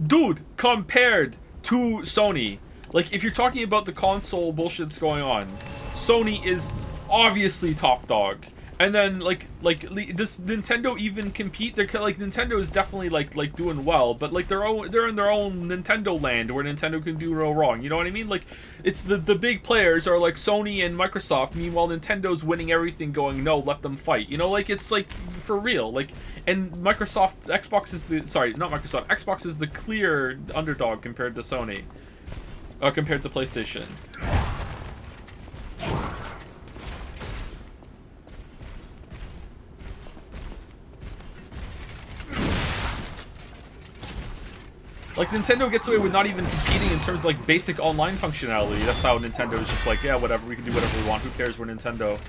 Dude, compared to Sony. Like, if you're talking about the console bullshit that's going on, Sony is obviously top dog. And then this Nintendo even compete. They're like Nintendo is definitely like doing well, but like they're in their own Nintendo land where Nintendo can do no wrong. You know what I mean? Like it's the big players are like Sony and Microsoft. Meanwhile, Nintendo's winning everything, going no, let them fight. You know, like it's like for real. Like and Xbox is Xbox is the clear underdog compared to Sony, compared to PlayStation. Like, Nintendo gets away with not even competing in terms of, like, basic online functionality. That's how Nintendo is just like, yeah, whatever, we can do whatever we want. Who cares? We're Nintendo.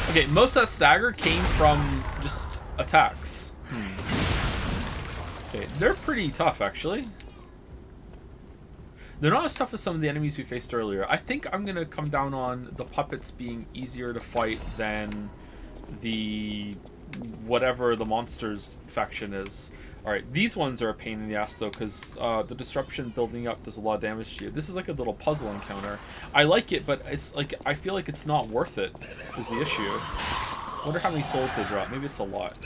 Okay, most of that stagger came from just attacks. Okay, they're pretty tough, actually. They're not as tough as some of the enemies we faced earlier. I think I'm gonna come down on the puppets being easier to fight than the whatever the monsters faction is. Alright, these ones are a pain in the ass though, because the disruption building up does a lot of damage to you. This is like a little puzzle encounter. I like it, but it's like I feel like it's not worth it, is the issue. I wonder how many souls they drop. Maybe it's a lot.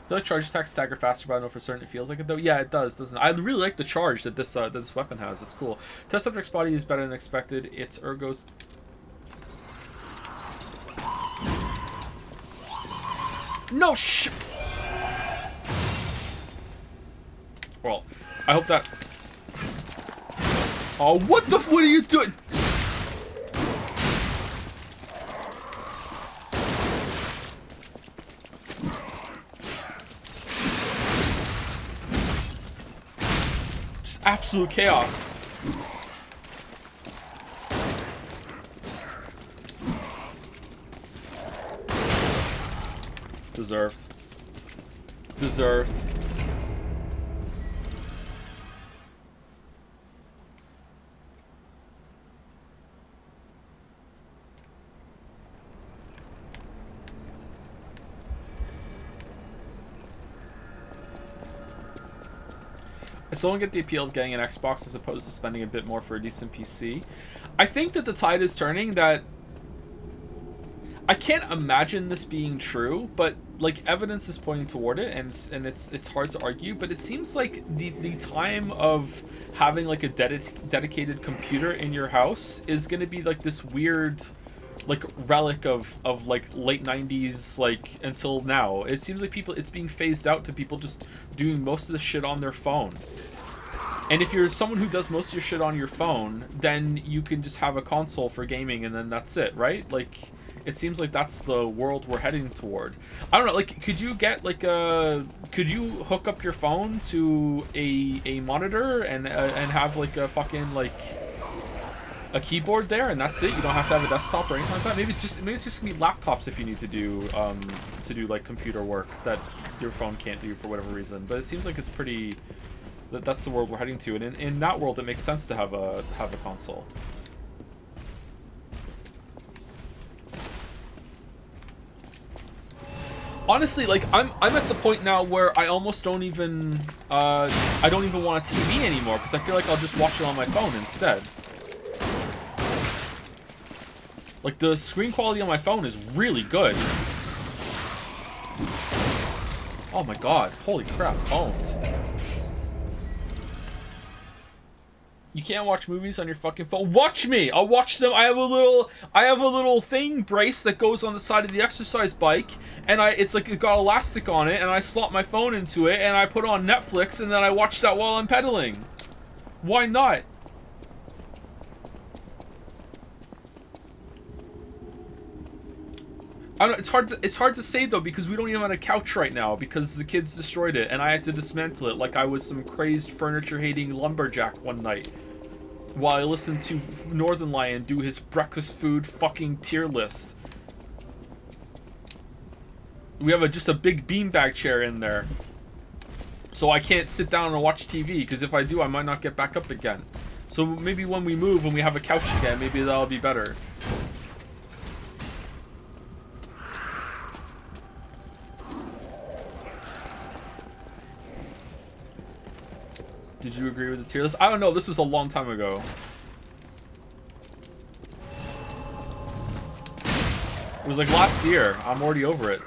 I feel like charge attacks stagger faster, but I don't know for certain it feels like it though. Yeah, it does, doesn't it? I really like the charge that this weapon has. It's cool. Test subject's body is better than expected. Its ergos. No sh. Well, I hope that. Oh, what are you doing? Absolute chaos. Deserved. Deserved. I still don't get the appeal of getting an Xbox as opposed to spending a bit more for a decent PC. I think that the tide is turning, that I can't imagine this being true, but like evidence is pointing toward it, and it's hard to argue, but it seems like the time of having like a dedicated computer in your house is going to be like this weird like relic of like late 90s like until now. It seems like it's being phased out to people just doing most of the shit on their phone. And if you're someone who does most of your shit on your phone, then you can just have a console for gaming and then that's it, right? Like it seems like that's the world we're heading toward. I don't know, like could you get like could you hook up your phone to a monitor and have like a fucking like a keyboard there and that's it? You don't have to have a desktop or anything like that. Maybe it's just gonna be laptops if you need to do like computer work that your phone can't do for whatever reason. But it seems like it's pretty that's the world we're heading to, and in that world it makes sense to have a console. Honestly, like I'm at the point now where I almost don't even I don't even want a TV anymore because I feel like I'll just watch it on my phone instead. Like the screen quality on my phone is really good. Oh my god, holy crap, phones. You can't watch movies on your fucking phone. Watch me. I'll watch them. I have a little thing brace that goes on the side of the exercise bike, and it's like it got elastic on it, and I slot my phone into it, and I put on Netflix, and then I watch that while I'm pedaling. Why not? I don't, it's hard to say though, because we don't even have a couch right now because the kids destroyed it and I had to dismantle it like I was some crazed furniture hating lumberjack one night while I listened to Northern Lion do his breakfast food fucking tier list. We have just a big beanbag chair in there, so I can't sit down and watch TV, because if I do I might not get back up again. So maybe when we move, when we have a couch again, maybe that'll be better. Did you agree with the tier list? I don't know. This was a long time ago. It was like last year. I'm already over it.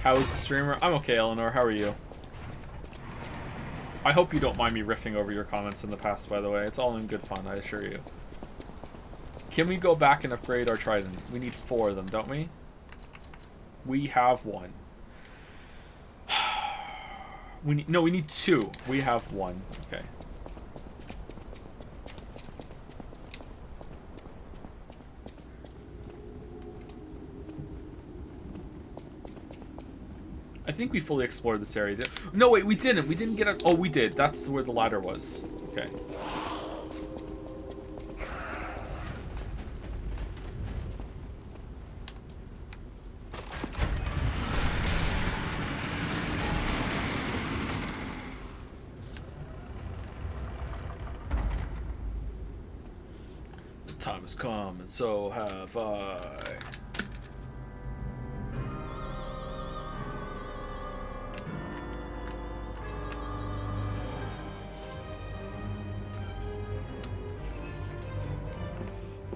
How is the streamer? I'm okay, Eleanor. How are you? I hope you don't mind me riffing over your comments in the past, by the way. It's all in good fun, I assure you. Can we go back and upgrade our trident? We need 4 of them, don't we? We have 1. We need 2. We have 1. Okay. I think we fully explored this area. No, wait, we didn't. We didn't get a... Oh, we did. That's where the ladder was. Okay. The time has come, and so have I.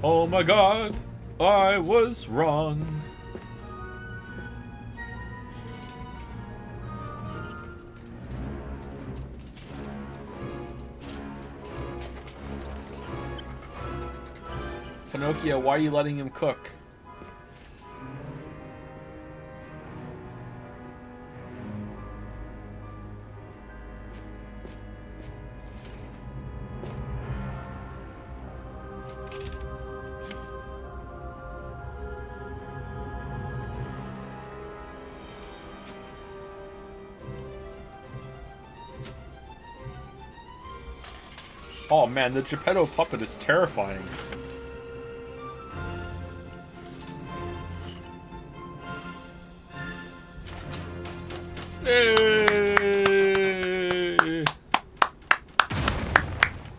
Oh my god, I was wrong. Pinocchio, why are you letting him cook? Oh man, the Geppetto puppet is terrifying. Hey!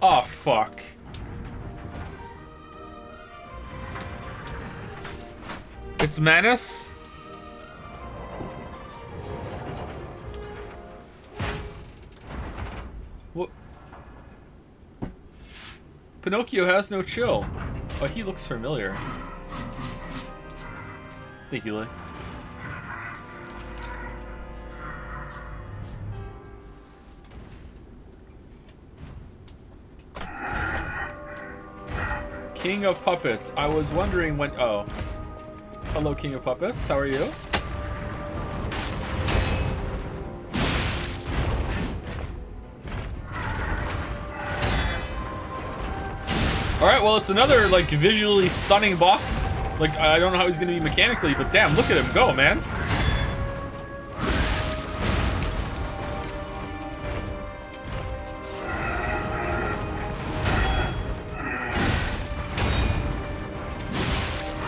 Oh fuck. It's Manus? What? Pinocchio has no chill. Oh, he looks familiar. Thank you, Lee. King of Puppets. I was wondering when... Oh. Hello, King of Puppets. How are you? Alright, well, it's another, like, visually stunning boss. Like, I don't know how he's gonna be mechanically, but damn, look at him go, man.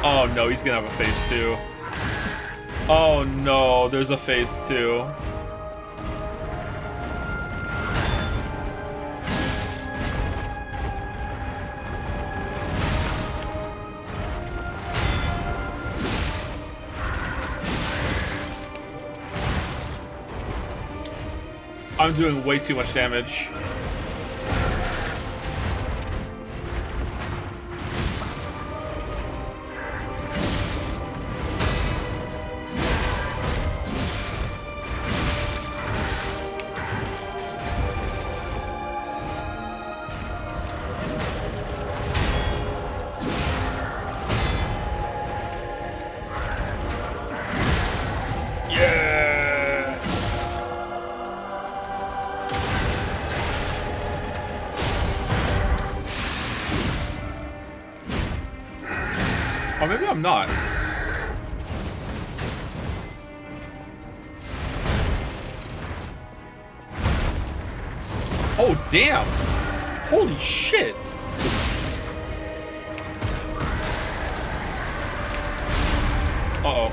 Oh no, he's gonna have a phase 2. Oh no, there's a phase 2. I'm doing way too much damage. Or maybe I'm not. Oh, damn. Holy shit. Uh-oh.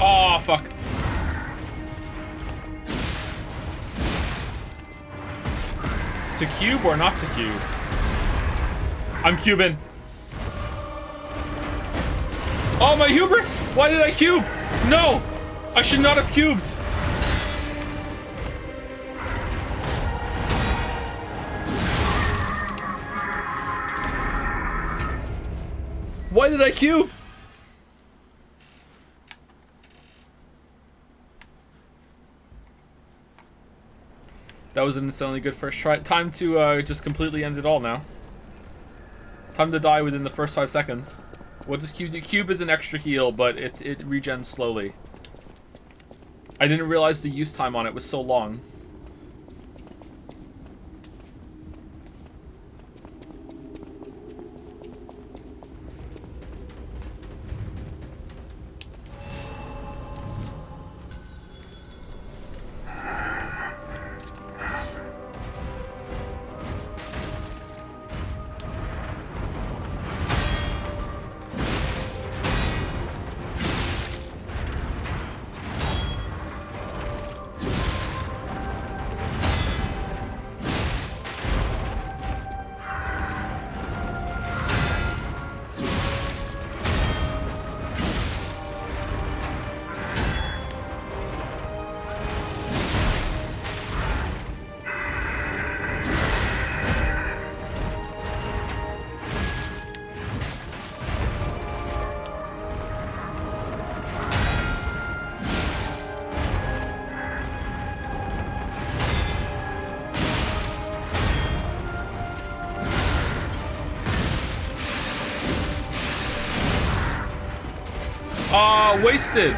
Oh, fuck. To cube or not to cube? I'm cubing. Oh, my hubris! Why did I cube? No! I should not have cubed. Why did I cube? That was an insanely good first try. Time to just completely end it all now. Time to die within the first 5 seconds. What does cube do? Cube is an extra heal, but it regens slowly. I didn't realize the use time on it was so long. Wasted.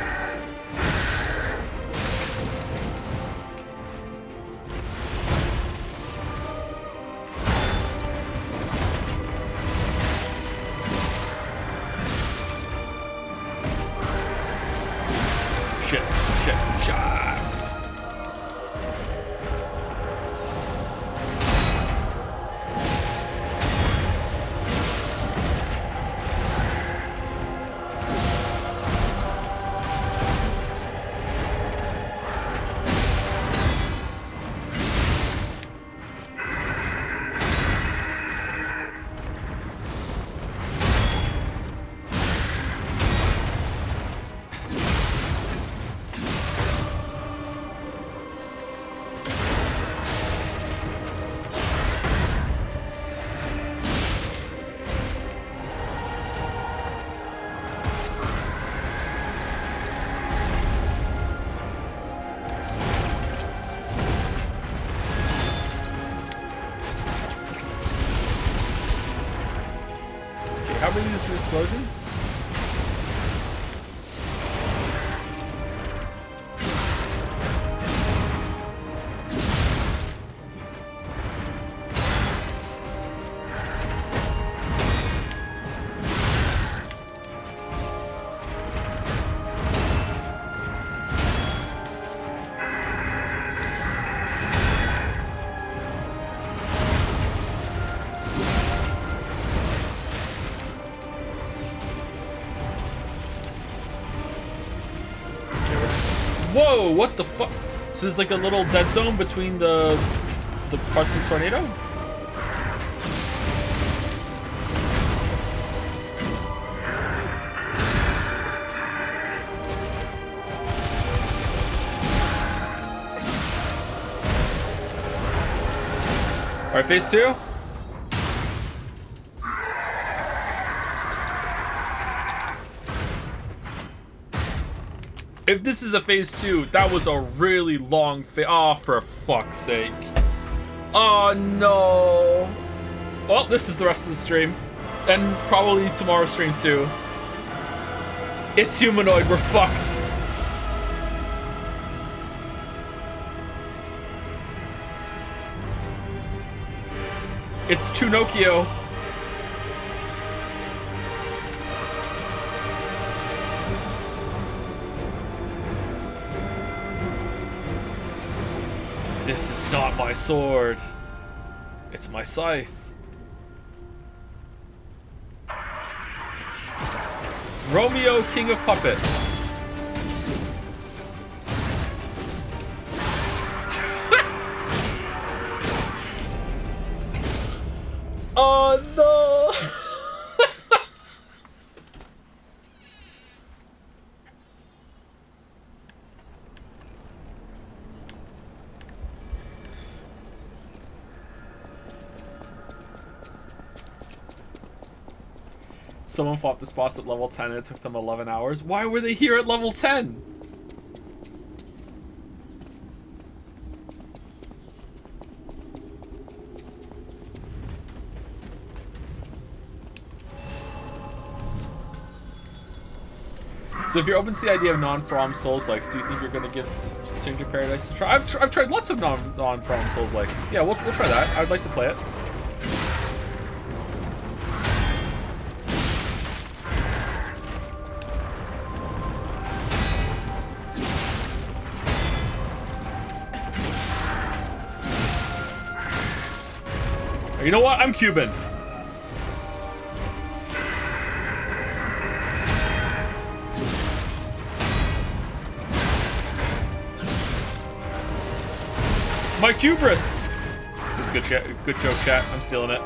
Shit, shit. How many use explosions? Whoa, what the fuck? So there's like a little dead zone between the parts of the tornado? Alright, phase 2? If this is a phase 2, that was a really long phase. Oh, for fuck's sake. Oh, no. Well, this is the rest of the stream. And probably tomorrow's stream, too. It's humanoid. We're fucked. It's Tunokio. This is not my sword. It's my scythe. Romeo, King of Puppets. Oh no! Someone fought this boss at level 10 and it took them 11 hours. Why were they here at level 10? So if you're open to the idea of non-From Souls-likes, do you think you're going to give Stranger Paradise a try? I've tried lots of non-From Souls-likes. Yeah, we'll try that. I'd like to play it. You know what? I'm Cuban. My Cubris! It's a good joke, chat. I'm stealing it.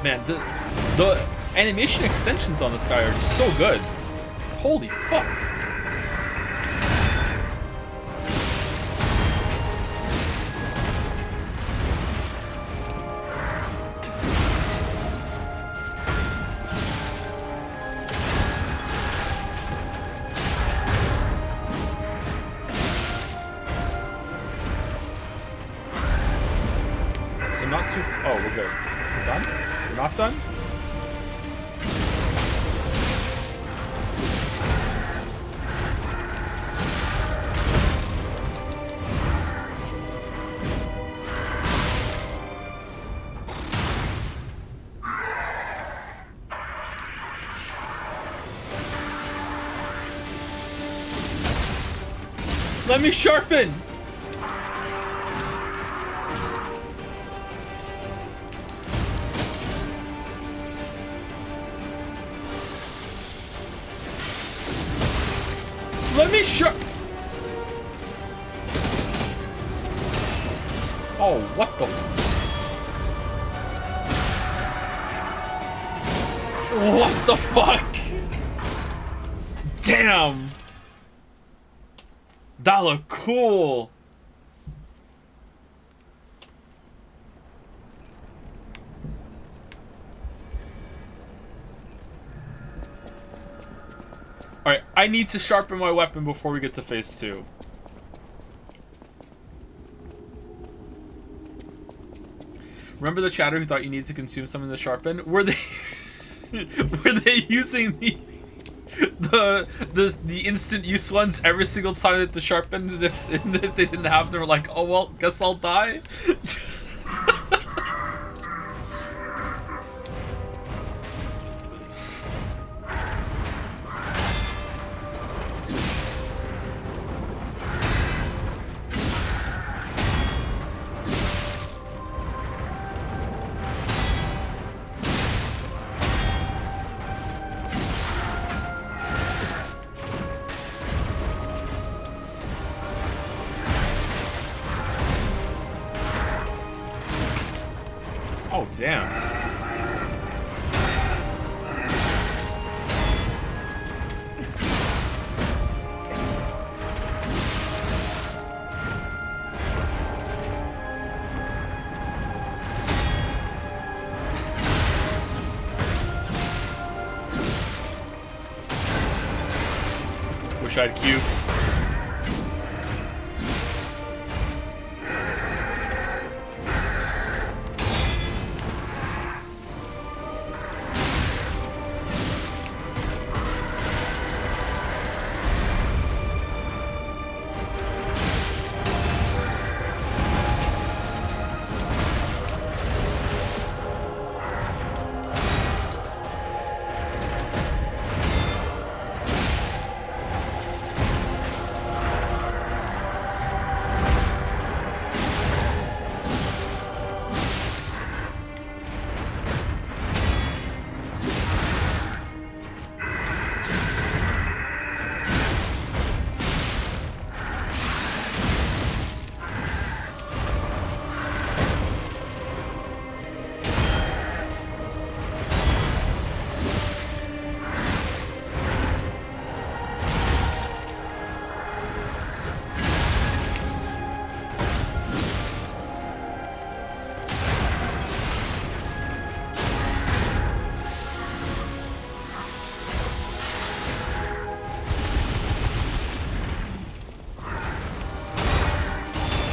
Man, the animation extensions on this guy are just so good. Holy fuck. too... Oh, we're good. We're done? We're not done? Let me sharpen! Let me Oh, what the... What the fuck? Damn! That looked cool! Alright, I need to sharpen my weapon before we get to phase 2. Remember the chatter who thought you needed to consume something to sharpen? Were they... were they using the instant use ones every single time they had to sharpen? And if they didn't have, they were like, oh well, guess I'll die? Oh, damn. Wish I'd cubed.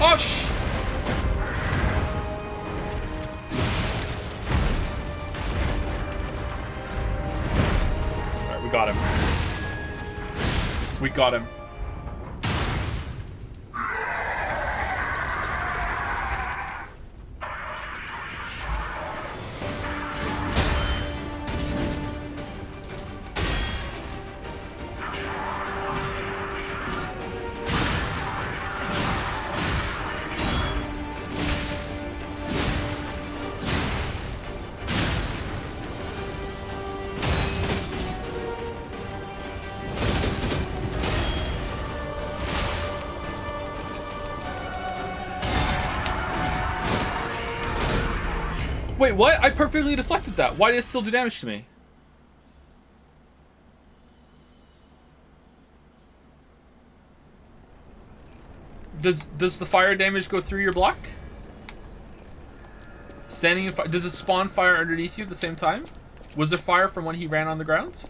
Oh, sh... Alright, we got him. We got him. Wait, what? I perfectly deflected that. Why did it still do damage to me? Does the fire damage go through your block? Standing in fire. Does it spawn fire underneath you at the same time? Was there fire from when he ran on the ground?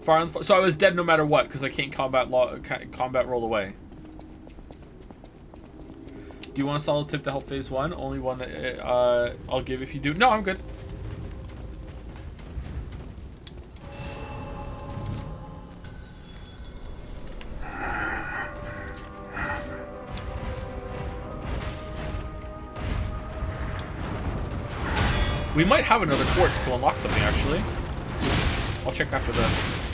Fire on the so I was dead no matter what because I can't combat roll away. Do you want a solid tip to help phase 1? Only one that I'll give if you do. No, I'm good. We might have another quartz to unlock something, actually. I'll check after this.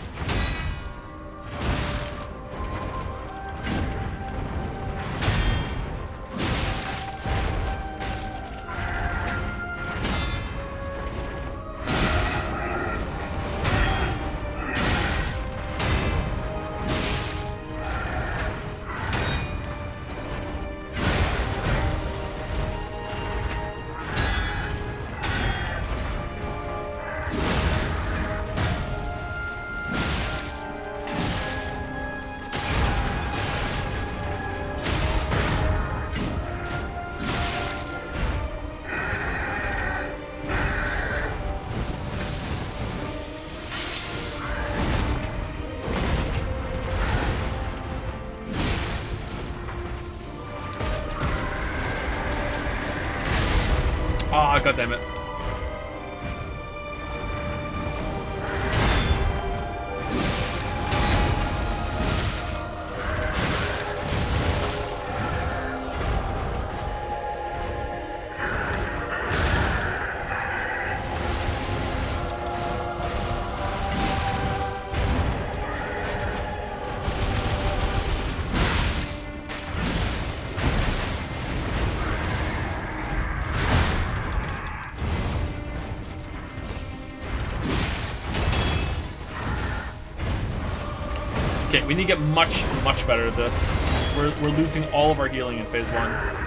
Ah, God damn it. Okay, we need to get much better at this. We're losing all of our healing in phase 1.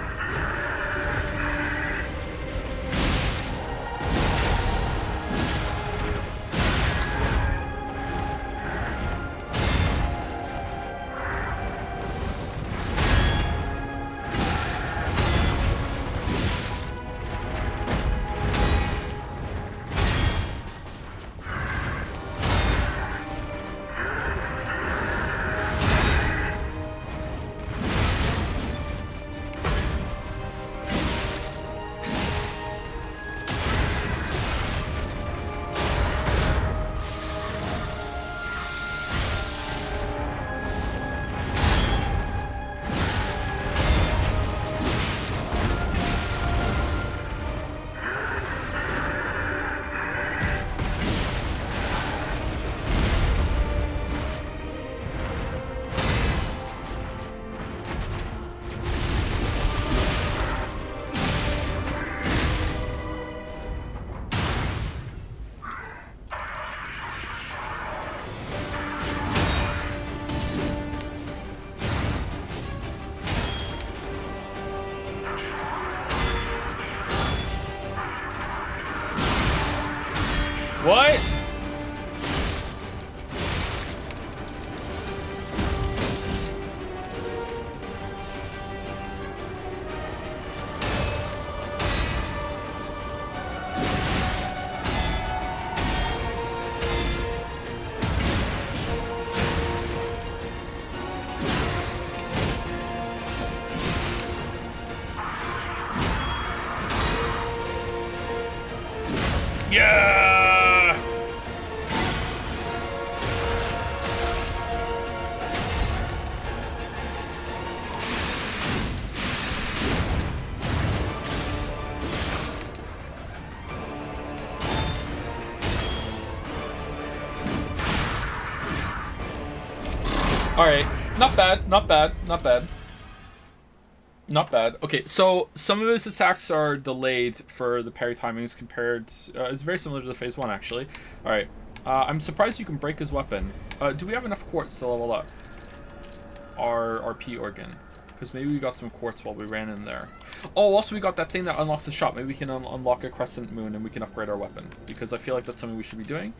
What? Yeah! Alright, not bad, not bad, not bad. Not bad. Okay, so some of his attacks are delayed for the parry timings compared... it's very similar to the phase 1, actually. Alright, I'm surprised you can break his weapon. Do we have enough quartz to level up our RP organ? Because maybe we got some quartz while we ran in there. Oh, also we got that thing that unlocks the shop. Maybe we can unlock a crescent moon and we can upgrade our weapon. Because I feel like that's something we should be doing.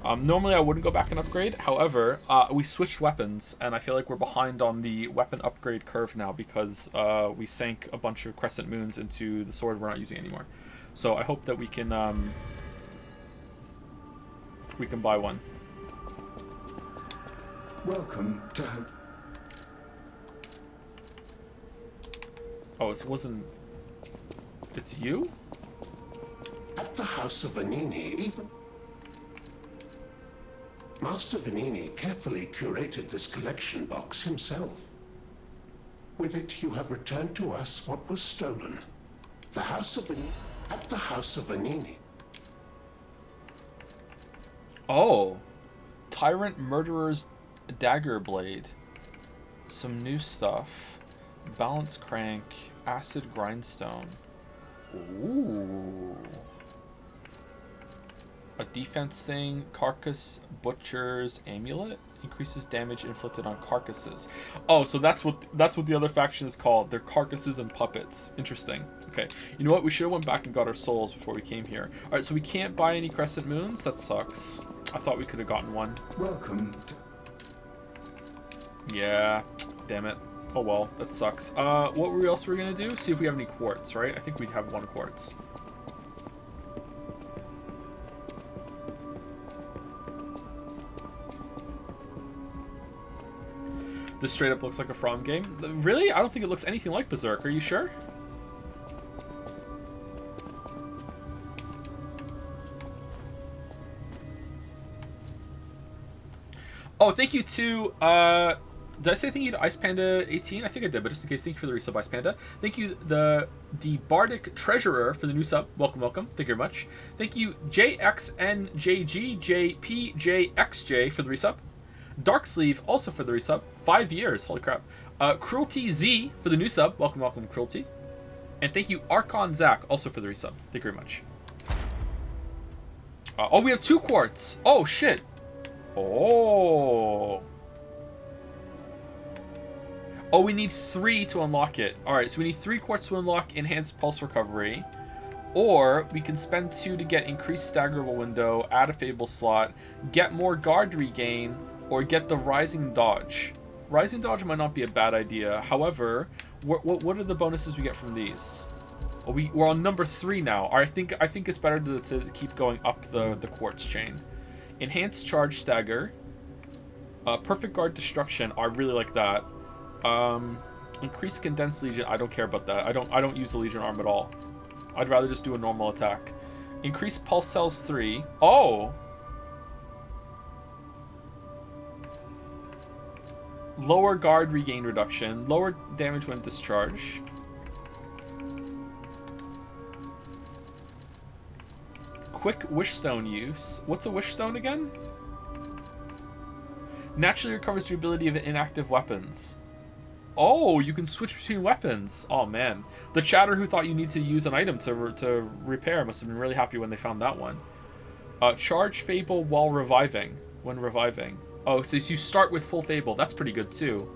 Normally I wouldn't go back and upgrade. However, we switched weapons, and I feel like we're behind on the weapon upgrade curve now because we sank a bunch of crescent moons into the sword we're not using anymore. So I hope that we can buy one. Welcome to... Oh, it wasn't... It's you? At the House of Vanini, even... Master Vanini carefully curated this collection box himself. With it, you have returned to us what was stolen. The House of Vanini... At the House of Vanini. Oh. Tyrant Murderer's Dagger Blade. Some new stuff. Balance Crank. Acid Grindstone. Ooh. A defense thing. Carcass Butcher's Amulet. Increases damage inflicted on carcasses. Oh, so that's what the other faction is called. They're carcasses and puppets. Interesting. Okay. You know what? We should have went back and got our souls before we came here. Alright, so we can't buy any crescent moons? That sucks. I thought we could have gotten one. Welcome to... Yeah. Damn it. Oh well, that sucks. What else were we gonna do? See if we have any quartz, right? I think we have 1 quartz. This straight up looks like a From game. Really? I don't think it looks anything like Berserk. Are you sure? Oh, thank you to, did I say thank you to Ice Panda 18? I think I did, but just in case, thank you for the resub, Ice Panda. Thank you, the Bardic Treasurer, for the new sub. Welcome, welcome. Thank you very much. Thank you, JXNJGJPJXJ, for the resub. Darksleeve, also for the resub. 5 years, holy crap. Cruelty Z, for the new sub. Welcome, welcome, Cruelty. And thank you, Archon Zach, also for the resub. Thank you very much. Oh, we have 2 quartz. Oh, shit. Oh. Oh, we need 3 to unlock it. Alright, so we need 3 quartz to unlock Enhanced Pulse Recovery. Or we can spend 2 to get Increased Staggerable Window, add a Fable slot, get more Guard Regain, or get the Rising Dodge. Rising Dodge might not be a bad idea. However, what are the bonuses we get from these? Oh, we're on number 3 now. I think it's better to keep going up the quartz chain. Enhanced Charge Stagger. Perfect Guard Destruction. I really like that. Increased Condensed Legion. I don't care about that. I don't use the Legion arm at all. I'd rather just do a normal attack. Increased Pulse Cells 3. Oh! Lower Guard Regain Reduction. Lower damage when discharged. Quick Wishstone use. What's a Wishstone again? Naturally recovers durability of inactive weapons. Oh, you can switch between weapons. Oh man, the chatter who thought you need to use an item to repair must have been really happy when they found that one. Charge Fable while reviving. When reviving. Oh, so you start with full Fable. That's pretty good too.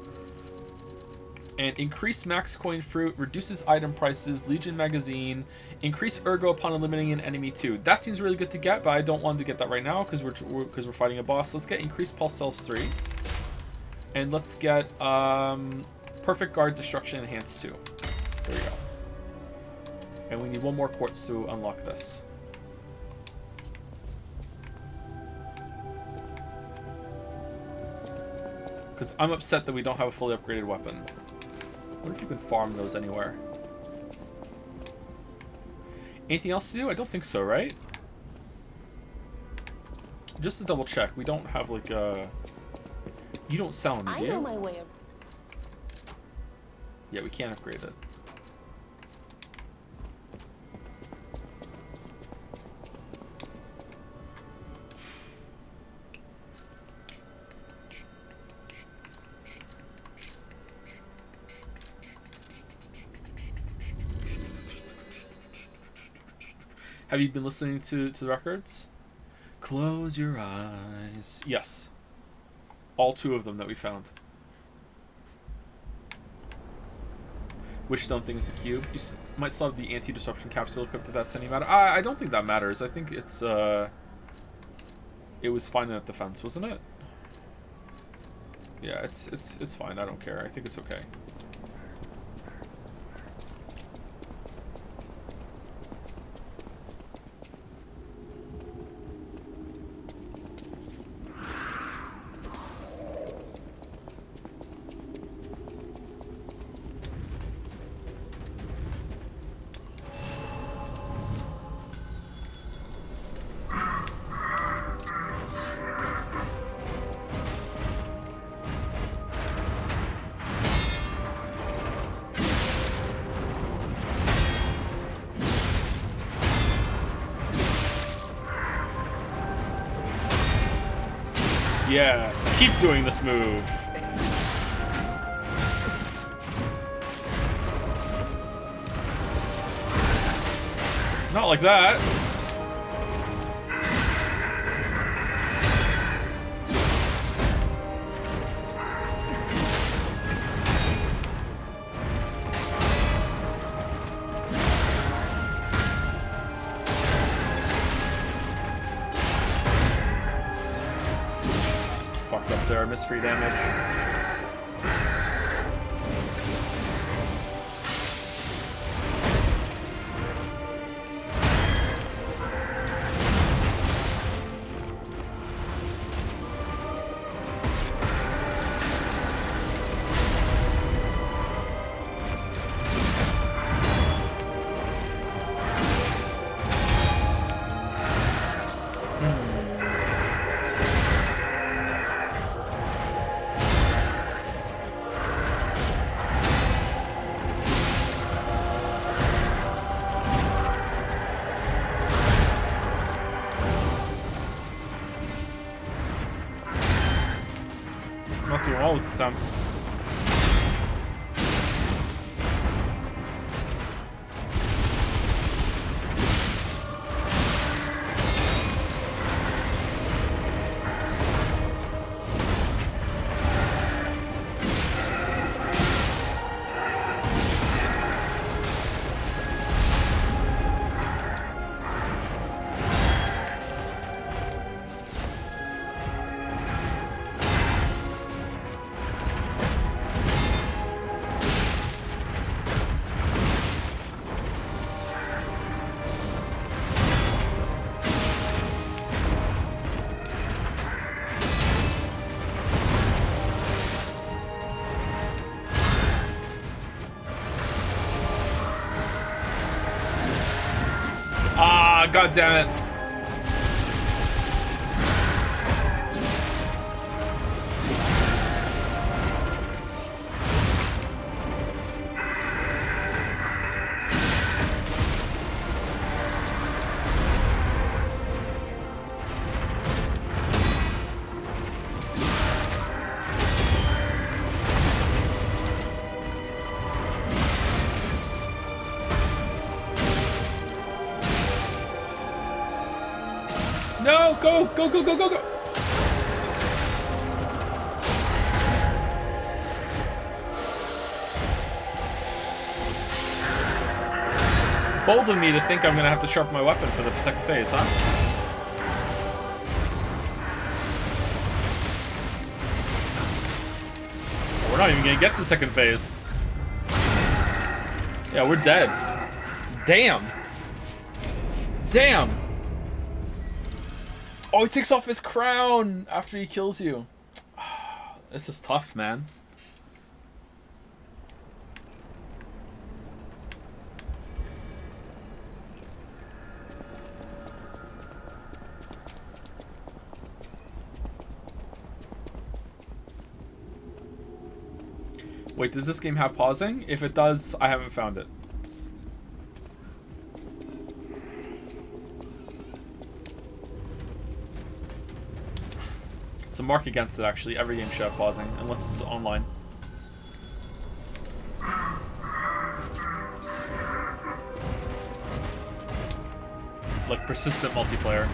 And increase max coin fruit, reduces item prices, Legion magazine, increase ergo upon eliminating an enemy too. That seems really good to get, but I don't want to get that right now because we're fighting a boss. Let's get increased pulse cells 3, and let's get perfect guard destruction enhanced 2. There we go. And we need 1 more quartz to unlock this. Because I'm upset that we don't have a fully upgraded weapon. What if you can farm those anywhere? Anything else to do? I don't think so, right? Just to double check, we don't have like a... You don't sell them, do you? I know my way of... Yeah, we can't upgrade it. Have you been listening to the records? Close your eyes. Yes. All 2 of them that we found. Wishstone thing is a cube. You might still have the anti-disruption capsule equipped if that's any matter. I don't think that matters. I think it's it was fine at defense, wasn't it? Yeah, it's fine. I don't care. I think it's okay. Yes, keep doing this move. Not like that. Fucked up there, missed free damage. Not doing all his attempts. Ah, god damn it. No, go, go, go, go, go, go. Bold of me to think I'm gonna have to sharpen my weapon for the second phase, huh? We're not even gonna get to the second phase. Yeah, we're dead. Damn. Damn. Oh, he takes off his crown after he kills you. This is tough, man. Wait, does this game have pausing? If it does, I haven't found it. It's a mark against it, actually. Every game should have pausing, unless it's online. Like persistent multiplayer.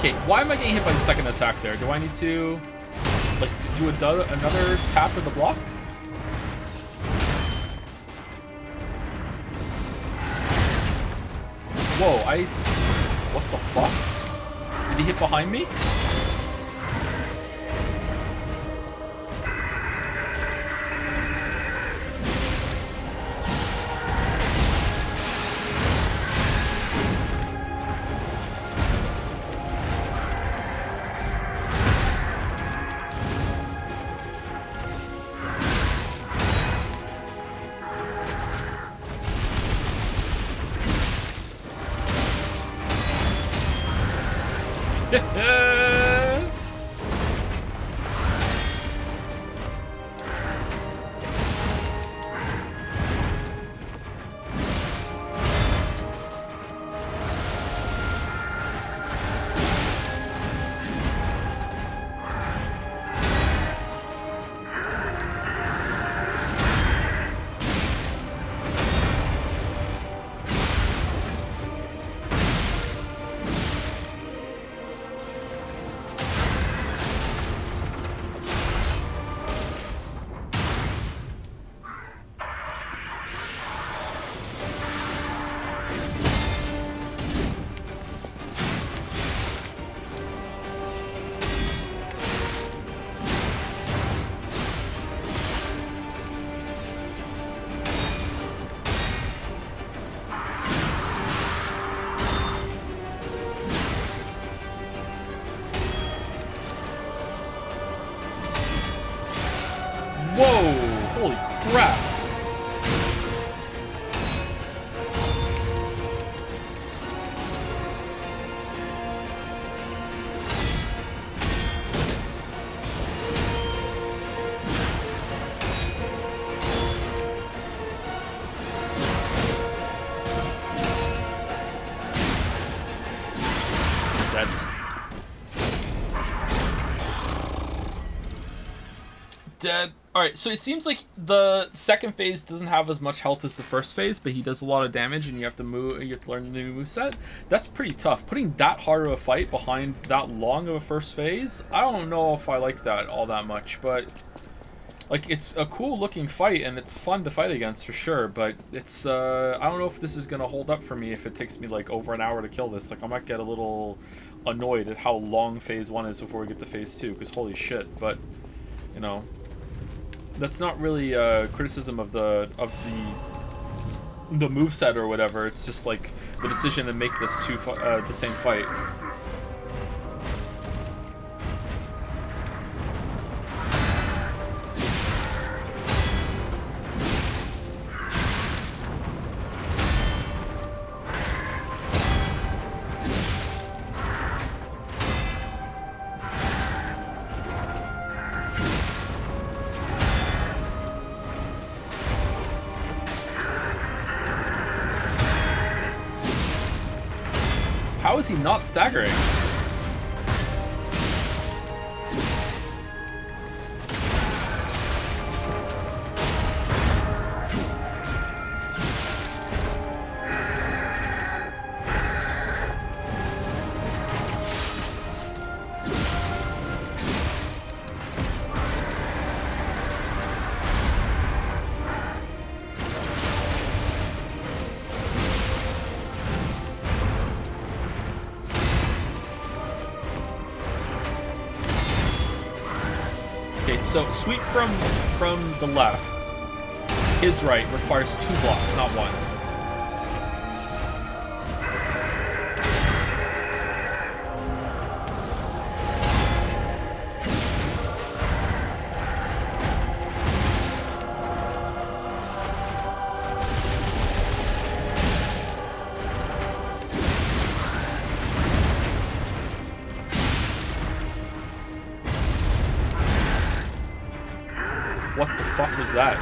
Okay, why am I getting hit by the second attack there? Do I need to, like, do another tap of the block? Whoa, what the fuck? Did he hit behind me? Whoa! Holy crap! Dead. Alright, so it seems like the second phase doesn't have as much health as the first phase, but he does a lot of damage and you have to learn the new moveset. That's pretty tough. Putting that hard of a fight behind that long of a first phase, I don't know if I like that all that much, but like, it's a cool looking fight and it's fun to fight against for sure, but it's I don't know if this is gonna hold up for me if it takes me like over an hour to kill this. Like, I might get a little annoyed at how long phase 1 is before we get to phase 2, because holy shit. But you know, that's not really criticism of the moveset or whatever. It's just like the decision to make this the same fight. How is he not staggering? So sweep from the left, his right requires 2 blocks, not 1. What the fuck was that?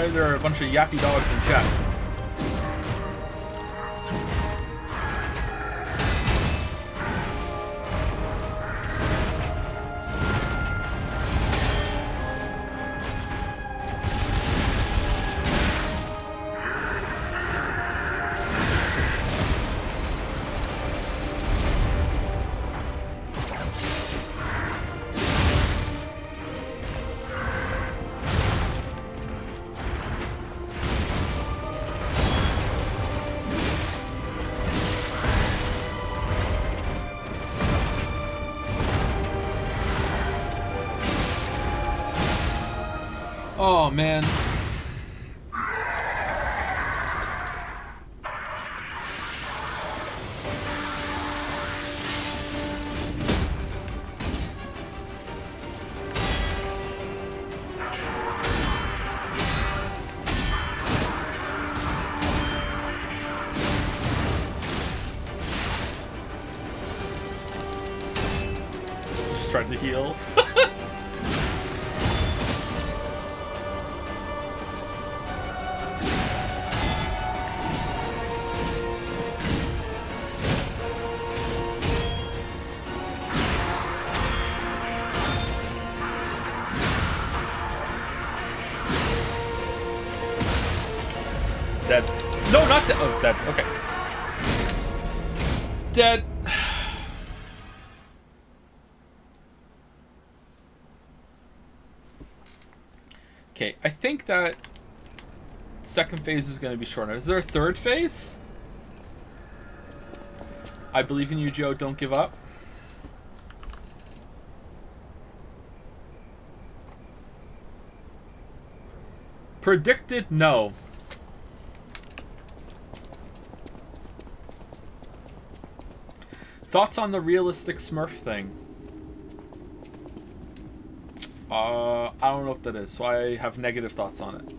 why there are a bunch of yappy dogs in chat. Oh, man. Just tried to heal. Dead. No, not dead. Oh, dead. Okay. Dead. Okay, I think that second phase is going to be shorter. Is there a third phase? I believe in you, Joe. Don't give up. Predicted? No. Thoughts on the realistic Smurf thing? I don't know what that is, so I have negative thoughts on it.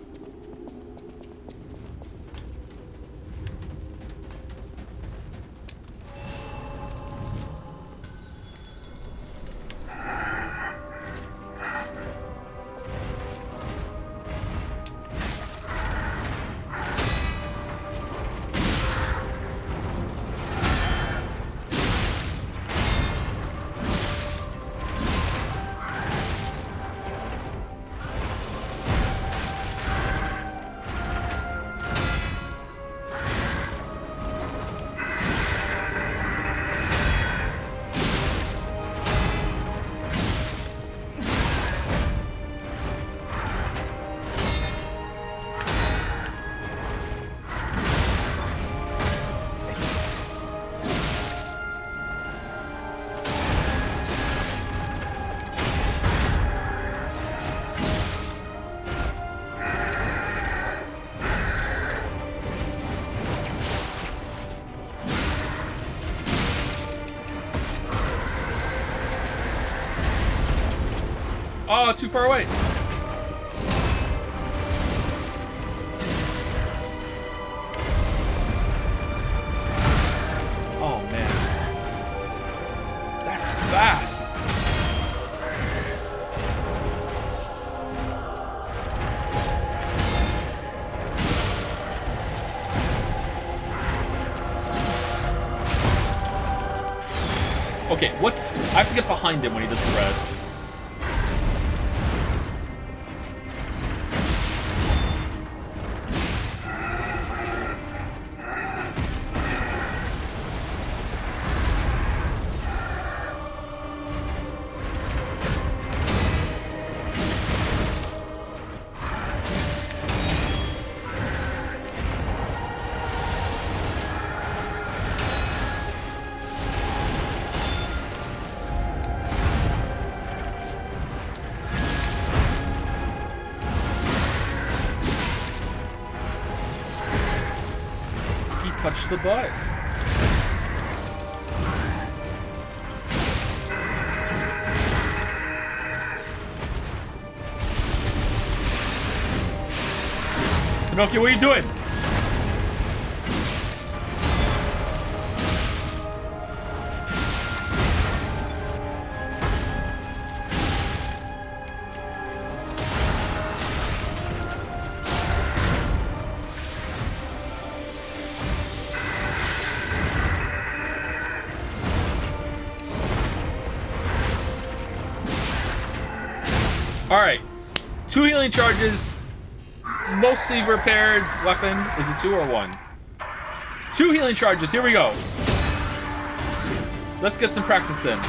Oh, too far away. Oh, man. That's fast. Okay, what's... I have to get behind him when he does the red. Touch the butt. Pinocchio, what are you doing? Alright. 2 healing charges. Mostly repaired weapon. Is it 2 or 1? 2 healing charges. Here we go. Let's get some practice in.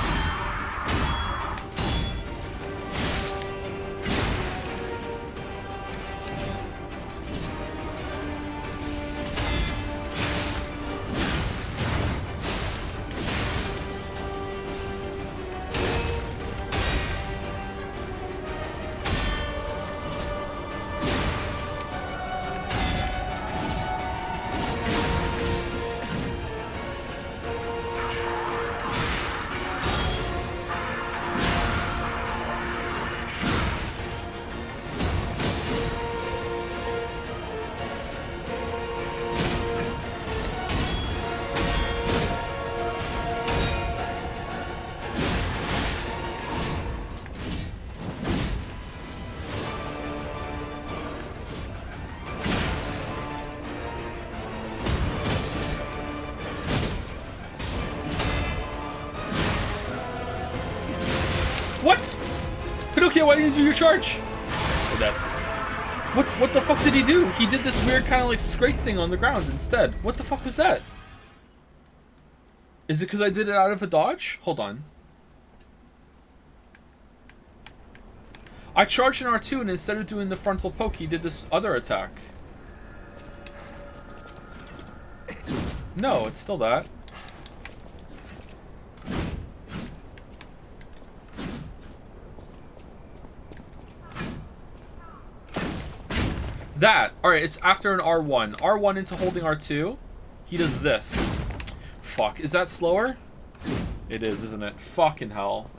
What? Pinocchio, why didn't you do your charge? What the fuck did he do? He did this weird kind of like scrape thing on the ground instead. What the fuck was that? Is it because I did it out of a dodge? Hold on. I charged an R2 and instead of doing the frontal poke, he did this other attack. No, it's still that. That. Alright, it's after an R1. R1 into holding R2. He does this. Fuck. Is that slower? It is, isn't it? Fucking hell.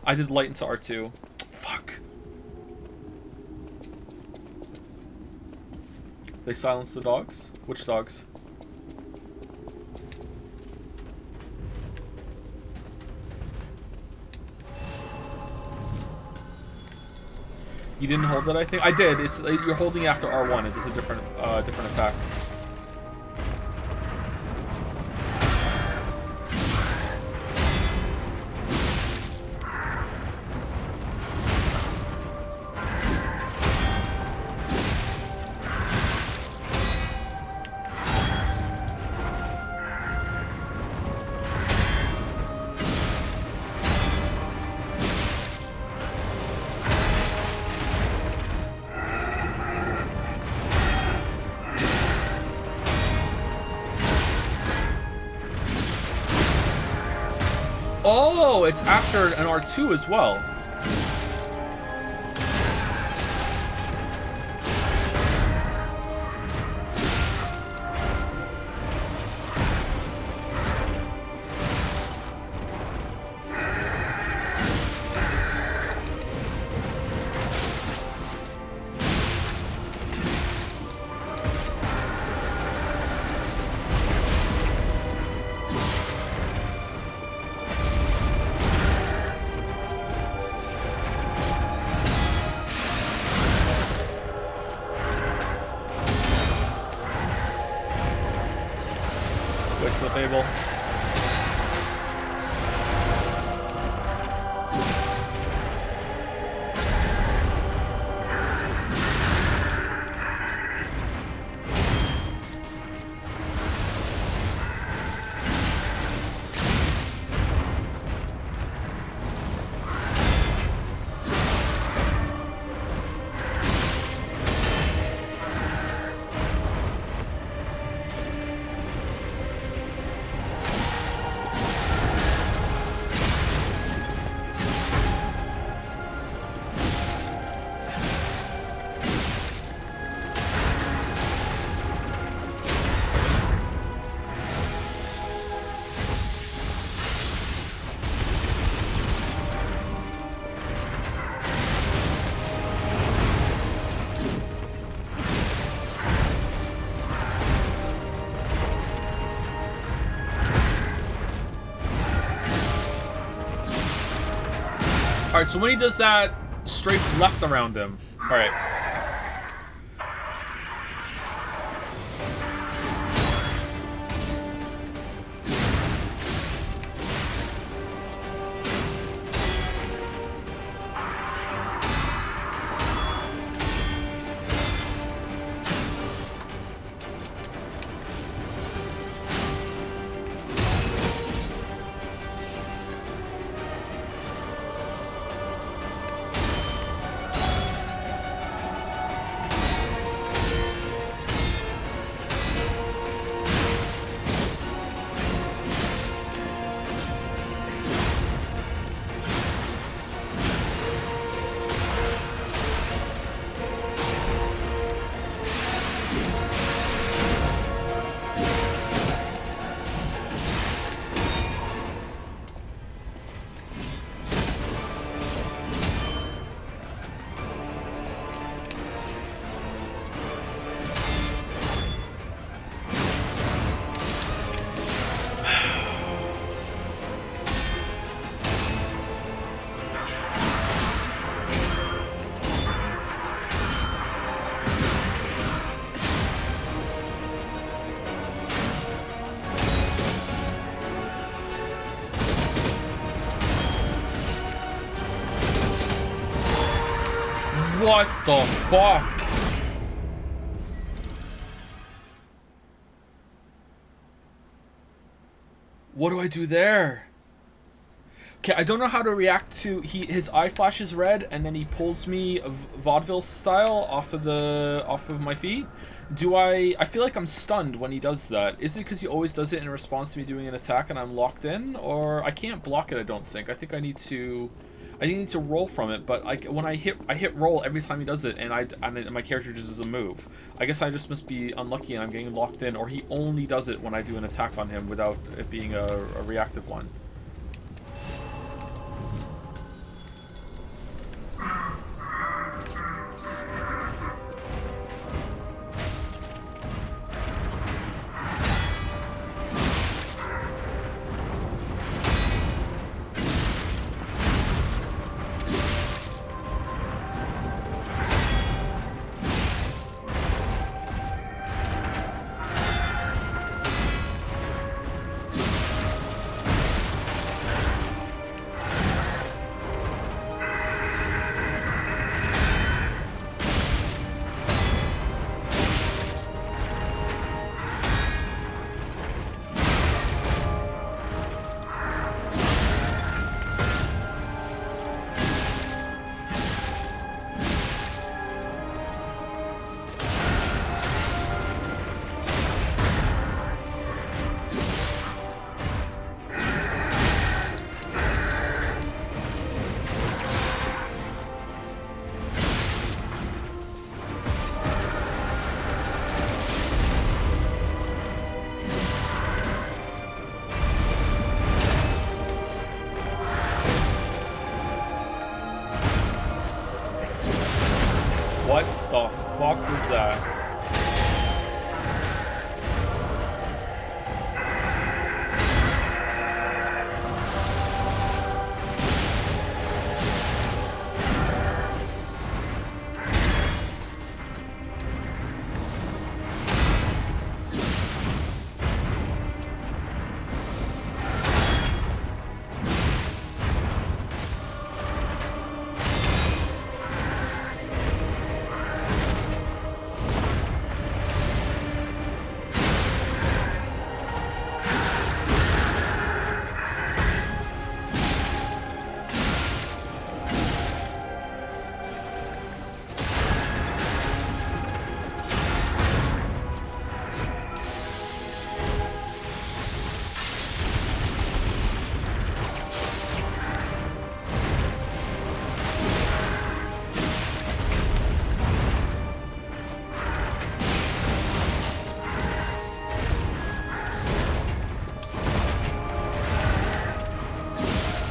I did light into R2. Fuck. They silenced the dogs? Which dogs? You didn't hold it, I think? I did. It's you're holding after R1. It does a different different attack. Oh, it's after an R2 as well. Whistle Fable. Alright, so when he does that, straight left around him. Alright. What the fuck? What do I do there? Okay, I don't know how to react to his eye flashes red and then he pulls me vaudeville style off of my feet. I feel like I'm stunned when he does that. Is it because he always does it in response to me doing an attack and I'm locked in? Or I can't block it, I don't think. I think I need to roll from it, but when I hit roll every time he does it, and my character just doesn't move. I guess I just must be unlucky and I'm getting locked in, or he only does it when I do an attack on him without it being a reactive one. What the fuck was that?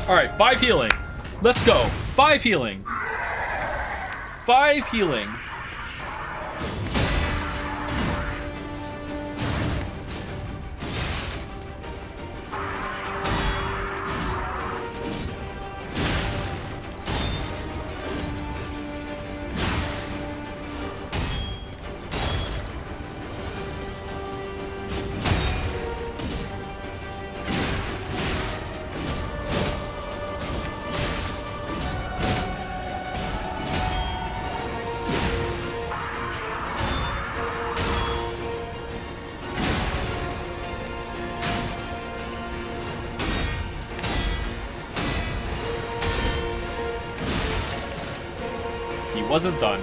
Alright, 5 healing. Let's go. 5 healing. 5 healing. Wasn't done.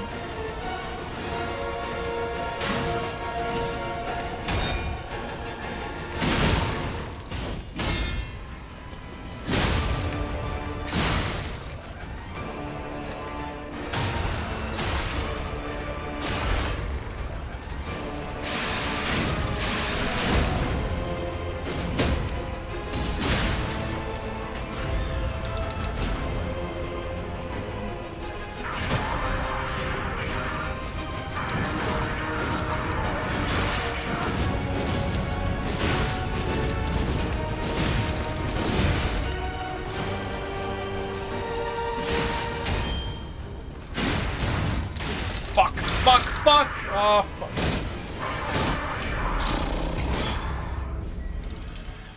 Fuck! Oh, fuck.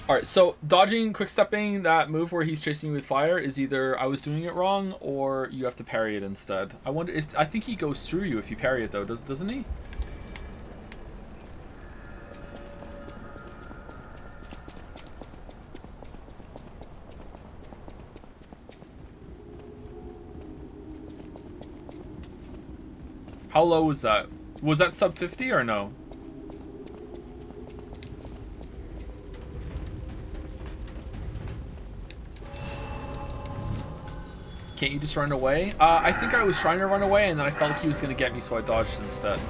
Alright, so dodging, quick-stepping, that move where he's chasing you with fire is either I was doing it wrong or you have to parry it instead. I wonder, I think he goes through you if you parry it though, doesn't he? How low was that? Was that sub 50 or no? Can't you just run away? I think I was trying to run away and then I felt like he was going to get me, so I dodged instead.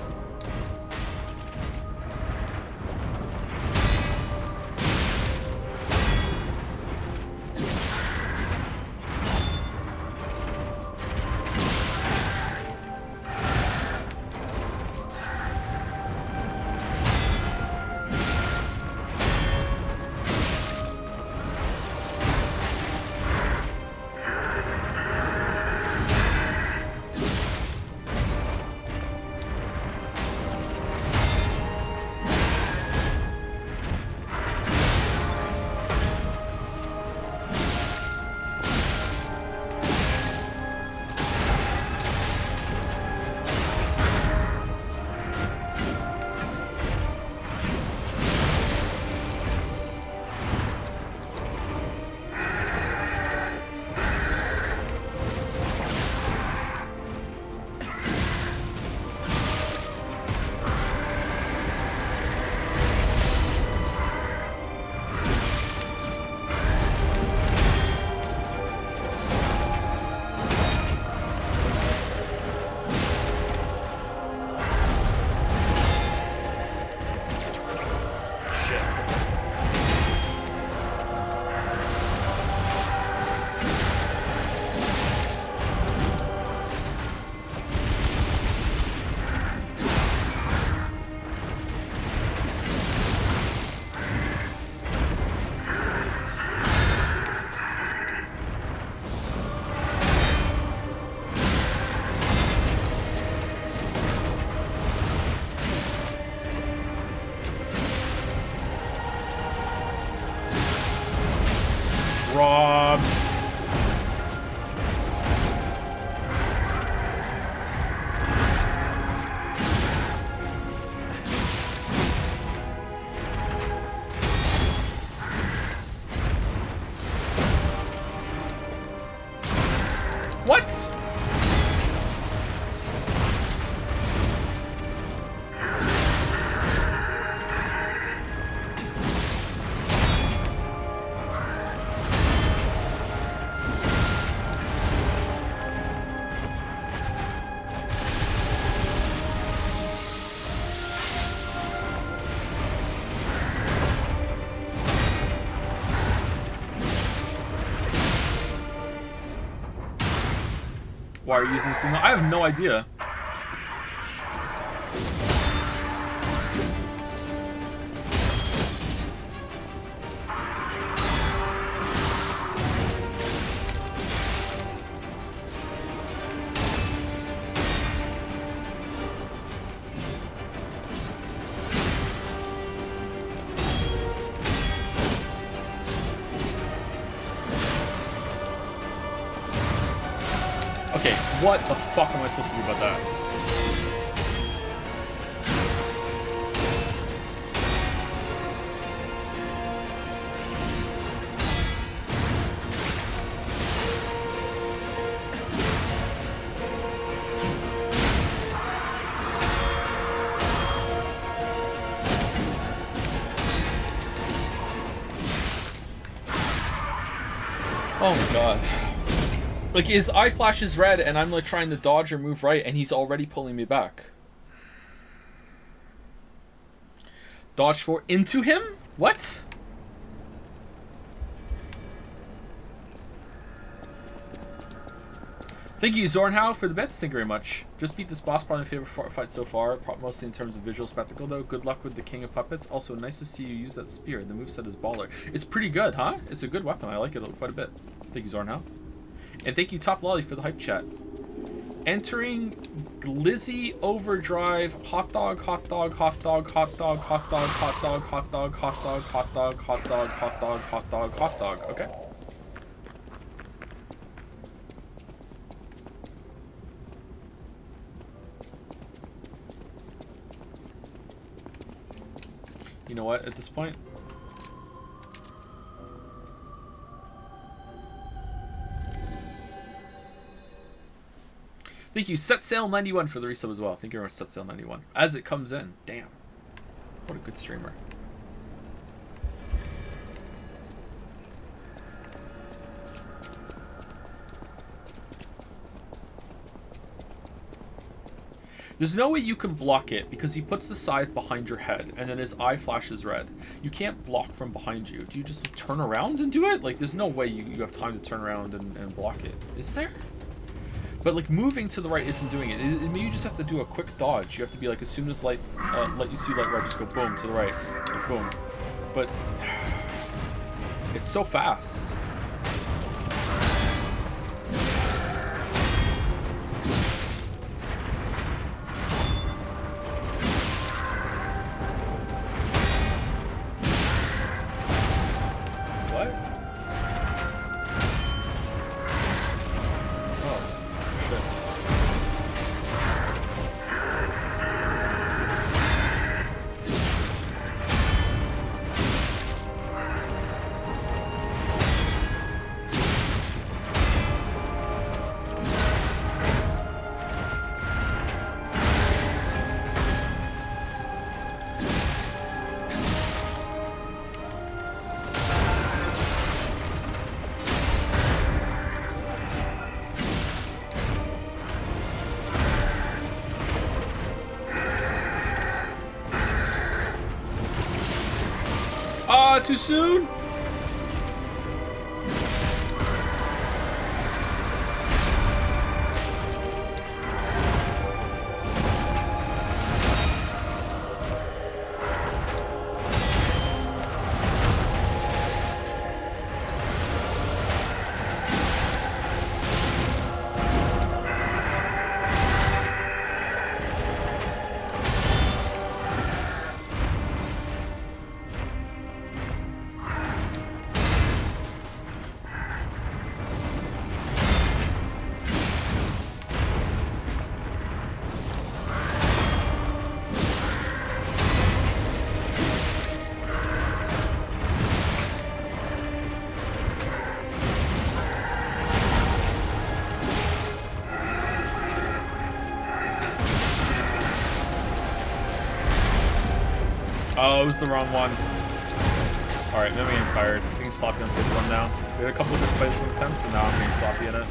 Robbed. What? Why are you using this thing? I have no idea. Okay, what the fuck am I supposed to do about that? Oh my god. Like, his eye flashes red and I'm like trying to dodge or move right and he's already pulling me back. Dodge for into him? What? Thank you, Zornhow, for the bits. Thank you very much. Just beat this boss, probably my favorite fight so far, mostly in terms of visual spectacle, though. Good luck with the King of Puppets. Also, nice to see you use that spear. The moveset is baller. It's pretty good, huh? It's a good weapon. I like it quite a bit. Thank you, Zornhow. And thank you, Top Lolly, for the hype chat. Entering Glizzy Overdrive. Hot dog, hot dog, hot dog, hot dog, hot dog, hot dog, hot dog, hot dog, hot dog, hot dog, hot dog, hot dog, hot dog. Okay. You know what, at this point? Thank you, Set Sail 91 for the resub as well. Thank you very much, Set Sail 91. As it comes in, damn. What a good streamer. There's no way you can block it because he puts the scythe behind your head and then his eye flashes red. You can't block from behind you. Do you just like, turn around and do it? Like, there's no way you have time to turn around and block it. Is there? But like moving to the right isn't doing it. Maybe you just have to do a quick dodge. You have to be like, as soon as light, let you see light red, just go boom to the right, like boom. But it's so fast. Too soon? Oh, it was the wrong one. Alright, maybe I'm getting tired. I think sloppy on fifth one now. We had a couple of good placement attempts, and now I'm getting sloppy in it.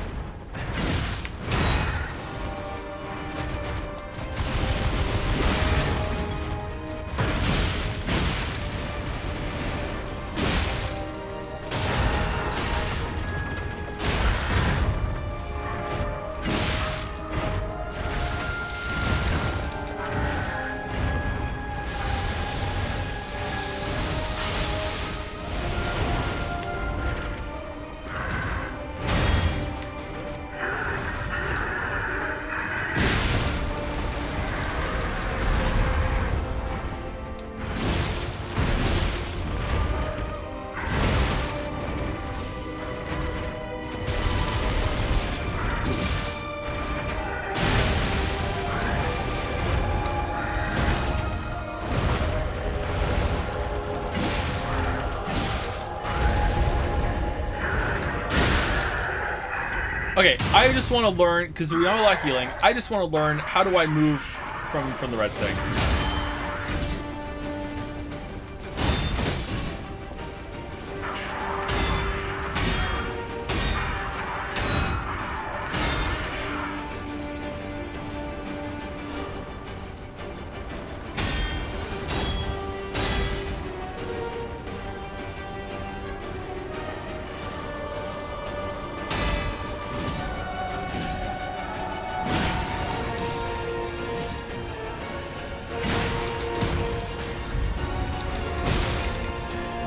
Okay, I just want to learn, because we have a lot of healing, I just want to learn how do I move from the red thing.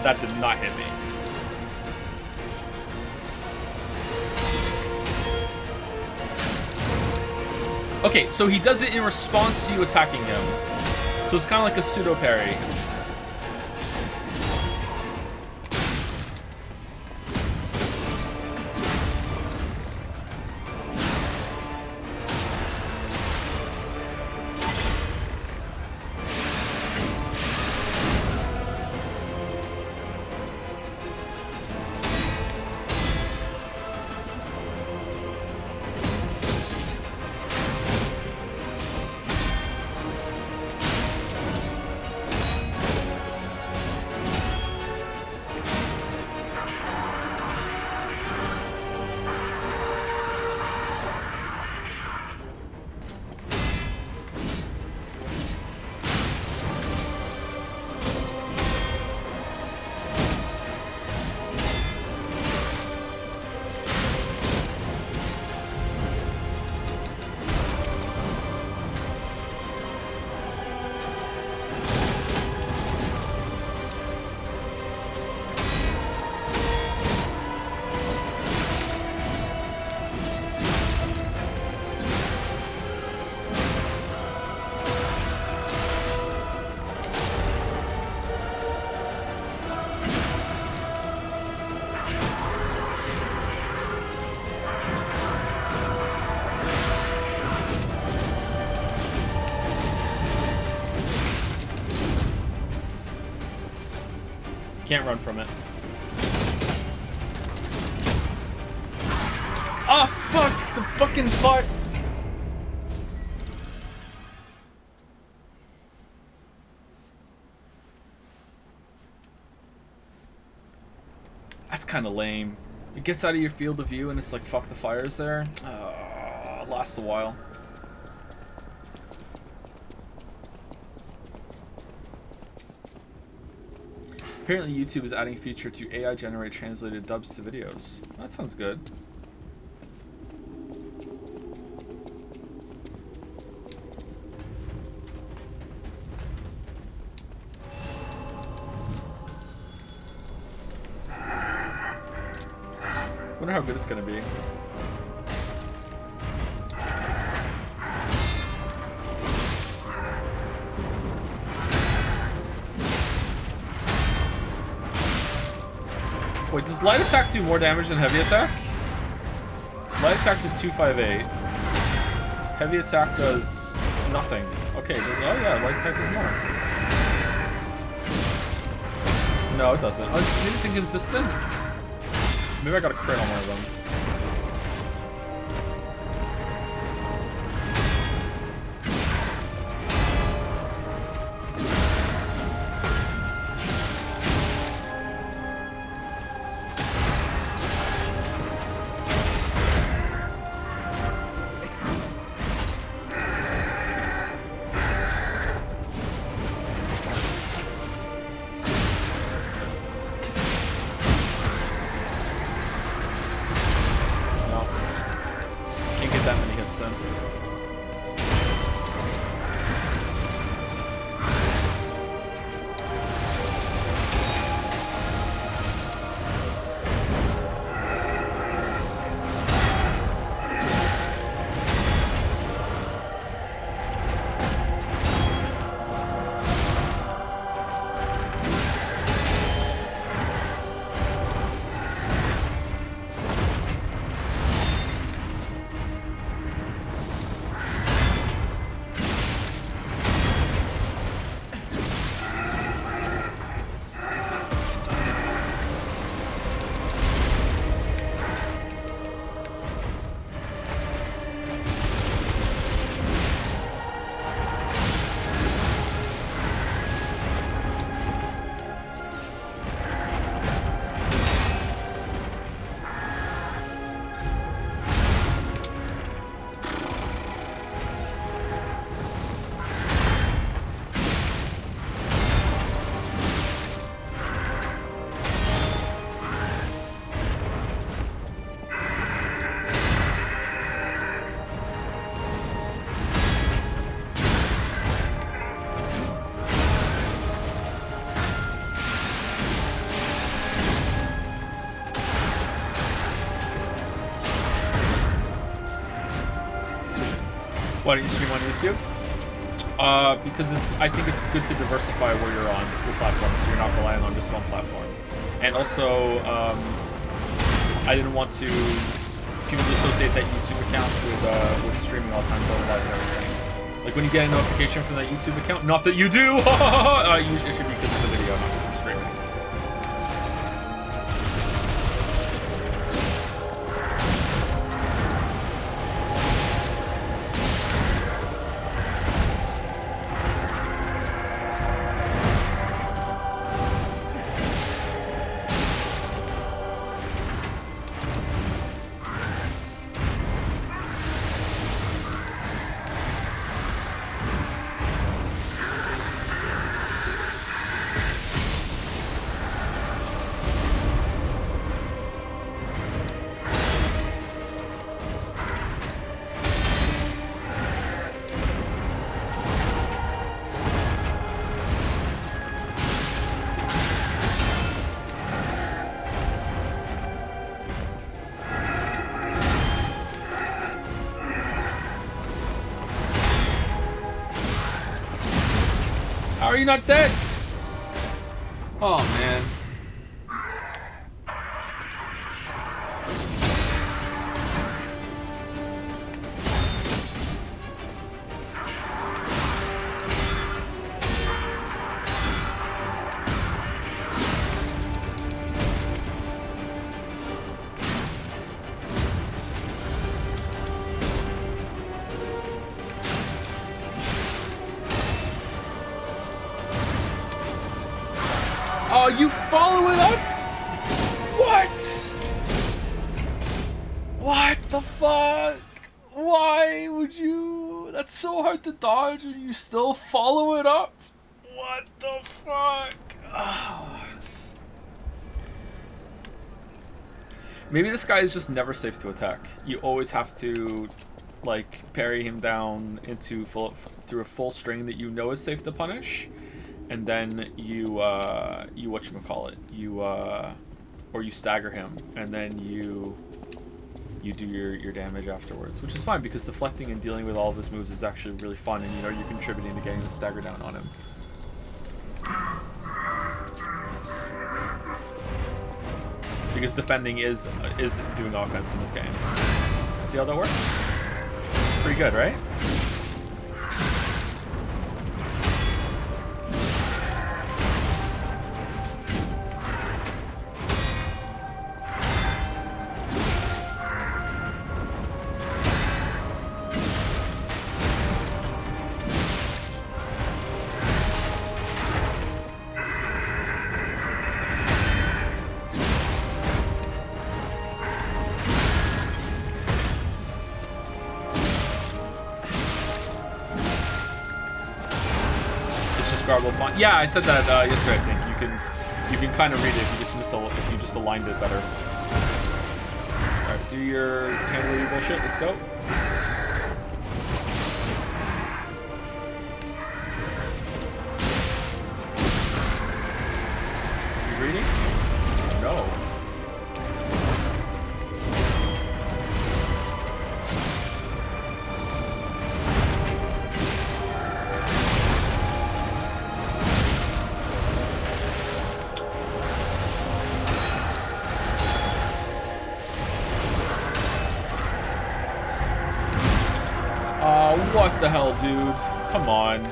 That did not hit me. Okay, so he does it in response to you attacking him. So it's kind of like a pseudo parry. Can't run from it. Oh, fuck! The fucking part! That's kind of lame. It gets out of your field of view and it's like, fuck, the fire's there. Lasts a while. Apparently YouTube is adding a feature to AI generate translated dubs to videos. That sounds good. Wonder how good it's gonna be. Wait, does light attack do more damage than heavy attack? Light attack does 258. Heavy attack does nothing. Okay, oh yeah, light attack does more. No, it doesn't. Oh, maybe it's inconsistent? Maybe I got a crit on one of them. Why don't you stream on YouTube? Because I think it's good to diversify where you're on your platform, so you're not relying on just one platform. And also, I didn't want to people to associate that YouTube account with streaming all the time, going live and everything. Like when you get a notification from that YouTube account, not that you do, it should be because of the video, not because I'm streaming. How are you not dead? Oh man. Oh, you follow it up? What? What the fuck? Why would you? That's so hard to dodge and you still follow it up? What the fuck? Oh. Maybe this guy is just never safe to attack. You always have to like parry him down into through a full string that you know is safe to punish. And then you whatchamacallit, or you stagger him, and then you do your damage afterwards, which is fine because deflecting and dealing with all of his moves is actually really fun, and you know you're contributing to getting the stagger down on him. Because defending is doing offense in this game. See how that works? Pretty good, right? Yeah, I said that yesterday. I think you can kind of read it if you just aligned it better. All right, do your handle bullshit. Let's go. You reading? No. What the hell, dude? Come on.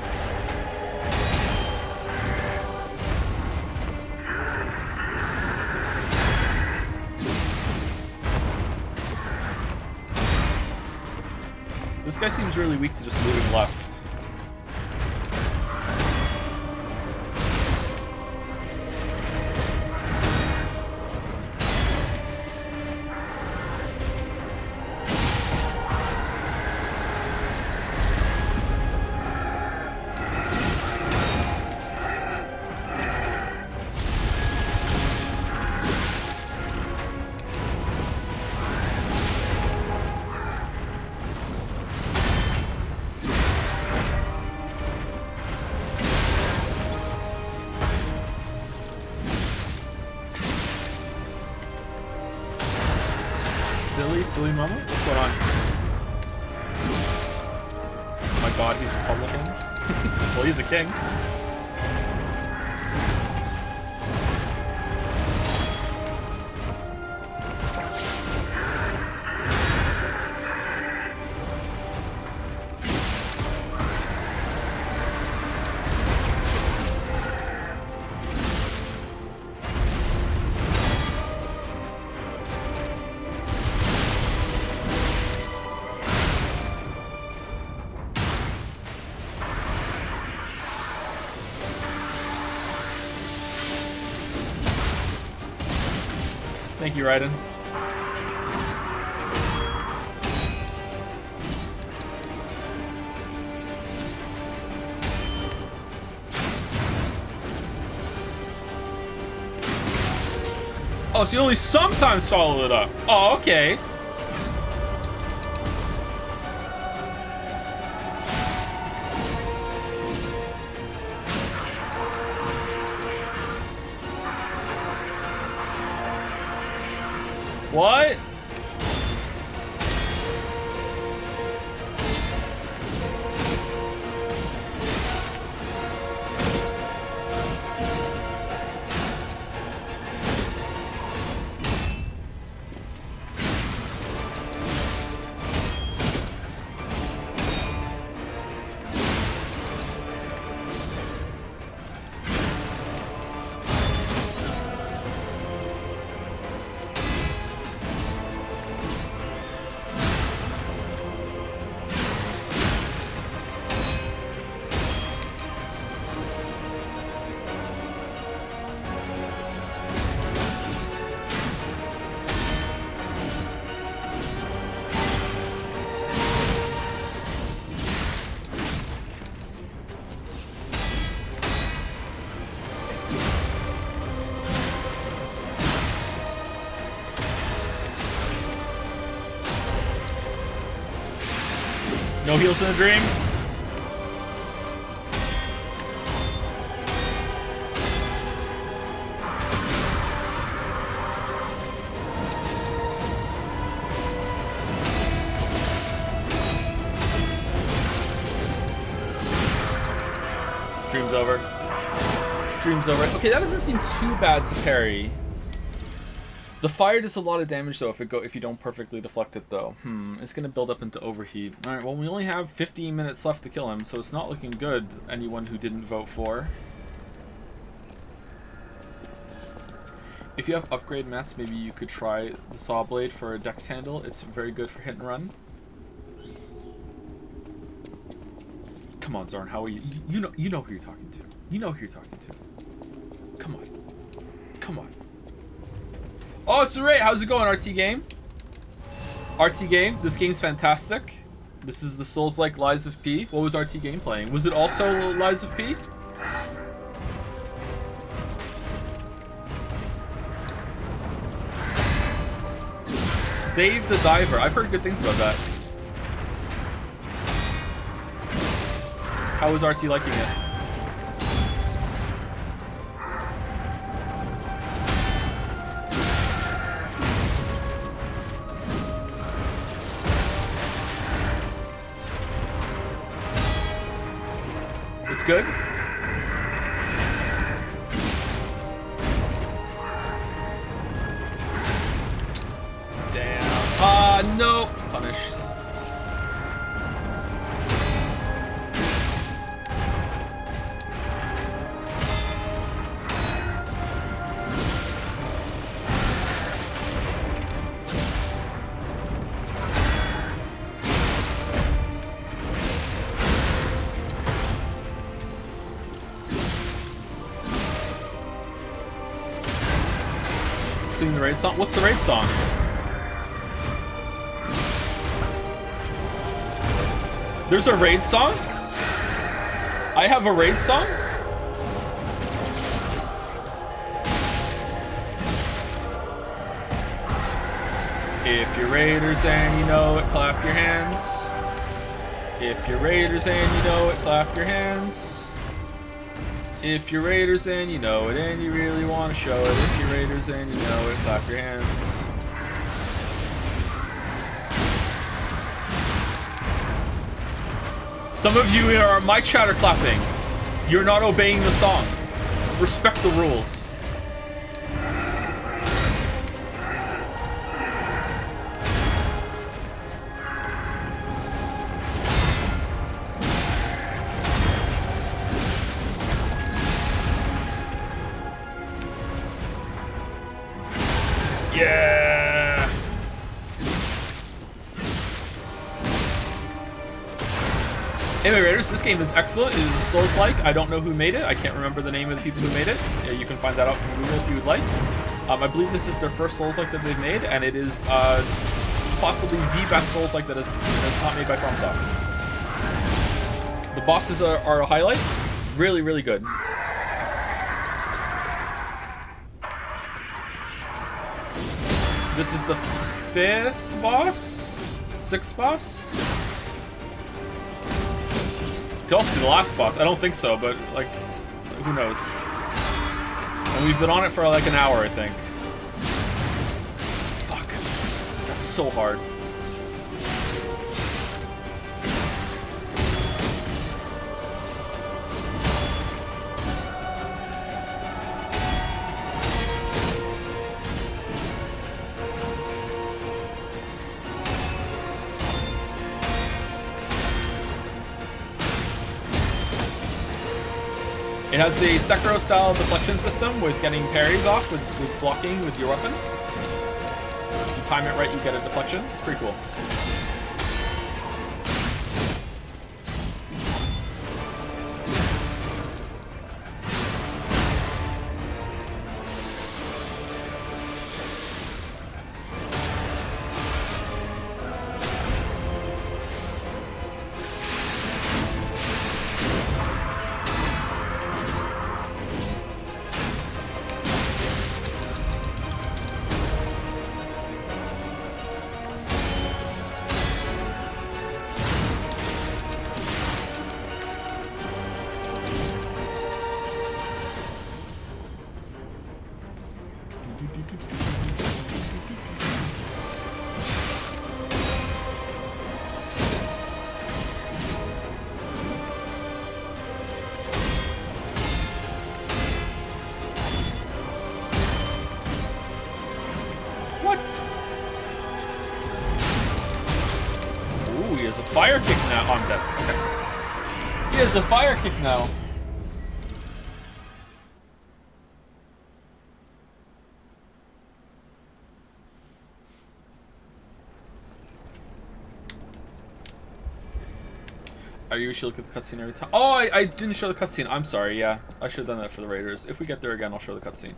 This guy seems really weak to just moving left. Silly mama? What's going on? god, he's Republican. Well, he's a king. Thank you, Raiden. Oh, so you only sometimes follow it up. Oh, okay. What? No heals in the dream? Dream's over. Dream's over. Okay, that doesn't seem too bad to parry. The fire does a lot of damage though if you don't perfectly deflect it though. It's gonna build up into overheat. Alright, well we only have 15 minutes left to kill him, so it's not looking good, anyone who didn't vote for. If you have upgrade mats, maybe you could try the saw blade for a dex handle. It's very good for hit and run. Come on, Zorn, how are you? You know who you're talking to. You know who you're talking to. Come on. Come on. Oh, it's Ray. How's it going, RT Game? RT Game, this game's fantastic. This is the Souls-like Lies of P. What was RT Game playing? Was it also Lies of P? Dave the Diver. I've heard good things about that. How was RT liking it? It's good? Damn. No. Punished. Sing the raid song? What's the raid song? There's a raid song? I have a raid song? If you're raiders and you know it, clap your hands. If you're raiders and you know it, clap your hands. If you're raiders and you know it and you really want to show it. If you're raiders and you know it, clap your hands. Some of you are my chatter clapping. You're not obeying the song. Respect the rules. Yeah. Anyway, Raiders, this game is excellent. It is Souls-like. I don't know who made it. I can't remember the name of the people who made it. Yeah, you can find that out from Google if you would like. I believe this is their first Souls-like that they've made, and it is possibly the best Souls-like that is not made by FromSoft. The bosses are a highlight. Really, really good. This is the 5th boss? 6th boss? Could also be the last boss. I don't think so, but like, who knows? And we've been on it for like an hour, I think. Fuck. That's so hard. It has a Sekiro-style deflection system with getting parries off with blocking with your weapon. If you time it right, you get a deflection. It's pretty cool. Fire kick now. Oh, I'm dead. Okay. He has a fire kick now. Are you sure look at the cutscene every time? Oh, I didn't show the cutscene. I'm sorry. Yeah, I should have done that for the Raiders. If we get there again, I'll show the cutscene.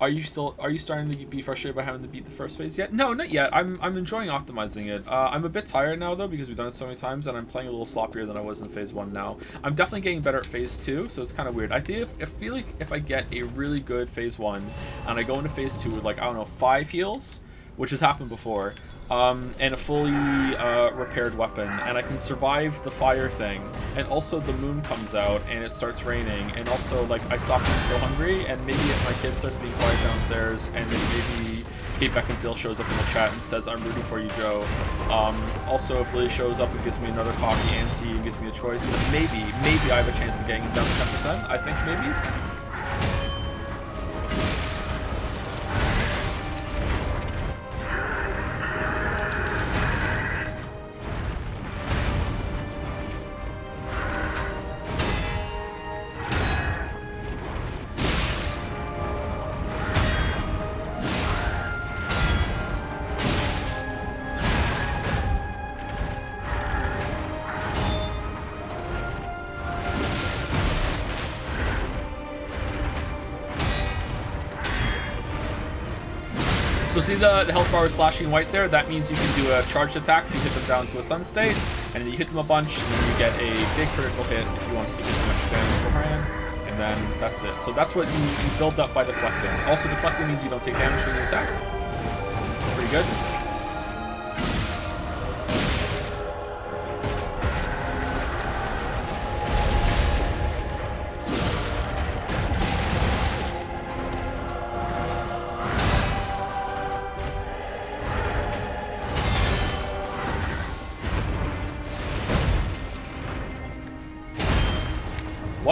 Are you starting to be frustrated by having to beat the first phase yet? No, not yet. I'm enjoying optimizing it. I'm a bit tired now though because we've done it so many times and I'm playing a little sloppier than I was in phase 1 now. I'm definitely getting better at phase 2, so it's kind of weird. I feel like if I get a really good phase 1 and I go into phase 2 with like, I don't know, 5 heals, which has happened before, and a fully repaired weapon, and I can survive the fire thing, and also the moon comes out and it starts raining, and also like I stop being so hungry, and maybe if my kid starts being quiet downstairs, and then maybe Kate Beckinsale shows up in the chat and says I'm rooting for you, Joe. Also if Lily shows up and gives me another coffee and tea and gives me a choice, then maybe I have a chance of getting it down to 10%. I think maybe. So see the health bar is flashing white there? That means you can do a charged attack to hit them down to a sun state, and then you hit them a bunch, and then you get a big critical hit if you want to stick as much damage beforehand, and then that's it. So that's what you build up by deflecting. Also, deflecting means you don't take damage when you attack. Pretty good.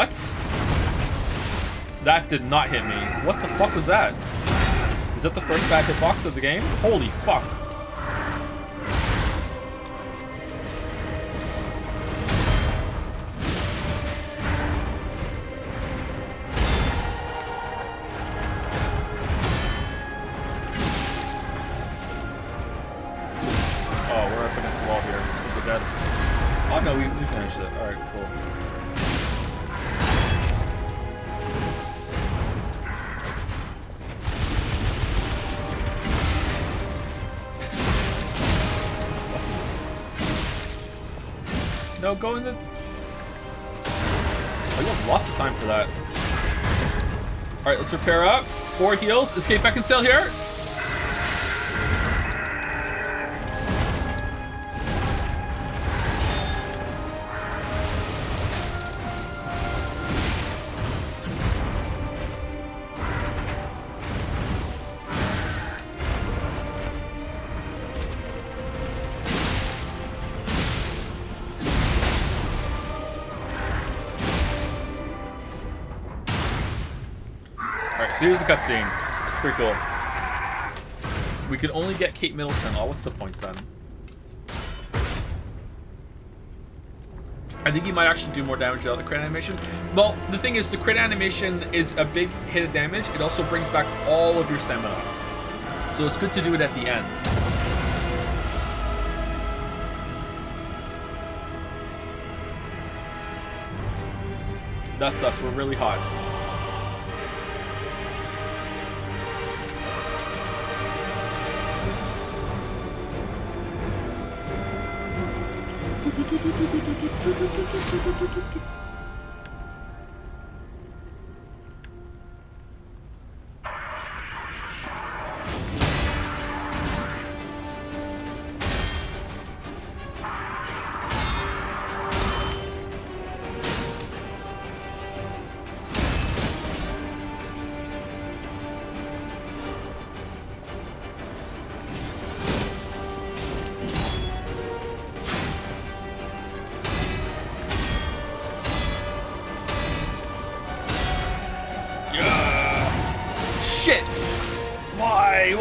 What? That did not hit me. What the fuck was that? Is that the first bad hitbox of the game? Holy fuck. Oh, we're up against the wall here. We're dead. Oh no, we finished it. Alright, cool. No, go in the... Oh, you have lots of time for that. Alright, let's repair up. 4 heals. Escape back and sail here. So here's the cutscene. It's pretty cool. We could only get Kate Middleton. Oh, what's the point then? I think he might actually do more damage without the crit animation. Well, the thing is, the crit animation is a big hit of damage. It also brings back all of your stamina. So it's good to do it at the end. That's us. We're really hot. Shit! Why?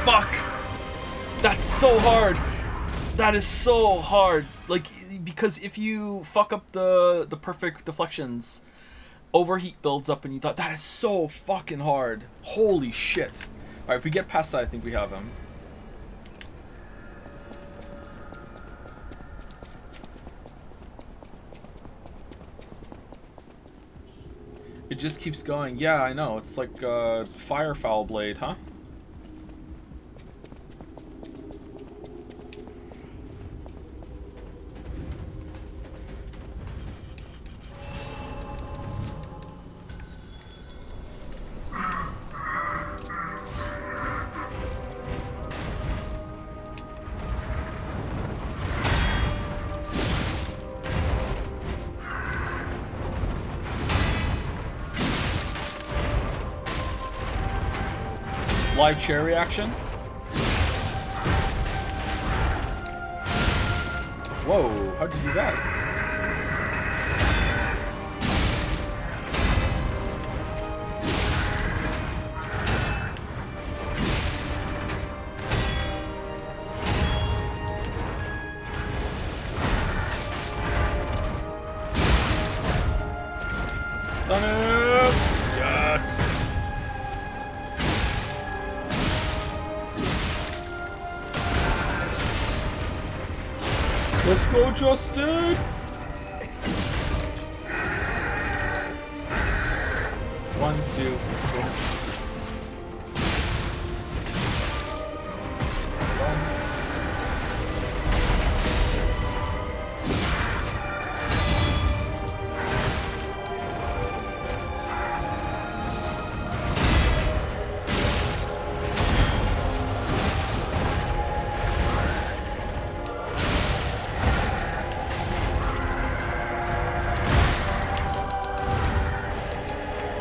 Fuck! That's so hard. That is so hard. Like, because if you fuck up the perfect deflections, overheat builds up and you thought, that is so fucking hard. Holy shit. Alright, if we get past that, I think we have him. It just keeps going. Yeah, I know. It's like a Firefowl blade, huh? Live chair reaction. Whoa, how'd you do that? Stun him! Yes! Let's go, Justin! One, two, three.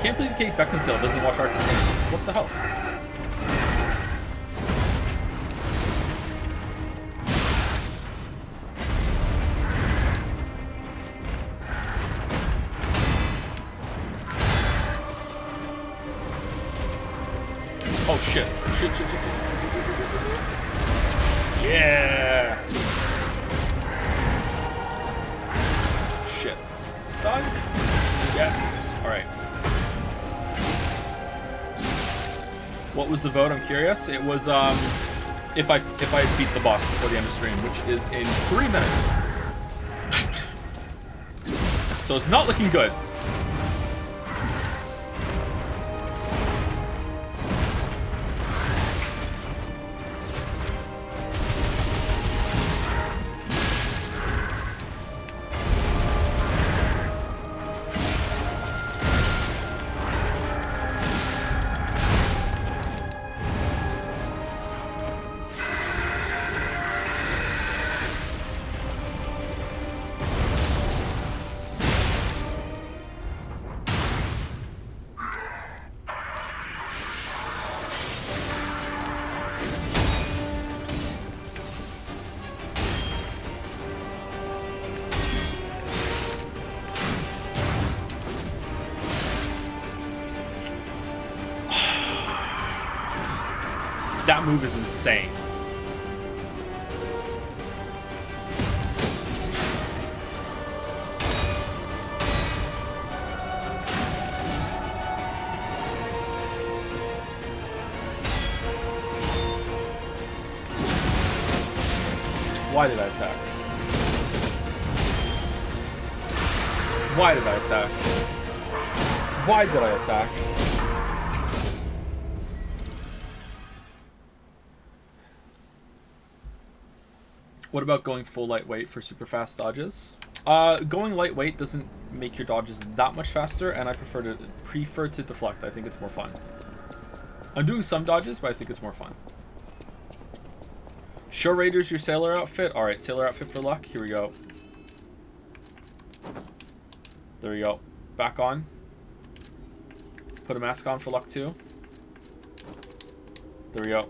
Can't believe Kate Beckinsale doesn't watch Arts and Games. What the hell? Oh shit. Shit, shit, shit, shit. Yeah! Shit. Stun? Yes. Alright. What was the vote? I'm curious. It was if I beat the boss before the end of stream, which is in 3 minutes. So it's not looking good. That move is insane. Why did I attack? Why did I attack? Why did I attack? What about going full lightweight for super fast dodges? Going lightweight doesn't make your dodges that much faster, and I prefer to deflect. I think it's more fun. I'm doing some dodges, but I think it's more fun. Show Raiders your sailor outfit. All right, sailor outfit for luck. Here we go. There we go. Back on. Put a mask on for luck too. There we go.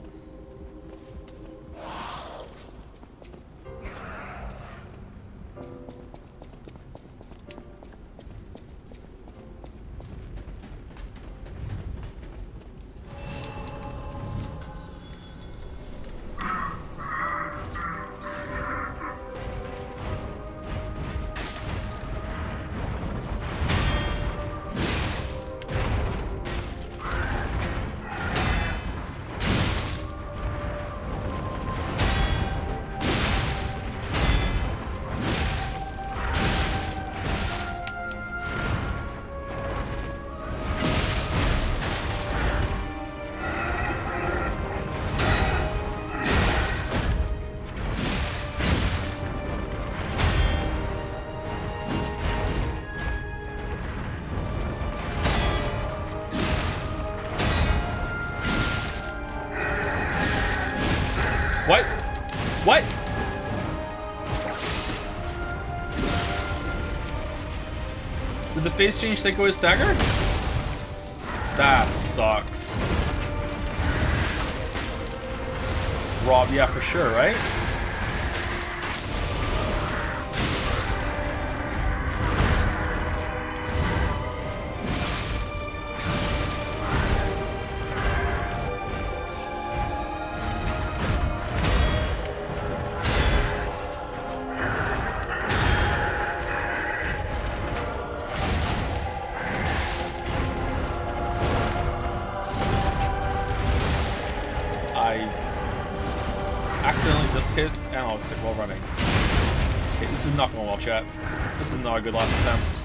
What? What? Did the phase change take away stagger? That sucks. Rob, yeah, for sure, right? analog stick while running. Okay, this is not going well, chat. This is not a good last attempt.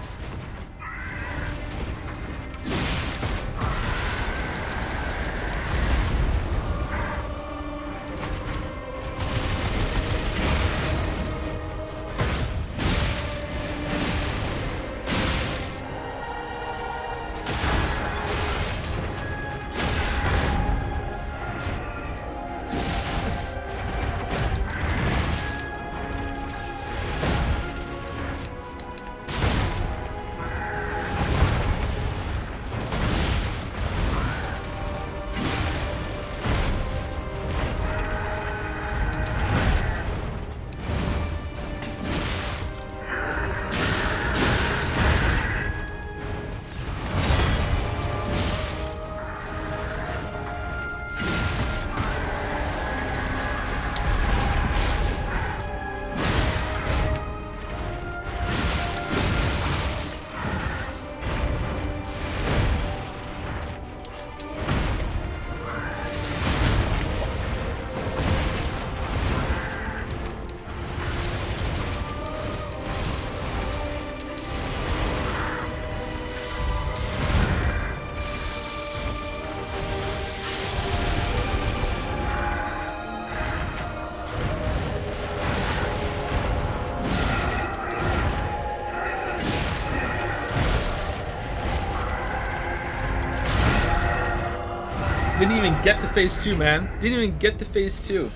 Didn't even get to phase 2, man. Didn't even get to phase 2.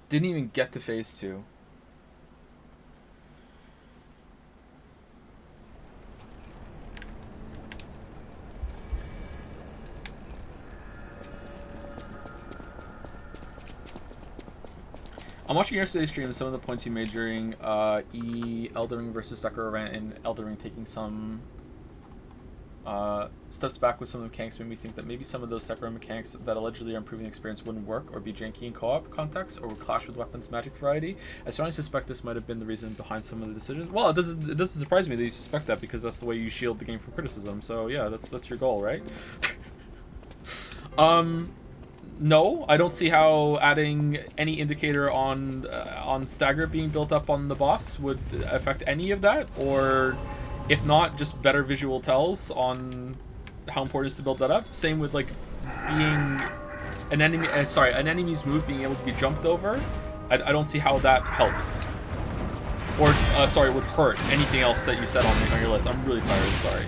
Didn't even get to phase 2. I'm watching yesterday's stream and some of the points you made during Elden Ring versus Sekiro rant and Elden Ring taking some steps back with some of the mechanics made me think that maybe some of those Sekiro mechanics that allegedly are improving the experience wouldn't work or be janky in co-op context or would clash with weapons magic variety. I strongly suspect this might have been the reason behind some of the decisions. Well, it doesn't surprise me that you suspect that because that's the way you shield the game from criticism. So yeah, that's your goal, right? No, I don't see how adding any indicator on stagger being built up on the boss would affect any of that, or if not, just better visual tells on how important it is to build that up. Same with like being an enemy, an enemy's move being able to be jumped over. I don't see how that helps, or would hurt anything else that you said on your list. I'm really tired. Sorry.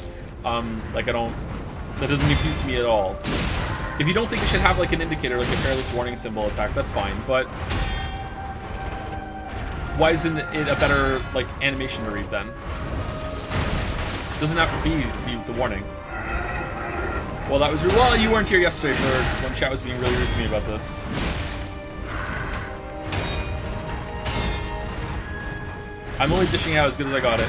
Like that doesn't compute to me at all. If you don't think it should have like an indicator, like a careless warning symbol attack, that's fine. But why isn't it a better like animation to read then? It doesn't have to be the warning. Well, that was well. You weren't here yesterday for when chat was being really rude to me about this. I'm only dishing out as good as I got it.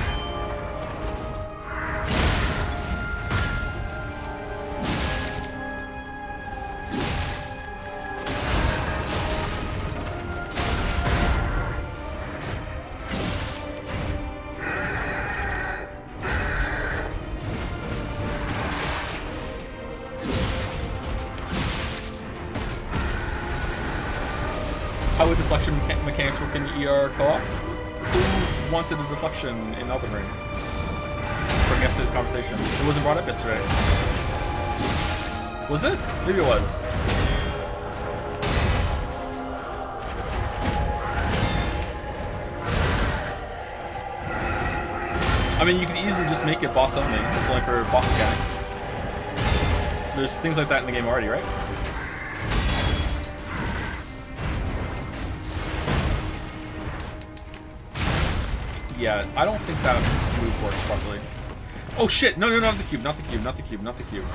How would deflection mechanics work in ER co-op? Who wanted a deflection in Elden Ring? From yesterday's conversation. It wasn't brought up yesterday. Was it? Maybe it was. I mean, you could easily just make it boss only. It's only for boss mechanics. There's things like that in the game already, right? Yeah, I don't think that move works properly. Oh shit! No, not the cube, not the cube, not the cube, not the cube.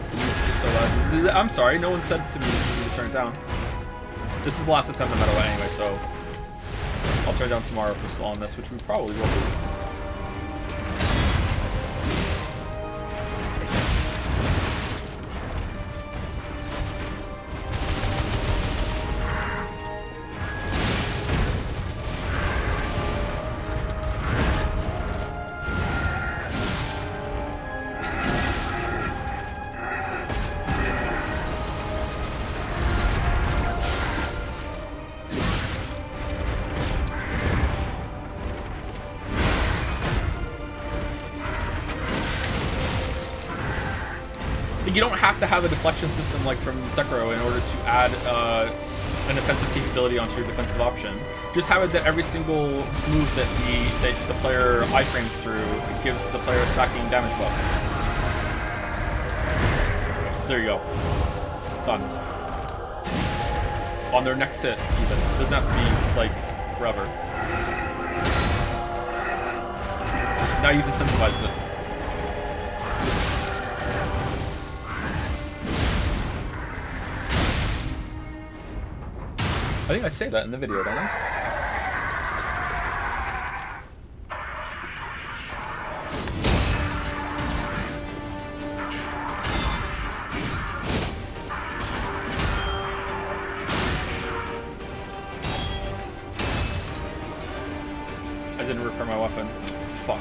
The music is so loud. I'm sorry, no one said to me to turn it down. This is the last attempt no matter what anyway, so I'll turn it down tomorrow if we're still on this, which we probably will do. you don't have to have a deflection system like from Sekiro in order to add an offensive capability onto your defensive option. Just have it that every single move that the player iframes through gives the player a stacking damage buff. There you go. Done. On their next hit, even. It doesn't have to be, like, forever. Now you've incentivized it. I think I say that in the video, don't I? I didn't repair my weapon. Fuck.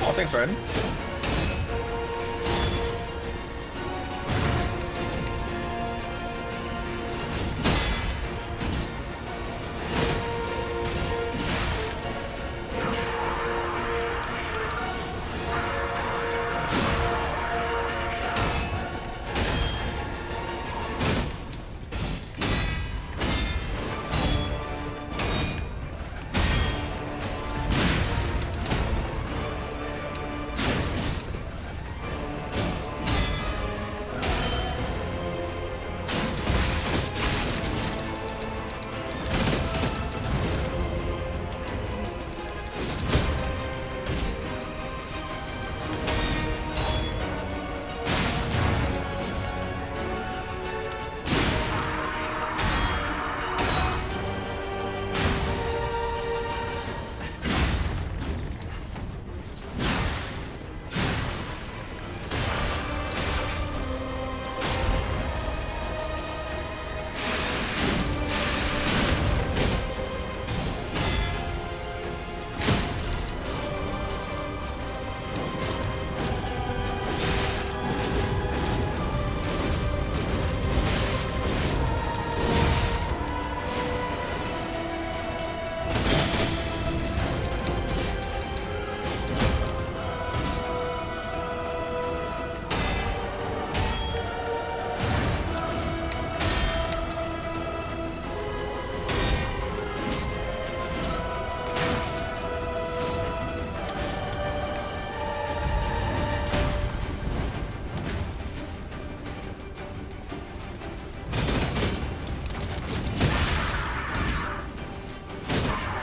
Oh, thanks, Ryan.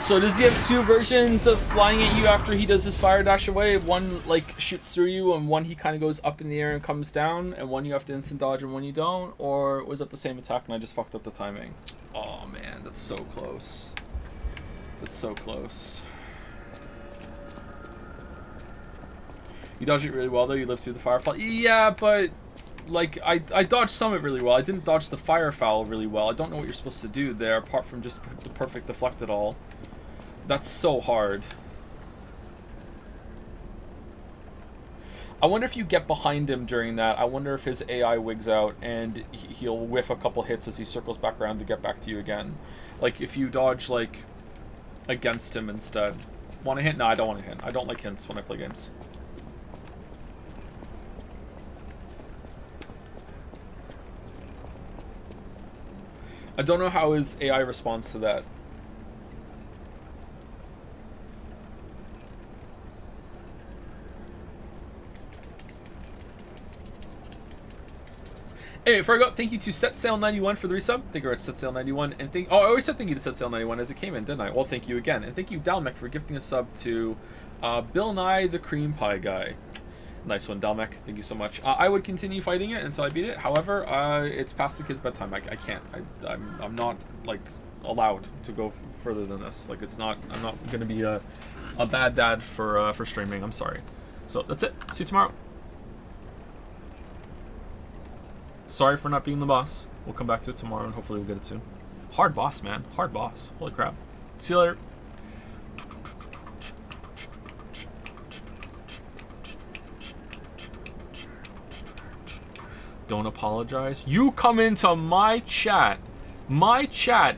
So does he have two versions of flying at you after he does his fire dash away? One like shoots through you and one he kind of goes up in the air and comes down, and one you have to instant dodge and one you don't? Or was that the same attack and I just fucked up the timing? Oh man, that's so close. That's so close. You dodged it really well though, you lived through the firefall. Yeah, but like I dodged some of it really well. I didn't dodge the firefowl really well. I don't know what you're supposed to do there apart from just the perfect deflect it all. That's so hard. I wonder if you get behind him during that. I wonder if his AI wigs out and he'll whiff a couple hits as he circles back around to get back to you again. Like if you dodge like against him instead. Want to hint? No, I don't want to hint. I don't like hints when I play games. I don't know how his AI responds to that. Hey, before I go, thank you to SetSail91 for the resub. Thank you, SetSail91, and I always said thank you to SetSail91 as it came in, didn't I? Well, thank you again, and thank you, Dalmec, for gifting a sub to Bill Nye the Cream Pie Guy. Nice one, Dalmec. Thank you so much. I would continue fighting it until I beat it. However, it's past the kids' bedtime. I can't. I'm not like allowed to go further than this. Like it's not. I'm not gonna be a bad dad for streaming. I'm sorry. So that's it. See you tomorrow. Sorry for not being the boss. We'll come back to it tomorrow and hopefully we'll get it soon. Hard boss, man. Hard boss. Holy crap. See you later. Don't apologize. You come into my chat